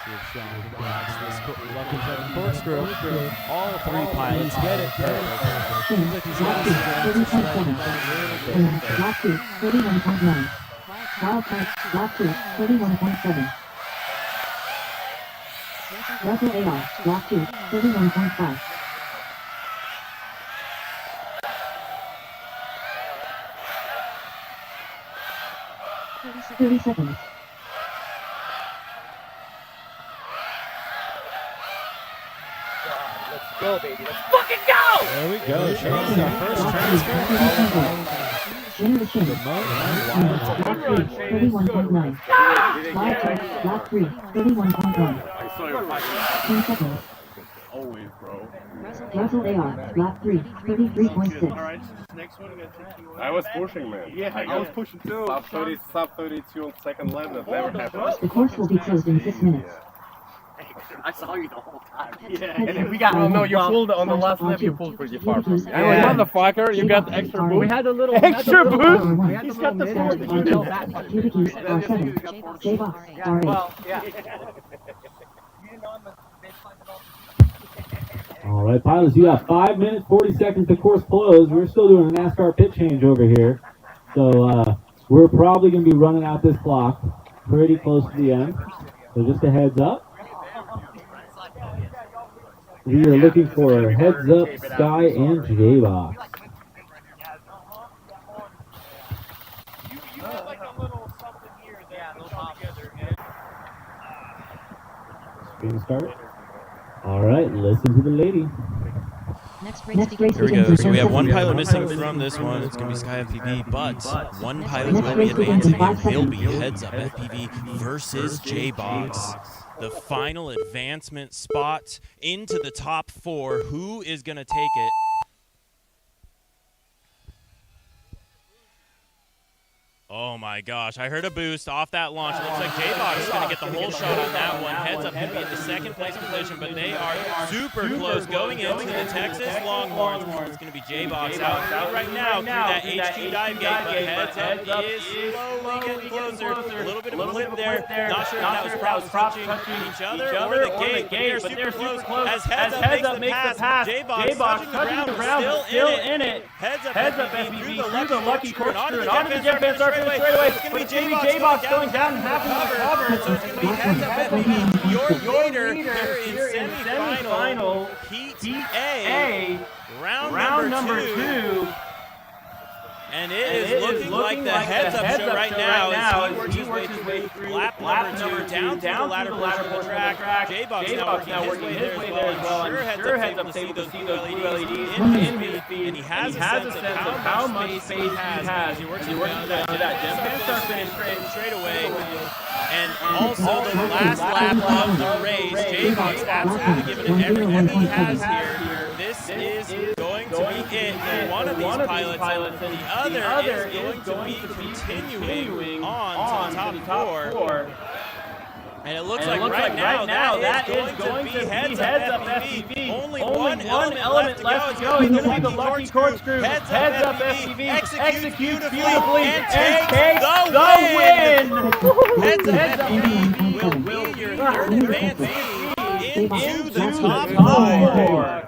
See if Sean can catch this lucky Kevin corkscrew. All 3 pilots get it perfect. Seems like he's got his 30.7. Lap 2, 31.9. Wild type, lap 2, 31.7. Russell AR, lap 2, 31.5. 30 seconds. Let's go, baby. Let's fucking go! There we go. Shane's our first transfer. Shane the Shane. Lap 3, 31.9. Lap 3, 31.1. I saw your fucking 10 seconds. always, bro. Russell AR, lap 3, 33.6. Alright, next one, I'm gonna take you I was pushing, man. Yeah, I was pushing too. Sub 32 on second lap, that never happened. The course will be closed in 6 minutes. I saw you the whole time. Yeah, Heads and then up. we got. Oh no, you Well, pulled on the last R2, lap, you pulled pretty far from me. Yeah. Motherfucker, you got extra R8. boost. We had a little Extra boost. boost? We had He's the got the little boost. mid, but you know that. Cubic use R7. J-Box R8. Well, yeah. All right, pilots, you got 5 minutes, 40 seconds to course close. We're still doing a NASCAR pit change over here. So we're probably going to be running out this clock pretty close to the end. So just a heads up. We are looking for heads up, Sky, and J-Box. Screen start. All right, listen to the lady. Next Next race race Here we begins go. in So we 10 have one seconds. pilot missing from this one. It's going to be Sky FPV, but one pilot Next will be race begins in advancing, 5 and he'll seconds. be Heads Up FPV versus J-Box. The final advancement spot into the top 4. Who is going to take it? Oh my gosh, I heard a boost off that launch. It looks like J-Box is going to get the whole shot on that one. Heads Up could be in the second place position, but they are super close going into the Texas Longhorns. It's going to be J-Box out right now through that HQ dive gate, but Heads Up is slowly getting closer. A little bit of a blip there. Not sure if that was props touching each other or the gate, but they're super close as Heads Up makes the pass. J-Box touching the ground, still in it. Heads Up FPV through the lucky corkscrew and onto the jet fence straightaway. It's going to be J-Box going down and half of the cover. So it's going to be Heads Up FPV, your leader here in semifinal Heat A, round number 2. And it is looking like the Heads Up show right now as he works his way through lap number 2 down through the ladder portion of the track. J-Box now working his way there as well. I'm sure Heads Up's able to see those blue LEDs in his feed, and he has a sense of how much space he has as he works his way onto that jet start finish straight away. And also the last lap of the race, J-Box absolutely giving it everything he has here. This is going to be it for one of these pilots, and the other is going to be continuing on to the top 4. And it looks like right now that is going to be Heads Up FPV. Only one element left to go. He's going to be the lucky corkscrew. Heads Up FPV executes beautifully and takes the win. Heads Up FPV will be your third advance into the top 4.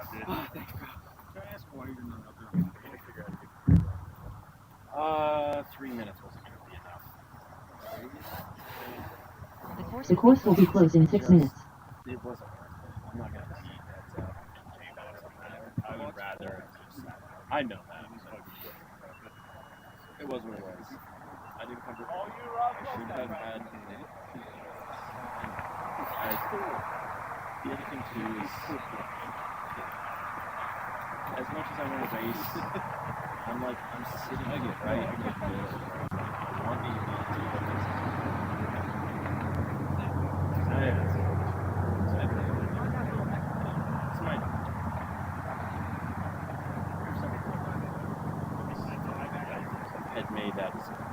3 minutes wasn't going to be enough. The course will be closed in 6 minutes. It wasn't worth it. I'm not going to beat Heads Up and J-Box on that. I would rather just, I know that. It was what it was. I didn't come to I should have had the other thing too is as much as I want to race, I'm sitting right like this. I want to had made that decision.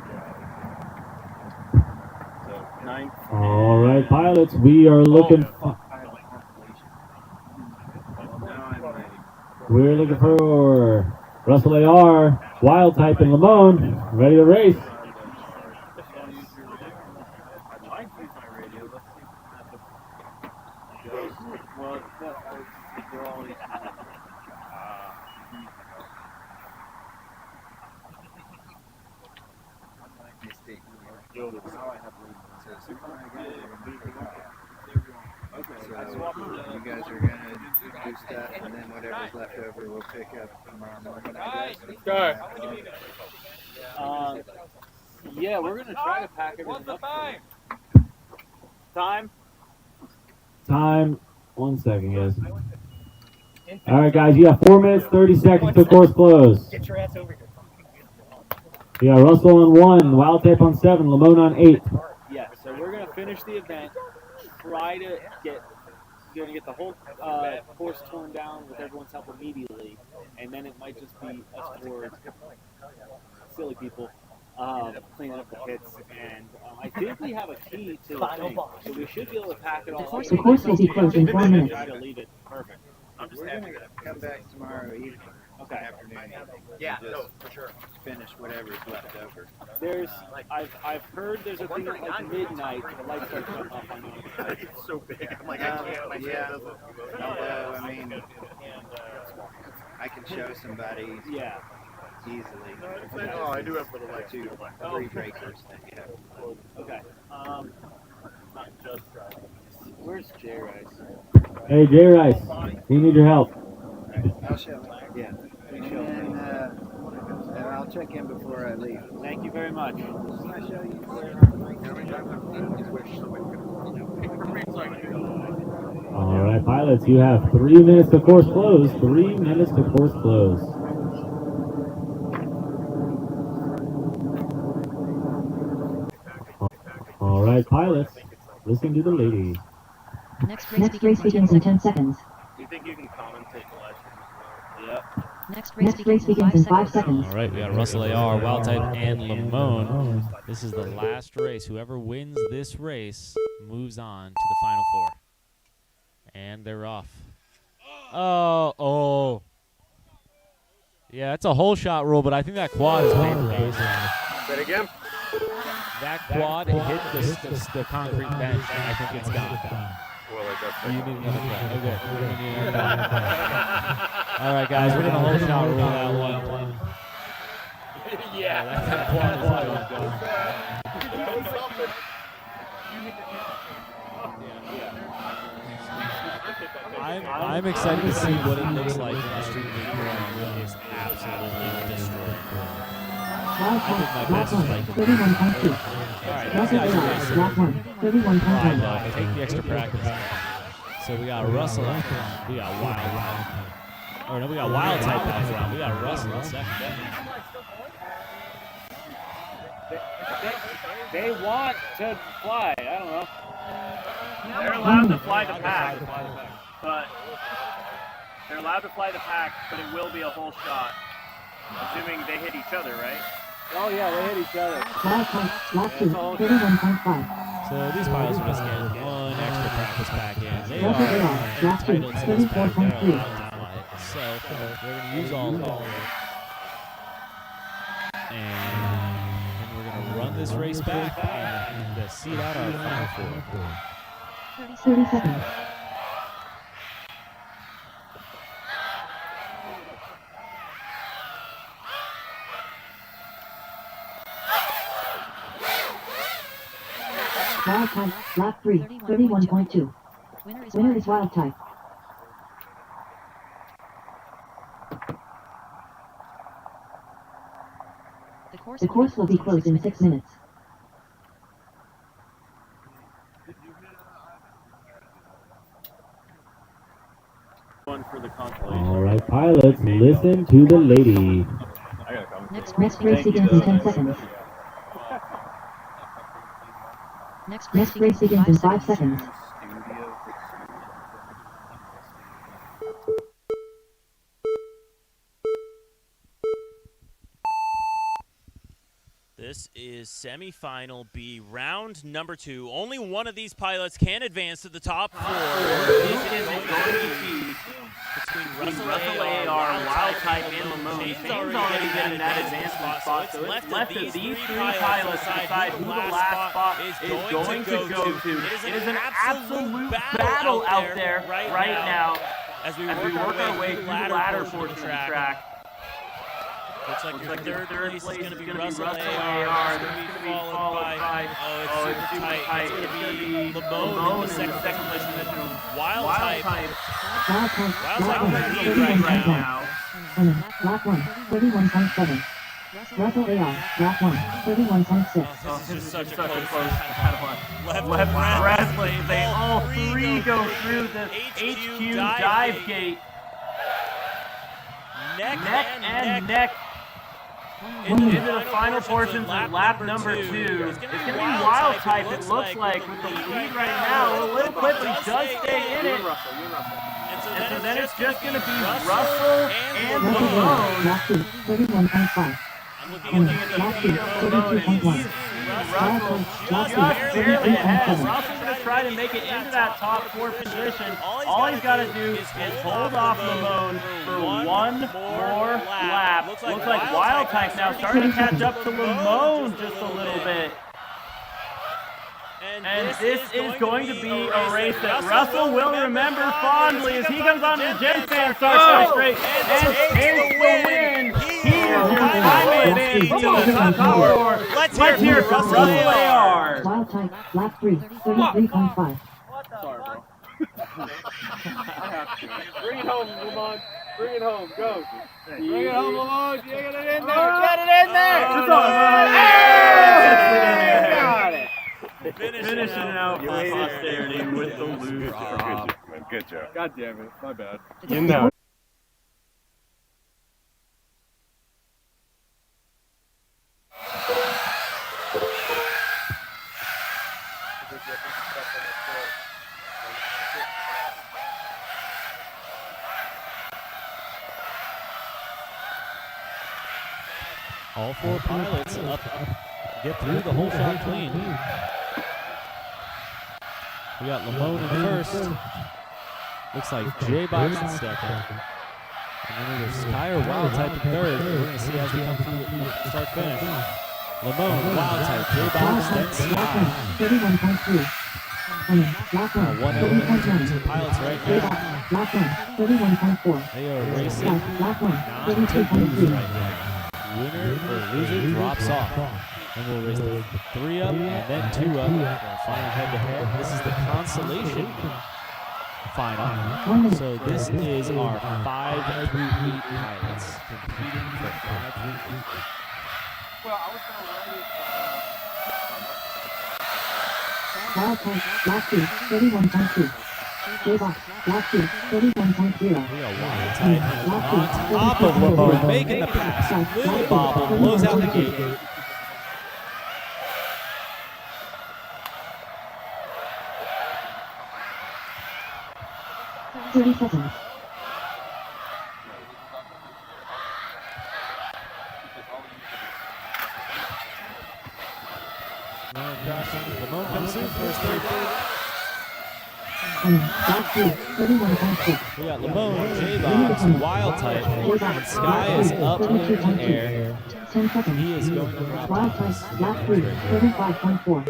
So 9. All right, pilots, we are looking. We're looking for Russell AR, Wild Type, and Lamone, ready to race. You guys are gonna do stuff, and then whatever's left over, we'll pick up tomorrow morning. Yeah, we're gonna try to pack everything up. Time? Time. 1 second, guys. All right, guys. You got 4 minutes, 30 seconds to course close. Get your ass over here. You got Russell on 1, Wild Type on 7, Lamone on 8. Yeah, so we're gonna finish the event. Try to get the whole course torn down with everyone's help immediately, and then it might just be us four silly people cleaning up the pits. And I think we have a key to the thing, so we should be able to pack it all up. The course will be closed in 4 minutes. Try to leave it perfect. We're gonna come back tomorrow evening. Okay. Afternoon. Yeah, Just no, for sure. finish whatever's left over. There's, I've heard there's a thing at like midnight. The lights start going up. I know. It's so big. I'm like, I can't. My yeah. Although, I mean, I can show somebody. Yeah. Easily. Oh, I do have little lights. 2, 3 breakers that you have. Okay. Not just. Where's J Rice? Hey, J Rice. We need your help. I'll show him. Yeah. And I'll check in before I leave. Thank you very much. Can I show you where All right, pilots. You have 3 minutes to course close. 3 minutes to course close. All right, pilots. Listen to the lady. Next Next race begins in 10 seconds. Do you think you can commentate the live stream? Yep. Next Next race begins in 5 seconds. All right, we got Russell AR, Wild Type, and Lamone. This is the last race. Whoever wins this race moves on to the Final Four. And they're off. Oh. Yeah, it's a whole shot rule, but I think that quad is paper. Say it again. That quad hit the concrete bench, and I think it's gone. Well, You need another quad. Okay. We're gonna need another quad. All right, guys, we're gonna whole shot rule that one. Yeah. That quad is gone. I'm excited to see what it looks like in the Street League ground. It's absolutely destroyed. Wild I think Type, my lap best 1, is like 31.2. All right, Russell these guys are AR, racing. lap 1, Fine, 31.1. take the extra practice. So we got Russell, we got Wild. Or no, we got Wild Type out front. We got Russell in second. They want to fly. I don't know. They're allowed to fly the pack, but they're allowed to fly the pack, but it will be a whole shot, assuming they hit each other, right? Oh yeah, they hit each other. Wild Type, lap 2, 31.5. So these pilots are just getting one extra practice pack in. They Russell AR, are lap 2, entitled to this pack. They're 34.3. allowed to fly it. So they're going to use all of it. And we're going to run this race back and seed out our Final Four. 30 seconds. Wild Type, lap 3, 31.2. Winner is Wild Type. The course will be closed in 6 minutes. One for the consolation. All right, pilots, listen to the lady. Next race begins in 10 seconds. Next race begins in 5 seconds. This is semifinal B, round number 2. Only one of these pilots can advance to the top 4. This is going to be between Russell AR, Wild Type, and Lamone. Shane's already getting that advancement spot, so it's left of these 3 pilots to decide who the last spot is going to go to. It is an absolute battle out there right now as we work our way through the ladder portion of the track. Looks like your third place is going to be Russell AR. That's going to be followed by, oh, it's super tight. It's going to be Lamone in the second position. Wild Type. Wild Type in the lead right now. Lap 1, 31.7. Russell AR, lap 1, 31.6. This is just such a close Left Bradley, they all three go through the HQ dive gate. Neck and neck into the final portions of lap number 2. It's going to be Wild Type, it looks like, with the lead right now. A little clip, but he does stay in it. And so then it's just going to be Russell and Lamone. Lap 2, 31.5. I'm looking at the lead of Lamone, and he's Russell just barely ahead. Russell's going to try to make it into that top 4 position. All he's got to do is hold off Lamone for one more lap. Looks like Wild Type now starting to catch up to Lamone just a little bit. And this is going to be a race that Russell will remember fondly as he comes onto the Gen Fan start straight and takes the win. He is your final advance to the top 4. Let's hear it from Russell AR. Wild Type, lap 3, 33.5. Sorry, bro. Bring it home, Lamont. Bring it home. Go. Bring it home, Lamont. You get it in there. Get it in there. Got it. Finishing out posterity with the loser. Good job. God damn it. My bad. You know. All 4 pilots up, get through the whole shot clean. We got Lamone in first. Looks like J-Box in second. And then either Sky or Wild Type in third. We're going to see as we come through start finish. Lamone, Wild Type, J-Box, then Sky. 31.3. One element to the pilots right now. Lap 1, 31.4. They are racing Lap 1, not to lose 32.3. right now. Winner or loser drops off. And we'll race the 3 up and then 2 up for our final head-to-head. This is the Consolation final. So this is our 5 3-week pilots competing for 5 3-week. Well, I was going to write it. Wild Type, lap 2, 31.2. J-Box, lap 2, 31.0. We are Wild Type on top of Lamone, making the pass. Lily Bobble blows out the gate. 30 seconds. Lamone comes through first third. Lap 2, 31.6. We got Lamone, J-Box, Wild Type, and Sky is up in the air. 10 seconds. He is going to drop Wild Type, lap 3, 35.4.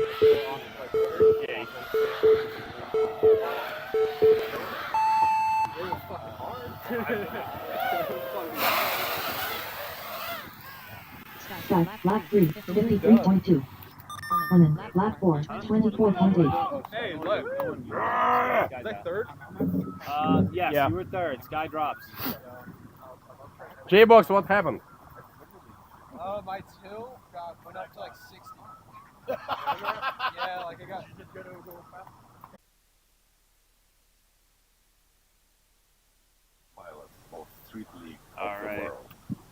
Sky, lap 3, 53.2. Lemon, lap 4, 24.8. Hey, look. Is that third? Yes, Yeah. you were third. Sky drops. J-Box, what happened? My 2 went up to like 60. Yeah, like I got. Pilot of Street League. All right.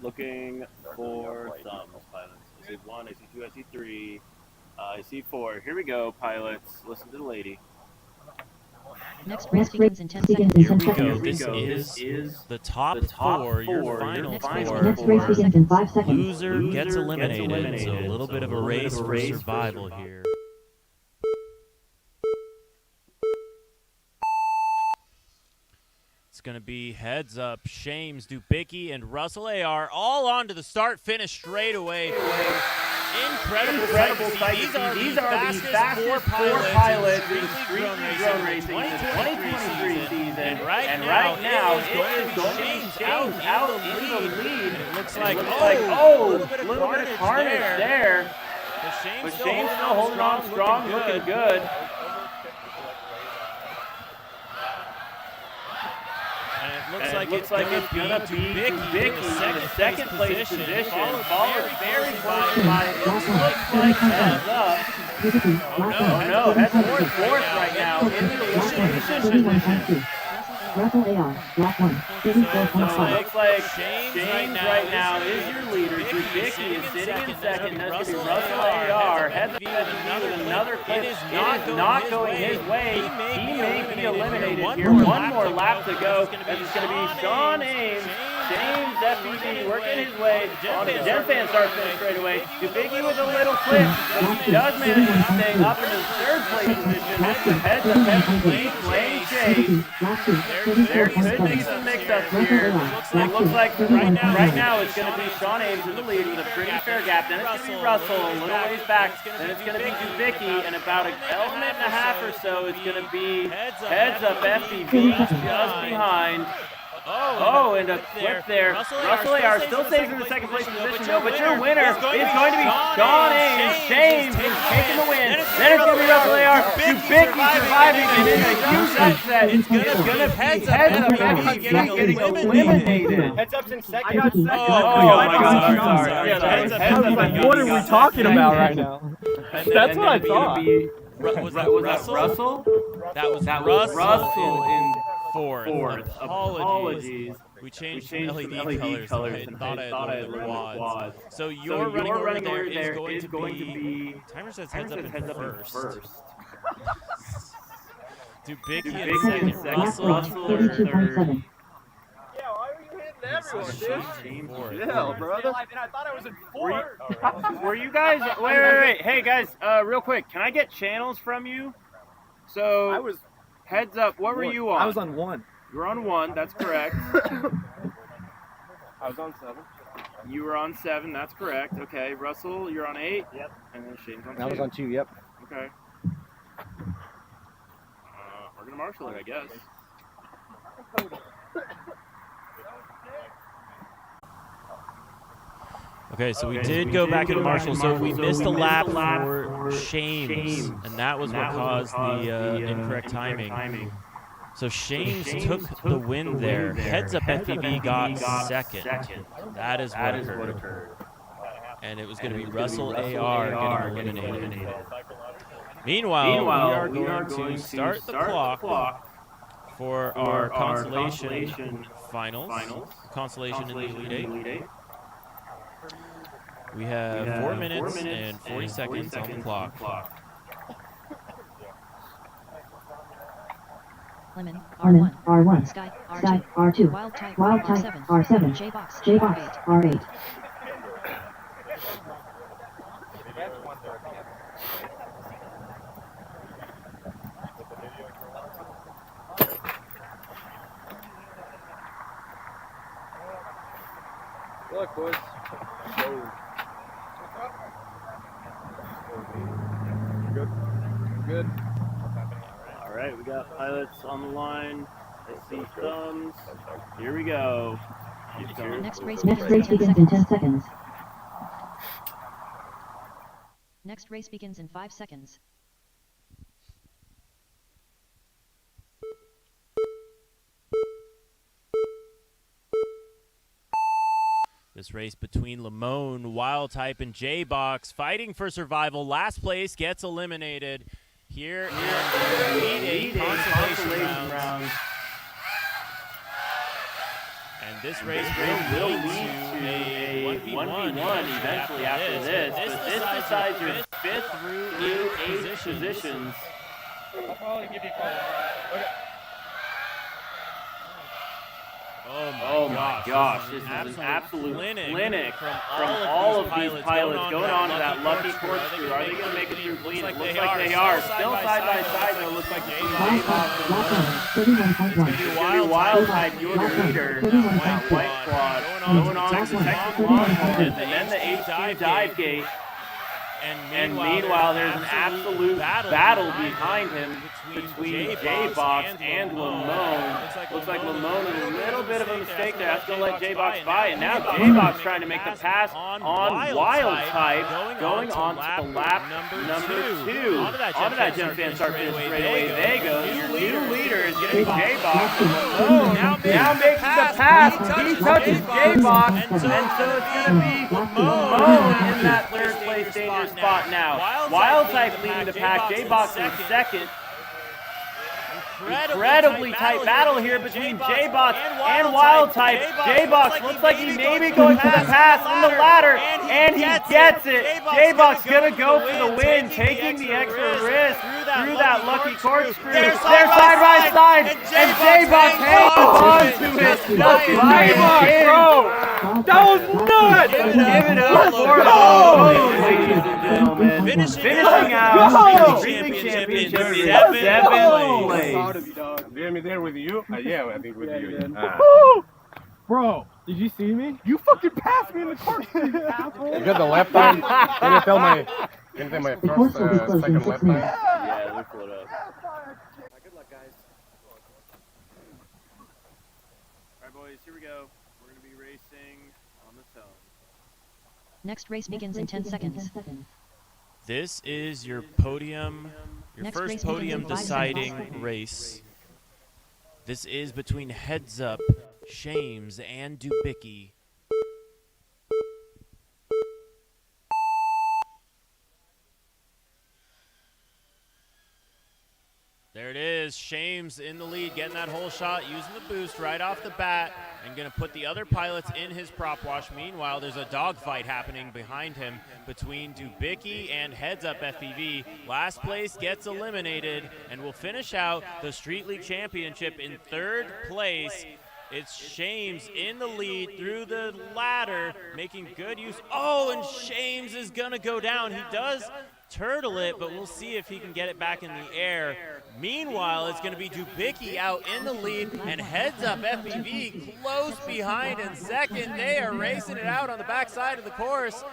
Looking for thumbs, pilots. I see 1, I see 2, I see 3. I see 4. Here we go, pilots. Listen to the lady. Next race begins in 10 seconds. Here we go. This is the top 4, your final Next race 4. Next race begins in 5 seconds. Loser gets eliminated. So a little bit of a race for survival here. It's going to be heads up. Shames, Dubicki, and Russell AR all on to the start finish straight away. Incredible sight to see. These are the fastest four pilots in Street League Drone Racing in the 2023 season. And right now, it is going to be James out in the lead. And it looks like, a little bit of carnage there. But Shane's still holding on strong, looking good. And it looks like it's gonna be Vicky in the second place position, followed very closely by, it looks like Heads Up. Oh no, Heads Up fourth right now in the elimination position. Russell AR, lap 1, 34.5. Looks like James right now is your leader. Vicky is sitting in second. That's going to be Russell AR. Heads Up with another clip. It is not going his way. He may be eliminated here. One more lap to go. As it's going to be Sean Ames. James FPV working his way on a Gen Fan starts finish straight away. Dubicki with a little clip, but he does manage to stay up in the third place position. Heads Up FPV playing chase. There could be some mix-ups here. It looks like right now it's going to be Sean Ames in the lead with a pretty fair gap. Then it's going to be Russell a little ways back. Then it's going to be Dubicki, and about an element and a half or so it's going to be Heads Up FPV just behind. Oh, and a clip there. Russell AR still stays in the second place position, though, but your winner is going to be Sean Ames. James is taking the win. Then it's going to be Russell AR. Dubicki surviving and in a huge upset. It's going to be Heads Up FPV getting eliminated. Heads Up's in second. Oh my God, sorry. What are we talking about right now? That's what I thought. Was that Russell? That was Russell in fourth. Apologies. We changed some LED colors and thought I had quads. So your running order there is going to be Timer says Heads Up in first. Dubicki in second, Russell in third. Yeah, why were you hitting everyone, dude? Yeah, brother. And I thought I was in fourth. Were you guys? Wait. Hey guys, real quick, can I get channels from you? So I was Heads Up. What were you on? I was on 1. You were on 1. That's correct. I was on 7. You were on 7. That's correct. Okay, Russell, you're on 8. Yep. And then Shane's on 2. I was on 2. Yep. Okay. We're gonna marshal it, I guess. Okay, so we did go back into Marshall, so we missed a lap for Shames, and that was what caused the incorrect timing. So Shames took the win there. Heads Up FPV got second. That is what occurred. And it was going to be Russell AR getting eliminated. Meanwhile, we are going to start the clock for our Consolation finals. Consolation in the Elite 8. We have 4 minutes and 40 seconds on the clock. Lemon, Lemon, R1. R1. Sky, Sky, R2. R2. Wild Type, Wild Type, R7. J-Box, J-Box, R8. Good luck, boys. Good. All right, we got pilots on the line. I see thumbs. Here we go. Next race begins in 10 seconds. Next race begins in 5 seconds. This race between Lamone, Wild Type, and J-Box fighting for survival. Last place gets eliminated here in the Elite 8 Consolation round. And this race will lead to a 1v1 eventually after this. But this decides your 5th through 8 positions. I'll probably give you a call. Okay. Oh my gosh, this is an absolute clinic from all of these pilots going on to that lucky corkscrew. Are they going to make it through clean? It looks like they are. Still side by side, though. Looks like J-Box and It's going to be Wild Type, your leader. White Quad going on to Texas Longhorn, and then the H2 dive gate. And meanwhile, there's an absolute battle behind him between J-Box and Lamone. Looks like Lamone a little bit of a mistake there. That's going to let J-Box by. And now J-Box trying to make the pass on Wild Type, going on to lap number 2. Onto that Gen Fan Start Finish straightaway. They go. New leader is going to be J-Box. Lamone now making the pass. He touches J-Box. And so it's going to be Lamone in that third place danger spot now. Wild Type leading the pack. J-Box in second. Incredibly tight battle here between J-Box and Wild Type. J-Box looks like he may be going for the pass in the ladder, and he gets it. J-Box gonna go for the win, taking the extra risk through that lucky corkscrew. They're side by side, and J-Box hangs on to it. J-Box, bro! That was nuts! Give it up for Lamone, ladies and gentlemen. Finishing out the Street League Championship in 7th place. Did me there with you? Yeah, I think with you. Bro, did you see me? You fucking passed me in the corkscrew, you asshole. You got the lap time? Can you tell my first, second lap time? Yeah, let me pull it up. Good luck, guys. All right, boys, here we go. We're going to be racing on the zone. Next race begins in 10 seconds. This is your podium, your first podium deciding race. This is between Heads Up, Shames, and Dubicki. There it is, Shames in the lead, getting that whole shot, using the boost right off the bat, and going to put the other pilots in his prop wash. Meanwhile, there's a dogfight happening behind him between Dubicki and Heads Up FPV. Last place gets eliminated, and will finish out the Street League Championship in third place. It's Shames in the lead through the ladder, making good use. Oh, and Shames is going to go down. He does turtle it, but we'll see if he can get it back in the air. Meanwhile, it's going to be Dubicki out in the lead, and Heads Up FPV close behind in second. They are racing it out on the backside of the course.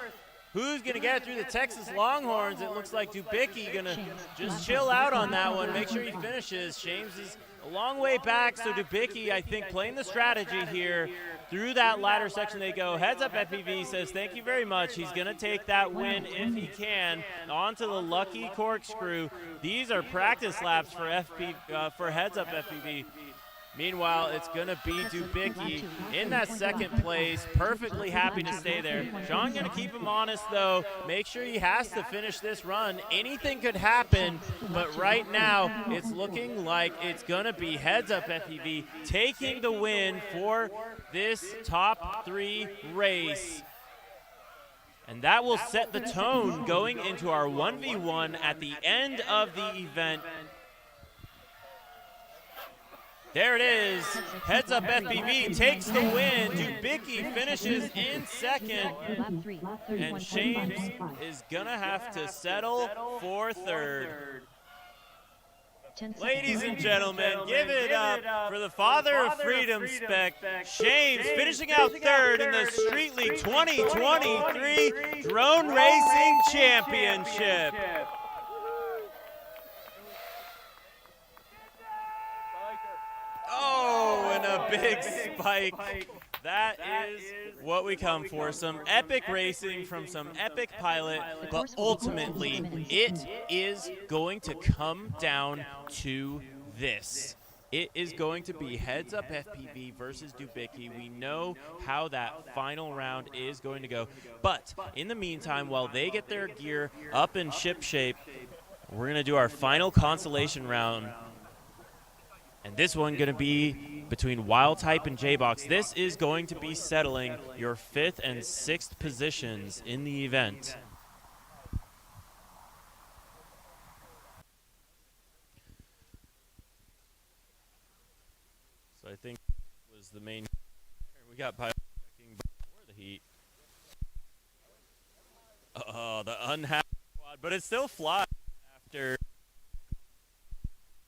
Who's going to get it through the Texas Longhorns? It looks like Dubicki going to just chill out on that one, make sure he finishes. Shames is a long way back, so Dubicki, I think, playing the strategy here. Through that ladder section they go. Heads Up FPV says thank you very much. He's going to take that win if he can. Onto the lucky corkscrew. These are practice laps for Heads Up FPV. Meanwhile, it's going to be Dubicki in that second place, perfectly happy to stay there. Sean going to keep him honest, though. Make sure he has to finish this run. Anything could happen, but right now it's looking like it's going to be Heads Up FPV taking the win for this top 3 race. And that will set the tone going into our 1v1 at the end of the event. There it is. Heads Up FPV takes the win. Dubicki finishes in second. And Shames is going to have to settle for third. Ladies and gentlemen, give it up for the father of freedom spec, Shames, finishing out third in the Street League 2023 Drone Racing Championship. Oh, and a big spike. That is what we come for. Some epic racing from some epic pilot, but ultimately it is going to come down to this. It is going to be Heads Up FPV versus Dubicki. We know how that final round is going to go. But in the meantime, while they get their gear up in ship shape, we're going to do our final consolation round. And this one going to be between Wild Type and J-Box. This is going to be settling your 5th and 6th positions in the event. So I think was the main. We got pilot checking before the heat. Oh, the unhappy quad, but it still flies after.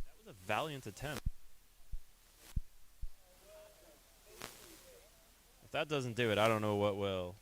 That was a valiant attempt. If that doesn't do it, I don't know what will.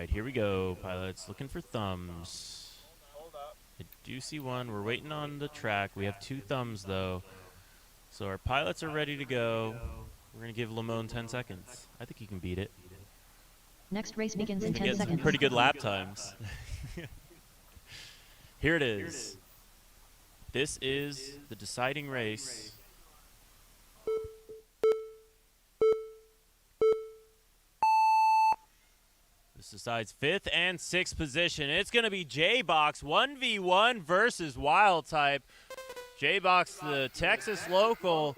right, here we go, pilots. Looking for thumbs. I do see one. We're waiting on the track. We have 2 thumbs, though. So our pilots are ready to go. We're going to give Lamone 10 seconds. I think he can beat it. Next race begins in He's 10 getting some seconds. pretty good lap times. Here it is. This is the deciding race. This decides 5th and 6th position. It's going to be J-Box 1v1 versus Wild Type. J-Box, the Texas local,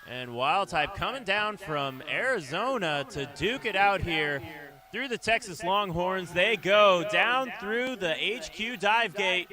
and Wild Type coming down from Arizona to duke it out here through the Texas Longhorns. They go down through the HQ dive gate.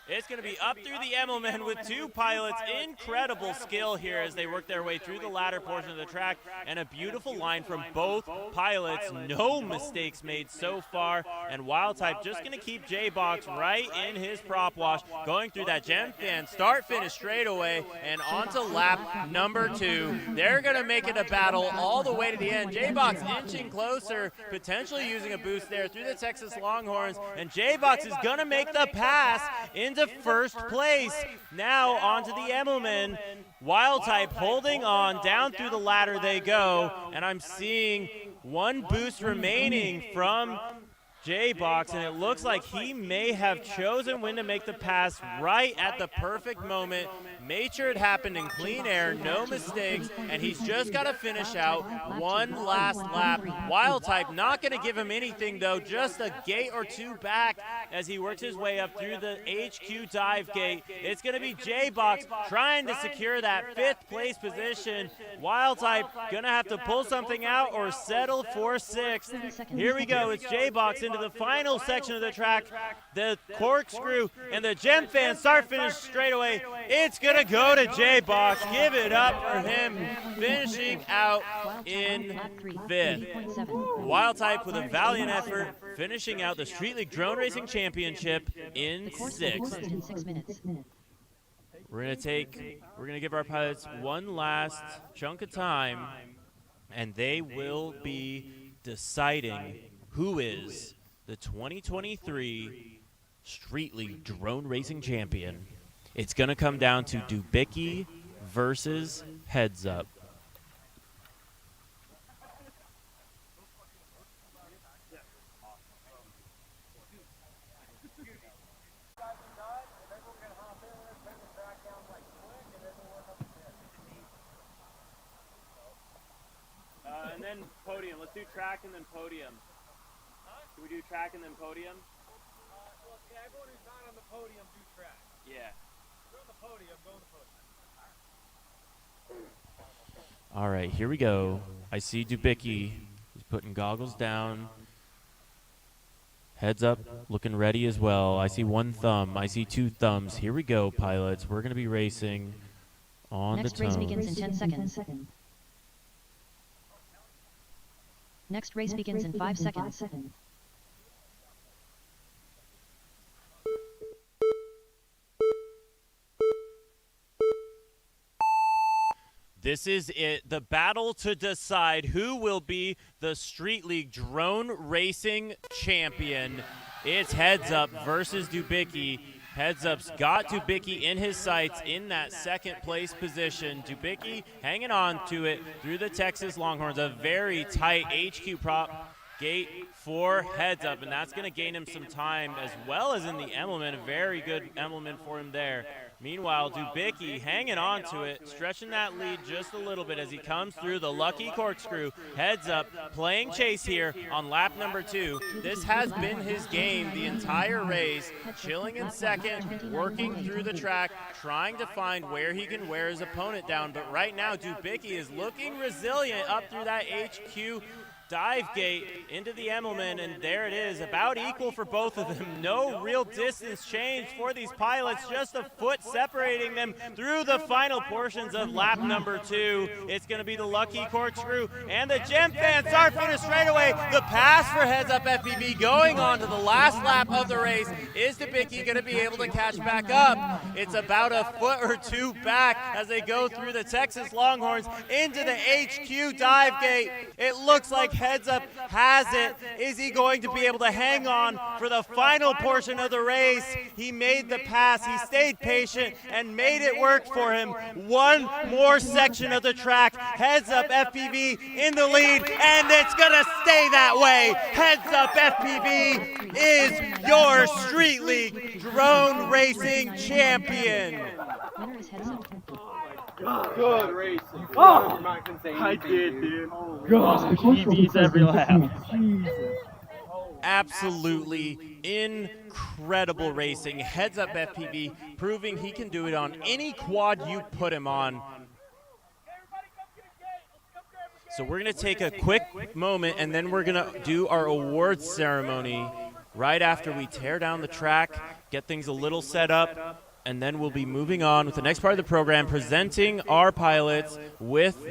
It's going to be up through the Emmelman with 2 pilots. Incredible skill here as they work their way through the latter portion of the track. And a beautiful line from both pilots. No mistakes made so far. And Wild Type just going to keep J-Box right in his prop wash. Going through that gem fan start-finish straightaway and onto lap number 2. They're going to make it a battle all the way to the end. J-Box inching closer, potentially using a boost there through the Texas Longhorns. And J-Box is going to make the pass into first place. Now onto the Emmelman. Wild Type holding on. Down through the ladder they go. And I'm seeing 1 boost remaining from J-Box, and it looks like he may have chosen when to make the pass right at the perfect moment. Made sure it happened in clean air, no mistakes, and he's just got to finish out 1 last lap. Wild Type not going to give him anything, though, just a gate or 2 back as he works his way up through the HQ dive gate. It's going to be J-Box trying to secure that 5th place position. Wild Type going to have to pull something out or settle for 6th. Here we go. It's J-Box into the final section of the track. The corkscrew and the gem fan start finish straightaway. It's going to go to J-Box. Give it up for him, finishing out in 5th. Wild Type with a valiant effort, finishing out the Street League Drone Racing Championship in 6th. We're gonna give our pilots 1 last chunk of time, and they will be deciding who is the 2023 Street League Drone Racing Champion. It's going to come down to Dubicki versus Heads Up. And then Podium. Let's do track and then Podium. Can we do track and then Podium? Well, yeah, everyone who's not on the podium do track. Yeah. Go on the podium, go on the podium. All right, here we go. I see Dubicki. He's putting goggles down. Heads Up, looking ready as well. I see 1 thumb. I see 2 thumbs. Here we go, pilots. We're going to be racing on Next the race tone. begins in 10 seconds. Next race begins in 5 seconds. This is it, the battle to decide who will be the Street League Drone Racing Champion. It's Heads Up versus Dubicki. Heads Up's got Dubicki in his sights in that 2nd place position. Dubicki hanging on to it through the Texas Longhorns. A very tight HQ prop gate for Heads Up, and that's going to gain him some time as well as in the Emmelman. A very good Emmelman for him there. Meanwhile, Dubicki hanging on to it, stretching that lead just a little bit as he comes through the lucky corkscrew. Heads Up, playing chase here on lap number 2. This has been his game the entire race, chilling in 2nd, working through the track, trying to find where he can wear his opponent down. But right now, Dubicki is looking resilient up through that HQ dive gate into the Emmelman, and there it is, about equal for both of them. No real distance change for these pilots, just a foot separating them through the final portions of lap number 2. It's going to be the lucky corkscrew and the gem fan start finish straight away. The pass for Heads Up FPV going on to the last lap of the race. Is Dubicki going to be able to catch back up? It's about a foot or 2 back as they go through the Texas Longhorns into the HQ dive gate. It looks like Heads Up has it. Is he going to be able to hang on for the final portion of the race? He made the pass. He stayed patient and made it work for him. One more section of the track. Heads Up FPV in the lead, and it's going to stay that way. Heads Up FPV is your Street League drone racing champion. Winner is Heads Up. Good racing. Oh, I did, dude. The course will be closed in 6 minutes. Absolutely incredible racing. Heads Up FPV proving he can do it on any quad you put him on. So we're going to take a quick moment, and then we're going to do our awards ceremony right after we tear down the track, get things a little set up, and then we'll be moving on with the next part of the program, presenting our pilots with